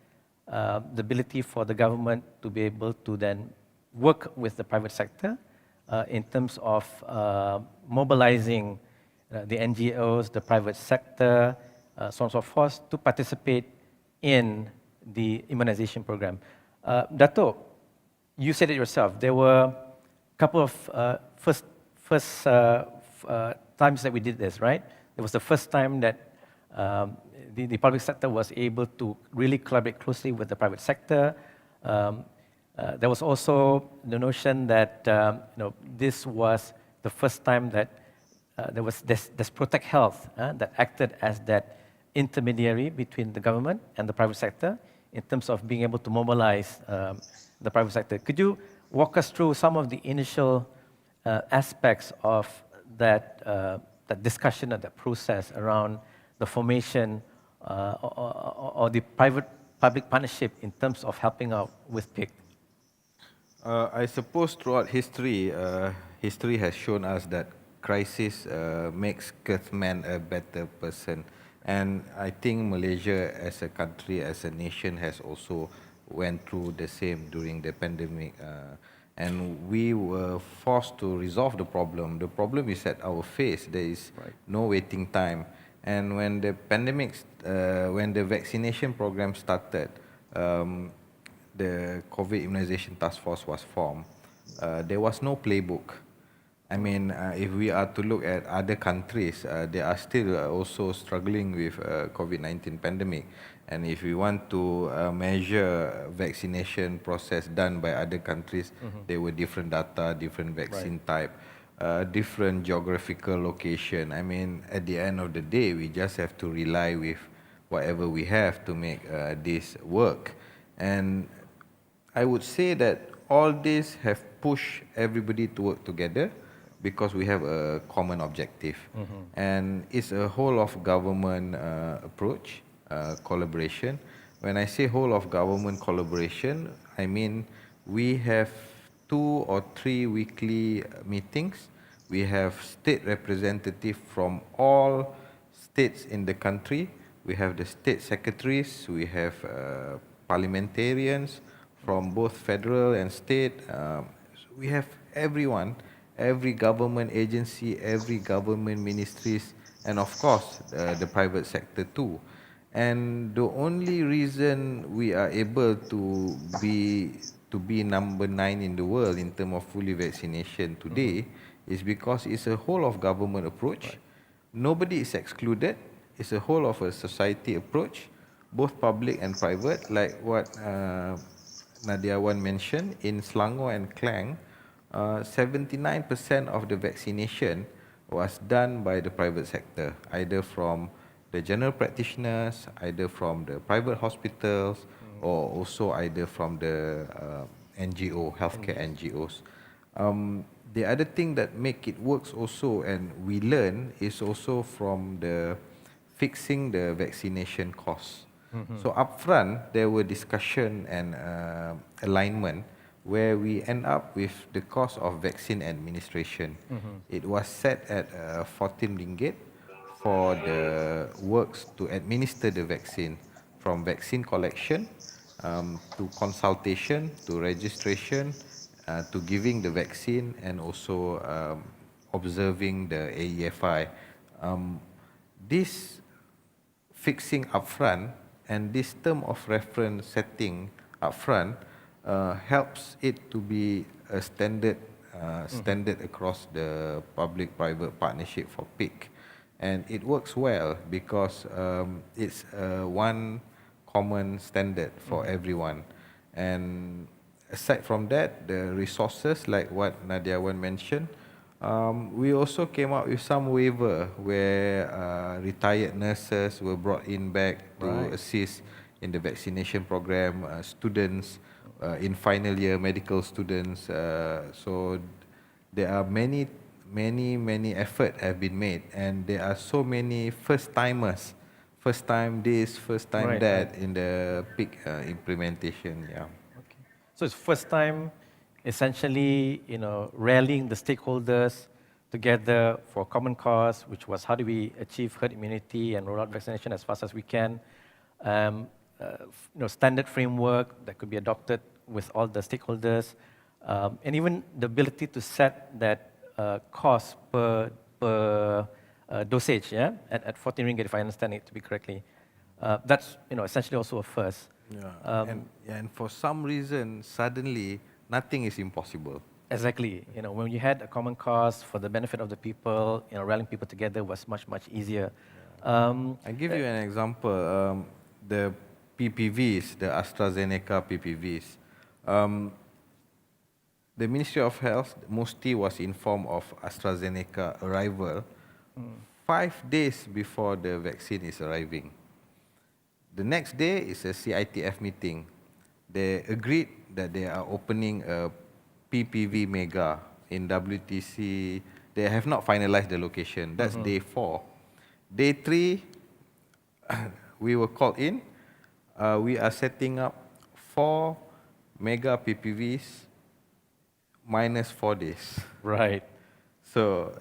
the ability for the government to be able to then work with the private sector in terms of mobilizing the NGOs, the private sector, so on and so forth, to participate in the immunization program. Dato', you said it yourself. There were a couple of first times that we did this, right? It was the first time that the public sector was able to really collaborate closely with the private sector. There was also the notion that this was the first time that there was this Protect Health that acted as that intermediary between the government and the private sector in terms of being able to mobilize the private sector. Could you walk us through some of the initial aspects of that discussion and that process around the formation or the private-public partnership in terms of helping out with PIC? I suppose throughout history, history has shown us that crisis makes man a better person. And I think Malaysia as a country, as a nation, has also went through the same during the pandemic. And we were forced to resolve the problem. The problem is at our face. There is no waiting time. And when the pandemic, when the vaccination program started, the COVID immunization task force was formed. There was no playbook. I mean, if we are to look at other countries, they are still also struggling with COVID-19 pandemic. And if we want to measure vaccination process done by other countries, there were different data, different vaccine type, different geographical location. I mean, at the end of the day, we just have to rely with whatever we have to make this work. And I would say that all this have pushed everybody to work together because we have a common objective. And it's a whole of government approach, collaboration. When I say whole of government collaboration, I mean we have 2 or 3 weekly meetings. We have state representatives from all states in the country. We have the state secretaries, we have parliamentarians from both federal and state. We have everyone, every government agency, every government ministries, and of course the private sector too. And the only reason we are able to be number 9 in the world in terms of fully vaccination today is because it's a whole of government approach. Right. Nobody is excluded. It's a whole of a society approach, both public and private, like what Nadia Wan mentioned. In Selangor and Klang, 79% of the vaccination was done by the private sector, either from the general practitioners, either from the private hospitals, or also either from the NGO, healthcare NGOs. The other thing that make it works also, and we learn, is also from the fixing the vaccination costs. So upfront, there were discussion and alignment where we end up with the cost of vaccine administration. It was set at 14 ringgit for the works to administer the vaccine, from vaccine collection to consultation, to registration, to giving the vaccine, and also observing the AEFI. This fixing upfront and this term of reference setting upfront helps it to be a standard across the public-private partnership for PIC. And it works well because it's one common standard for everyone. And aside from that, the resources, like what Nadia Wan mentioned, we also came up with some waiver where retired nurses were brought in back to assist in the vaccination program, students in final year, medical students. So there are many effort have been made, and there are so many first-timers, first time this, first time that in the PIC implementation. Yeah. Okay. So it's first time, essentially, rallying the stakeholders together for a common cause, which was how do we achieve herd immunity and roll out vaccination as fast as we can. Standard framework that could be adopted with all the stakeholders, and even the ability to set that cost per dosage, at 14 ringgit, if I understand it to be correctly. That's essentially also a first. Yeah. And for some reason, suddenly nothing is impossible. Exactly. When you had a common cause for the benefit of the people, rallying people together was much easier. I'll give you an example. The PPVs, the AstraZeneca PPVs. The Ministry of Health, Musti, was informed of AstraZeneca arrival 5 days before the vaccine is arriving. The next day is a CITF meeting. They agreed that they are opening a PPV mega in WTC. They have not finalized the location. That's day 4. Day 3, we were called in. We are setting up 4 mega PPVs minus 4 days. Right. So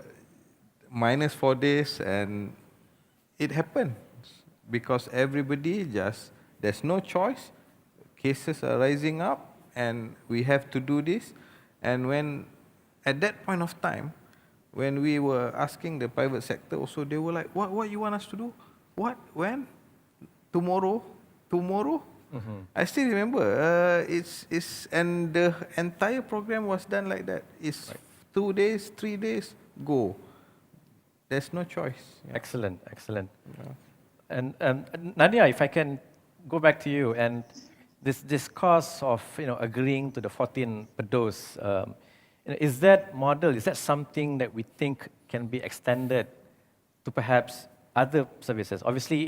minus 4 days, and it happened because everybody there's no choice. Cases are rising up, and we have to do this. And when, at that point of time, when we were asking the private sector also, they were like, what you want us to do? What? When? Tomorrow? I still remember, and the entire program was done like that. It's 2 days, 3 days, go. There's no choice. Yeah. Excellent. Yeah. And Nadia, if I can go back to you, and this cost of agreeing to the 14 per dose, is that model, is that something that we think can be extended to perhaps other services? Obviously,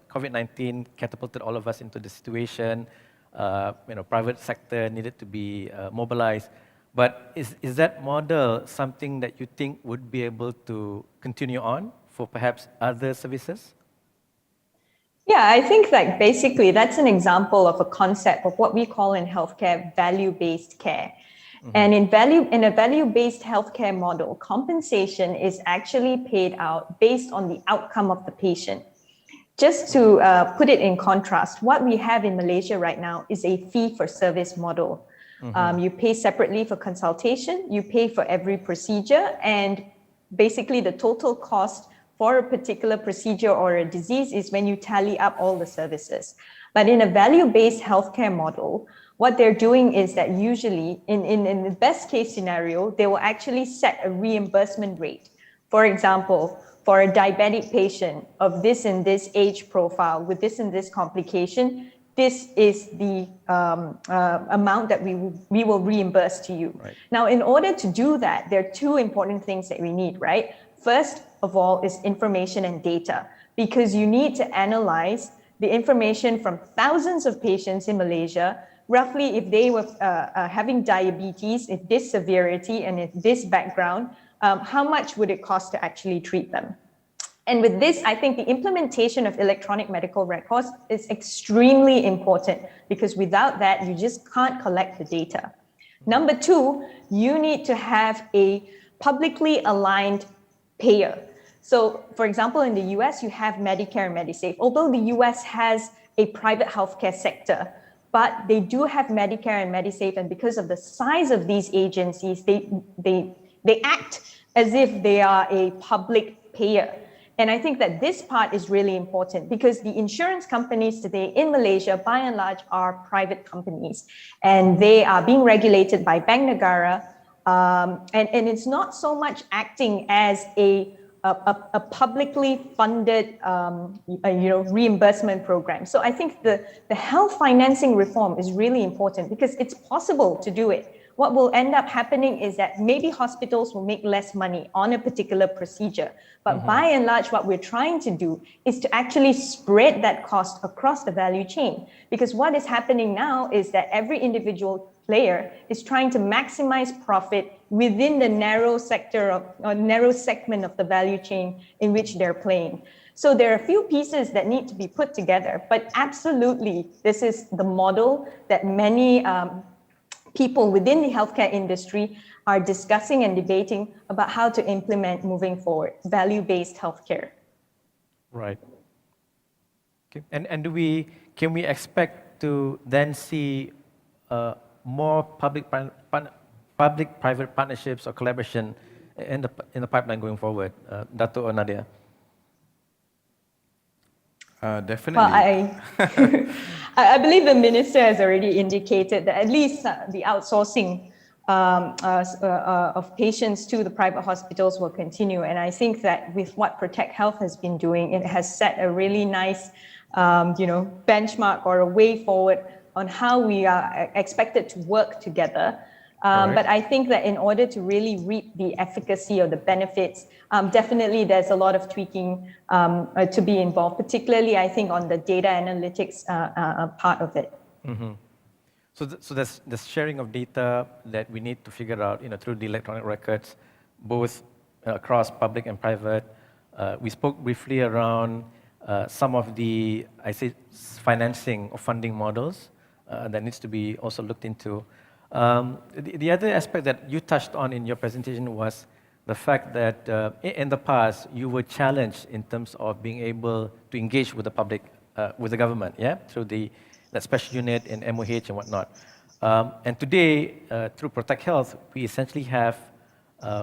COVID-19 catapulted all of us into the situation. Private sector needed to be mobilized. But is that model something that you think would be able to continue on for perhaps other services? Yeah, I think that basically that's an example of a concept of what we call in healthcare value-based care. And in a value-based healthcare model, compensation is actually paid out based on the outcome of the patient. just to put it in contrast, what we have in Malaysia right now is a fee-for-service model. You pay separately for consultation, you pay for every procedure, and basically the total cost for a particular procedure or a disease is when you tally up all the services. But in a value-based healthcare model, what they're doing is that usually, in the best case scenario, they will actually set a reimbursement rate. For example, for a diabetic patient of this and this age profile with this and this complication, this is the amount that we will reimburse to you. Right. Now, in order to do that, there are two important things that we need, right? First of all is information and data, because you need to analyze the information from thousands of patients in Malaysia. Roughly, if they were having diabetes, if this severity and if this background, how much would it cost to actually treat them? And with this, I think the implementation of electronic medical records is extremely important, because without that, you just can't collect the data. Number two, you need to have a publicly aligned payer. So, for example, in the US, you have Medicare and Medisafe. Although the US has a private healthcare sector, but they do have Medicare and Medisafe, and because of the size of these agencies, they act as if they are a public payer. And I think that this part is really important, because the insurance companies today in Malaysia, by and large, are private companies, and they are being regulated by Bank Negara, and it's not so much acting as a publicly funded reimbursement program. So I think the health financing reform is really important, because it's possible to do it. What will end up happening is that maybe hospitals will make less money on a particular procedure. But by and large, what we're trying to do is to actually spread that cost across the value chain. Because what is happening now is that every individual player is trying to maximize profit within the narrow segment of the value chain in which they're playing. So there are a few pieces that need to be put together, but absolutely, this is the model that many people within the healthcare industry are discussing and debating about how to implement moving forward, value-based healthcare. Right. Okay. And can we expect to then see more public-private partnerships or collaboration in the pipeline going forward, Dato' or Nadia? Definitely. Well, I believe the minister has already indicated that at least the outsourcing of patients to the private hospitals will continue. And I think that with what Protect Health has been doing, it has set a really nice, benchmark or a way forward on how we are expected to work together. But I think that in order to really reap the efficacy or the benefits, definitely there's a lot of tweaking to be involved, particularly I think on the data analytics part of it. Mm-hmm. So there's the sharing of data that we need to figure out, through the electronic records, both across public and private. We spoke briefly around some of the, financing or funding models that needs to be also looked into. The other aspect that you touched on in your presentation was the fact that in the past you were challenged in terms of being able to engage with the public, with the government, through that special unit in MOH and whatnot. And today, through Protect Health, we essentially have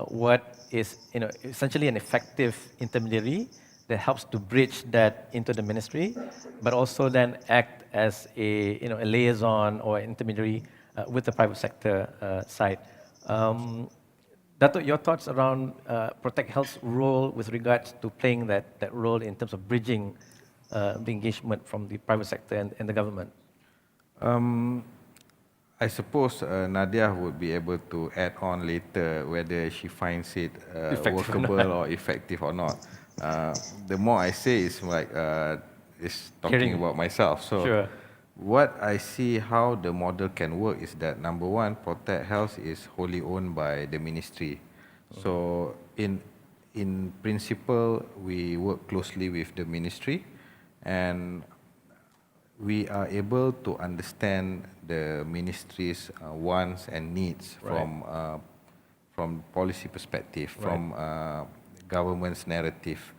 what is essentially an effective intermediary that helps to bridge that into the ministry, but also then act as a liaison or intermediary with the private sector side. Dato', your thoughts around Protect Health's role with regards to playing that role in terms of bridging the engagement from the private sector and the government? I suppose Nadia would be able to add on later whether she finds it workable or effective or not. The more I say is is talking about myself. So. Sure. What I see how the model can work is that, number one, Protect Health is wholly owned by the ministry. So in principle, we work closely with the ministry, and we are able to understand the ministry's wants and needs from policy perspective, from government's narrative.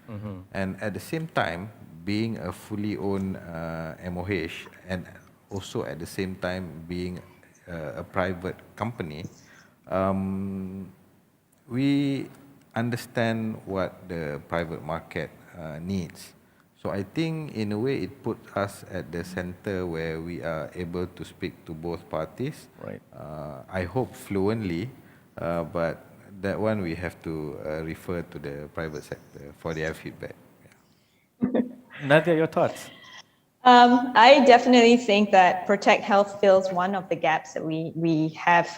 And at the same time, being a fully owned MOH and also at the same time being a private company, we understand what the private market needs. So I think in a way it put us at the center where we are able to speak to both parties. Right. I hope fluently, but that one we have to refer to the private sector for their feedback. Nadia, your thoughts? I definitely think that Protect Health fills one of the gaps that we have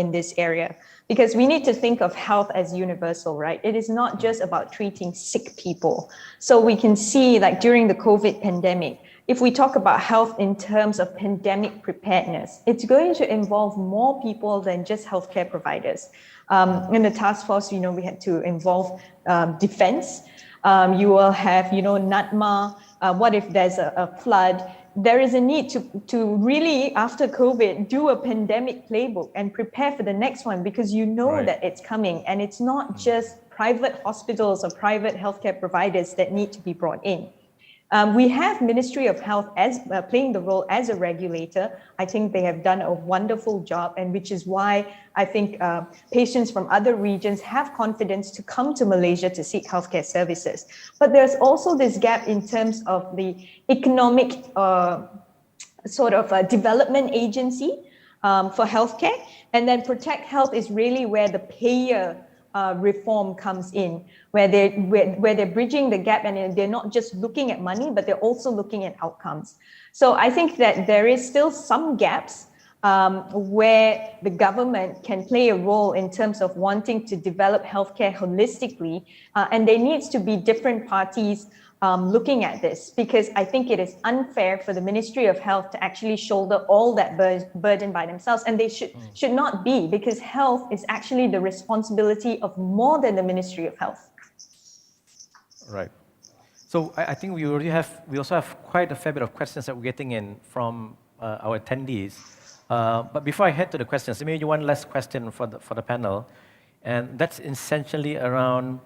in this area, because we need to think of health as universal, right? It is not just about treating sick people. So we can see, like during the COVID pandemic, if we talk about health in terms of pandemic preparedness, it's going to involve more people than just healthcare providers. In the task force, we had to involve defense. You will have, NATMA. What if there's a flood? There is a need to really, after COVID, do a pandemic playbook and prepare for the next one, because Right. that it's coming, and it's not just private hospitals or private healthcare providers that need to be brought in. We have Ministry of Health as playing the role as a regulator. I think they have done a wonderful job, and which is why I think patients from other regions have confidence to come to Malaysia to seek healthcare services. But there's also this gap in terms of the economic development agency for healthcare, and then Protect Health is really where the payer reform comes in, where they're bridging the gap, and they're not just looking at money, but they're also looking at outcomes. So I think that there is still some gaps where the government can play a role in terms of wanting to develop healthcare holistically, and there needs to be different parties looking at this, because I think it is unfair for the Ministry of Health to actually shoulder all that burden by themselves, and they should not be, because health is actually the responsibility of more than the Ministry of Health. Right. So I think we also have quite a fair bit of questions that we're getting in from our attendees. But before I head to the questions, maybe one last question for the panel, and that's essentially around.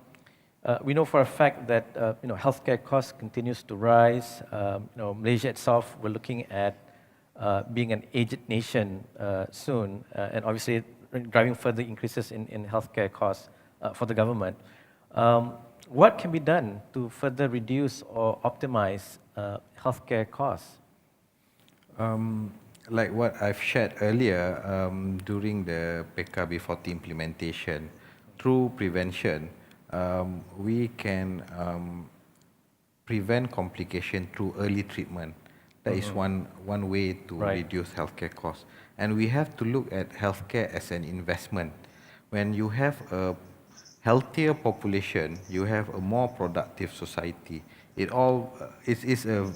We know for a fact that healthcare costs continues to rise. Malaysia itself, we're looking at being an aged nation soon, and obviously driving further increases in healthcare costs for the government. What can be done to further reduce or optimize healthcare costs? Like what I've shared earlier, during the PKB40 implementation, through prevention, we can prevent complication through early treatment. That is one way to reduce healthcare costs. And we have to look at healthcare as an investment. When you have a healthier population, you have a more productive society. It is a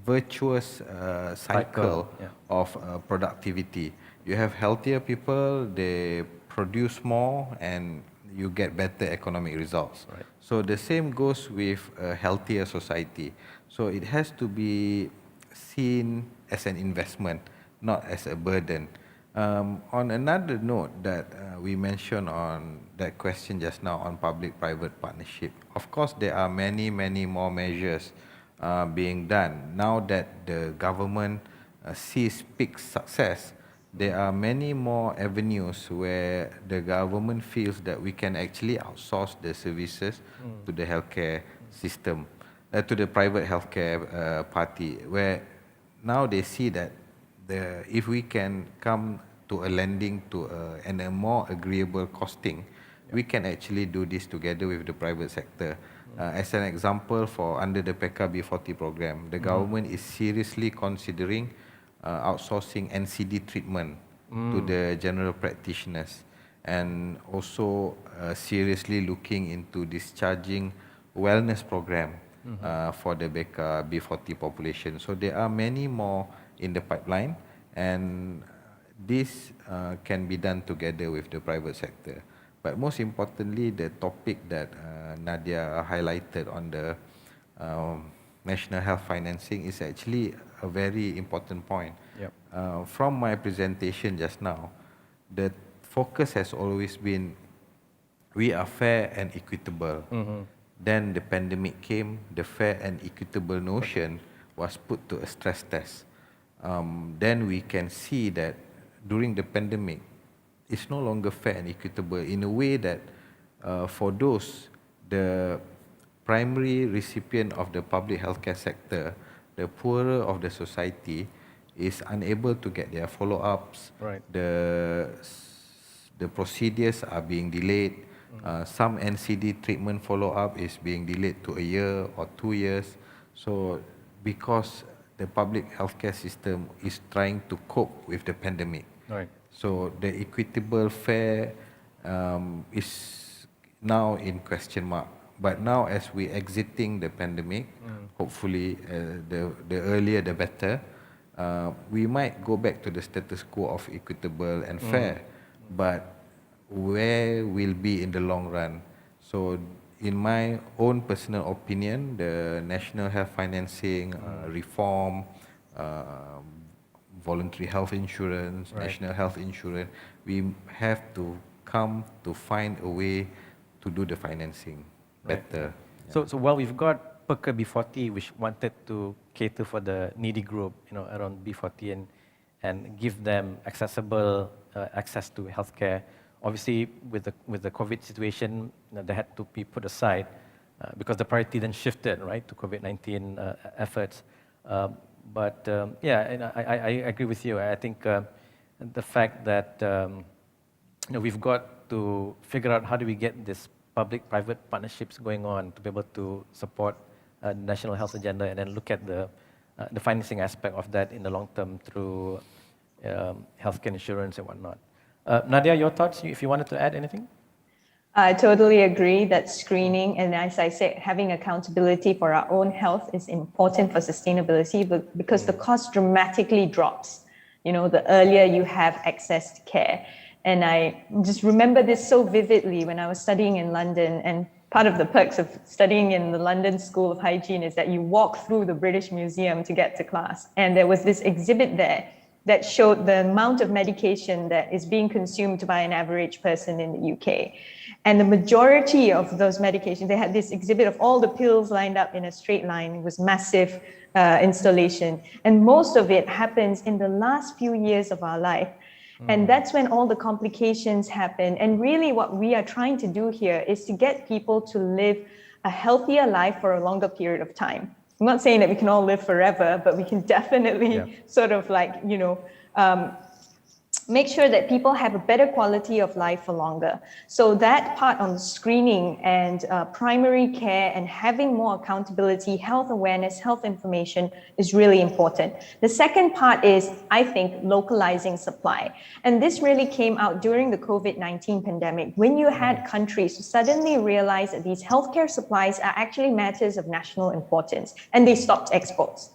virtuous cycle of productivity. You have healthier people, they produce more, and you get better economic results. Right. So the same goes with a healthier society. So it has to be seen as an investment, not as a burden. On another note that we mentioned on that question just now on public-private partnership, of course there are many more measures being done. Now that the government sees peak success, there are many more avenues where the government feels that we can actually outsource the services to the healthcare system, to the private healthcare party, where now they see that if we can come to a landing and a more agreeable costing, we can actually do this together with the private sector. As an example, under the PKB40 program, the government is seriously considering outsourcing NCD treatment to the general practitioners, and also seriously looking into discharging wellness program for the PKB40 population. So there are many more in the pipeline, and this can be done together with the private sector. But most importantly, the topic that Nadia highlighted on the national health financing is actually a very important point. Yep. From my presentation just now, the focus has always been we are fair and equitable. Then the pandemic came, the fair and equitable notion was put to a stress test. Then we can see that during the pandemic, it's no longer fair and equitable in a way that for those, the primary recipient of the public healthcare sector, the poorer of the society, is unable to get their follow-ups. Right. The procedures are being delayed. Some NCD treatment follow-up is being delayed to a year or 2 years. So because the public healthcare system is trying to cope with the pandemic. Right. So the equitable fair is now in question mark. But now as we exiting the pandemic, hopefully the earlier the better, we might go back to the status quo of equitable and fair. But where will be in the long run? So in my own personal opinion, the national health financing reform, voluntary health insurance, national health insurance, we have to come to find a way to do the financing better. So while we've got PERCA B40, which wanted to cater for the needy group, around B40 and give them accessible access to healthcare. Obviously, with the COVID situation, they had to be put aside because the priority then shifted, right, to COVID-19 efforts. But I agree with you. I think the fact that we've got to figure out how do we get this public-private partnerships going on to be able to support the national health agenda and then look at the financing aspect of that in the long term through healthcare insurance and whatnot. Nadia, your thoughts, if you wanted to add anything? I totally agree that screening and, as I said, having accountability for our own health is important for sustainability because the cost dramatically drops, the earlier you have access to care. And I just remember this so vividly when I was studying in London, and part of the perks of studying in the London School of Hygiene is that you walk through the British Museum to get to class. And there was this exhibit there that showed the amount of medication that is being consumed by an average person in the UK. And the majority of those medications, they had this exhibit of all the pills lined up in a straight line. It was massive installation. And most of it happens in the last few years of our life. And that's when all the complications happen. And really what we are trying to do here is to get people to live a healthier life for a longer period of time. I'm not saying that we can all live forever, but we can definitely sort of make sure that people have a better quality of life for longer. So that part on screening and primary care and having more accountability, health awareness, health information is really important. The second part is, I think, localizing supply. And this really came out during the COVID-19 pandemic, when you had countries who suddenly realized that these healthcare supplies are actually matters of national importance, and they stopped exports.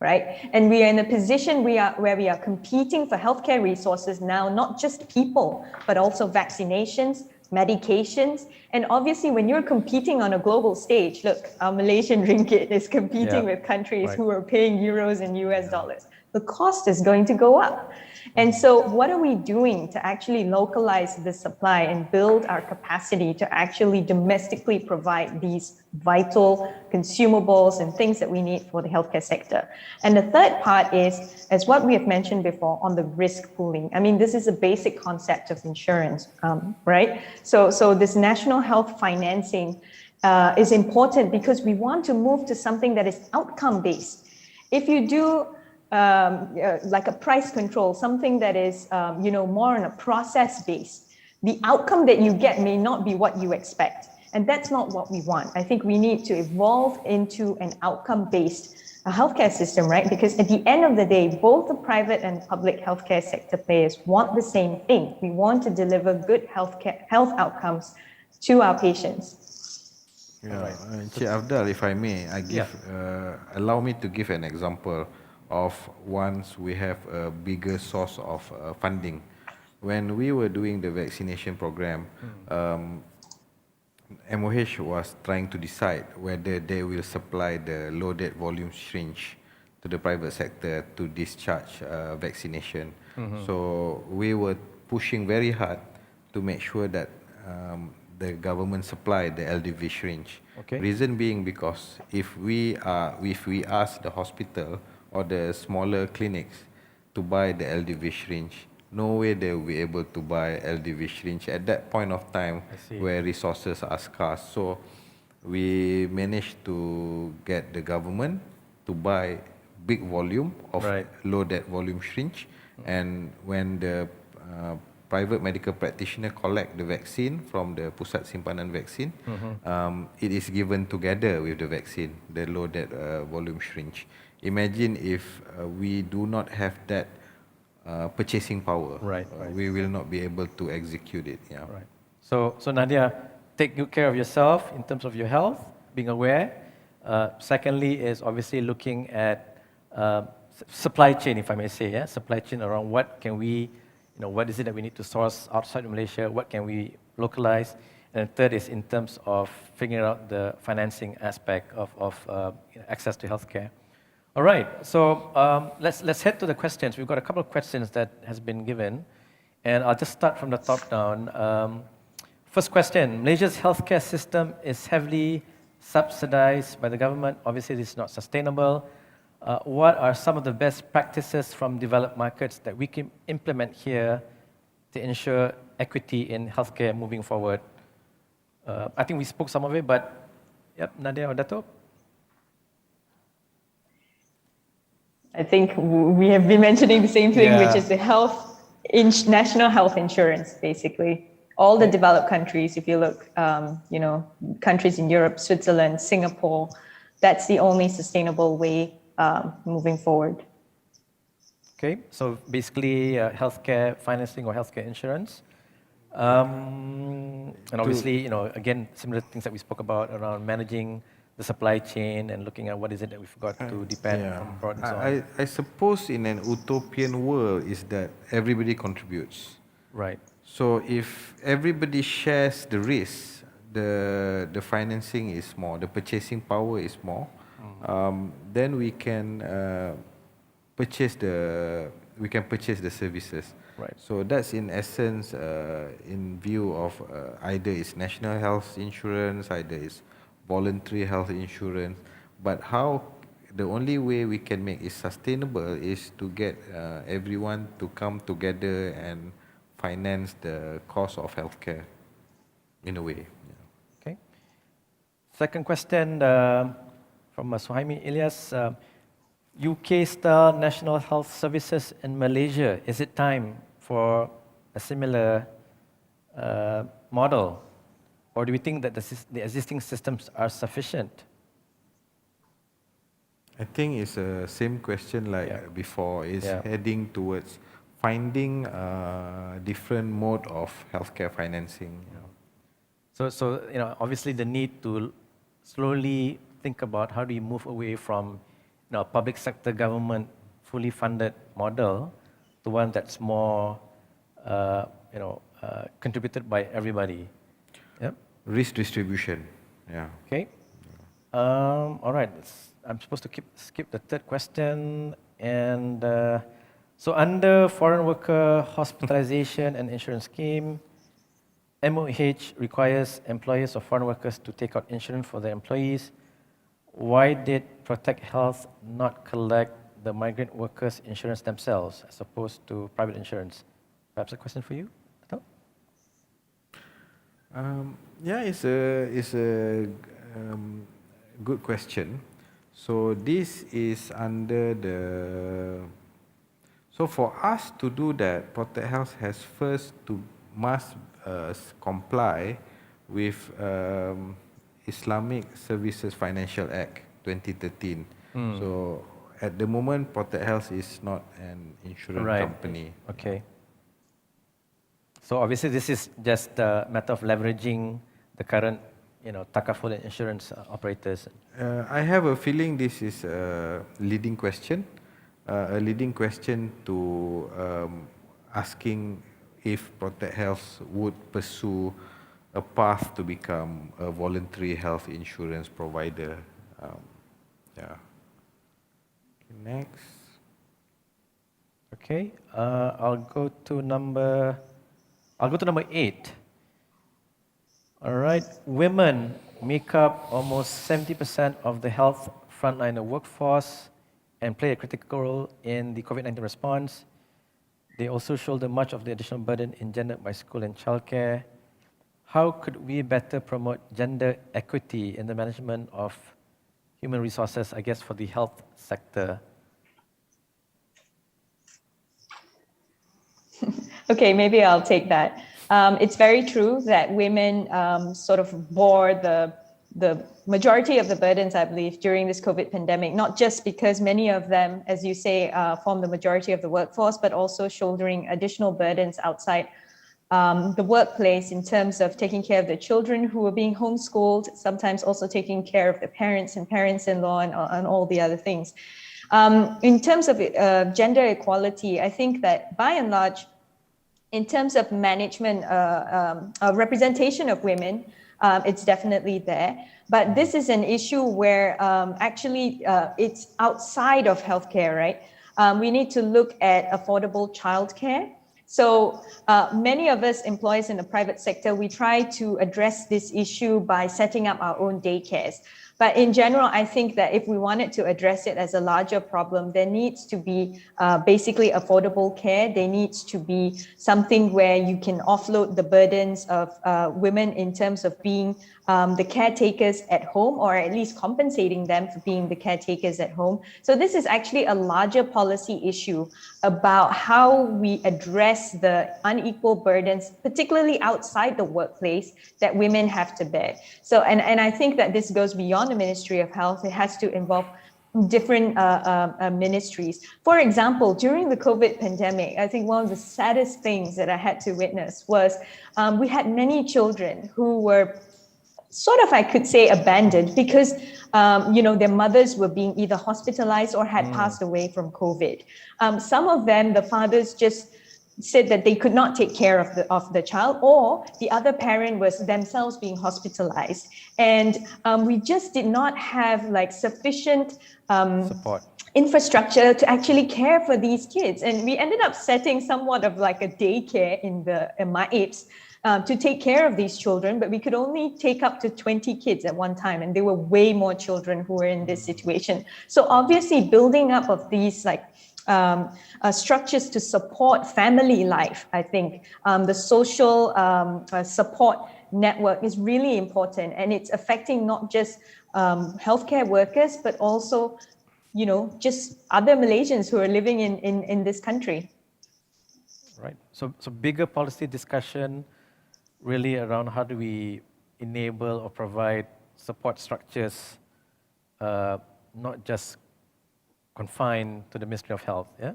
Right? And we are in a position where we are competing for healthcare resources now, not just people, but also vaccinations, medications. And obviously, when you're competing on a global stage, look, our Malaysian ringgit is competing with countries who are paying euros and US dollars. The cost is going to go up. And so what are we doing to actually localize the supply and build our capacity to actually domestically provide these vital consumables and things that we need for the healthcare sector? And the third part is, as what we have mentioned before, on the risk pooling. I mean, this is a basic concept of insurance, right? So this national health financing is important because we want to move to something that is outcome-based. If you do like a price control, something that is, more on a process base, the outcome that you get may not be what you expect. And that's not what we want. I think we need to evolve into an outcome-based healthcare system, right? Because at the end of the day, both the private and public healthcare sector players want the same thing. We want to deliver good health outcomes to our patients. Yeah, Encik Afdal, if I may, allow me to give an example of once we have a bigger source of funding. When we were doing the vaccination program, MOH was trying to decide whether they will supply the loaded volume syringe to the private sector to discharge vaccination. So we were pushing very hard to make sure that the government supply the LDV syringe. Okay. Reason being because if we ask the hospital or the smaller clinics to buy the LDV syringe, no way they will be able to buy LDV syringe at that point of time where resources are scarce. So we managed to get the government to buy big volume of low debt volume syringe, and when the private medical practitioner collect the vaccine from the pusat simpanan vaccine, it is given together with the vaccine, the low debt volume syringe. Imagine if we do not have that purchasing power, we will not be able to execute it. Yeah. Right. So Nadia, take good care of yourself in terms of your health, being aware. Secondly is obviously looking at supply chain, if I may say, supply chain around what can we, what is it that we need to source outside of Malaysia, what can we localize, and third is in terms of figuring out the financing aspect of access to healthcare. All right, so let's head to the questions. We've got a couple of questions that has been given, and I'll just start from the top down. First question, Malaysia's healthcare system is heavily subsidized by the government. Obviously, this is not sustainable. What are some of the best practices from developed markets that we can implement here to ensure equity in healthcare moving forward? I think we spoke some of it, but yep, Nadia or Dato'? I think we have been mentioning the same thing, which is the national health insurance, basically. All the developed countries, if you look, countries in Europe, Switzerland, Singapore, that's the only sustainable way moving forward. Okay, so basically healthcare financing or healthcare insurance. And obviously, again, similar things that we spoke about around managing the supply chain and looking at what is it that we've got to depend from abroad and so on. I suppose in an utopian world is that everybody contributes. Right. So if everybody shares the risk, the financing is more, the purchasing power is more, then we can purchase the services. Right. So that's in essence in view of either it's national health insurance, either it's voluntary health insurance, but how the only way we can make it sustainable is to get everyone to come together and finance the cost of healthcare in a way. Okay. Second question from Suhaimi Ilyas. UK-style national health services in Malaysia, is it time for a similar model? Or do we think that the existing systems are sufficient? I think it's the same question like before. It's heading towards finding a different mode of healthcare financing. So obviously the need to slowly think about how do you move away from a public sector government fully funded model to one that's more contributed by everybody. Yep. Risk distribution. Yeah. Okay. All right. I'm supposed to skip the third question. And so under Foreign Worker Hospitalization and Insurance Scheme, MOH requires employers of foreign workers to take out insurance for their employees. Why did Protect Health not collect the migrant workers' insurance themselves as opposed to private insurance? Perhaps a question for you, Dato'? It's a good question. So this is under the. So for us to do that, Protect Health has first must comply with Islamic Services Financial Act 2013. So at the moment, Protect Health is not an insurance company. Okay. So obviously this is just a matter of leveraging the current, takaful and insurance operators. I have a feeling this is a leading question to asking if Protect Health would pursue a path to become a voluntary health insurance provider. Next. Okay, I'll go to number 8. All right. Women make up almost 70% of the health frontliner workforce and play a critical role in the COVID-19 response. They also shoulder much of the additional burden engendered by school and childcare. How could we better promote gender equity in the management of human resources, I guess, for the health sector? Okay, maybe I'll take that. It's very true that women sort of bore the majority of the burdens, I believe, during this COVID pandemic, not just because many of them, as you say, form the majority of the workforce, but also shouldering additional burdens outside the workplace in terms of taking care of the children who were being homeschooled, sometimes also taking care of the parents and parents-in-law and all the other things. In terms of gender equality, I think that by and large, in terms of management, representation of women, it's definitely there. But this is an issue where actually it's outside of healthcare, right? We need to look at affordable childcare. So many of us employees in the private sector, we try to address this issue by setting up our own daycares. But in general, I think that if we wanted to address it as a larger problem, there needs to be basically affordable care. There needs to be something where you can offload the burdens of women in terms of being the caretakers at home, or at least compensating them for being the caretakers at home. So this is actually a larger policy issue about how we address the unequal burdens, particularly outside the workplace, that women have to bear. So, and I think that this goes beyond the Ministry of Health. It has to involve different ministries. For example, during the COVID pandemic, I think one of the saddest things that I had to witness was we had many children who were sort of, I could say, abandoned because, their mothers were being either hospitalized or had passed away from COVID. Some of them, the fathers just said that they could not take care of the child, or the other parent was themselves being hospitalized. And we just did not have like sufficient support, infrastructure to actually care for these kids. And we ended up setting somewhat of like a daycare in the MIAPs to take care of these children, but we could only take up to 20 kids at one time, and there were way more children who were in this situation. So obviously building up of these like structures to support family life, I think the social support network is really important, and it's affecting not just healthcare workers, but also, just other Malaysians who are living in this country. Right. So bigger policy discussion really around how do we enable or provide support structures, not just confined to the Ministry of Health, yeah?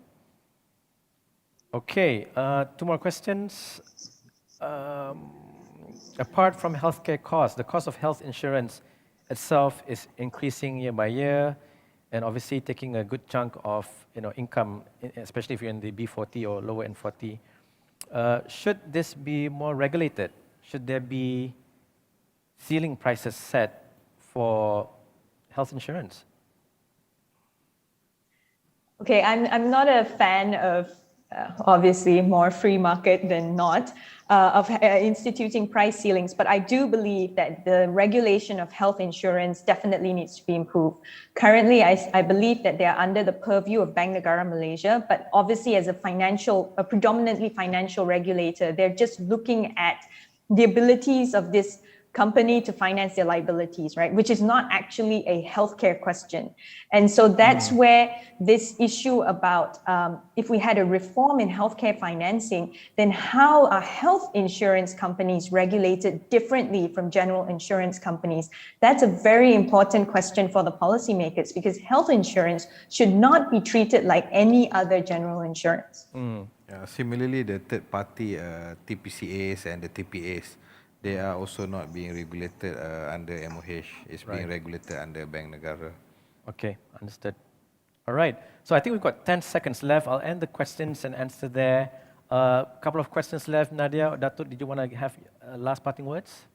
Okay, 2 more questions. Apart from healthcare costs, the cost of health insurance itself is increasing year by year, and obviously taking a good chunk of income, especially if you're in the B40 or lower N40. Should this be more regulated? Should there be ceiling prices set for health insurance? Okay, I'm not a fan of obviously more free market than not of instituting price ceilings, but I do believe that the regulation of health insurance definitely needs to be improved. Currently, I believe that they are under the purview of Bank Negara Malaysia, but obviously as a predominantly financial regulator, they're just looking at the abilities of this company to finance their liabilities, right? Which is not actually a healthcare question. And so that's where this issue about if we had a reform in healthcare financing, then how are health insurance companies regulated differently from general insurance companies? That's a very important question for the policymakers, because health insurance should not be treated like any other general insurance. Similarly, the third party TPCAs and the TPAs, they are also not being regulated under MOH. It's being regulated under Bank Negara. Okay, understood. All right. So I think we've got 10 seconds left. I'll end the questions and answer there. A couple of questions left. Nadia, Datuk, did you want to have last parting words?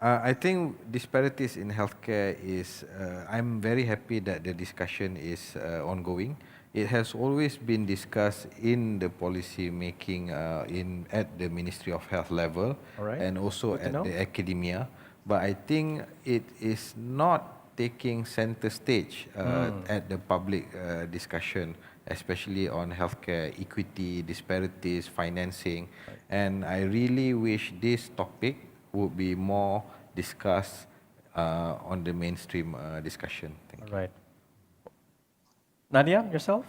I think disparities in healthcare is, I'm very happy that the discussion is ongoing. it has always been discussed in the policy making at the Ministry of Health level, All right. and also Good to at know. the academia. But I think it is not taking center stage at the public discussion, especially on healthcare equity, disparities, financing. And I really wish this topic would be more discussed on the mainstream discussion. Thank you. All right. Nadia, yourself?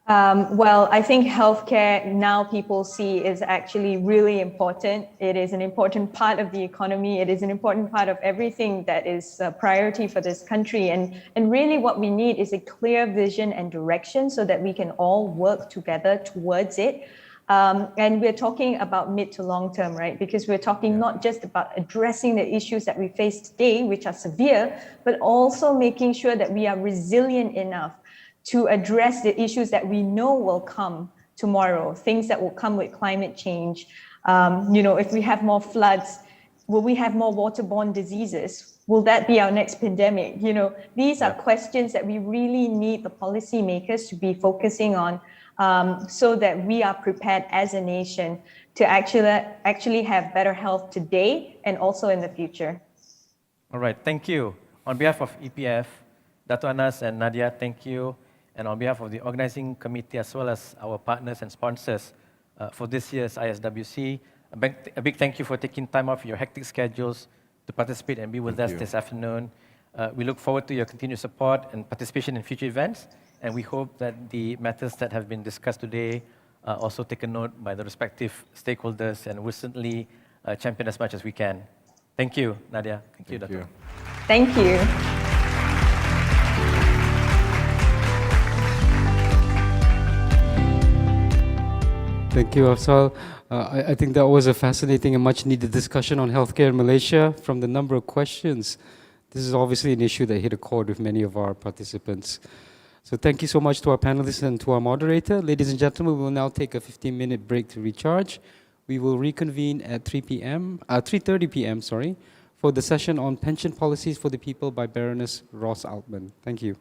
Well, I think healthcare now people see is actually really important. It is an important part of the economy. It is an important part of everything that is a priority for this country. And really what we need is a clear vision and direction so that we can all work together towards it. And we're talking about mid to long term, right? Because we're talking not just about addressing the issues that we face today, which are severe, but also making sure that we are resilient enough to address the issues that we know will come tomorrow, things that will come with climate change. If we have more floods, will we have more waterborne diseases? Will that be our next pandemic? These are questions that we really need the policymakers to be focusing on, so that we are prepared as a nation to actually have better health today and also in the future. All right, thank you. On behalf of EPF, Dato' Anas and Nadia, thank you. And on behalf of the organizing committee as well as our partners and sponsors for this year's ISWC, a big thank you for taking time off your hectic schedules to participate and be with us this afternoon. We look forward to your continued support and participation in future events, and we hope that the matters that have been discussed today are also taken note by the respective stakeholders, and we'll certainly champion as much as we can. Thank you, Nadia. Thank you, Dato'. Thank you. Thank you, Afzal. I think that was a fascinating and much needed discussion on healthcare in Malaysia. From the number of questions, this is obviously an issue that hit a chord with many of our participants. So thank you so much to our panelists and to our moderator. Ladies and gentlemen, we will now take a 15-minute break to recharge. We will reconvene at 3:30 p.m., for the session on pension policies for the people by Baroness Ross Altman. Thank you.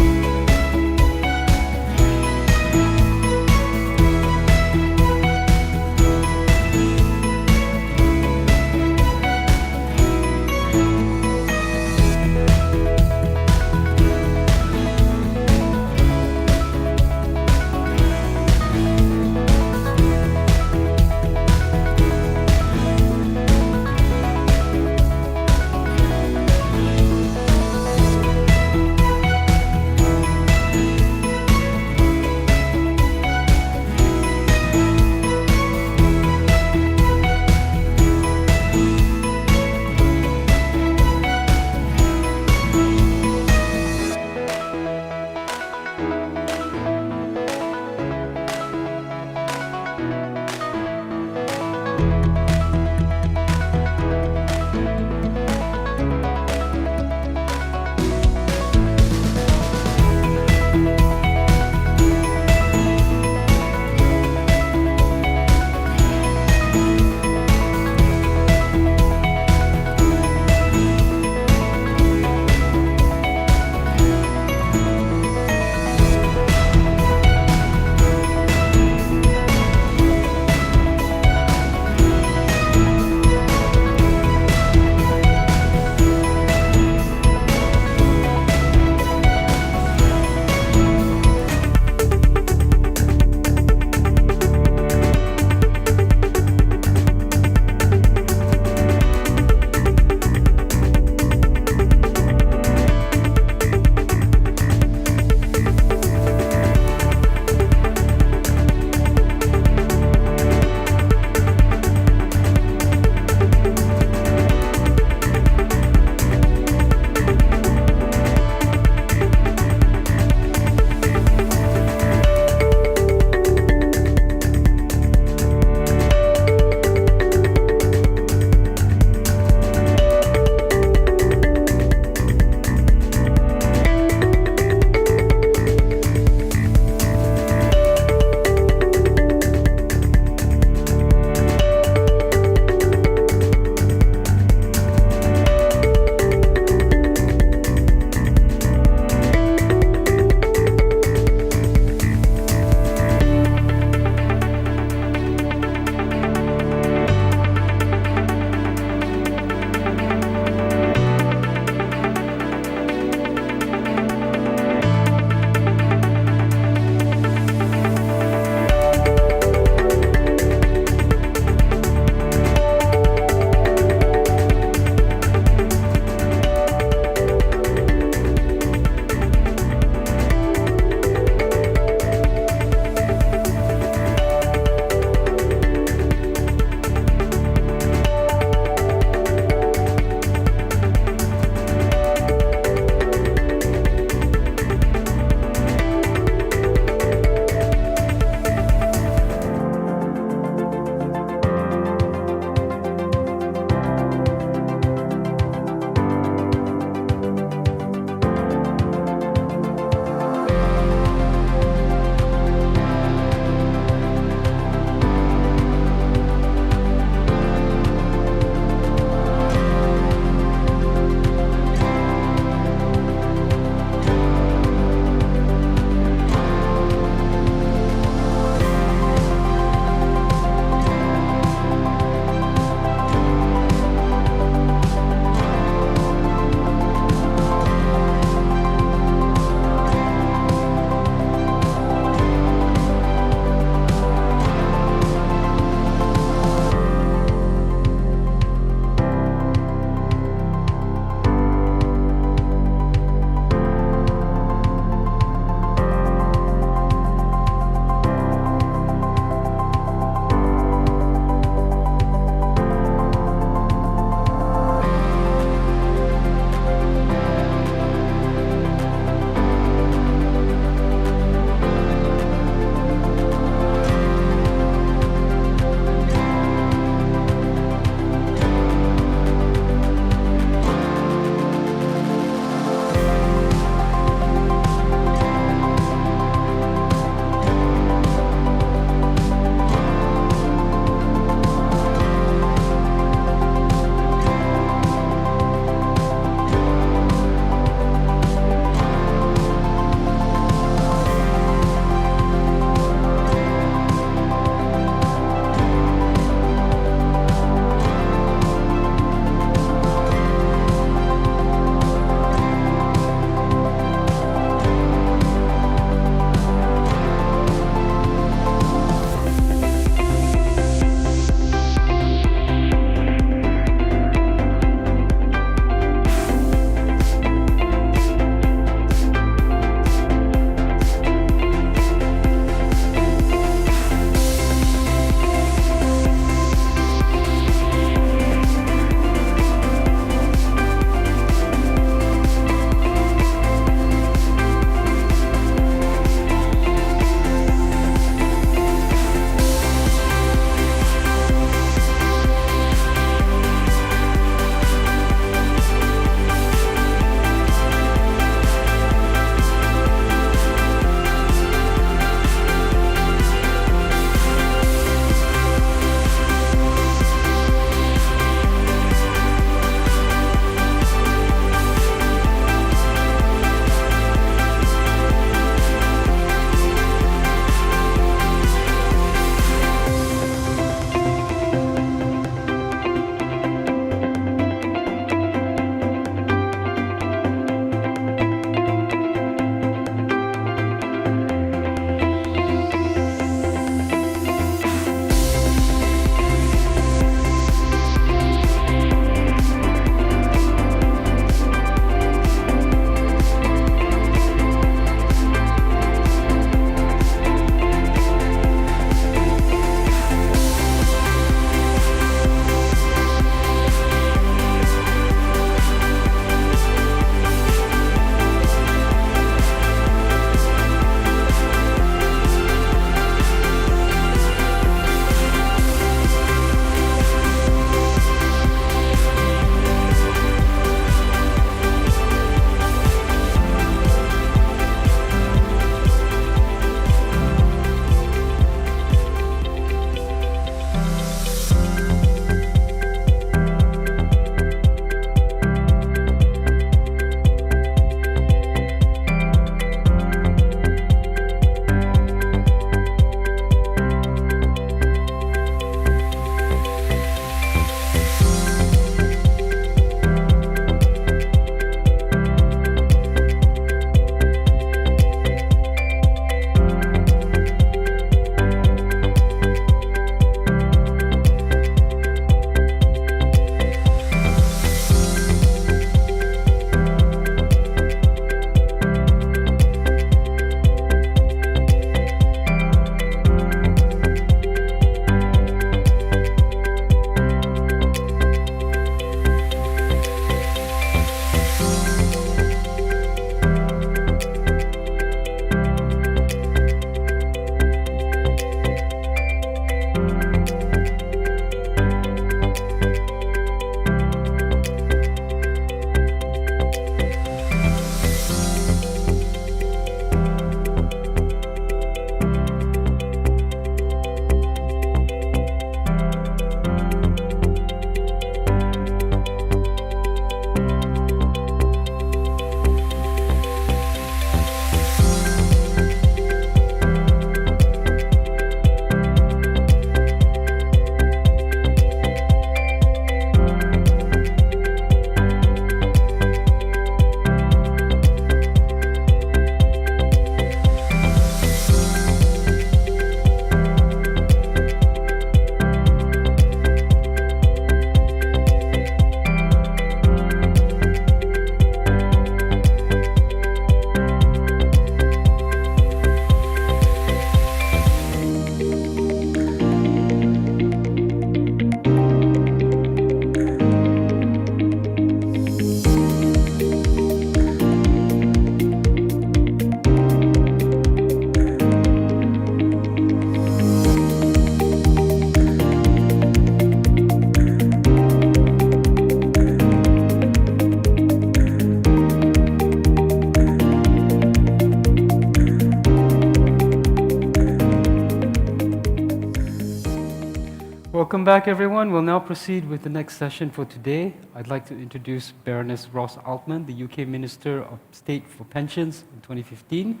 Welcome back, everyone. We'll now proceed with the next session for today. I'd like to introduce Baroness Ross Altman, the UK Minister of State for Pensions in 2015.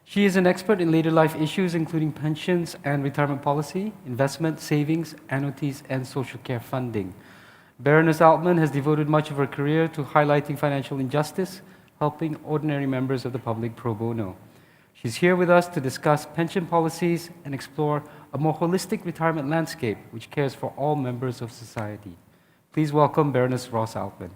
She is an expert in later life issues, including pensions and retirement policy, investment, savings, annuities, and social care funding. Baroness Altman has devoted much of her career to highlighting financial injustice, helping ordinary members of the public pro bono. She's here with us to discuss pension policies and explore a more holistic retirement landscape which cares for all members of society. Please welcome Baroness Ross Altman.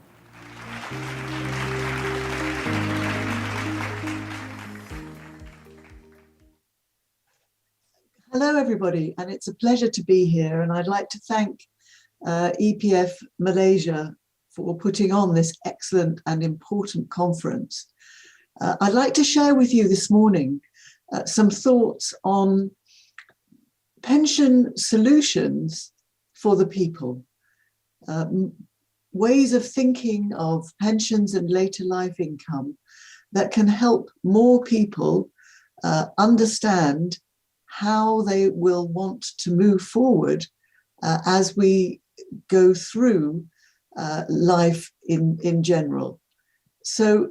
Hello, everybody, and it's a pleasure to be here. And I'd like to thank EPF Malaysia for putting on this excellent and important conference. I'd like to share with you this morning some thoughts on pension solutions for the people, ways of thinking of pensions and later life income that can help more people understand how they will want to move forward as we go through life in general. So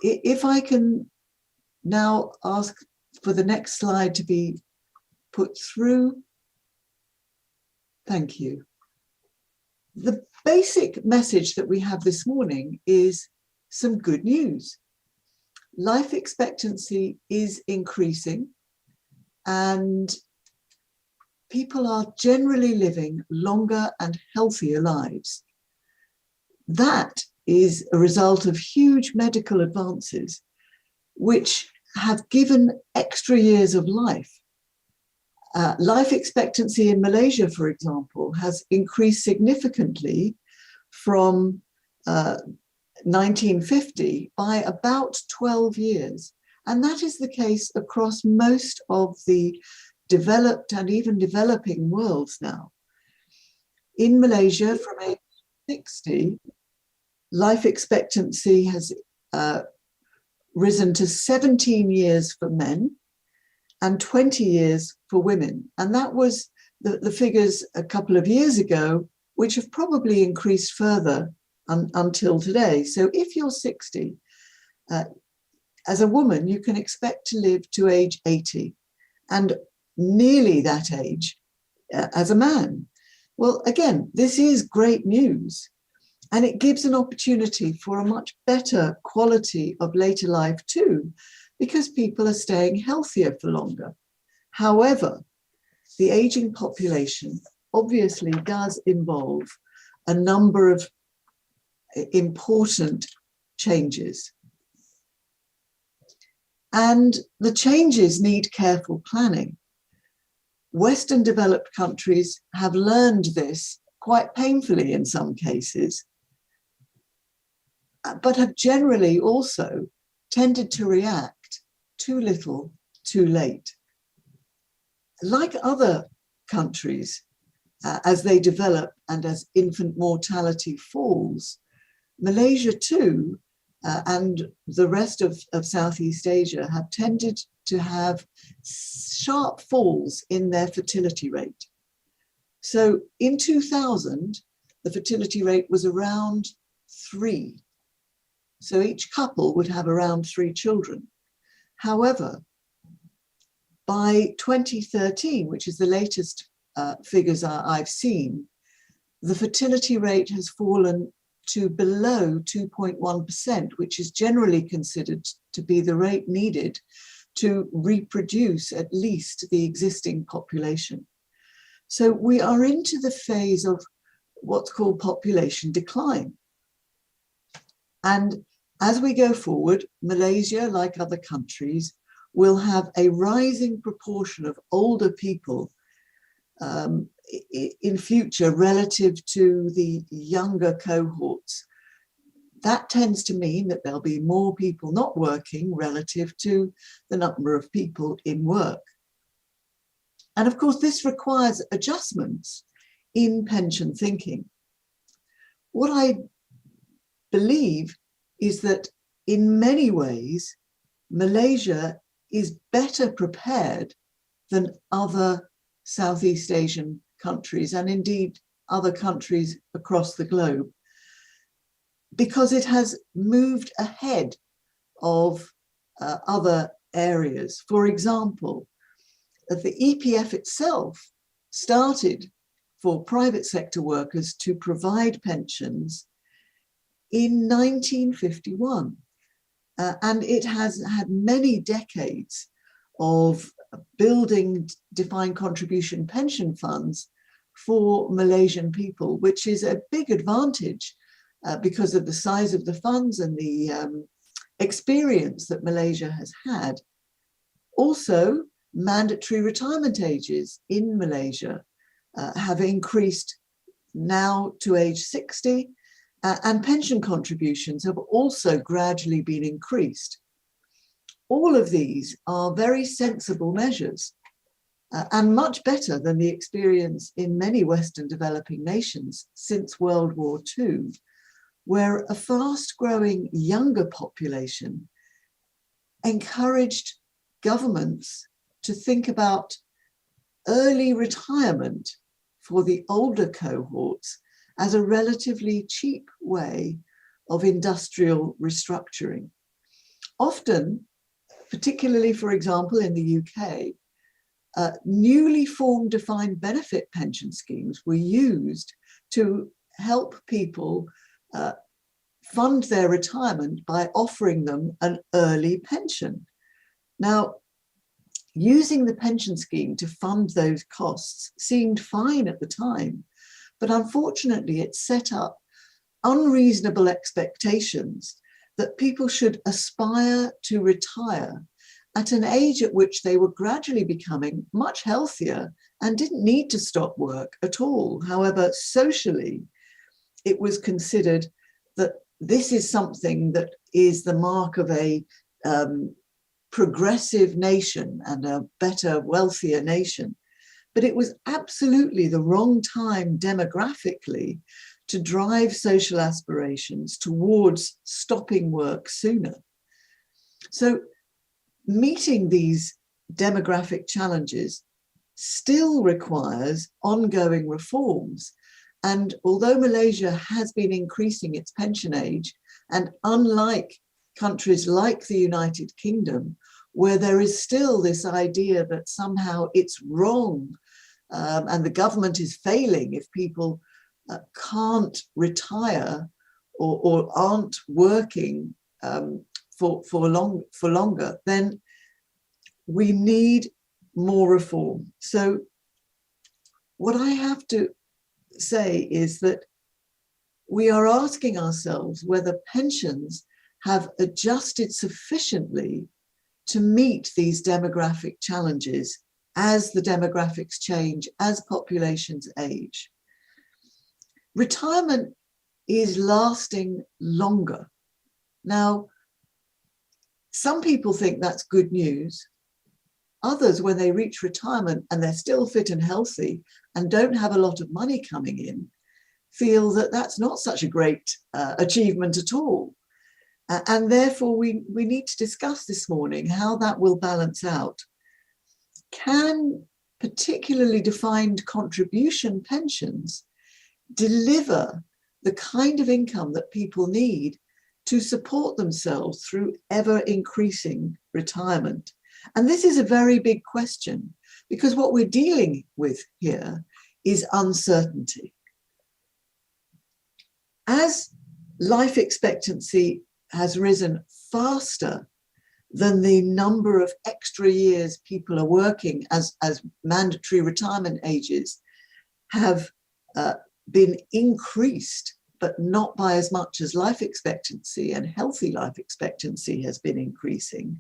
if I can now ask for the next slide to be put through. Thank you. The basic message that we have this morning is some good news. Life expectancy is increasing and people are generally living longer and healthier lives. That is a result of huge medical advances, which have given extra years of life. Life expectancy in Malaysia, for example, has increased significantly from 1950 by about 12 years. And that is the case across most of the developed and even developing worlds now. In Malaysia, from age 60, life expectancy has risen to 17 years for men and 20 years for women. And that was the figures a couple of years ago, which have probably increased further until today. So if you're 60, as a woman, you can expect to live to age 80 and nearly that age as a man. Well, again, this is great news. And it gives an opportunity for a much better quality of later life too, because people are staying healthier for longer. However, the aging population obviously does involve a number of important changes. And the changes need careful planning. Western developed countries have learned this quite painfully in some cases, but have generally also tended to react too little, too late. Like other countries, as they develop and as infant mortality falls, Malaysia too, and the rest of Southeast Asia have tended to have sharp falls in their fertility rate. So in 2000, the fertility rate was around 3. So each couple would have around 3 children. However, by 2013, which is the latest figures I've seen, the fertility rate has fallen to below 2.1%, which is generally considered to be the rate needed to reproduce at least the existing population. So we are into the phase of what's called population decline. And as we go forward, Malaysia, like other countries, will have a rising proportion of older people in future relative to the younger cohorts. That tends to mean that there'll be more people not working relative to the number of people in work. And of course, this requires adjustments in pension thinking. What I believe is that in many ways, Malaysia is better prepared than other Southeast Asian countries and indeed other countries across the globe, because it has moved ahead of other areas. For example, the EPF itself started for private sector workers to provide pensions in 1951. And it has had many decades of building defined contribution pension funds for Malaysian people, which is a big advantage because of the size of the funds and the experience that Malaysia has had. Also, mandatory retirement ages in Malaysia have increased now to age 60, and pension contributions have also gradually been increased. All of these are very sensible measures and much better than the experience in many Western developing nations since World War II, where a fast-growing younger population encouraged governments to think about early retirement for the older cohorts as a relatively cheap way of industrial restructuring. Often, particularly, for example, in the UK, newly formed defined benefit pension schemes were used to help people fund their retirement by offering them an early pension. Now, using the pension scheme to fund those costs seemed fine at the time, but unfortunately it set up unreasonable expectations that people should aspire to retire at an age at which they were gradually becoming much healthier and didn't need to stop work at all. However, socially, it was considered that this is something that is the mark of a progressive nation and a better, wealthier nation. But it was absolutely the wrong time demographically to drive social aspirations towards stopping work sooner. So meeting these demographic challenges still requires ongoing reforms. And although Malaysia has been increasing its pension age, and unlike countries like the United Kingdom, where there is still this idea that somehow it's wrong and the government is failing if people can't retire or aren't working for longer, then we need more reform. So what I have to say is that we are asking ourselves whether pensions have adjusted sufficiently to meet these demographic challenges as the demographics change, as populations age. Retirement is lasting longer. Now, some people think that's good news. Others, when they reach retirement and they're still fit and healthy and don't have a lot of money coming in, feel that that's not such a great achievement at all. And therefore, we need to discuss this morning how that will balance out. Can particularly defined contribution pensions deliver the kind of income that people need to support themselves through ever increasing retirement? And this is a very big question, because what we're dealing with here is uncertainty. As life expectancy has risen faster than the number of extra years people are working as mandatory retirement ages have been increased, but not by as much as life expectancy and healthy life expectancy has been increasing,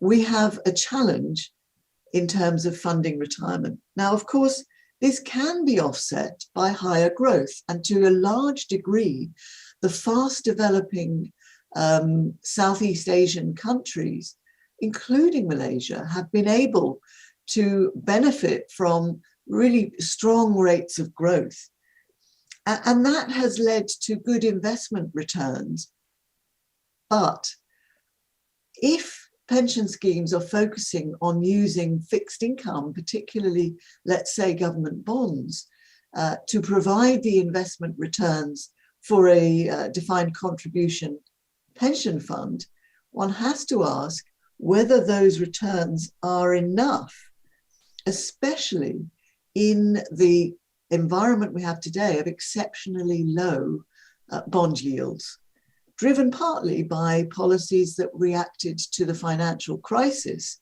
we have a challenge in terms of funding retirement. Now, of course, this can be offset by higher growth, and to a large degree, the fast developing Southeast Asian countries, including Malaysia, have been able to benefit from really strong rates of growth. And that has led to good investment returns. But if pension schemes are focusing on using fixed income, particularly, let's say, government bonds, to provide the investment returns for a defined contribution pension fund, one has to ask whether those returns are enough, especially in the environment we have today of exceptionally low bond yields, driven partly by policies that reacted to the financial crisis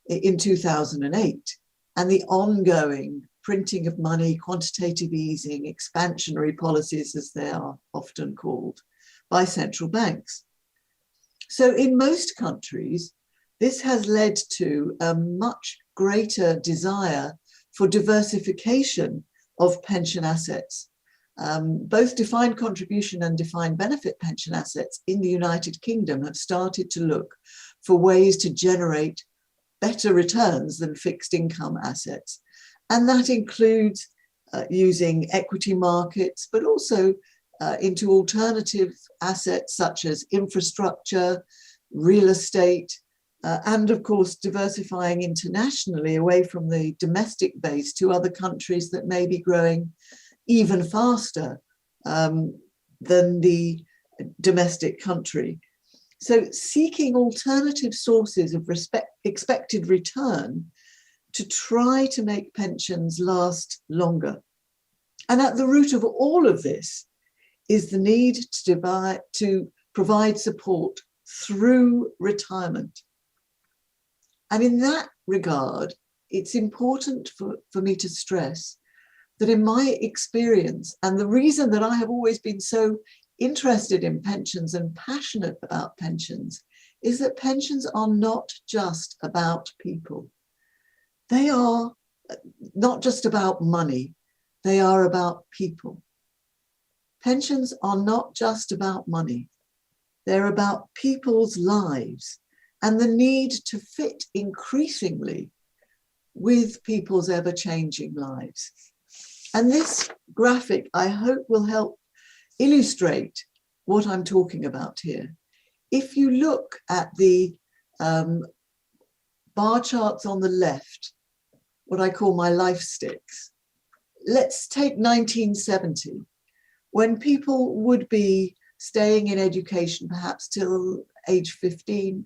in 2008 and the ongoing printing of money, quantitative easing, expansionary policies, as they are often called, by central banks. So in most countries, this has led to a much greater desire for diversification of pension assets. Both defined contribution and defined benefit pension assets in the United Kingdom have started to look for ways to generate better returns than fixed income assets. And that includes using equity markets, but also into alternative assets such as infrastructure, real estate, and of course, diversifying internationally away from the domestic base to other countries that may be growing even faster than the domestic country. So seeking alternative sources of expected return to try to make pensions last longer. And at the root of all of this is the need to provide support through retirement. And in that regard, it's important for me to stress that in my experience, and the reason that I have always been so interested in pensions and passionate about pensions, is that pensions are not just about people. They are not just about money, they are about people. Pensions are not just about money, they're about people's lives and the need to fit increasingly with people's ever-changing lives. And this graphic, I hope, will help illustrate what I'm talking about here. If you look at the bar charts on the left, what I call my life sticks, let's take 1970, when people would be staying in education perhaps till age 15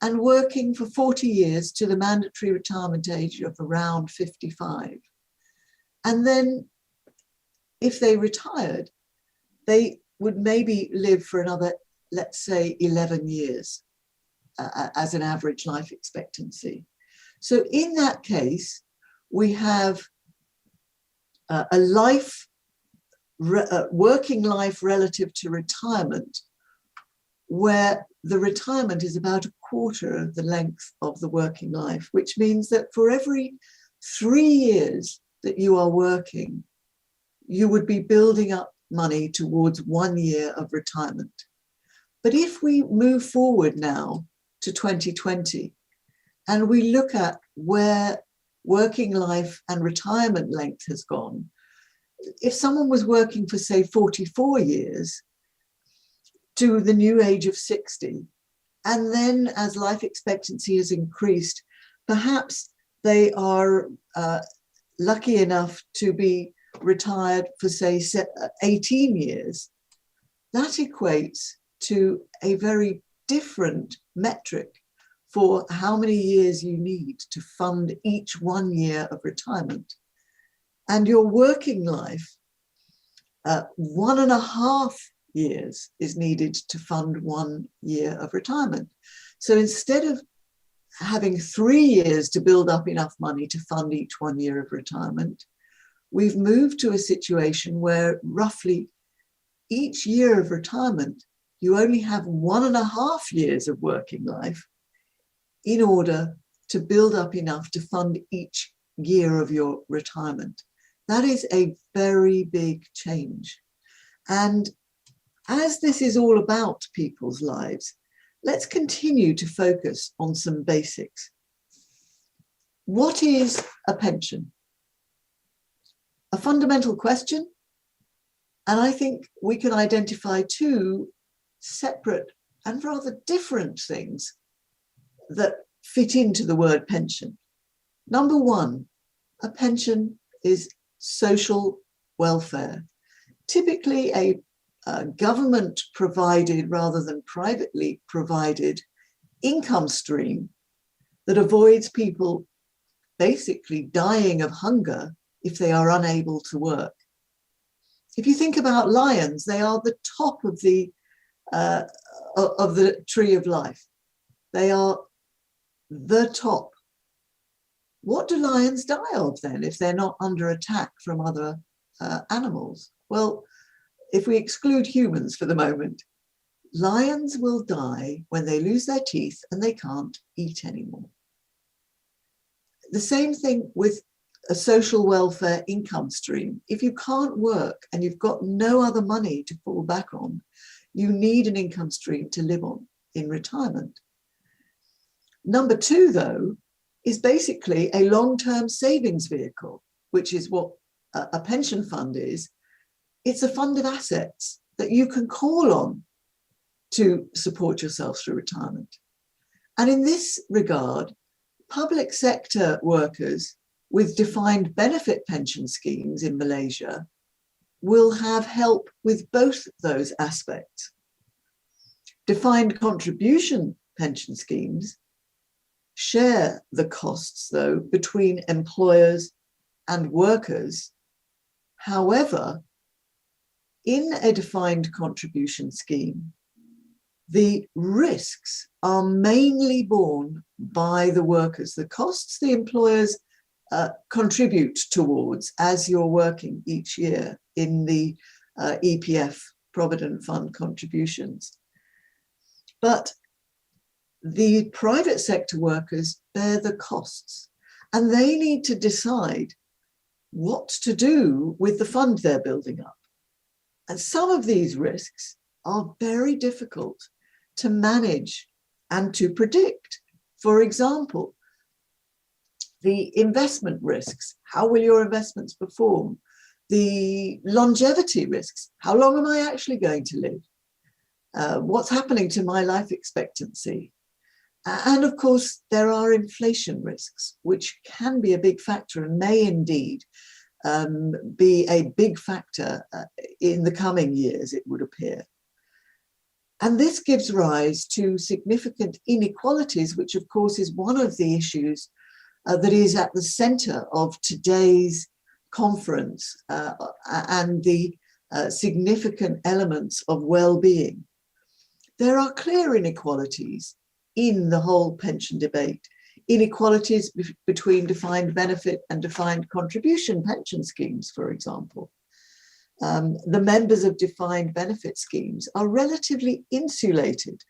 and working for 40 years to the mandatory retirement age of around 55. And then if they retired, they would maybe live for another, let's say, 11 years as an average life expectancy. So in that case, we have a life, working life relative to retirement, where the retirement is about a quarter of the length of the working life, which means that for every 3 years that you are working, you would be building up money towards 1 year of retirement. But if we move forward now to 2020 and we look at where working life and retirement length has gone, if someone was working for, say, 44 years to the new age of 60, and then as life expectancy has increased, perhaps they are lucky enough to be retired for, say, 18 years, that equates to a very different metric for how many years you need to fund each 1 year of retirement. And your working life, 1.5 years is needed to fund 1 year of retirement. So instead of having 3 years to build up enough money to fund each 1 year of retirement, we've moved to a situation where roughly each year of retirement, you only have 1.5 years of working life in order to build up enough to fund each year of your retirement. That is a very big change. And as this is all about people's lives, let's continue to focus on some basics. What is a pension? A fundamental question, and I think we can identify two separate and rather different things that fit into the word pension. Number one, a pension is social welfare, typically a government provided rather than privately provided income stream that avoids people basically dying of hunger if they are unable to work. If you think about lions, they are the top of the tree of life. They are the top. What do lions die of then if they're not under attack from other animals? Well, if we exclude humans for the moment, lions will die when they lose their teeth and they can't eat anymore. The same thing with a social welfare income stream. If you can't work and you've got no other money to fall back on, you need an income stream to live on in retirement. Number two, though, is basically a long-term savings vehicle, which is what a pension fund is. It's a fund of assets that you can call on to support yourself through retirement. And in this regard, public sector workers with defined benefit pension schemes in Malaysia will have help with both those aspects. Defined contribution pension schemes share the costs, though, between employers and workers. However, in a defined contribution scheme, the risks are mainly borne by the workers. The costs the employers contribute towards as you're working each year in the EPF Provident Fund contributions. But the private sector workers bear the costs, and they need to decide what to do with the fund they're building up. And some of these risks are very difficult to manage and to predict. For example, the investment risks. How will your investments perform? The longevity risks. How long am I actually going to live? What's happening to my life expectancy? And of course, there are inflation risks, which can be a big factor and may indeed be a big factor in the coming years, it would appear. And this gives rise to significant inequalities, which of course is one of the issues that is at the center of today's conference and the significant elements of well-being. There are clear inequalities in the whole pension debate. Inequalities between defined benefit and defined contribution pension schemes, for example. The members of defined benefit schemes are relatively insulated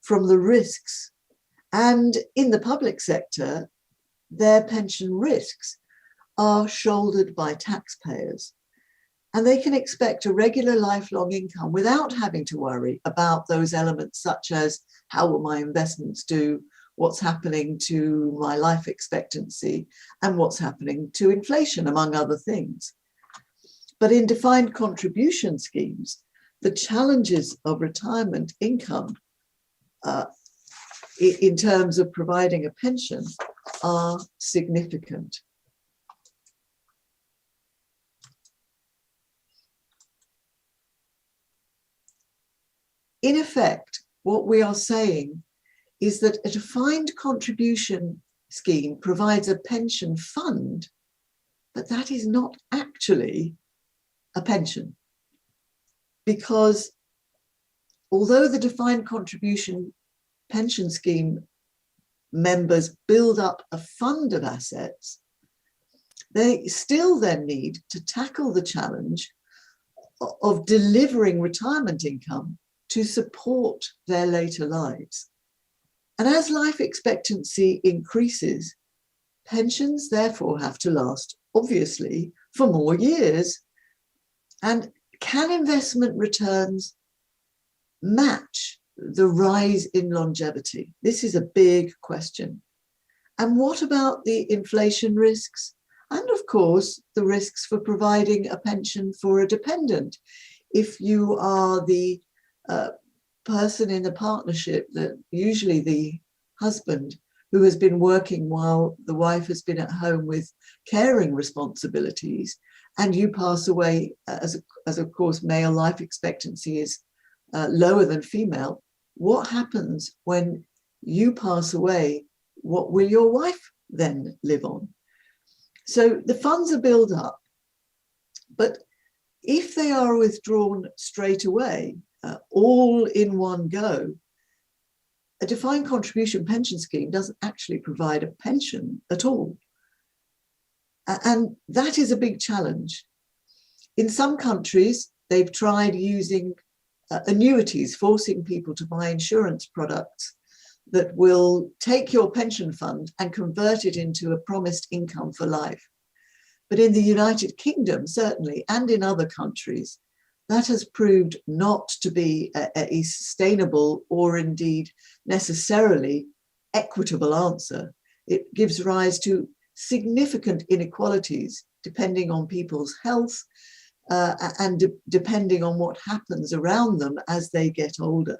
from the risks, and in the public sector, their pension risks are shouldered by taxpayers, and they can expect a regular lifelong income without having to worry about those elements such as how will my investments do, what's happening to my life expectancy, and what's happening to inflation, among other things. But in defined contribution schemes, the challenges of retirement income in terms of providing a pension are significant. In effect, what we are saying is that a defined contribution scheme provides a pension fund, but that is not actually a pension. Because although the defined contribution pension scheme members build up a fund of assets, they still then need to tackle the challenge of delivering retirement income to support their later lives. And as life expectancy increases, pensions therefore have to last, obviously, for more years. And can investment returns match the rise in longevity? This is a big question. And what about the inflation risks? And of course, the risks for providing a pension for a dependent. If you are the person in the partnership, that usually the husband, who has been working while the wife has been at home with caring responsibilities, and you pass away, as of course male life expectancy is lower than female, what happens when you pass away? What will your wife then live on? So the funds are built up, but if they are withdrawn straight away, all in one go, a defined contribution pension scheme doesn't actually provide a pension at all. And that is a big challenge. In some countries, they've tried using annuities, forcing people to buy insurance products that will take your pension fund and convert it into a promised income for life. But in the United Kingdom, certainly, and in other countries, that has proved not to be a sustainable or indeed necessarily equitable answer. It gives rise to significant inequalities depending on people's health and depending on what happens around them as they get older.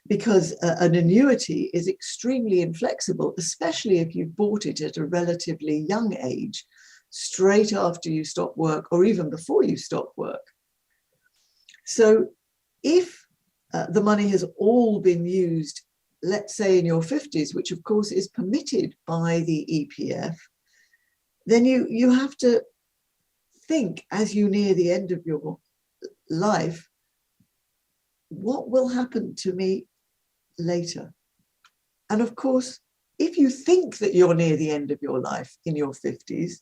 Because an annuity is extremely inflexible, especially if you've bought it at a relatively young age, straight after you stop work or even before you stop work. So if the money has all been used, let's say in your 50s, which of course is permitted by the EPF, then you have to think as you near the end of your life, what will happen to me later? And of course, if you think that you're near the end of your life in your 50s,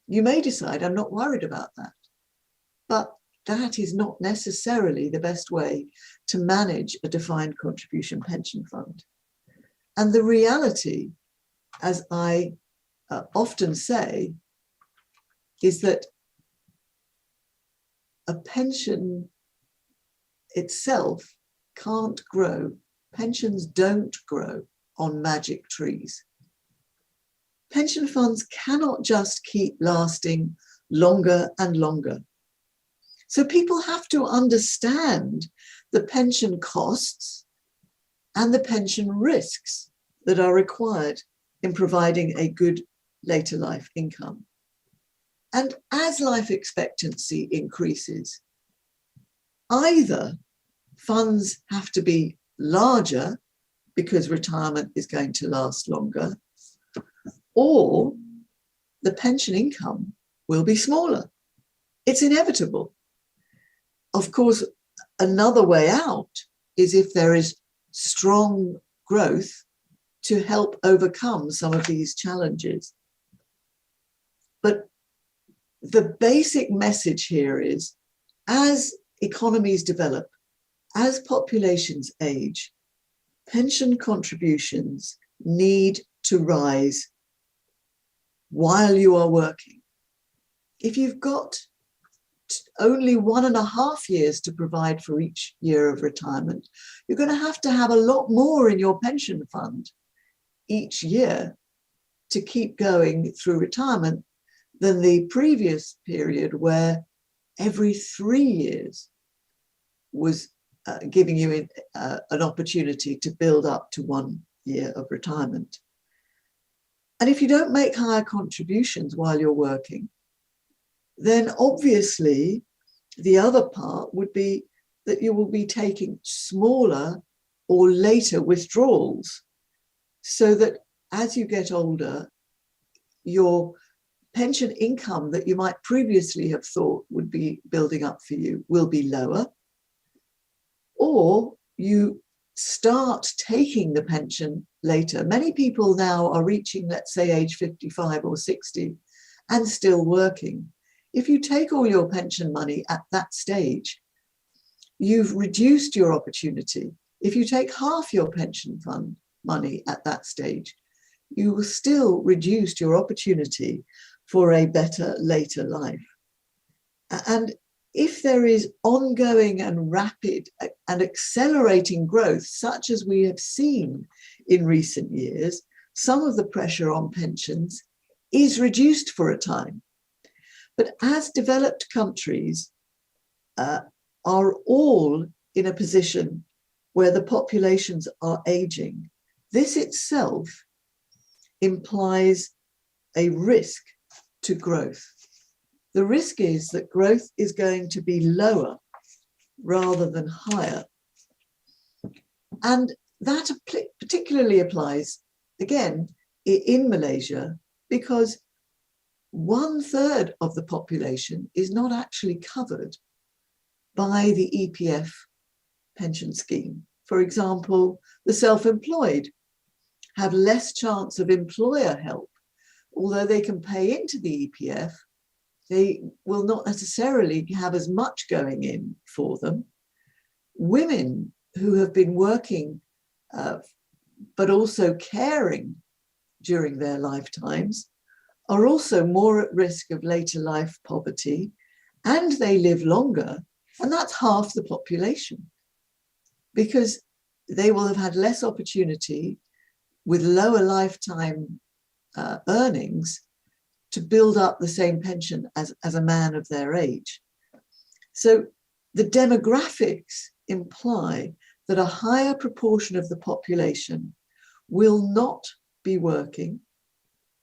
you may decide, I'm not worried about that. But that is not necessarily the best way to manage a defined contribution pension fund. And the reality, as I often say, is that a pension itself can't grow. Pensions don't grow on magic trees. Pension funds cannot just keep lasting longer and longer. So people have to understand the pension costs and the pension risks that are required in providing a good later life income. And as life expectancy increases, either funds have to be larger because retirement is going to last longer, or the pension income will be smaller. It's inevitable. Of course, another way out is if there is strong growth to help overcome some of these challenges. But the basic message here is, as economies develop, as populations age, pension contributions need to rise while you are working. If you've got only 1.5 years to provide for each year of retirement, you're going to have a lot more in your pension fund each year to keep going through retirement than the previous period where every 3 years was giving you an opportunity to build up to 1 year of retirement. And if you don't make higher contributions while you're working, then obviously the other part would be that you will be taking smaller or later withdrawals, so that as you get older, your pension income that you might previously have thought would be building up for you will be lower, or you start taking the pension later. Many people now are reaching, let's say, age 55 or 60 and still working. If you take all your pension money at that stage, you've reduced your opportunity. If you take half your pension fund money at that stage, you will still reduce your opportunity for a better later life. And if there is ongoing and rapid and accelerating growth, such as we have seen in recent years, some of the pressure on pensions is reduced for a time. But as developed countries are all in a position where the populations are aging, this itself implies a risk to growth. The risk is that growth is going to be lower rather than higher. And that particularly applies, again, in Malaysia, because 1/3 of the population is not actually covered by the EPF pension scheme. For example, the self-employed have less chance of employer help. Although they can pay into the EPF, they will not necessarily have as much going in for them. Women who have been working but also caring during their lifetimes are also more at risk of later life poverty, and they live longer, and that's half the population, because they will have had less opportunity with lower lifetime earnings to build up the same pension as a man of their age. So the demographics imply that a higher proportion of the population will not be working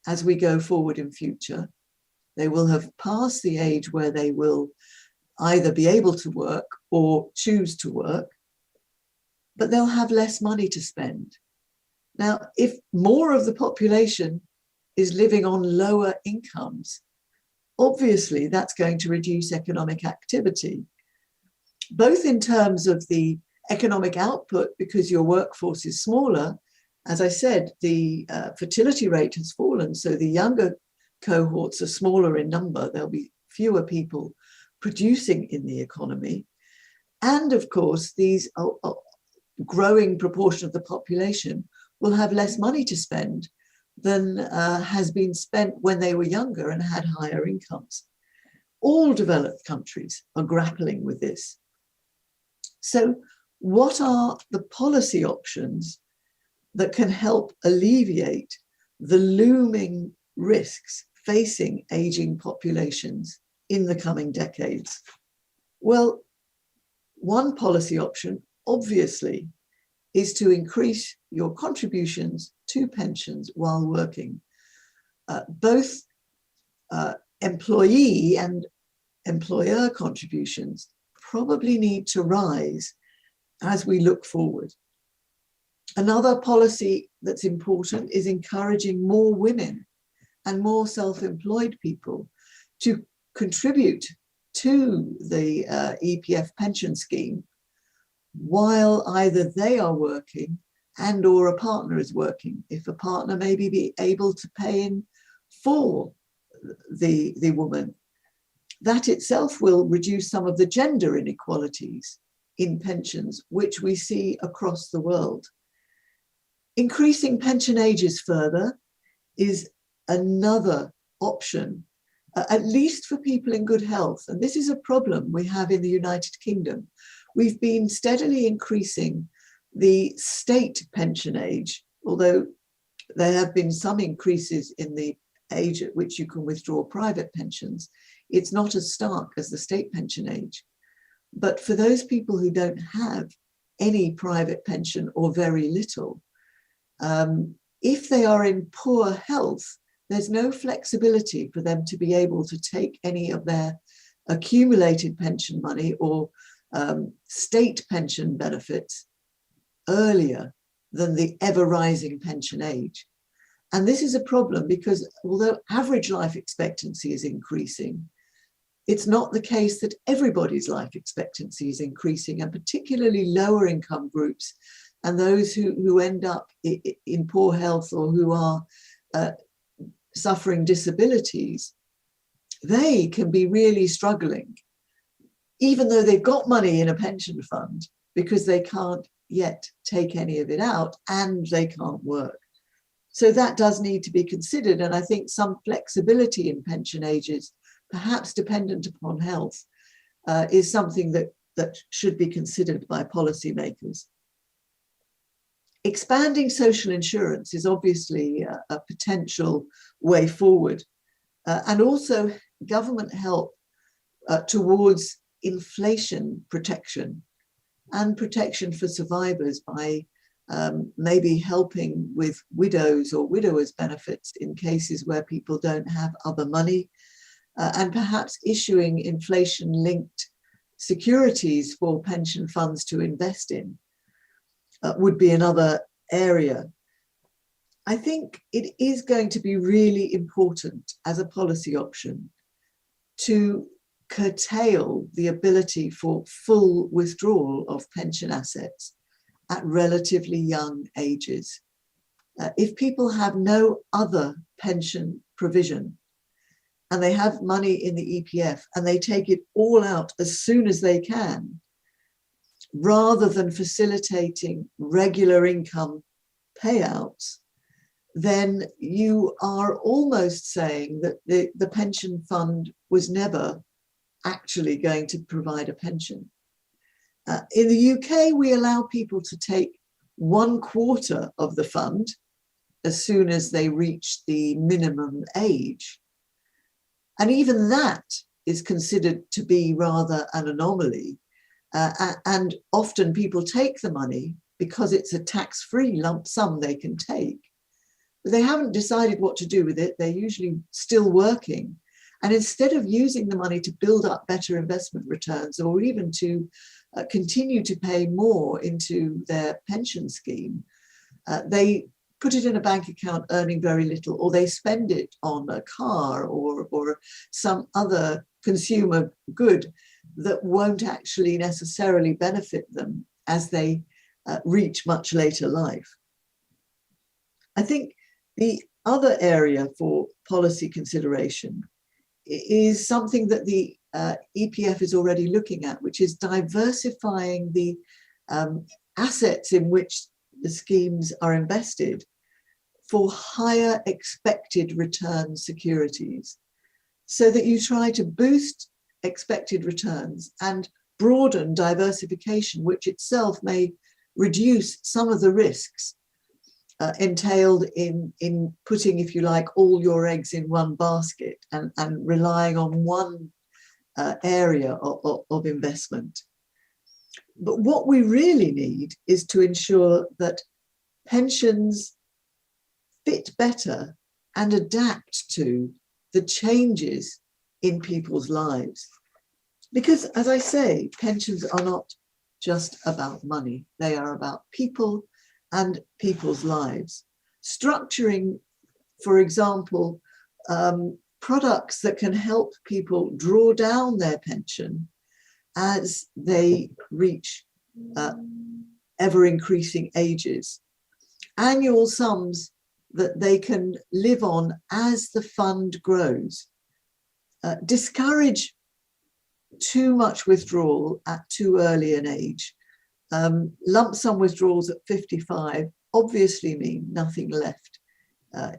as we go forward in future. They will have passed the age where they will either be able to work or choose to work, but they'll have less money to spend. Now, if more of the population is living on lower incomes, obviously that's going to reduce economic activity, both in terms of the economic output, because your workforce is smaller. As I said, the fertility rate has fallen, so the younger cohorts are smaller in number. There'll be fewer people producing in the economy. And of course, these growing proportion of the population will have less money to spend than has been spent when they were younger and had higher incomes. All developed countries are grappling with this. So what are the policy options that can help alleviate the looming risks facing aging populations in the coming decades? Well, one policy option, obviously, is to increase your contributions to pensions while working. Both employee and employer contributions probably need to rise as we look forward. Another policy that's important is encouraging more women and more self-employed people to contribute to the EPF pension scheme while either they are working and or a partner is working. If a partner maybe be able to pay in for the woman, that itself will reduce some of the gender inequalities in pensions, which we see across the world. Increasing pension ages further is another option, at least for people in good health. And this is a problem we have in the United Kingdom. We've been steadily increasing the state pension age, although there have been some increases in the age at which you can withdraw private pensions. It's not as stark as the state pension age. But for those people who don't have any private pension or very little, if they are in poor health, there's no flexibility for them to be able to take any of their accumulated pension money or state pension benefits earlier than the ever-rising pension age. And this is a problem because although average life expectancy is increasing, it's not the case that everybody's life expectancy is increasing, and particularly lower income groups and those who end up in poor health or who are suffering disabilities, they can be really struggling, even though they've got money in a pension fund, because they can't yet take any of it out and they can't work. So that does need to be considered. And I think some flexibility in pension ages, perhaps dependent upon health, is something that should be considered by policymakers. Expanding social insurance is obviously a potential way forward, and also government help towards inflation protection and protection for survivors by maybe helping with widows or widowers' benefits in cases where people don't have other money, and perhaps issuing inflation-linked securities for pension funds to invest in would be another area. I think it is going to be really important as a policy option to curtail the ability for full withdrawal of pension assets at relatively young ages. If people have no other pension provision and they have money in the EPF and they take it all out as soon as they can, rather than facilitating regular income payouts, then you are almost saying that the pension fund was never actually going to provide a pension. In the UK, we allow people to take 1/4 of the fund as soon as they reach the minimum age. And even that is considered to be rather an anomaly. And often people take the money because it's a tax-free lump sum they can take. But they haven't decided what to do with it. They're usually still working. And instead of using the money to build up better investment returns or even to continue to pay more into their pension scheme, they put it in a bank account earning very little, or they spend it on a car or some other consumer good that won't actually necessarily benefit them as they reach much later life. I think the other area for policy consideration is something that the EPF is already looking at, which is diversifying the assets in which the schemes are invested for higher expected return securities, so that you try to boost expected returns and broaden diversification, which itself may reduce some of the risks entailed in putting, if you like, all your eggs in one basket and relying on one area of investment. But what we really need is to ensure that pensions fit better and adapt to the changes in people's lives. Because, as I say, pensions are not just about money. They are about people and people's lives. Structuring, for example, products that can help people draw down their pension as they reach ever increasing ages. Annual sums that they can live on as the fund grows. Discourage too much withdrawal at too early an age. Lump sum withdrawals at 55 obviously mean nothing left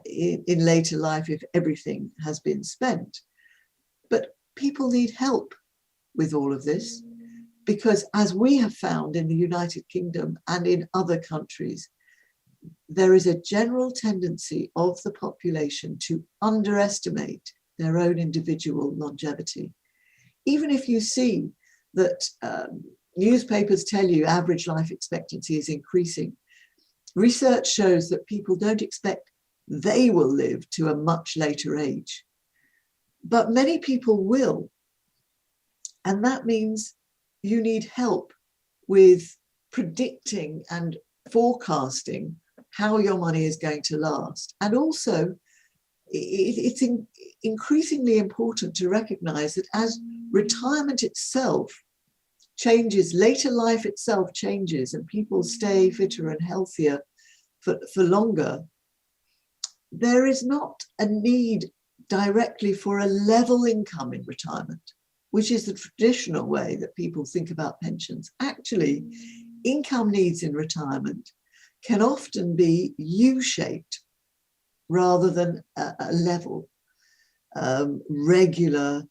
in later life if everything has been spent. But people need help with all of this, because as we have found in the United Kingdom and in other countries, there is a general tendency of the population to underestimate their own individual longevity. Even if you see that newspapers tell you average life expectancy is increasing, research shows that people don't expect they will live to a much later age. But many people will. And that means you need help with predicting and forecasting how your money is going to last. And also, it's increasingly important to recognize that as retirement itself changes, later life itself changes, and people stay fitter and healthier for longer, there is not a need directly for a level income in retirement, which is the traditional way that people think about pensions. Actually, income needs in retirement can often be U-shaped rather than a level, regular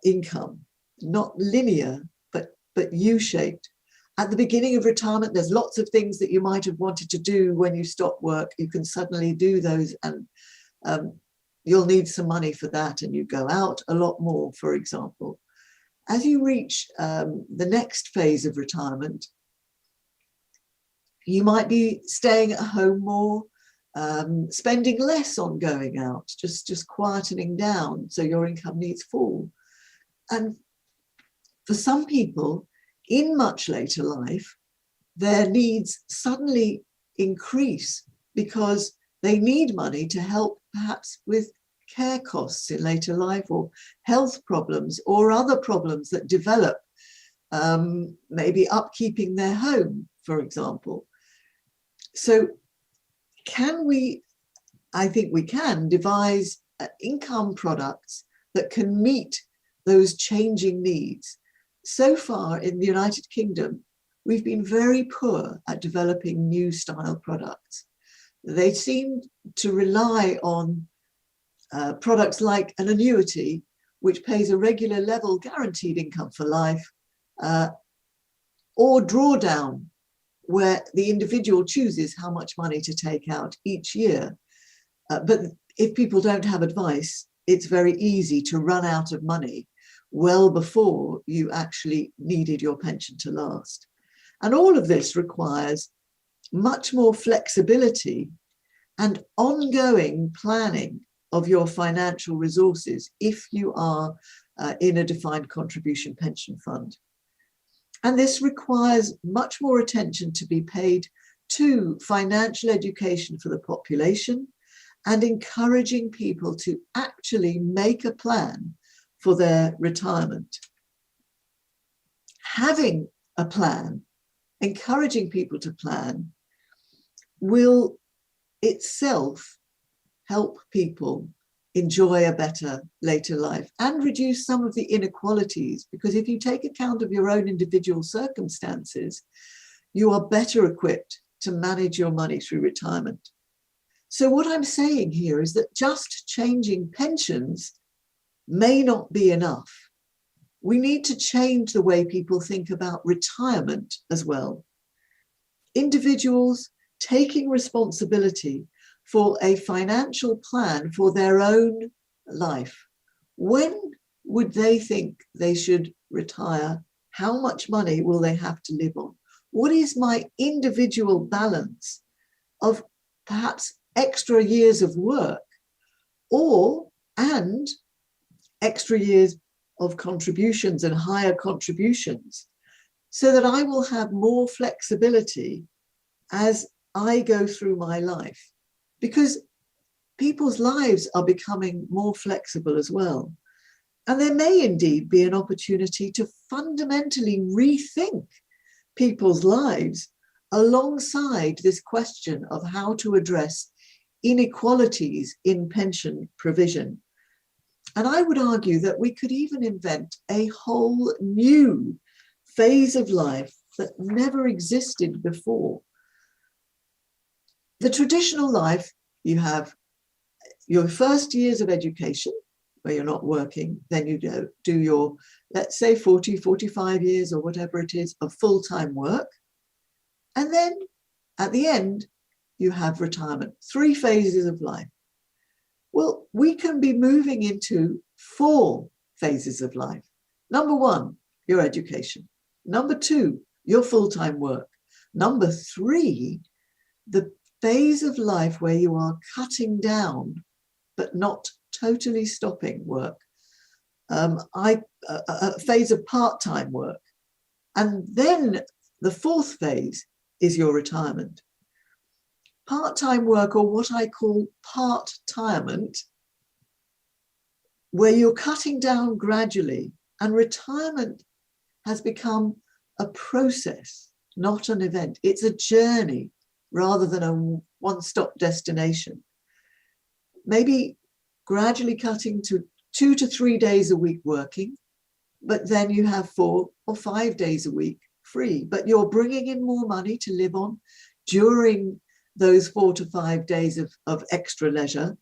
income, not linear, but U-shaped. At the beginning of retirement, there's lots of things that you might have wanted to do when you stop work. You can suddenly do those, and you'll need some money for that, and you go out a lot more, for example. As you reach the next phase of retirement, You might be staying at home more, spending less on going out, just quietening down so your income needs fall. And for some people in much later life, their needs suddenly increase because they need money to help perhaps with care costs in later life, or health problems, or other problems that develop, maybe upkeeping their home, for example. So I think we can devise income products that can meet those changing needs. So far in the United Kingdom, we've been very poor at developing new style products. They seem to rely on products like an annuity, which pays a regular level guaranteed income for life, or drawdown, where the individual chooses how much money to take out each year. But if people don't have advice, it's very easy to run out of money well before you actually needed your pension to last. And all of this requires much more flexibility and ongoing planning of your financial resources if you are in a defined contribution pension fund. And this requires much more attention to be paid to financial education for the population and encouraging people to actually make a plan for their retirement. Having a plan, encouraging people to plan, will itself help people enjoy a better later life and reduce some of the inequalities, because if you take account of your own individual circumstances, you are better equipped to manage your money through retirement. So what I'm saying here is that just changing pensions may not be enough. We need to change the way people think about retirement as well. Individuals taking responsibility for a financial plan for their own life. When would they think they should retire? How much money will they have to live on? What is my individual balance of perhaps extra years of work and extra years of contributions and higher contributions, so that I will have more flexibility as I go through my life? Because people's lives are becoming more flexible as well. And there may indeed be an opportunity to fundamentally rethink people's lives alongside this question of how to address inequalities in pension provision. And I would argue that we could even invent a whole new phase of life that never existed before. The traditional life, you have your first years of education where you're not working, then you do your, let's say 40, 45 years or whatever it is of full-time work. And then at the end, you have retirement, 3 phases of life. Well, we can be moving into 4 phases of life. Number 1, your education. Number 2, your full-time work. Number 3, the phase of life where you are cutting down, but not totally stopping work. A phase of part-time work. And then the 4th phase is your retirement. Part-time work, or what I call part-tirement, where you're cutting down gradually, and retirement has become a process, not an event. It's a journey rather than a one-stop destination. Maybe gradually cutting to 2 to 3 days a week working, but then you have 4 or 5 days a week free, but you're bringing in more money to live on during those 4 to 5 days of extra leisure.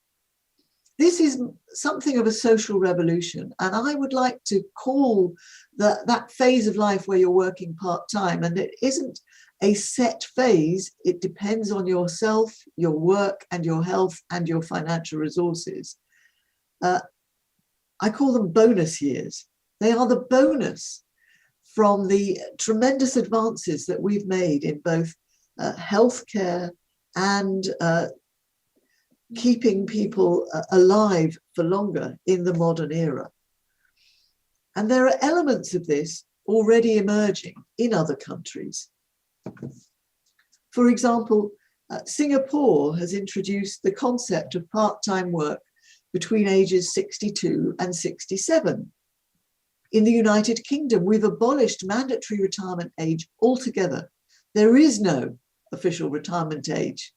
This is something of a social revolution, and I would like to call that phase of life where you're working part-time, and it isn't a set phase, it depends on yourself, your work and your health and your financial resources. I call them bonus years. They are the bonus from the tremendous advances that we've made in both healthcare, and keeping people alive for longer in the modern era. And there are elements of this already emerging in other countries. For example, Singapore has introduced the concept of part-time work between ages 62 and 67. In the United Kingdom, we've abolished mandatory retirement age altogether. There is no official retirement age,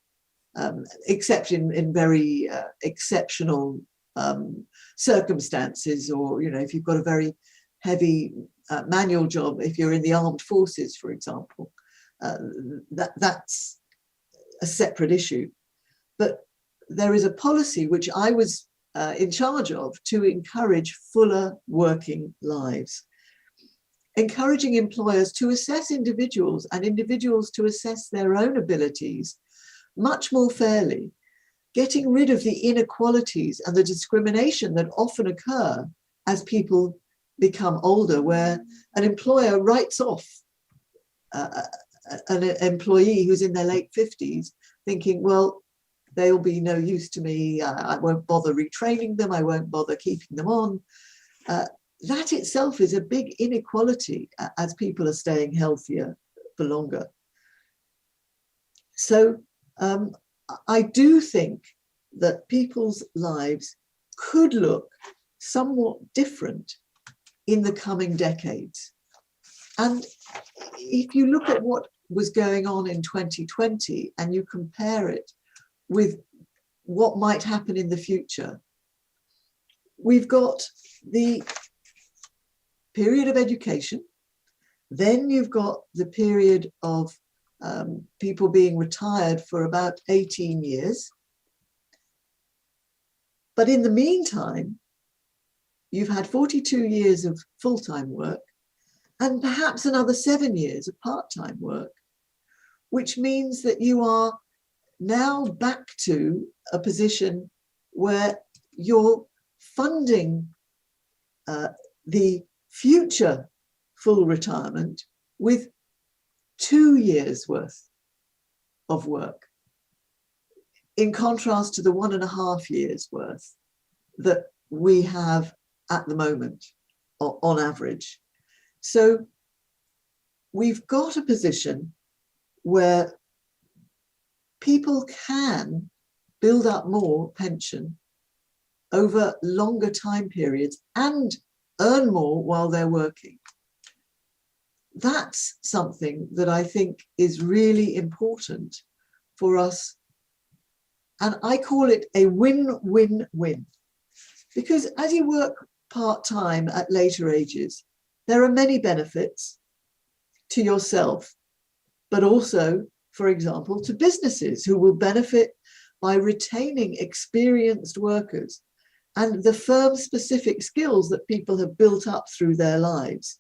except in very exceptional circumstances, or, if you've got a very heavy manual job, if you're in the armed forces, for example, that's a separate issue. But there is a policy which I was in charge of to encourage fuller working lives, encouraging employers to assess individuals and individuals to assess their own abilities much more fairly, getting rid of the inequalities and the discrimination that often occur as people become older, where an employer writes off an employee who's in their late 50s, thinking, well, they'll be no use to me, I won't bother retraining them, I won't bother keeping them on. That itself is a big inequality as people are staying healthier for longer. So I do think that people's lives could look somewhat different in the coming decades. And if you look at what was going on in 2020 and you compare it with what might happen in the future, we've got the period of education, then you've got the period of people being retired for about 18 years. But in the meantime, you've had 42 years of full-time work and perhaps another 7 years of part-time work, which means that you are now back to a position where you're funding the future full retirement with 2 years worth of work, in contrast to the 1.5 years worth that we have at the moment on average. So we've got a position where people can build up more pension over longer time periods and earn more while they're working. That's something that I think is really important for us. And I call it a win-win-win. Because as you work part-time at later ages, there are many benefits to yourself, but also, for example, to businesses who will benefit by retaining experienced workers and the firm-specific skills that people have built up through their lives.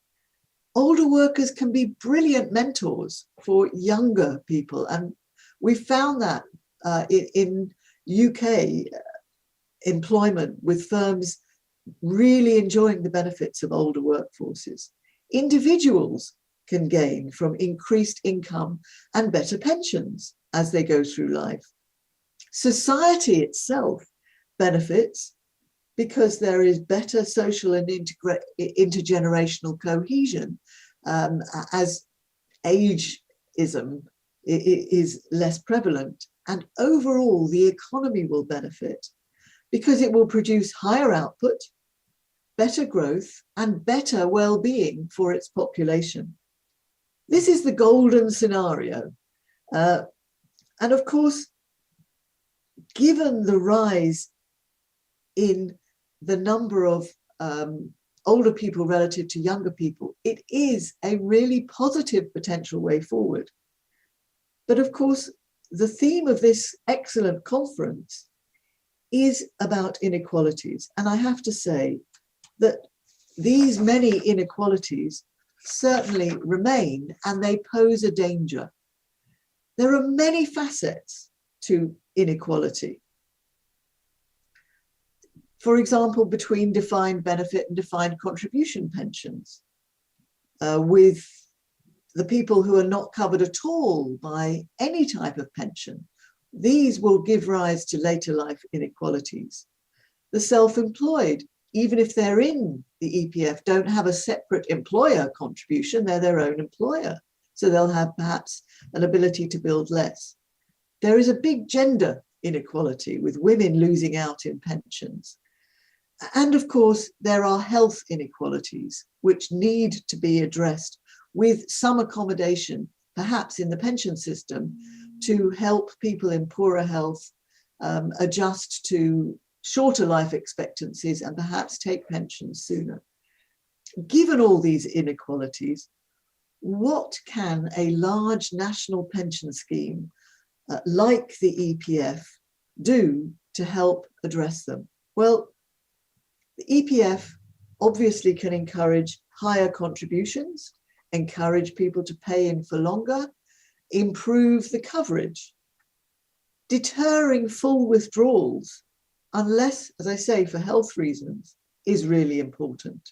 Older workers can be brilliant mentors for younger people, and we found that in UK employment, with firms really enjoying the benefits of older workforces. Individuals can gain from increased income and better pensions as they go through life. Society itself benefits because there is better social and intergenerational cohesion as ageism is less prevalent. And overall, the economy will benefit because it will produce higher output, better growth, and better well-being for its population. This is the golden scenario. And of course, given the rise in the number of older people relative to younger people, it is a really positive potential way forward. But of course, the theme of this excellent conference is about inequalities. And I have to say that these many inequalities certainly remain, and they pose a danger. There are many facets to inequality. For example, between defined benefit and defined contribution pensions, with the people who are not covered at all by any type of pension. These will give rise to later life inequalities. The self-employed, even if they're in the EPF, don't have a separate employer contribution, they're their own employer. So they'll have perhaps an ability to build less. There is a big gender inequality with women losing out in pensions. And of course, there are health inequalities which need to be addressed with some accommodation, perhaps in the pension system, to help people in poorer health adjust to shorter life expectancies and perhaps take pensions sooner. Given all these inequalities, what can a large national pension scheme like the EPF do to help address them? Well, the EPF obviously can encourage higher contributions, encourage people to pay in for longer, improve the coverage, deterring full withdrawals, unless, as I say, for health reasons, is really important.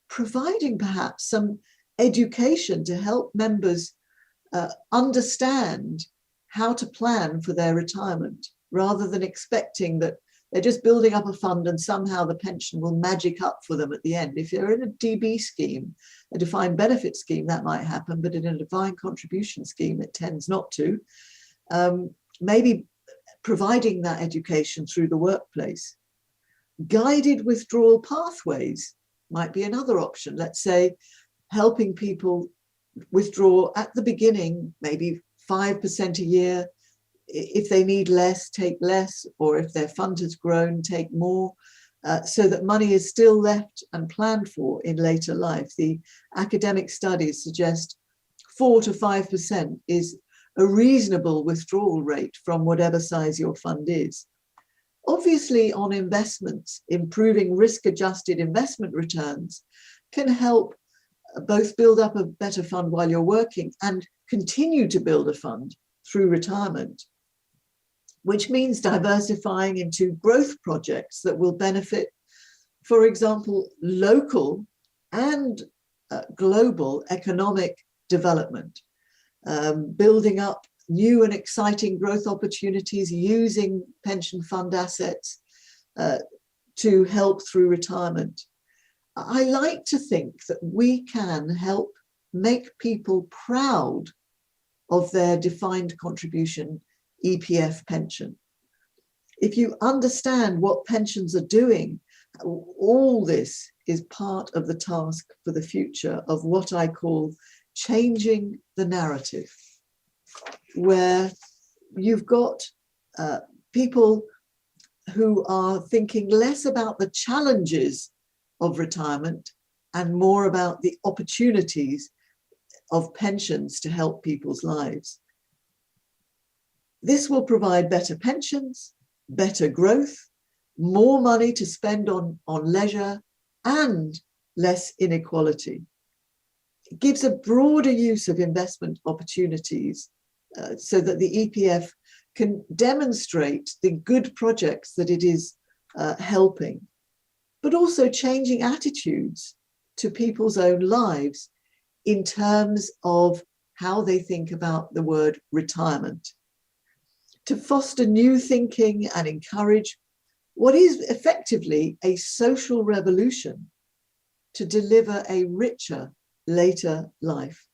Providing perhaps some education to help members understand how to plan for their retirement, rather than expecting that they're just building up a fund and somehow the pension will magic up for them at the end. If you're in a DB scheme, a defined benefit scheme, that might happen, but in a defined contribution scheme, it tends not to. Maybe providing that education through the workplace. Guided withdrawal pathways might be another option. Let's say helping people withdraw at the beginning, maybe 5% a year. If they need less, take less, or if their fund has grown, take more, so that money is still left and planned for in later life. The academic studies suggest 4 to 5% is a reasonable withdrawal rate from whatever size your fund is. Obviously, on investments, improving risk-adjusted investment returns can help both build up a better fund while you're working and continue to build a fund through retirement, which means diversifying into growth projects that will benefit, for example, local and global economic development, building up new and exciting growth opportunities using pension fund assets to help through retirement. I like to think that we can help make people proud of their defined contribution EPF pension. If you understand what pensions are doing, all this is part of the task for the future of what I call changing the narrative, where you've got people who are thinking less about the challenges of retirement and more about the opportunities of pensions to help people's lives. This will provide better pensions, better growth, more money to spend on leisure, and less inequality. It gives a broader use of investment opportunities so that the EPF can demonstrate the good projects that it is helping, but also changing attitudes to people's own lives in terms of how they think about the word retirement, to foster new thinking and encourage what is effectively a social revolution to deliver a richer later life.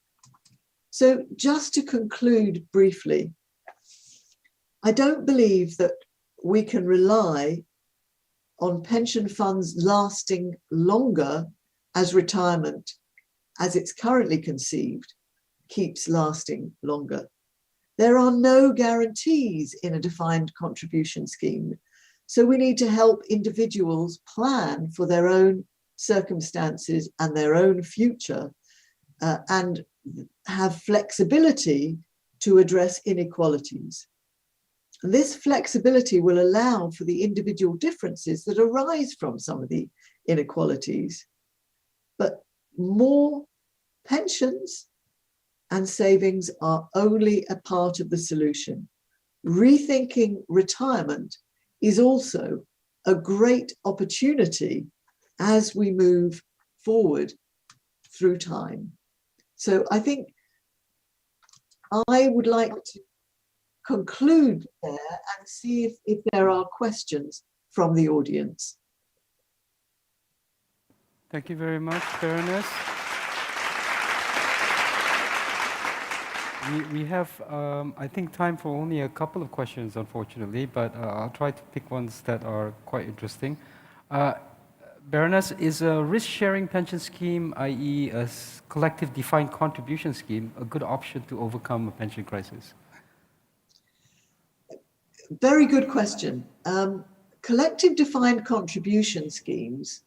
So just to conclude briefly, I don't believe that we can rely on pension funds lasting longer as retirement, as it's currently conceived, keeps lasting longer. There are no guarantees in a defined contribution scheme, so we need to help individuals plan for their own circumstances and their own future and have flexibility to address inequalities. And this flexibility will allow for the individual differences that arise from some of the inequalities. But more pensions and savings are only a part of the solution. Rethinking retirement is also a great opportunity as we move forward through time. So I think I would like to conclude there and see if there are questions from the audience. Thank you very much, Baroness. We have, I think, time for only a couple of questions, unfortunately, but I'll try to pick ones that are quite interesting. Baroness, is a risk-sharing pension scheme, i.e. a collective defined contribution scheme, a good option to overcome a pension crisis? Very good question. Collective defined contribution schemes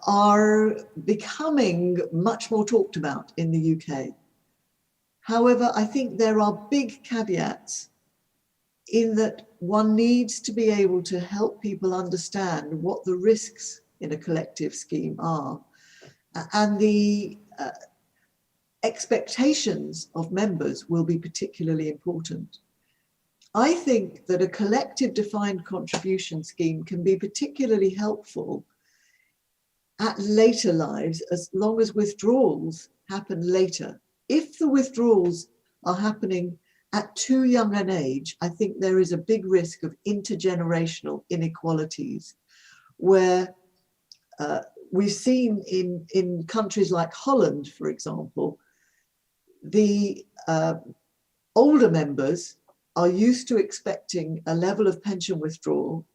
are becoming much more talked about in the UK. However, I think there are big caveats in that one needs to be able to help people understand what the risks in a collective scheme are and the expectations of members will be particularly important. I think that a collective defined contribution scheme can be particularly helpful at later lives as long as withdrawals happen later. If the withdrawals are happening at too young an age, I think there is a big risk of intergenerational inequalities where we've seen in countries like Holland, for example, the older members are used to expecting a level of pension withdrawal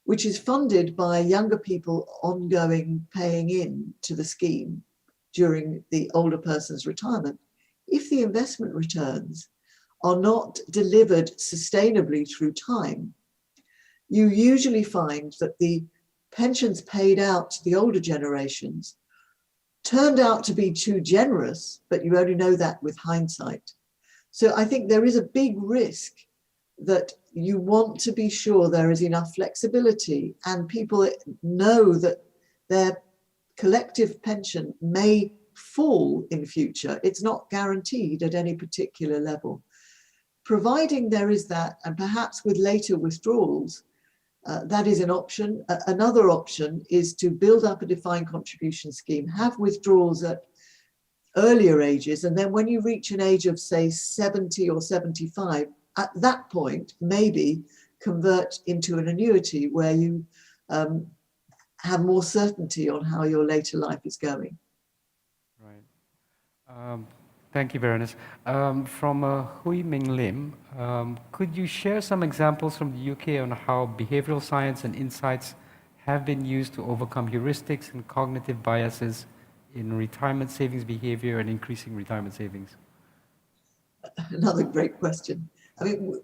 which is funded by younger people ongoing paying in to the scheme during the older person's retirement. If the investment returns are not delivered sustainably through time, you usually find that the pensions paid out to the older generations turned out to be too generous, but you only know that with hindsight. So I think there is a big risk that you want to be sure there is enough flexibility and people know that their collective pension may fall in future. It's not guaranteed at any particular level. Providing there is that, and perhaps with later withdrawals, that is an option. Another option is to build up a defined contribution scheme, have withdrawals at earlier ages, and then when you reach an age of, say, 70 or 75, at that point, maybe convert into an annuity where you have more certainty on how your later life is going. Right. Thank you, Baroness. From Hui Ming Lim, could you share some examples from the UK on how behavioral science and insights have been used to overcome heuristics and cognitive biases in retirement savings behavior and increasing retirement savings? Another great question. I mean,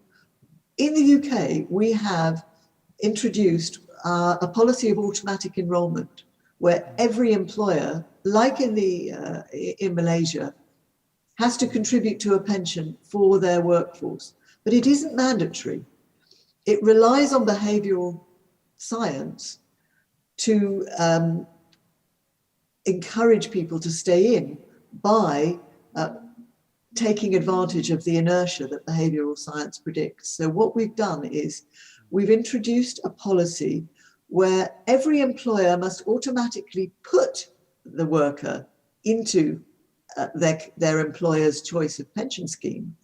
in the UK, we have introduced a policy of automatic enrolment where every employer, like in Malaysia, has to contribute to a pension for their workforce, but it isn't mandatory. It relies on behavioral science to encourage people to stay in by taking advantage of the inertia that behavioral science predicts. So what we've done is we've introduced a policy where every employer must automatically put the worker into their employer's choice of pension scheme,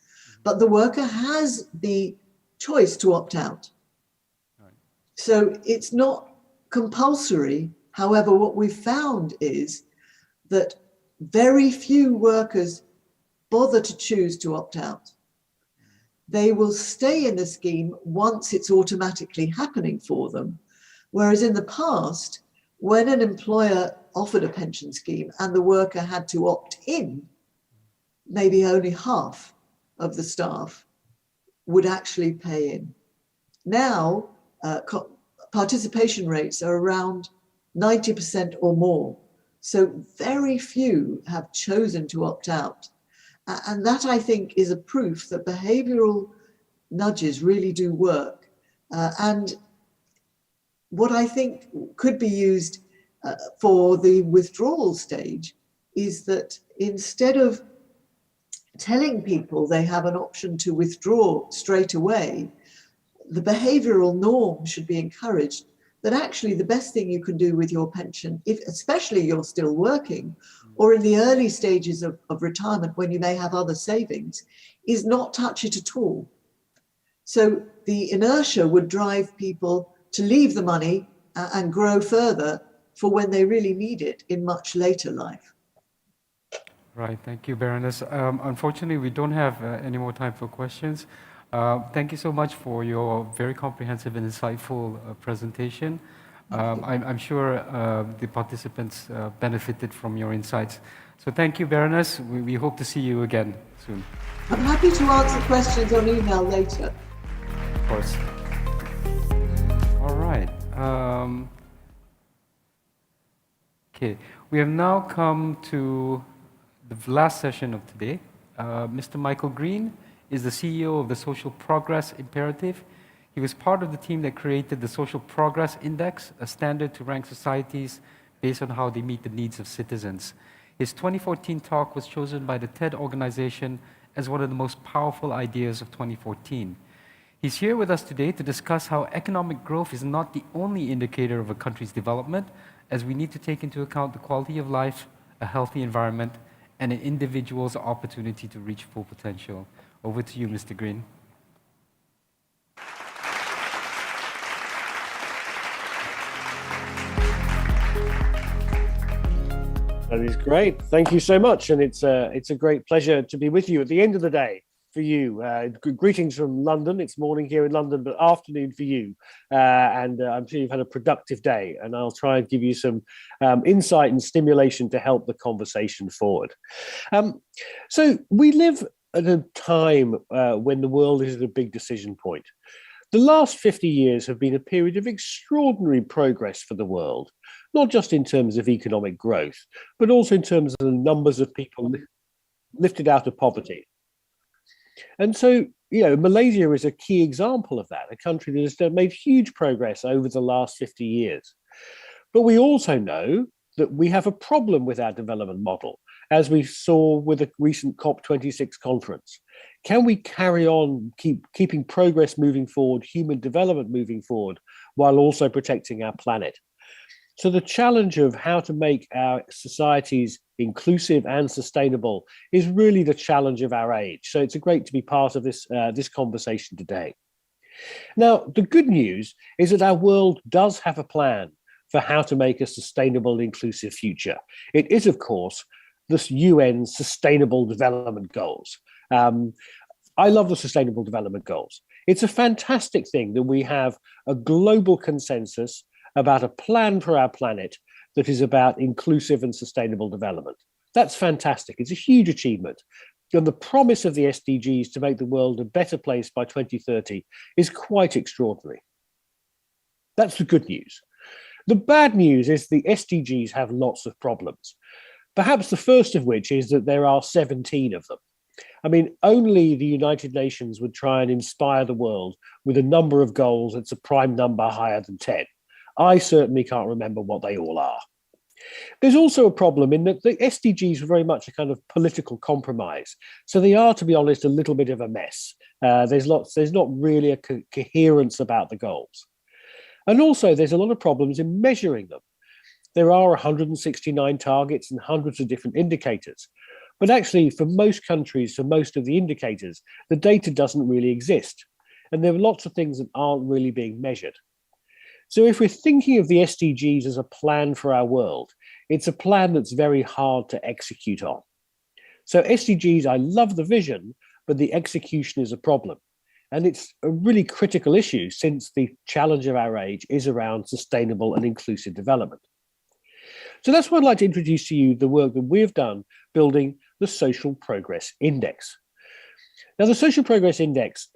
but the worker has the choice to opt out. Right. So it's not compulsory. However, what we've found is that very few workers bother to choose to opt out. They will stay in the scheme once it's automatically happening for them. Whereas in the past, when an employer offered a pension scheme and the worker had to opt in, maybe only half of the staff would actually pay in. Now, participation rates are around 90% or more. So very few have chosen to opt out. And that, I think, is a proof that behavioral nudges really do work. And what I think could be used for the withdrawal stage is that instead of telling people they have an option to withdraw straight away, the behavioral norm should be encouraged that actually the best thing you can do with your pension, if especially you're still working, or in the early stages of retirement when you may have other savings, is not touch it at all. So the inertia would drive people to leave the money and grow further for when they really need it in much later life. Right, thank you, Baroness. Unfortunately, we don't have any more time for questions. Thank you so much for your very comprehensive and insightful presentation. I'm sure the participants benefited from your insights. So thank you, Baroness. We hope to see you again soon. I'm happy to answer questions on email later. Of course. All right. Okay, we have now come to the last session of today. Mr. Michael Green is the CEO of the Social Progress Imperative. He was part of the team that created the Social Progress Index, a standard to rank societies based on how they meet the needs of citizens. His 2014 talk was chosen by the TED organization as one of the most powerful ideas of 2014. He's here with us today to discuss how economic growth is not the only indicator of a country's development, as we need to take into account the quality of life, a healthy environment, and an individual's opportunity to reach full potential. Over to you, Mr. Green. That is great. Thank you so much. And it's a great pleasure to be with you at the end of the day for you. Greetings from London. It's morning here in London, but afternoon for you. And I'm sure you've had a productive day, and I'll try and give you some insight and stimulation to help the conversation forward. So we live at a time when the world is at a big decision point. The last 50 years have been a period of extraordinary progress for the world, not just in terms of economic growth, but also in terms of the numbers of people lifted out of poverty. And so, Malaysia is a key example of that, a country that has made huge progress over the last 50 years. But we also know that we have a problem with our development model, as we saw with the recent COP26 conference. Can we carry on keeping progress moving forward, human development moving forward, while also protecting our planet? So the challenge of how to make our societies inclusive and sustainable is really the challenge of our age. So it's great to be part of this conversation today. Now, the good news is that our world does have a plan for how to make a sustainable, inclusive future. It is, of course, the UN Sustainable Development Goals. I love the Sustainable Development Goals. It's a fantastic thing that we have a global consensus about a plan for our planet that is about inclusive and sustainable development. That's fantastic. It's a huge achievement. And the promise of the SDGs to make the world a better place by 2030 is quite extraordinary. That's the good news. The bad news is the SDGs have lots of problems. Perhaps the first of which is that there are 17 of them. I mean, only the United Nations would try and inspire the world with a number of goals that's a prime number higher than 10. I certainly can't remember what they all are. There's also a problem in that the SDGs are very much a kind of political compromise. So they are, to be honest, a little bit of a mess. There's not really a coherence about the goals. And also there's a lot of problems in measuring them. There are 169 targets and hundreds of different indicators. But actually, for most countries, for most of the indicators, the data doesn't really exist. And there are lots of things that aren't really being measured. So if we're thinking of the SDGs as a plan for our world, it's a plan that's very hard to execute on. So SDGs, I love the vision, but the execution is a problem. And it's a really critical issue since the challenge of our age is around sustainable and inclusive development. So that's why I'd like to introduce to you the work that we've done building the Social Progress Index. Now, the Social Progress Index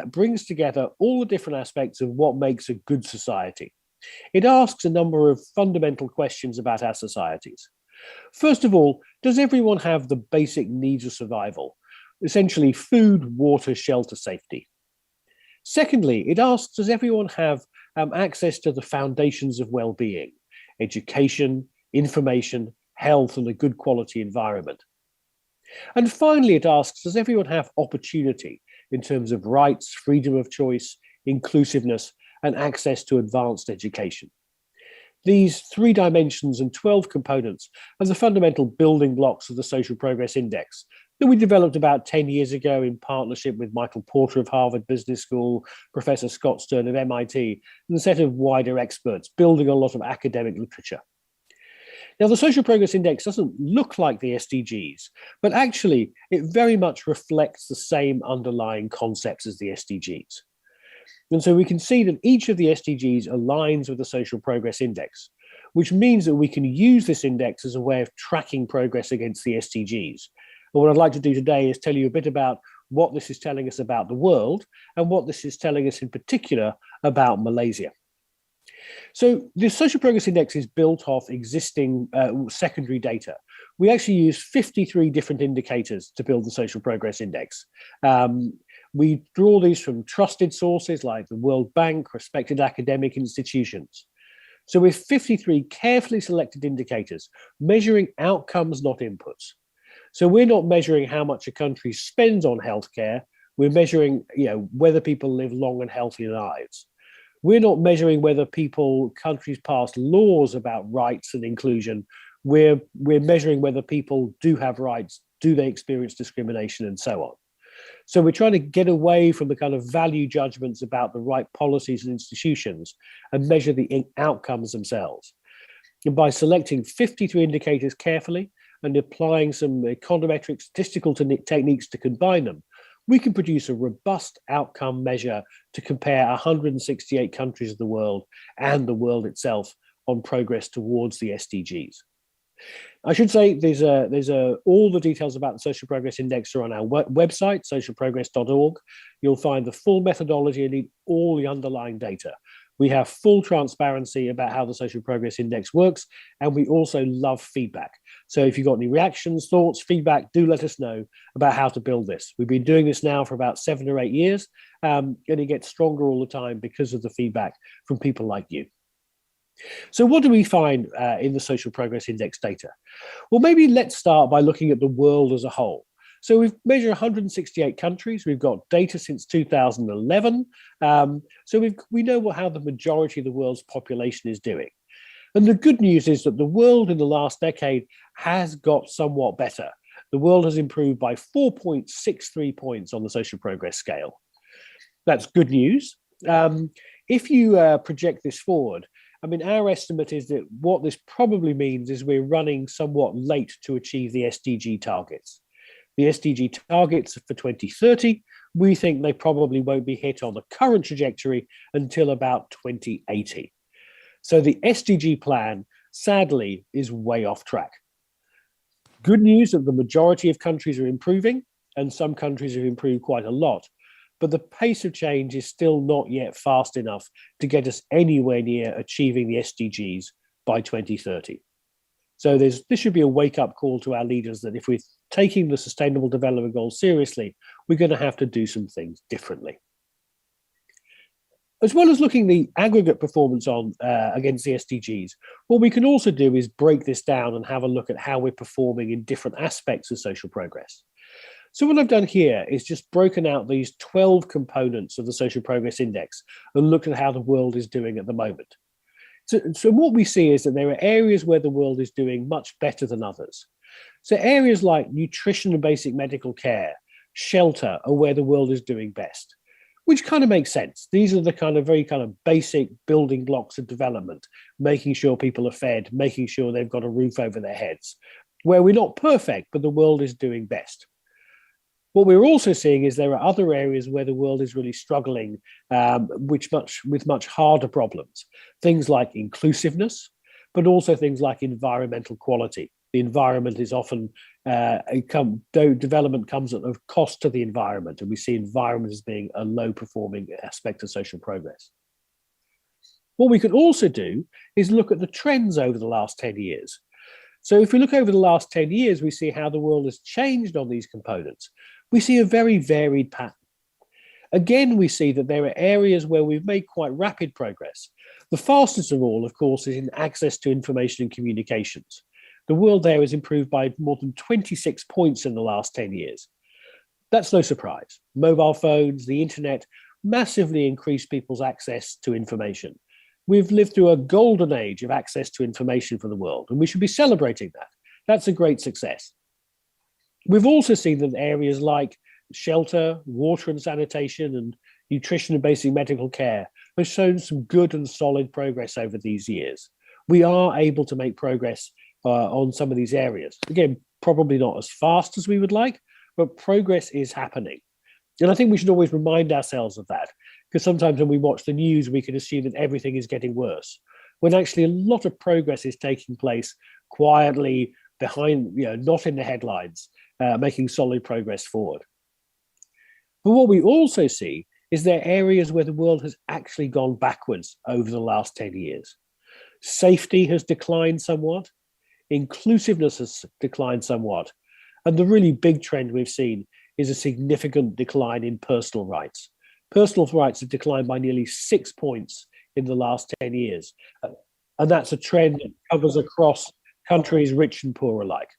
brings together all the different aspects of what makes a good society. It asks a number of fundamental questions about our societies. First of all, does everyone have the basic needs of survival? Essentially, food, water, shelter, safety. Secondly, it asks, does everyone have access to the foundations of well-being? Education, information, health, and a good quality environment. And finally, it asks, does everyone have opportunity in terms of rights, freedom of choice, inclusiveness, and access to advanced education? These 3 dimensions and 12 components are the fundamental building blocks of the Social Progress Index that we developed about 10 years ago in partnership with Michael Porter of Harvard Business School, Professor Scott Stern of MIT, and a set of wider experts building a lot of academic literature. Now, the Social Progress Index doesn't look like the SDGs, but actually it very much reflects the same underlying concepts as the SDGs. And so we can see that each of the SDGs aligns with the Social Progress Index, which means that we can use this index as a way of tracking progress against the SDGs. And what I'd like to do today is tell you a bit about what this is telling us about the world and what this is telling us in particular about Malaysia. So the Social Progress Index is built off existing secondary data. We actually use 53 different indicators to build the Social Progress Index. We draw these from trusted sources like the World Bank, respected academic institutions. So with 53 carefully selected indicators measuring outcomes, not inputs. So we're not measuring how much a country spends on healthcare. We're measuring, whether people live long and healthy lives. We're not measuring whether countries pass laws about rights and inclusion. We're measuring whether people do have rights, do they experience discrimination, and so on. So we're trying to get away from the kind of value judgments about the right policies and institutions and measure the outcomes themselves. And by selecting 53 indicators carefully and applying some econometric statistical techniques to combine them, we can produce a robust outcome measure to compare 168 countries of the world and the world itself on progress towards the SDGs. I should say there's all the details about the Social Progress Index are on our website, socialprogress.org. You'll find the full methodology and all the underlying data. We have full transparency about how the Social Progress Index works, and we also love feedback. So if you've got any reactions, thoughts, feedback, do let us know about how to build this. We've been doing this now for about 7 or 8 years, and it gets stronger all the time because of the feedback from people like you. So what do we find in the Social Progress Index data? Well, maybe let's start by looking at the world as a whole. So we've measured 168 countries. We've got data since 2011. So we know how the majority of the world's population is doing. And the good news is that the world in the last decade has got somewhat better. The world has improved by 4.63 points on the social progress scale. That's good news. If you project this forward, our estimate is that what this probably means is we're running somewhat late to achieve the SDG targets. The SDG targets for 2030, we think they probably won't be hit on the current trajectory until about 2080. So the SDG plan, sadly, is way off track. Good news that the majority of countries are improving, and some countries have improved quite a lot. But the pace of change is still not yet fast enough to get us anywhere near achieving the SDGs by 2030. So this should be a wake-up call to our leaders that if we're taking the Sustainable Development Goals seriously, we're going to have to do some things differently. As well as looking the aggregate performance on against the SDGs, what we can also do is break this down and have a look at how we're performing in different aspects of social progress. So what I've done here is just broken out these 12 components of the Social Progress Index and looked at how the world is doing at the moment. So what we see is that there are areas where the world is doing much better than others. So areas like nutrition and basic medical care, shelter are where the world is doing best, which kind of makes sense. These are the very basic building blocks of development, making sure people are fed, making sure they've got a roof over their heads, where we're not perfect, but the world is doing best. What we're also seeing is there are other areas where the world is really struggling with much harder problems. Things like inclusiveness, but also things like environmental quality. The environment is often, development comes at a cost to the environment, and we see environment as being a low-performing aspect of social progress. What we can also do is look at the trends over the last 10 years. So if we look over the last 10 years, we see how the world has changed on these components. We see a very varied pattern. Again, we see that there are areas where we've made quite rapid progress. The fastest of all, of course, is in access to information and communications. The world there has improved by more than 26 points in the last 10 years. That's no surprise. Mobile phones, the internet, massively increased people's access to information. we've lived through a golden age of access to information for the world, and we should be celebrating that. That's a great success. We've also seen that areas like shelter, water and sanitation, and nutrition and basic medical care have shown some good and solid progress over these years. We are able to make progress on some of these areas. Again, probably not as fast as we would like, but progress is happening. And I think we should always remind ourselves of that, because sometimes when we watch the news, we can assume that everything is getting worse, when actually a lot of progress is taking place quietly behind, not in the headlines, making solid progress forward. But what we also see is there are areas where the world has actually gone backwards over the last 10 years. Safety has declined somewhat, inclusiveness has declined somewhat, and the really big trend we've seen is a significant decline in personal rights. Personal rights have declined by nearly 6 points in the last 10 years. And that's a trend that covers across countries, rich and poor alike.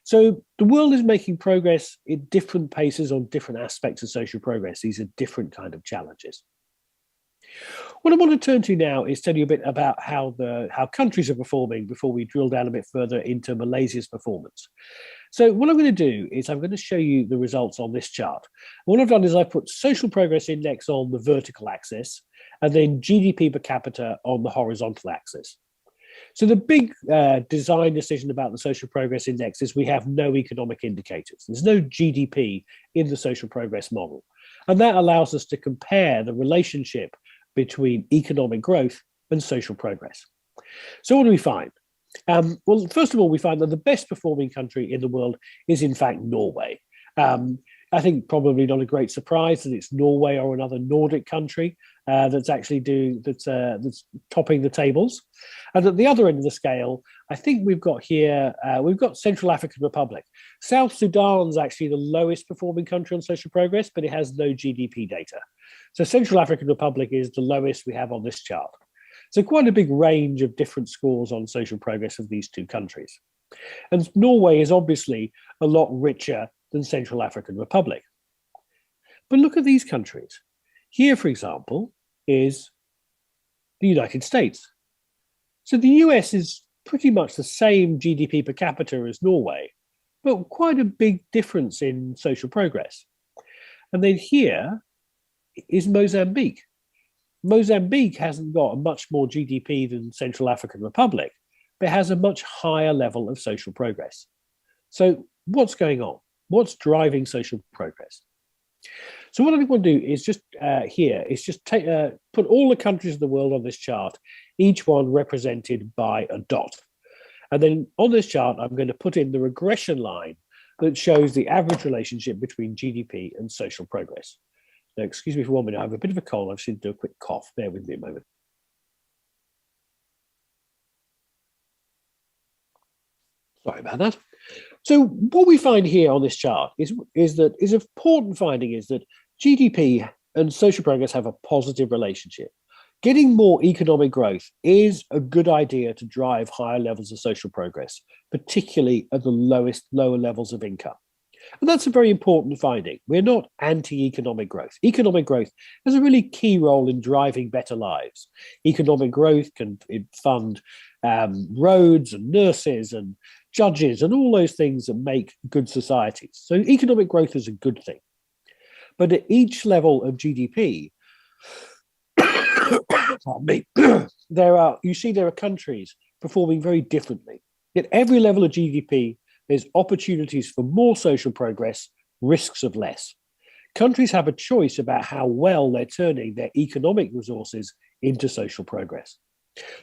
So the world is making progress at different paces on different aspects of social progress. These are different kind of challenges. What I want to turn to now is tell you a bit about how countries are performing before we drill down a bit further into Malaysia's performance. So what I'm going to do is I'm going to show you the results on this chart. What I've done is I've put social progress index on the vertical axis and then GDP per capita on the horizontal axis. So the big design decision about the social progress index is we have no economic indicators. There's no GDP in the social progress model. And that allows us to compare the relationship between economic growth and social progress. So what do we find? Well, first of all, we find that the best performing country in the world is in fact Norway. I think probably not a great surprise that it's Norway or another Nordic country that's actually that's topping the tables. And at the other end of the scale, I think we've got here, we've got Central African Republic. South Sudan's actually the lowest performing country on social progress, but it has no GDP data. So Central African Republic is the lowest we have on this chart. So quite a big range of different scores on social progress of these two countries. And Norway is obviously a lot richer than Central African Republic. But look at these countries. Here, for example, is the United States. So the US is pretty much the same GDP per capita as Norway, but quite a big difference in social progress. And then here is Mozambique. Mozambique hasn't got much more GDP than Central African Republic, but has a much higher level of social progress. So what's going on? What's driving social progress? So what I want to do is just put all the countries of the world on this chart, each one represented by a dot. And then on this chart, I'm going to put in the regression line that shows the average relationship between GDP and social progress. Now, excuse me for 1 minute, I have a bit of a cold. I just need to do a quick cough. Bear with me a moment. Sorry about that. So what we find here on this chart is an important finding is that GDP and social progress have a positive relationship. Getting more economic growth is a good idea to drive higher levels of social progress, particularly at the lower levels of income. And that's a very important finding. We're not anti-economic growth. Economic growth has a really key role in driving better lives. Economic growth can fund roads and nurses and judges and all those things that make good societies. So economic growth is a good thing. But at each level of GDP, pardon me, there are countries performing very differently. At every level of GDP, there's opportunities for more social progress, risks of less. Countries have a choice about how well they're turning their economic resources into social progress.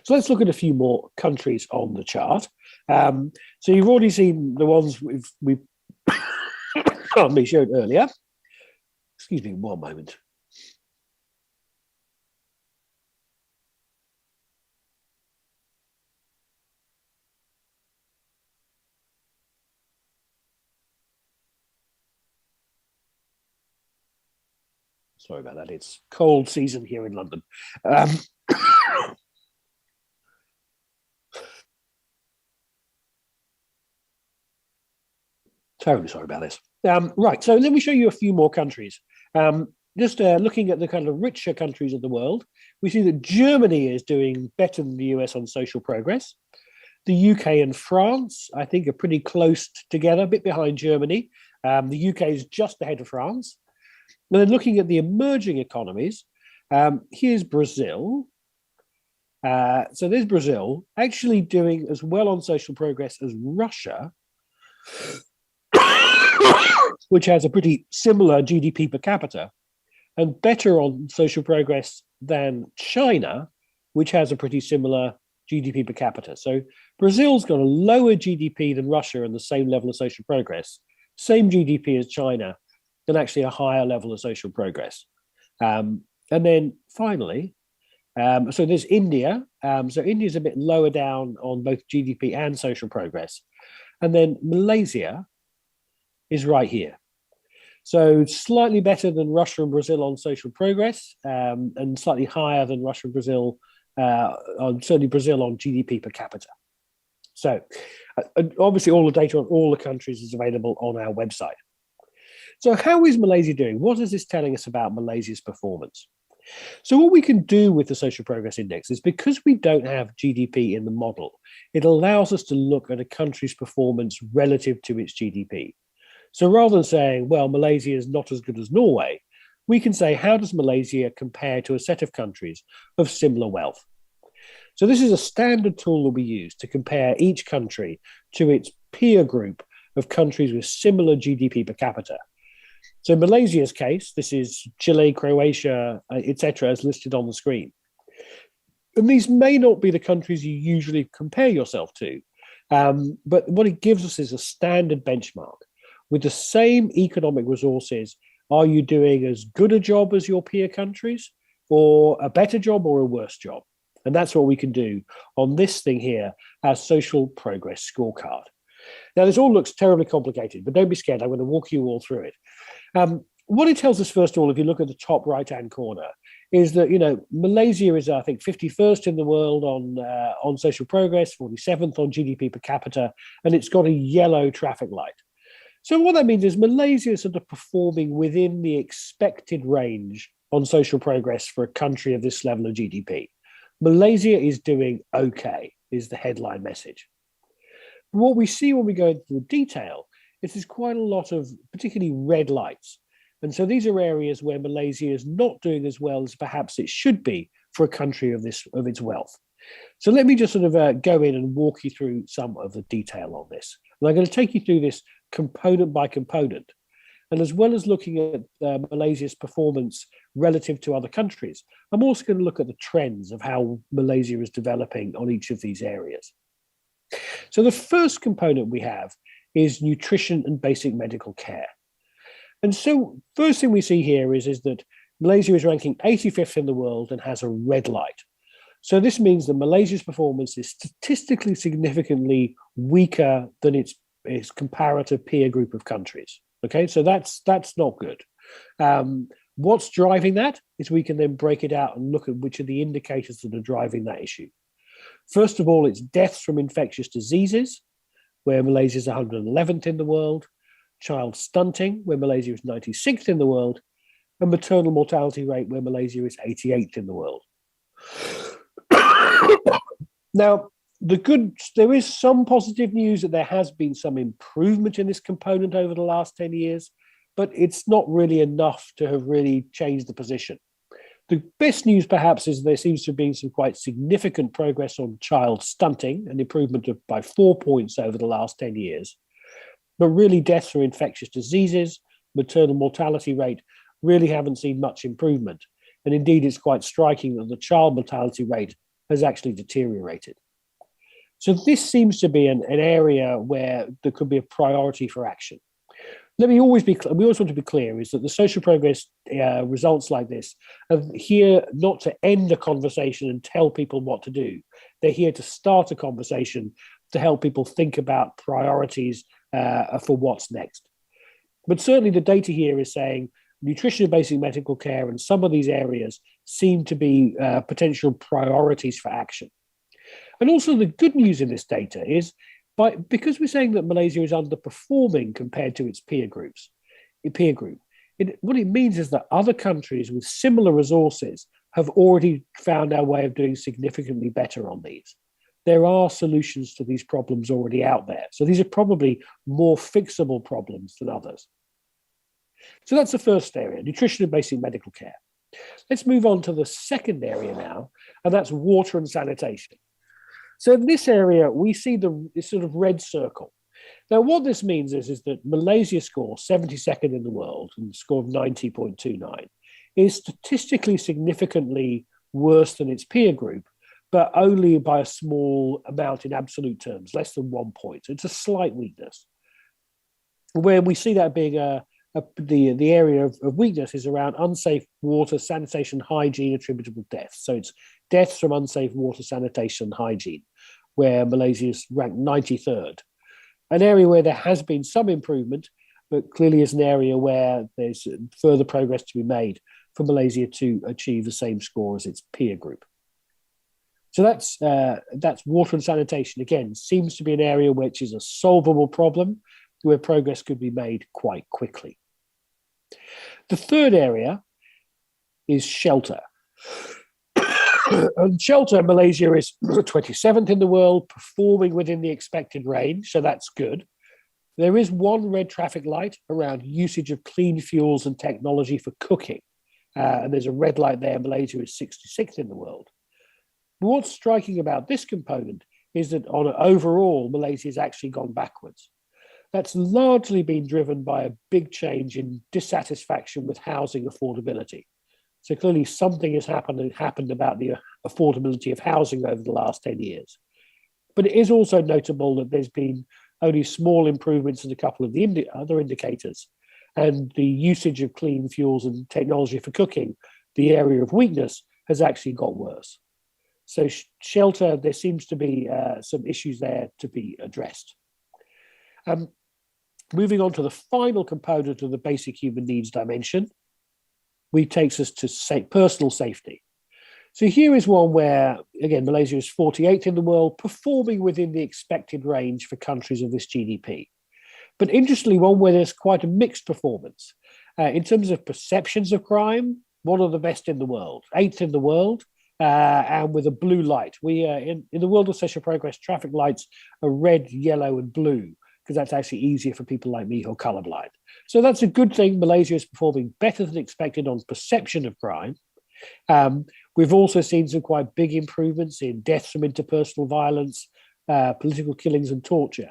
So let's look at a few more countries on the chart. So you've already seen the ones we showed earlier. Excuse me 1 moment. Sorry about that. It's cold season here in London. Terribly sorry about this. Right, so let me show you a few more countries. just looking at the kind of richer countries of the world, we see that Germany is doing better than the US on social progress. The UK and France, I think, are pretty close together, a bit behind Germany. The UK is just ahead of France. And then looking at the emerging economies, here's Brazil. So there's Brazil actually doing as well on social progress as Russia, which has a pretty similar GDP per capita, and better on social progress than China, which has a pretty similar GDP per capita. So Brazil's got a lower GDP than Russia and the same level of social progress, same GDP as China, and actually a higher level of social progress. And then finally, so there's India. So India's a bit lower down on both GDP and social progress. And then Malaysia is right here. So slightly better than Russia and Brazil on social progress, and slightly higher than Russia and Brazil, certainly Brazil on GDP per capita. So obviously all the data on all the countries is available on our website. So how is Malaysia doing? What is this telling us about Malaysia's performance? So what we can do with the Social Progress Index is, because we don't have GDP in the model, it allows us to look at a country's performance relative to its GDP. So rather than saying, well, Malaysia is not as good as Norway, we can say, how does Malaysia compare to a set of countries of similar wealth? So this is a standard tool that we use to compare each country to its peer group of countries with similar GDP per capita. So in Malaysia's case, this is Chile, Croatia, etc., as listed on the screen. And these may not be the countries you usually compare yourself to, but what it gives us is a standard benchmark. With the same economic resources, are you doing as good a job as your peer countries, or a better job, or a worse job? And that's what we can do on this thing here, our Social Progress Scorecard. Now, this all looks terribly complicated, but don't be scared. I'm going to walk you all through it. What it tells us, first of all, if you look at the top right-hand corner, is that, Malaysia is, I think, 51st in the world on social progress, 47th on GDP per capita, and it's got a yellow traffic light. So what that means is Malaysia is sort of performing within the expected range on social progress for a country of this level of GDP. Malaysia is doing okay, is the headline message. What we see when we go into the detail is there's quite a lot of particularly red lights. And so these are areas where Malaysia is not doing as well as perhaps it should be for a country of its wealth. So let me just sort of go in and walk you through some of the detail on this. And I'm going to take you through this component by component. And as well as looking at Malaysia's performance relative to other countries, I'm also going to look at the trends of how Malaysia is developing on each of these areas. So the first component we have is nutrition and basic medical care. And so first thing we see here is that Malaysia is ranking 85th in the world and has a red light. So this means that Malaysia's performance is statistically significantly weaker than its comparative peer group of countries. Okay, so that's not good. What's driving that is we can then break it out and look at which are the indicators that are driving that issue. First of all, it's deaths from infectious diseases, where Malaysia is 111th in the world, child stunting, where Malaysia is 96th in the world, and maternal mortality rate, where Malaysia is 88th in the world. Now, there is some positive news that there has been some improvement in this component over the last 10 years, but it's not really enough to have really changed the position. The best news, perhaps, is there seems to have been some quite significant progress on child stunting, an improvement by 4 points over the last 10 years. But really, deaths from infectious diseases, maternal mortality rate, really haven't seen much improvement. And indeed, it's quite striking that the child mortality rate has actually deteriorated. So this seems to be an area where there could be a priority for action. We always want to be clear is that the social progress results like this are here not to end a conversation and tell people what to do. They're here to start a conversation to help people think about priorities for what's next. But certainly the data here is saying nutrition and basic medical care and some of these areas seem to be potential priorities for action. And also the good news in this data is because we're saying that Malaysia is underperforming compared to its peer group, what it means is that other countries with similar resources have already found our way of doing significantly better on these. There are solutions to these problems already out there. So these are probably more fixable problems than others. So that's the first area, nutrition and basic medical care. Let's move on to the second area now, and that's water and sanitation. So in this area, we see this sort of red circle. Now, what this means is that Malaysia's score, 72nd in the world, and a score of 90.29, is statistically significantly worse than its peer group, but only by a small amount in absolute terms, less than 1 point. It's a slight weakness. Where we see that being the area of weakness is around unsafe water, sanitation, hygiene, attributable deaths. So it's deaths from unsafe water, sanitation, and hygiene, where Malaysia is ranked 93rd. An area where there has been some improvement, but clearly is an area where there's further progress to be made for Malaysia to achieve the same score as its peer group. So that's water and sanitation. Again, seems to be an area which is a solvable problem, where progress could be made quite quickly. The third area is shelter. And shelter, Malaysia is 27th in the world, performing within the expected range, so that's good. There is one red traffic light around usage of clean fuels and technology for cooking. And there's a red light there. Malaysia is 66th in the world. But what's striking about this component is that on overall, Malaysia has actually gone backwards. That's largely been driven by a big change in dissatisfaction with housing affordability. So clearly something has happened about the affordability of housing over the last 10 years. But it is also notable that there's been only small improvements in a couple of the other indicators. And the usage of clean fuels and technology for cooking, the area of weakness, has actually got worse. So shelter, there seems to be some issues there to be addressed. Moving on to the final component of the basic human needs dimension, which takes us to personal safety. So here is one where, again, Malaysia is 48th in the world, performing within the expected range for countries of this GDP. But interestingly, one where there's quite a mixed performance. In terms of perceptions of crime, one of the best in the world, 8th in the world, and with a blue light. In the world of social progress, traffic lights are red, yellow, and blue, because that's actually easier for people like me who are colorblind. So that's a good thing. Malaysia is performing better than expected on perception of crime. We've also seen some quite big improvements in deaths from interpersonal violence, political killings, and torture.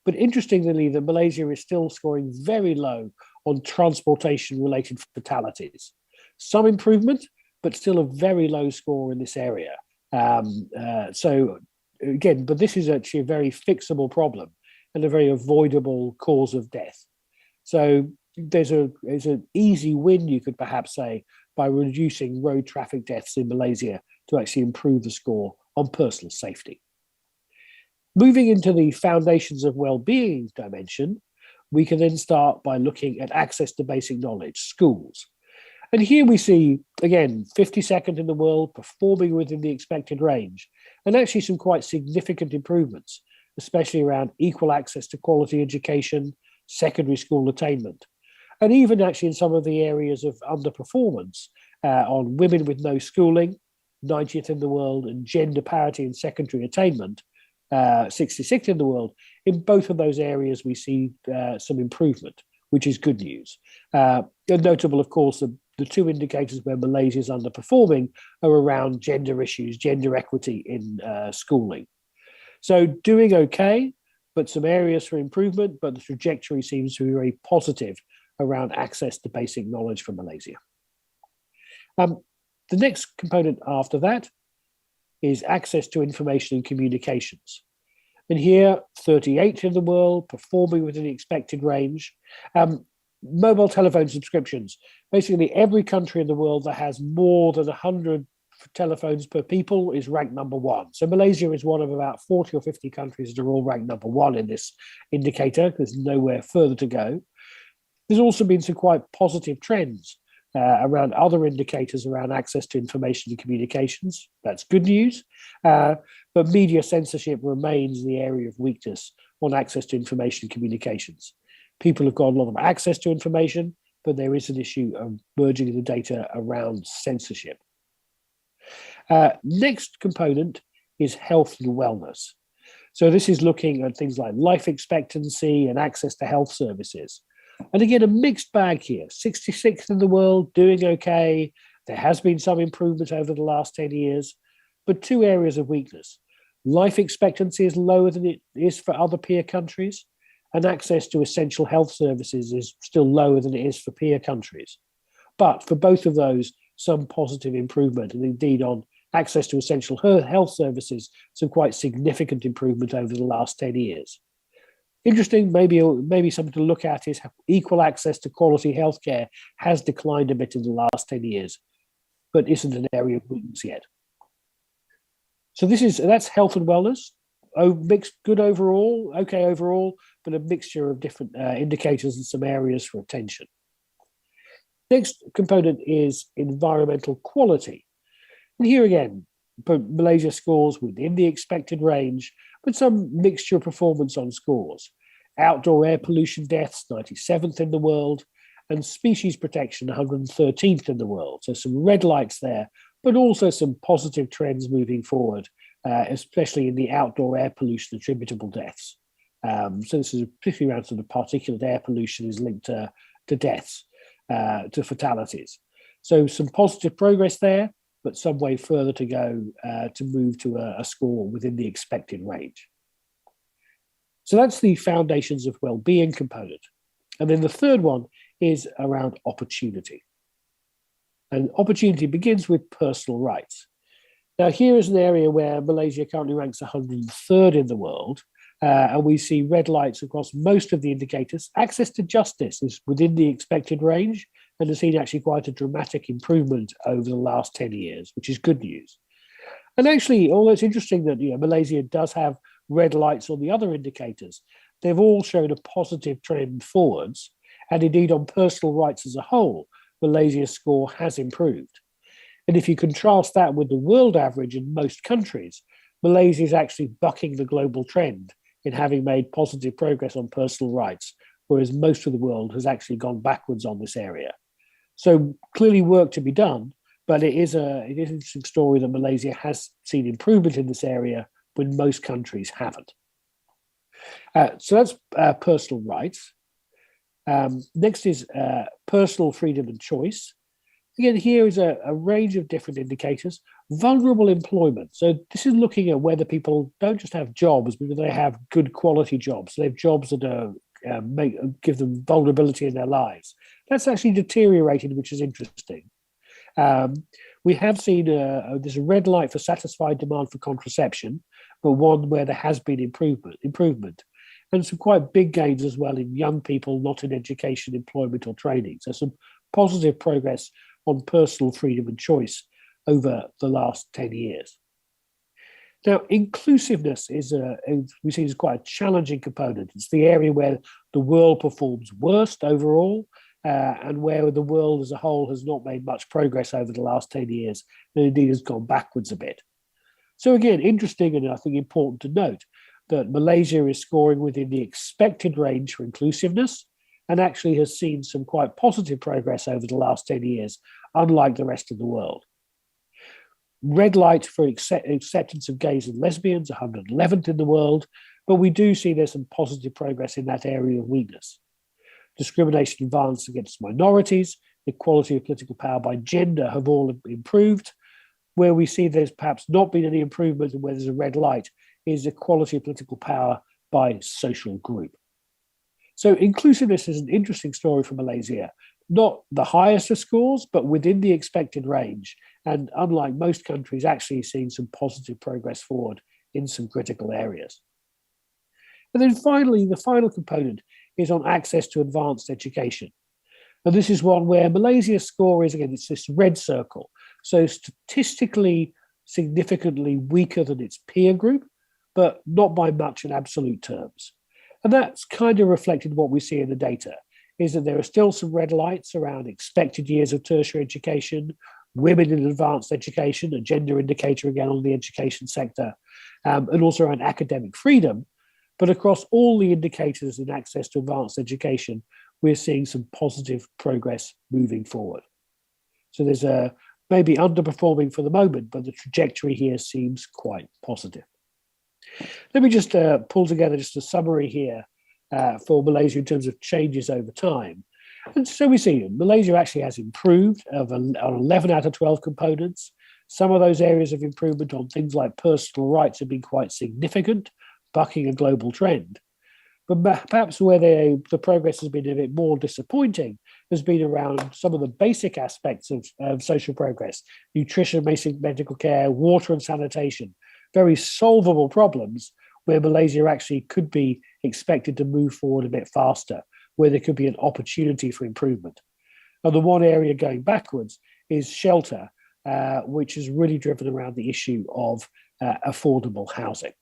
But interestingly, that Malaysia is still scoring very low on transportation-related fatalities. Some improvement, but still a very low score in this area. So again, but this is actually a very fixable problem and a very avoidable cause of death. So there's an easy win, you could perhaps say, by reducing road traffic deaths in Malaysia to actually improve the score on personal safety. Moving into the foundations of well-being dimension, we can then start by looking at access to basic knowledge, schools. And here we see, again, 52nd in the world, performing within the expected range, and actually some quite significant improvements, especially around equal access to quality education, secondary school attainment, and even actually in some of the areas of underperformance on women with no schooling, 90th in the world, and gender parity in secondary attainment, 66th in the world. In both of those areas, we see some improvement, which is good news. Notable, of course, the two indicators where Malaysia is underperforming are around gender issues, gender equity in schooling. So doing okay, but some areas for improvement, but the trajectory seems to be very positive around access to basic knowledge for Malaysia. The next component after that is access to information and communications. And here, 38th in the world, performing within the expected range. Mobile telephone subscriptions. Basically, every country in the world that has more than 100 telephones per people is ranked number one. So Malaysia is one of about 40 or 50 countries that are all ranked number one in this indicator. There's nowhere further to go. There's also been some quite positive trends around other indicators around access to information and communications. That's good news. But media censorship remains the area of weakness on access to information and communications. People have got a lot of access to information, but there is an issue of merging the data around censorship. Next component is health and wellness. So this is looking at things like life expectancy and access to health services. And again, a mixed bag here, 66th in the world, doing okay. There has been some improvement over the last 10 years, but two areas of weakness. Life expectancy is lower than it is for other peer countries, and access to essential health services is still lower than it is for peer countries. But for both of those, some positive improvement, and indeed on access to essential health services, some quite significant improvement over the last 10 years. Interesting, maybe something to look at is how equal access to quality healthcare has declined a bit in the last 10 years, but isn't an area of weakness yet. So that's health and wellness. Mixed, good overall, okay overall, but a mixture of different indicators and some areas for attention. Next component is environmental quality. And here again, Malaysia scores within the expected range, but some mixture of performance on scores. Outdoor air pollution deaths, 97th in the world, and species protection, 113th in the world. So some red lights there, but also some positive trends moving forward, especially in the outdoor air pollution attributable deaths. So this is particularly around sort of particulate air pollution is linked to deaths, to fatalities. So some positive progress there, but some way further to go to move to a score within the expected range. So that's the foundations of well-being component. And then the third one is around opportunity. And opportunity begins with personal rights. Now, here is an area where Malaysia currently ranks 103rd in the world, and we see red lights across most of the indicators. Access to justice is within the expected range and has seen actually quite a dramatic improvement over the last 10 years, which is good news. And actually, although it's interesting that Malaysia does have red lights on the other indicators, they've all shown a positive trend forwards, and indeed on personal rights as a whole, Malaysia's score has improved. And if you contrast that with the world average in most countries, Malaysia is actually bucking the global trend in having made positive progress on personal rights, whereas most of the world has actually gone backwards on this area. So clearly work to be done, but it is an interesting story that Malaysia has seen improvement in this area when most countries haven't. So that's personal rights. Next is personal freedom and choice. Again, here is a range of different indicators. Vulnerable employment. So this is looking at whether people don't just have jobs, but they have good quality jobs. They have jobs that give them vulnerability in their lives. That's actually deteriorated, which is interesting. We have seen there's a red light for satisfied demand for contraception, but one where there has been improvement. And some quite big gains as well in young people not in education, employment or training. So some positive progress on personal freedom and choice over the last 10 years. Now, inclusiveness is we see as quite a challenging component. It's the area where the world performs worst overall, and where the world as a whole has not made much progress over the last 10 years, and indeed has gone backwards a bit. So again, interesting and I think important to note that Malaysia is scoring within the expected range for inclusiveness and actually has seen some quite positive progress over the last 10 years, unlike the rest of the world. Red light for acceptance of gays and lesbians, 111th in the world, but we do see there's some positive progress in that area of weakness. Discrimination and violence against minorities, equality of political power by gender have all improved. Where we see there's perhaps not been any improvement and where there's a red light is equality of political power by social group. So inclusiveness is an interesting story for Malaysia. Not the highest of scores, but within the expected range. And unlike most countries, actually seeing some positive progress forward in some critical areas. And then finally, the final component is on access to advanced education. And this is one where Malaysia's score is, again, it's this red circle. So statistically significantly weaker than its peer group, but not by much in absolute terms. And that's kind of reflected what we see in the data, is that there are still some red lights around expected years of tertiary education, women in advanced education, a gender indicator again on the education sector, and also around academic freedom. But across all the indicators in access to advanced education, we're seeing some positive progress moving forward. So there's a maybe underperforming for the moment, but the trajectory here seems quite positive. Let me just pull together just a summary here for Malaysia in terms of changes over time. And so we see Malaysia actually has improved on 11 out of 12 components. Some of those areas of improvement on things like personal rights have been quite significant, bucking a global trend. But perhaps where the progress has been a bit more disappointing has been around some of the basic aspects of social progress: nutrition, basic medical care, water and sanitation, very solvable problems where Malaysia actually could be expected to move forward a bit faster, where there could be an opportunity for improvement. And the one area going backwards is shelter, which is really driven around the issue of affordable housing.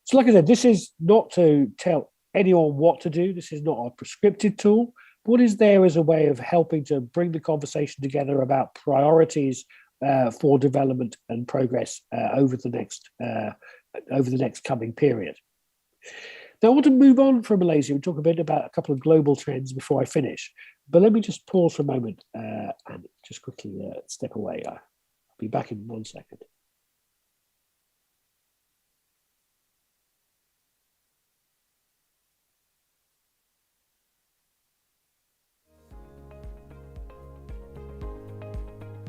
So like I said, this is not to tell anyone what to do. This is not a prescriptive tool. What is there as a way of helping to bring the conversation together about priorities for development and progress over the next coming period. Now, I want to move on from Malaysia and talk a bit about a couple of global trends before I finish. But let me just pause for a moment and just quickly step away. I'll be back in 1 second.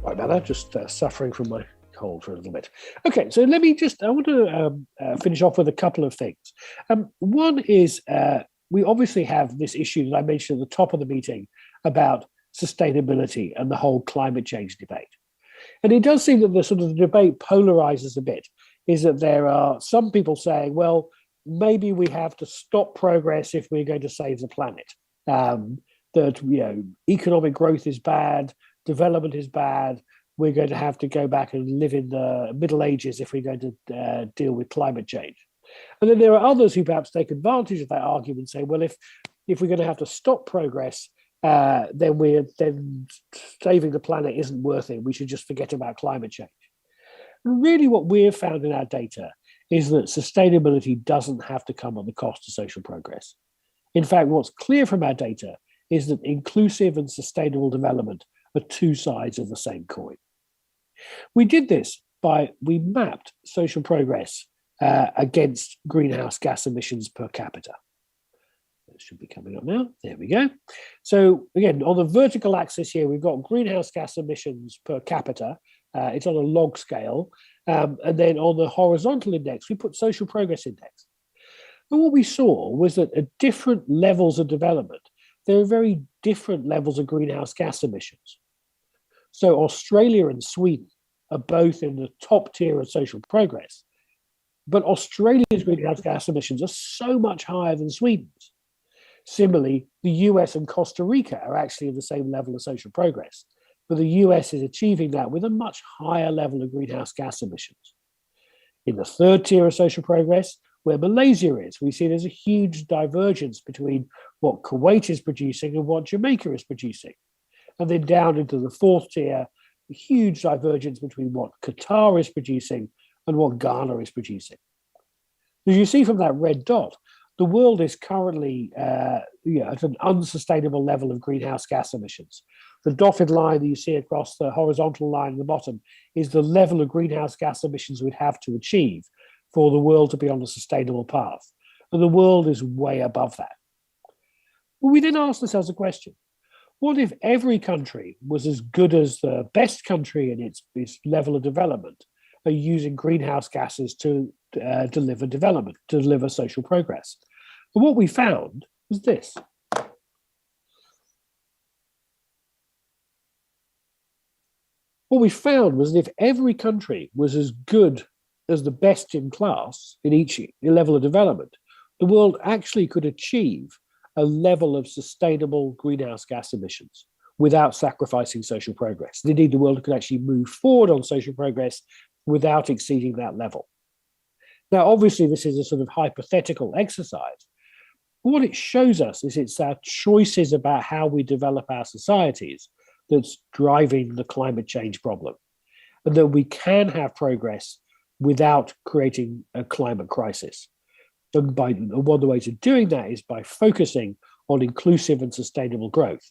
Right about that, just suffering from my cold for a little bit. Okay, so I want to finish off with a couple of things. One is we obviously have this issue that I mentioned at the top of the meeting about sustainability and the whole climate change debate. And it does seem that the sort of debate polarizes a bit, is that there are some people saying, well, maybe we have to stop progress if we're going to save the planet. That economic growth is bad, development is bad, we're going to have to go back and live in the Middle Ages if we're going to deal with climate change. And then there are others who perhaps take advantage of that argument and say, well, if we're going to have to stop progress, then saving the planet isn't worth it. We should just forget about climate change. And really what we've found in our data is that sustainability doesn't have to come at the cost of social progress. In fact, what's clear from our data is that inclusive and sustainable development are two sides of the same coin. We did this we mapped social progress against greenhouse gas emissions per capita. That should be coming up now. There we go. So again, on the vertical axis here, we've got greenhouse gas emissions per capita. It's on a log scale. And then on the horizontal index, we put social progress index. And what we saw was that at different levels of development, there are very different levels of greenhouse gas emissions. So Australia and Sweden are both in the top tier of social progress, but Australia's greenhouse gas emissions are so much higher than Sweden's. Similarly, the US and Costa Rica are actually at the same level of social progress, but the US is achieving that with a much higher level of greenhouse gas emissions. In the third tier of social progress, where Malaysia is, we see there's a huge divergence between what Kuwait is producing and what Jamaica is producing. And then down into the fourth tier, a huge divergence between what Qatar is producing and what Ghana is producing. As you see from that red dot, the world is currently at an unsustainable level of greenhouse gas emissions. The dotted line that you see across the horizontal line at the bottom is the level of greenhouse gas emissions we'd have to achieve for the world to be on a sustainable path. And the world is way above that. Well, we then asked ourselves a question. What if every country was as good as the best country in its level of development are using greenhouse gases to deliver development, to deliver social progress? And what we found was this. What we found was that if every country was as good as the best in class in each level of development, the world actually could achieve a level of sustainable greenhouse gas emissions without sacrificing social progress. Indeed, the world could actually move forward on social progress without exceeding that level. Now, obviously, this is a sort of hypothetical exercise. What it shows us is it's our choices about how we develop our societies that's driving the climate change problem, and that we can have progress without creating a climate crisis. And one of the ways of doing that is by focusing on inclusive and sustainable growth.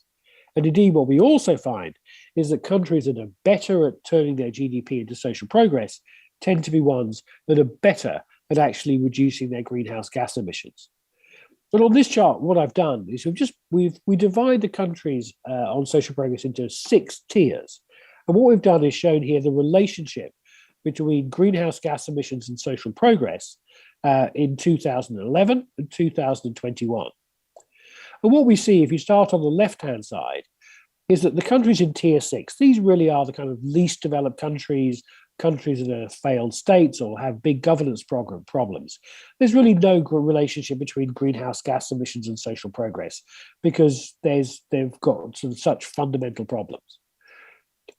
And indeed, what we also find is that countries that are better at turning their GDP into social progress tend to be ones that are better at actually reducing their greenhouse gas emissions. But on this chart, what I've done is we divide the countries on social progress into 6 tiers. And what we've done is shown here the relationship between greenhouse gas emissions and social progress in 2011 and 2021. And what we see, if you start on the left-hand side, is that the countries in tier 6, these really are the kind of least developed countries that are failed states or have big governance problems. There's really no relationship between greenhouse gas emissions and social progress because they've got such fundamental problems.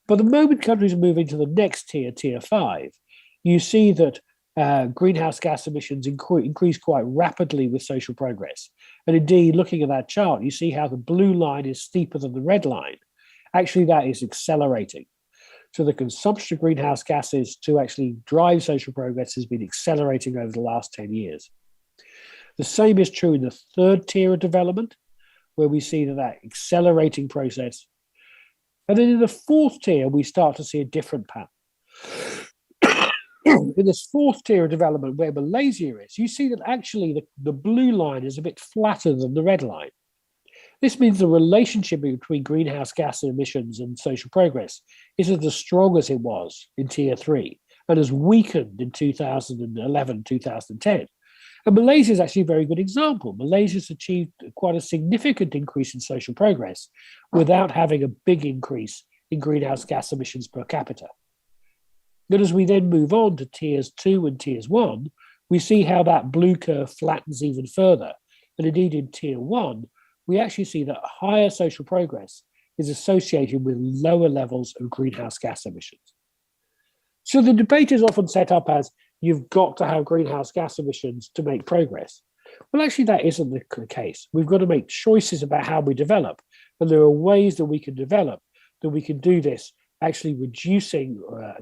But the moment countries move into the next tier, tier 5, you see that greenhouse gas emissions increase quite rapidly with social progress. And indeed, looking at that chart, you see how the blue line is steeper than the red line. Actually, that is accelerating. So the consumption of greenhouse gases to actually drive social progress has been accelerating over the last 10 years. The same is true in the 3rd tier of development, where we see that accelerating process. And then in the 4th tier, we start to see a different pattern. In this 4th tier of development, where Malaysia is, you see that actually the blue line is a bit flatter than the red line. This means the relationship between greenhouse gas emissions and social progress isn't as strong as it was in tier 3 and has weakened in 2011, 2010. And Malaysia is actually a very good example. Malaysia's achieved quite a significant increase in social progress without having a big increase in greenhouse gas emissions per capita. But as we then move on to tiers 2 and tiers 1, we see how that blue curve flattens even further. And indeed in tier 1, we actually see that higher social progress is associated with lower levels of greenhouse gas emissions. So the debate is often set up as you've got to have greenhouse gas emissions to make progress. Well, actually, that isn't the case. We've got to make choices about how we develop. And there are ways that we can develop, that we can do this, actually reducing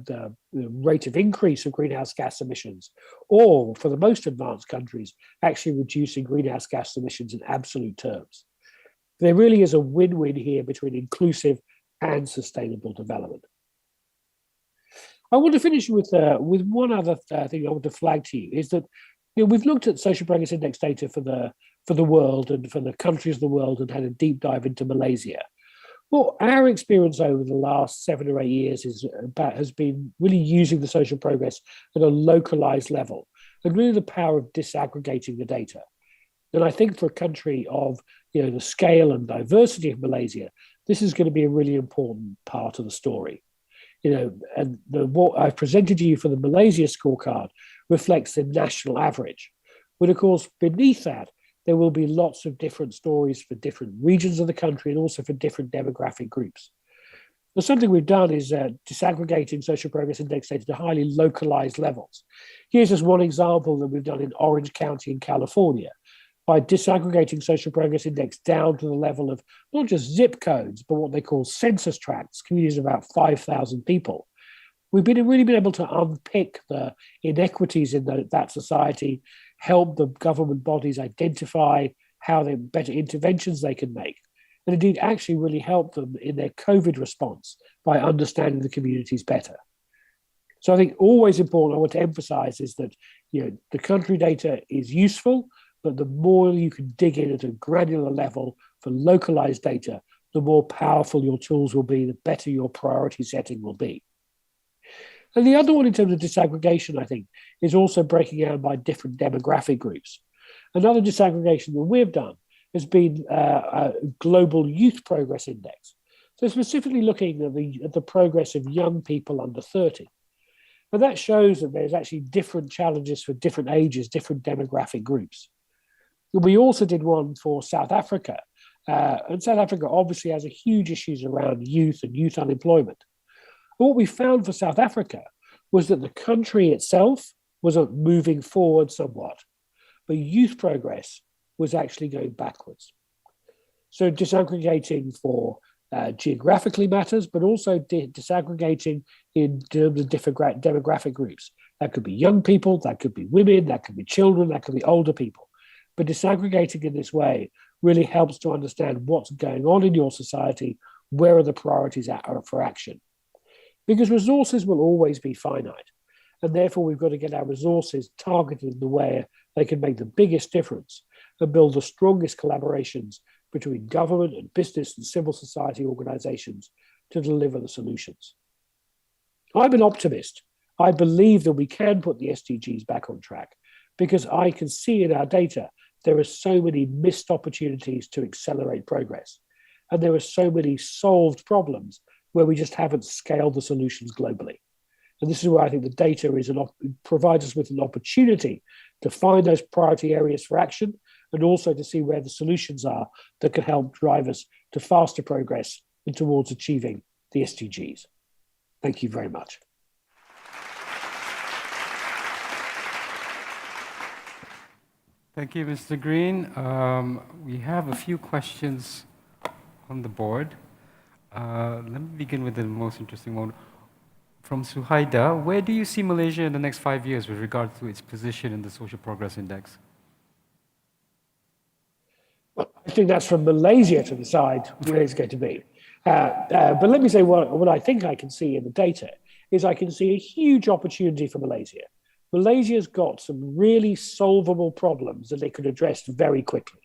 the rate of increase of greenhouse gas emissions, or for the most advanced countries, actually reducing greenhouse gas emissions in absolute terms. There really is a win-win here between inclusive and sustainable development. I want to finish with one other thing I want to flag to you, is that we've looked at social progress index data for the world and for the countries of the world and had a deep dive into Malaysia. Well, our experience over the last 7 or 8 years has been really using the social progress at a localized level and really the power of disaggregating the data. And I think for a country of the scale and diversity of Malaysia, this is going to be a really important part of the story. And what I've presented to you for the Malaysia scorecard reflects the national average. But of course, beneath that, there will be lots of different stories for different regions of the country and also for different demographic groups. So something we've done is disaggregating social progress index data to highly localized levels. Here's just one example that we've done in Orange County in California, by disaggregating social progress index down to the level of not just zip codes, but what they call census tracts, communities of about 5,000 people. We've really been able to unpick the inequities in that society, help the government bodies identify how they better interventions they can make, and indeed actually really help them in their COVID response by understanding the communities better. So I think always important, I want to emphasize, is that the country data is useful, but the more you can dig in at a granular level for localized data, the more powerful your tools will be, the better your priority setting will be. And the other one in terms of disaggregation, I think, is also breaking out by different demographic groups. Another disaggregation that we've done has been a global youth progress index. So specifically looking at the progress of young people under 30. And that shows that there's actually different challenges for different ages, different demographic groups. We also did one for South Africa. And South Africa obviously has a huge issues around youth and youth unemployment. But what we found for South Africa was that the country itself was moving forward somewhat, but youth progress was actually going backwards. So disaggregating for geographically matters, but also disaggregating in terms of different demographic groups. That could be young people, that could be women, that could be children, that could be older people. But disaggregating in this way really helps to understand what's going on in your society, where are the priorities for action. Because resources will always be finite. And therefore, we've got to get our resources targeted in the way they can make the biggest difference and build the strongest collaborations between government and business and civil society organizations to deliver the solutions. I'm an optimist. I believe that we can put the SDGs back on track because I can see in our data there are so many missed opportunities to accelerate progress. And there are so many solved problems where we just haven't scaled the solutions globally. And this is where I think the data provides us with an opportunity to find those priority areas for action and also to see where the solutions are that can help drive us to faster progress and towards achieving the SDGs. Thank you very much. Thank you, Mr. Green. We have a few questions on the board. Let me begin with the most interesting one. From Suhaida, where do you see Malaysia in the next 5 years with regard to its position in the Social Progress Index? Well, I think that's from Malaysia to decide where it's going to be. But let me say what I think I can see in the data is I can see a huge opportunity for Malaysia. Malaysia's got some really solvable problems that they could address very quickly.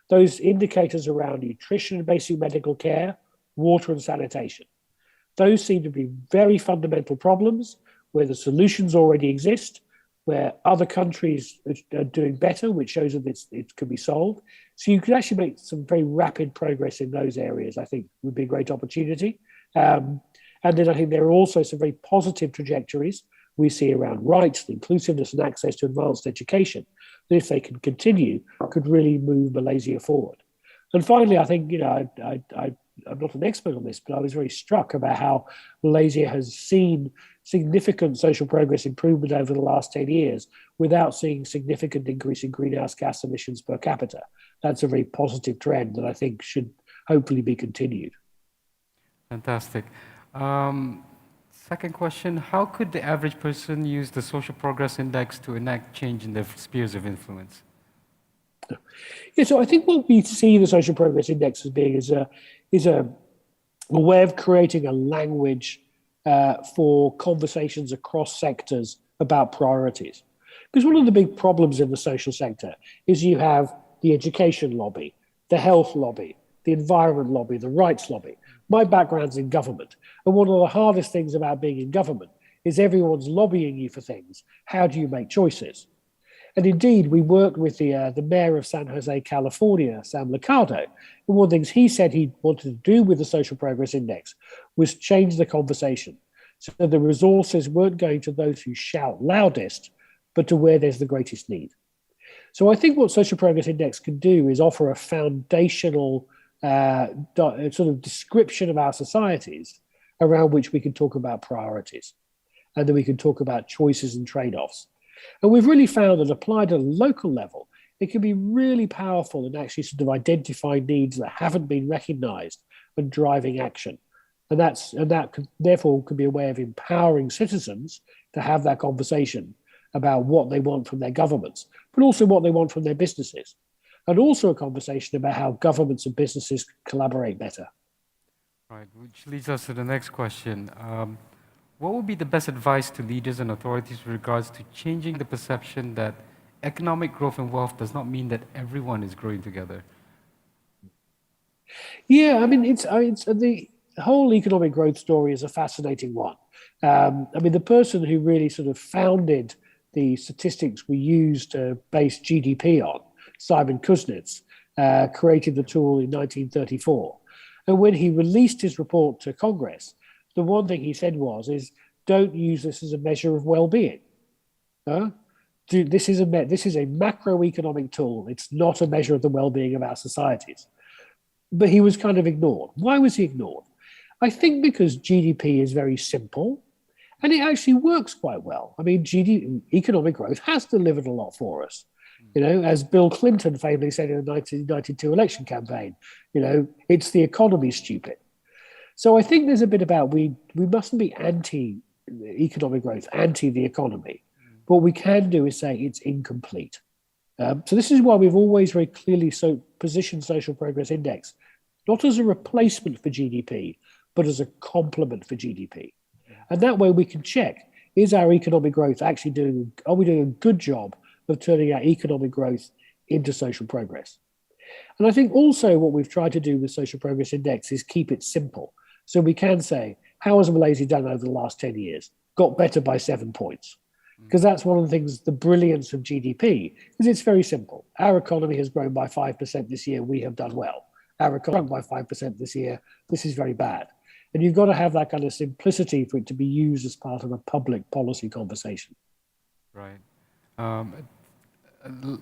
Those indicators around nutrition and basic medical care, water and sanitation. Those seem to be very fundamental problems where the solutions already exist, where other countries are doing better, which shows that it can be solved. So you could actually make some very rapid progress in those areas, I think would be a great opportunity. And then I think there are also some very positive trajectories we see around rights, inclusiveness and access to advanced education, that if they can continue, could really move Malaysia forward. And finally, I think, I'm not an expert on this, but I was very struck about how Malaysia has seen significant social progress improvement over the last 10 years without seeing significant increase in greenhouse gas emissions per capita. That's a very positive trend that I think should hopefully be continued. Fantastic. Second question, how could the average person use the Social Progress Index to enact change in their spheres of influence? Yeah, so I think what we see the Social Progress Index as being is a way of creating a language for conversations across sectors about priorities. Because one of the big problems in the social sector is you have the education lobby, the health lobby, the environment lobby, the rights lobby. My background's in government. And one of the hardest things about being in government is everyone's lobbying you for things. How do you make choices? And indeed, we worked with the mayor of San Jose, California, Sam Liccardo. And one of the things he said he wanted to do with the Social Progress Index was change the conversation. So the resources weren't going to those who shout loudest, but to where there's the greatest need. So I think what Social Progress Index can do is offer a foundational sort of description of our societies around which we can talk about priorities. And then we can talk about choices and trade-offs. And we've really found that applied at a local level, it can be really powerful in actually sort of identifying needs that haven't been recognized and driving action. And that could, therefore could be a way of empowering citizens to have that conversation about what they want from their governments, but also what they want from their businesses. And also a conversation about how governments and businesses collaborate better. Right, which leads us to the next question. What would be the best advice to leaders and authorities with regards to changing the perception that economic growth and wealth does not mean that everyone is growing together? Yeah, I mean, it's the whole economic growth story is a fascinating one. I mean, the person who really sort of founded the statistics we use to base GDP on, Simon Kuznets, created the tool in 1934. And when he released his report to Congress, the one thing he said is, don't use this as a measure of well-being. This is a macroeconomic tool. It's not a measure of the well-being of our societies. But he was kind of ignored. Why was he ignored? I think because GDP is very simple and it actually works quite well. I mean, economic growth has delivered a lot for us. You know, as Bill Clinton famously said in the 1992 election campaign, it's the economy, stupid. So I think there's a bit about we mustn't be anti-economic growth, anti the economy. What we can do is say it's incomplete. So this is why we've always very clearly positioned Social Progress Index, not as a replacement for GDP, but as a complement for GDP. And that way we can check, is our economic growth actually are we doing a good job of turning our economic growth into social progress? And I think also what we've tried to do with Social Progress Index is keep it simple. So we can say, how has Malaysia done over the last 10 years? Got better by 7 points. Because that's one of the things, the brilliance of GDP, is it's very simple. Our economy has grown by 5% this year, we have done well. Our economy by 5% this year, this is very bad. And you've got to have that kind of simplicity for it to be used as part of a public policy conversation. Right.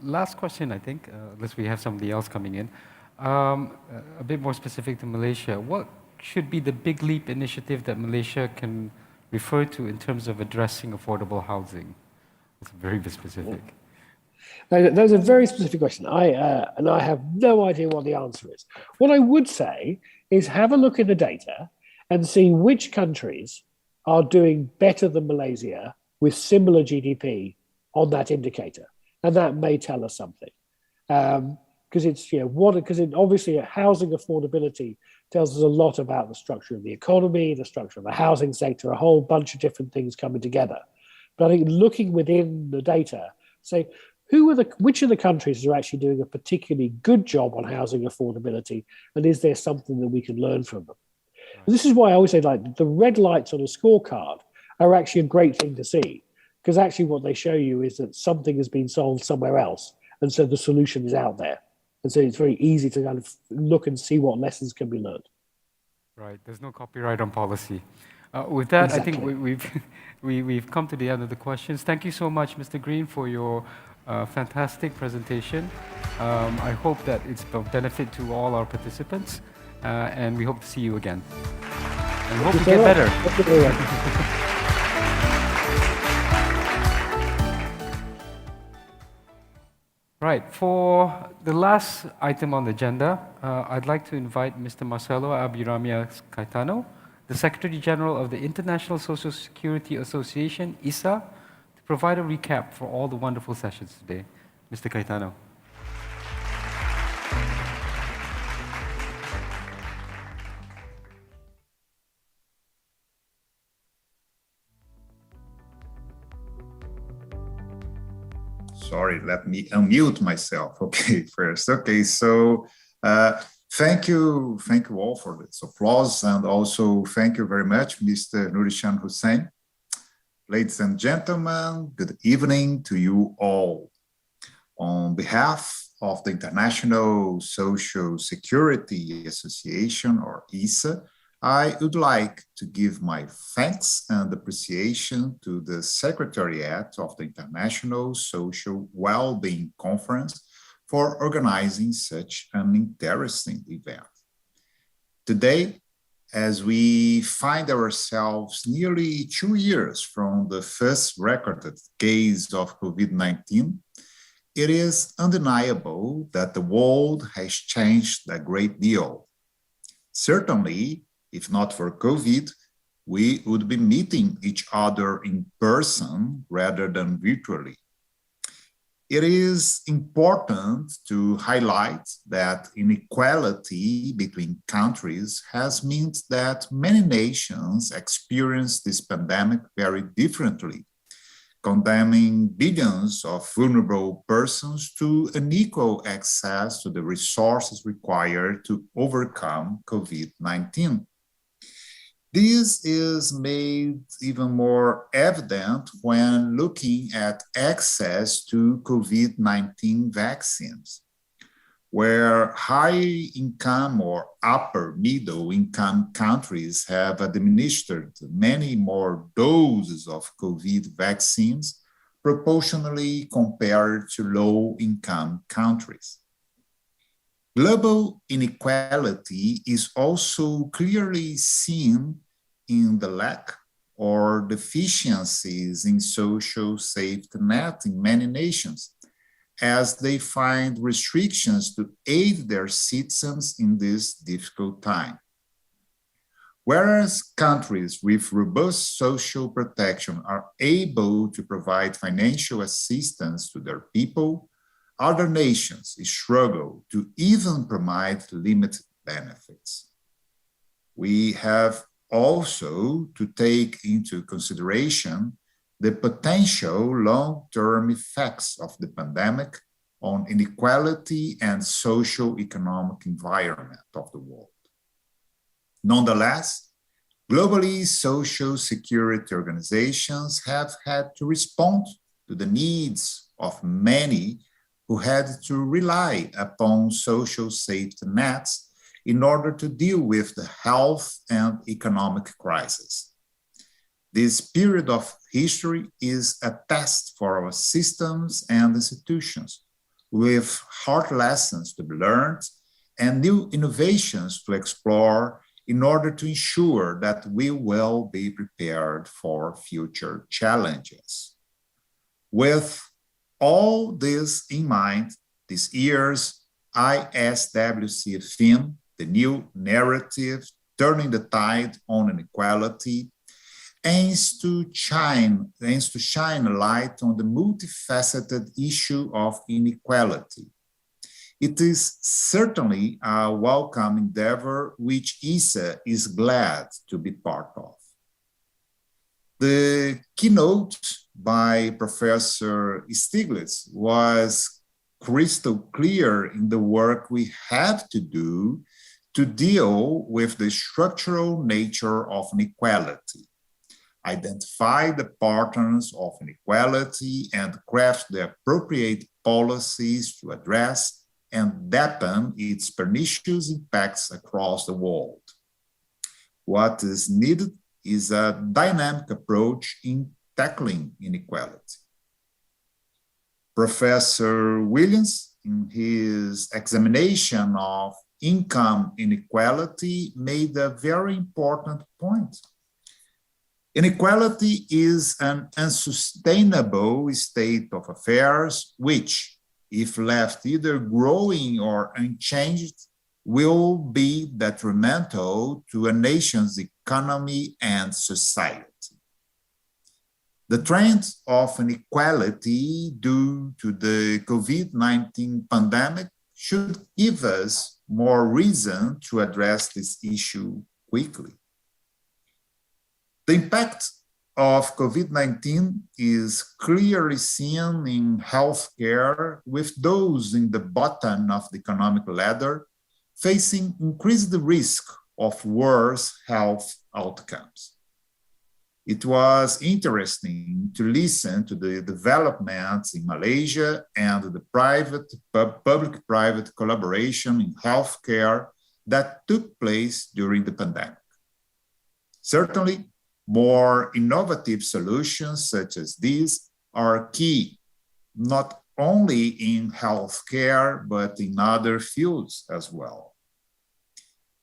Last question, I think, unless we have somebody else coming in. A bit more specific to Malaysia. What should be the big leap initiative that Malaysia can refer to in terms of addressing affordable housing? It's very specific. That's a very specific question. And I have no idea what the answer is. What I would say is have a look at the data and see which countries are doing better than Malaysia with similar GDP on that indicator. And that may tell us something. Because obviously housing affordability tells us a lot about the structure of the economy, the structure of the housing sector, a whole bunch of different things coming together. But I think looking within the data, say, which of the countries are actually doing a particularly good job on housing affordability, and is there something that we can learn from them? And this is why I always say, like, the red lights on a scorecard are actually a great thing to see, because actually what they show you is that something has been solved somewhere else, and so the solution is out there. And so it's very easy to kind of look and see what lessons can be learned. Right, there's no copyright on policy. With that, Exactly. I think we've come to the end of the questions. Thank you so much, Mr. Green, for your fantastic presentation. I hope that it's of benefit to all our participants, and we hope to see you again. And we hope you get better. Right, for the last item on the agenda, I'd like to invite Mr. Marcelo Abiramia Caetano, the Secretary General of the International Social Security Association, ISA, to provide a recap for all the wonderful sessions today. Mr. Caetano. Sorry, let me unmute myself. Okay, first. Okay, so thank you all for this applause, and also thank you very much, Mr. Nurishan Hussain. Ladies and gentlemen, good evening to you all. On behalf of the International Social Security Association, or ISA, I would like to give my thanks and appreciation to the Secretariat of the International Social Wellbeing Conference for organizing such an interesting event. Today, as we find ourselves nearly 2 years from the first recorded case of COVID-19, it is undeniable that the world has changed a great deal. Certainly, if not for COVID, we would be meeting each other in person rather than virtually. It is important to highlight that inequality between countries has meant that many nations experience this pandemic very differently, condemning billions of vulnerable persons to unequal access to the resources required to overcome COVID-19. This is made even more evident when looking at access to COVID-19 vaccines, where high-income or upper-middle-income countries have administered many more doses of COVID vaccines proportionally compared to low-income countries. Global inequality is also clearly seen in the lack or deficiencies in social safety net in many nations, as they find restrictions to aid their citizens in this difficult time. Whereas countries with robust social protection are able to provide financial assistance to their people, other nations struggle to even provide limited benefits. We have also to take into consideration the potential long-term effects of the pandemic on inequality and socio-economic environment of the world. Nonetheless, globally, social security organizations have had to respond to the needs of many who had to rely upon social safety nets in order to deal with the health and economic crisis. This period of history is a test for our systems and institutions, with hard lessons to be learned and new innovations to explore in order to ensure that we will be prepared for future challenges. With all this in mind, this year's ISWC theme, the new narrative, Turning the Tide on Inequality, aims to shine a light on the multifaceted issue of inequality. It is certainly a welcome endeavor which ISA is glad to be part of. The keynote by Professor Stiglitz was crystal clear in the work we have to do to deal with the structural nature of inequality, identify the patterns of inequality and craft the appropriate policies to address and dampen its pernicious impacts across the world. What is needed is a dynamic approach in tackling inequality. Professor Williams, in his examination of income inequality, made a very important point. Inequality is an unsustainable state of affairs which, if left either growing or unchanged, will be detrimental to a nation's economy and society. The trend of inequality due to the COVID-19 pandemic should give us more reason to address this issue quickly. The impact of COVID-19 is clearly seen in healthcare, with those in the bottom of the economic ladder facing increased risk of worse health outcomes. It was interesting to listen to the developments in Malaysia and the public-private collaboration in healthcare that took place during the pandemic. Certainly, more innovative solutions such as these are key, not only in healthcare, but in other fields as well.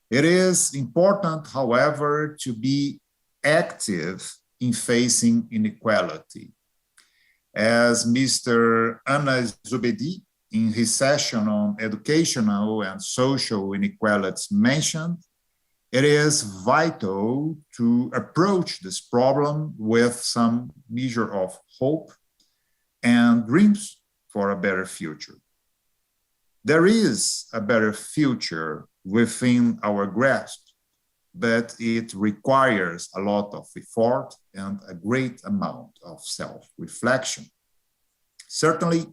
It is important, however, to be active in facing inequality. As Mr. Anna Zubedi, in his session on educational and social inequalities mentioned, it is vital to approach this problem with some measure of hope and dreams for a better future. There is a better future within our grasp, but it requires a lot of effort and a great amount of self-reflection. Certainly,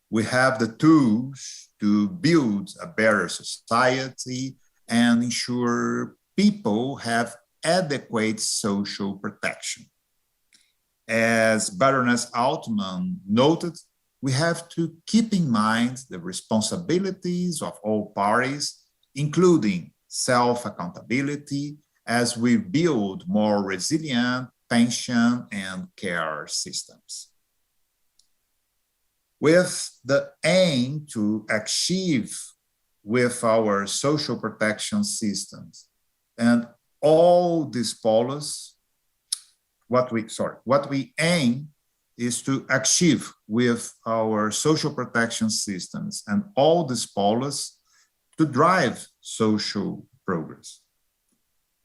we have the tools to build a better society and ensure people have adequate social protection. As Baroness Altman noted, we have to keep in mind the responsibilities of all parties, including self-accountability, as we build more resilient pension and care systems. With the aim to achieve with our social protection systems and all these policies, what we aim is to achieve with our social protection systems and all these policies to drive social progress.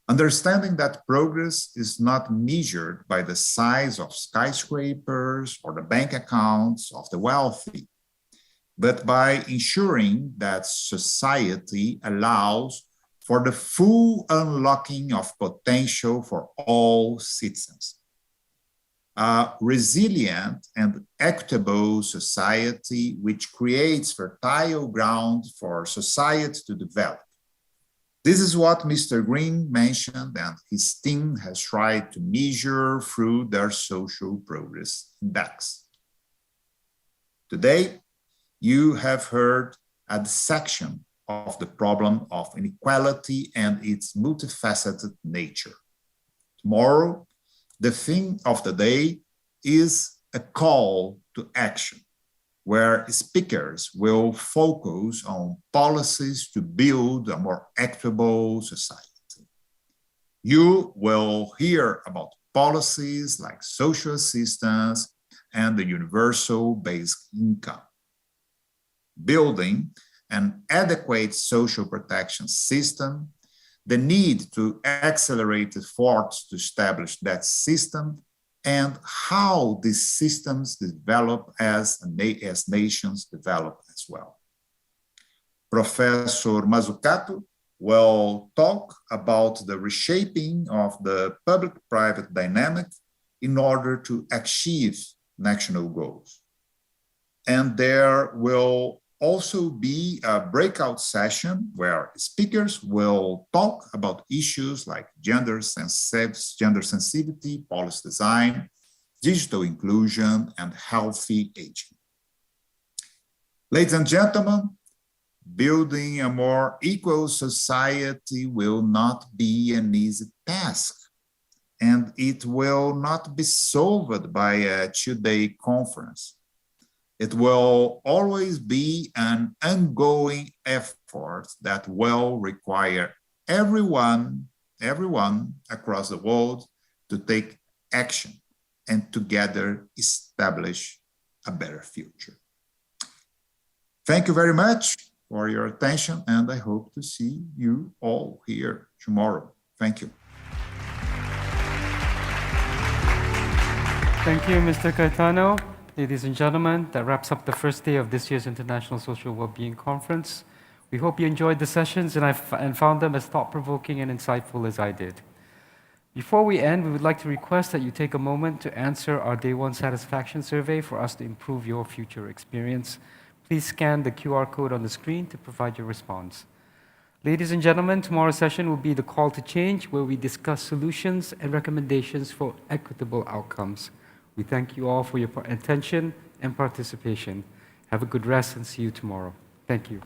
Understanding that progress is not measured by the size of skyscrapers or the bank accounts of the wealthy, but by ensuring that society allows for the full unlocking of potential for all citizens. A resilient and equitable society which creates fertile ground for society to develop. This is what Mr. Green mentioned and his team has tried to measure through their Social Progress Index. Today, you have heard a dissection of the problem of inequality and its multifaceted nature. Tomorrow, the theme of the day is a call to action, where speakers will focus on policies to build a more equitable society. You will hear about policies like social assistance and the universal basic income. Building an adequate social protection system, the need to accelerate efforts to establish that system, and how these systems develop as nations develop as well. Professor Mazzucato will talk about the reshaping of the public-private dynamic in order to achieve national goals. And there will also be a breakout session where speakers will talk about issues like gender sensitivity, policy design, digital inclusion, and healthy aging. Ladies and gentlemen, building a more equal society will not be an easy task, and it will not be solved by a two-day conference. It will always be an ongoing effort that will require everyone across the world to take action and together establish a better future. Thank you very much for your attention, and I hope to see you all here tomorrow. Thank you. Thank you, Mr. Caetano. Ladies and gentlemen, that wraps up the first day of this year's International Social Wellbeing Conference. We hope you enjoyed the sessions and found them as thought-provoking and insightful as I did. Before we end, we would like to request that you take a moment to answer our Day 1 satisfaction survey for us to improve your future experience. Please scan the QR code on the screen to provide your response. Ladies and gentlemen, tomorrow's session will be the call to change, where we discuss solutions and recommendations for equitable outcomes. We thank you all for your attention and participation. Have a good rest and see you tomorrow. Thank you.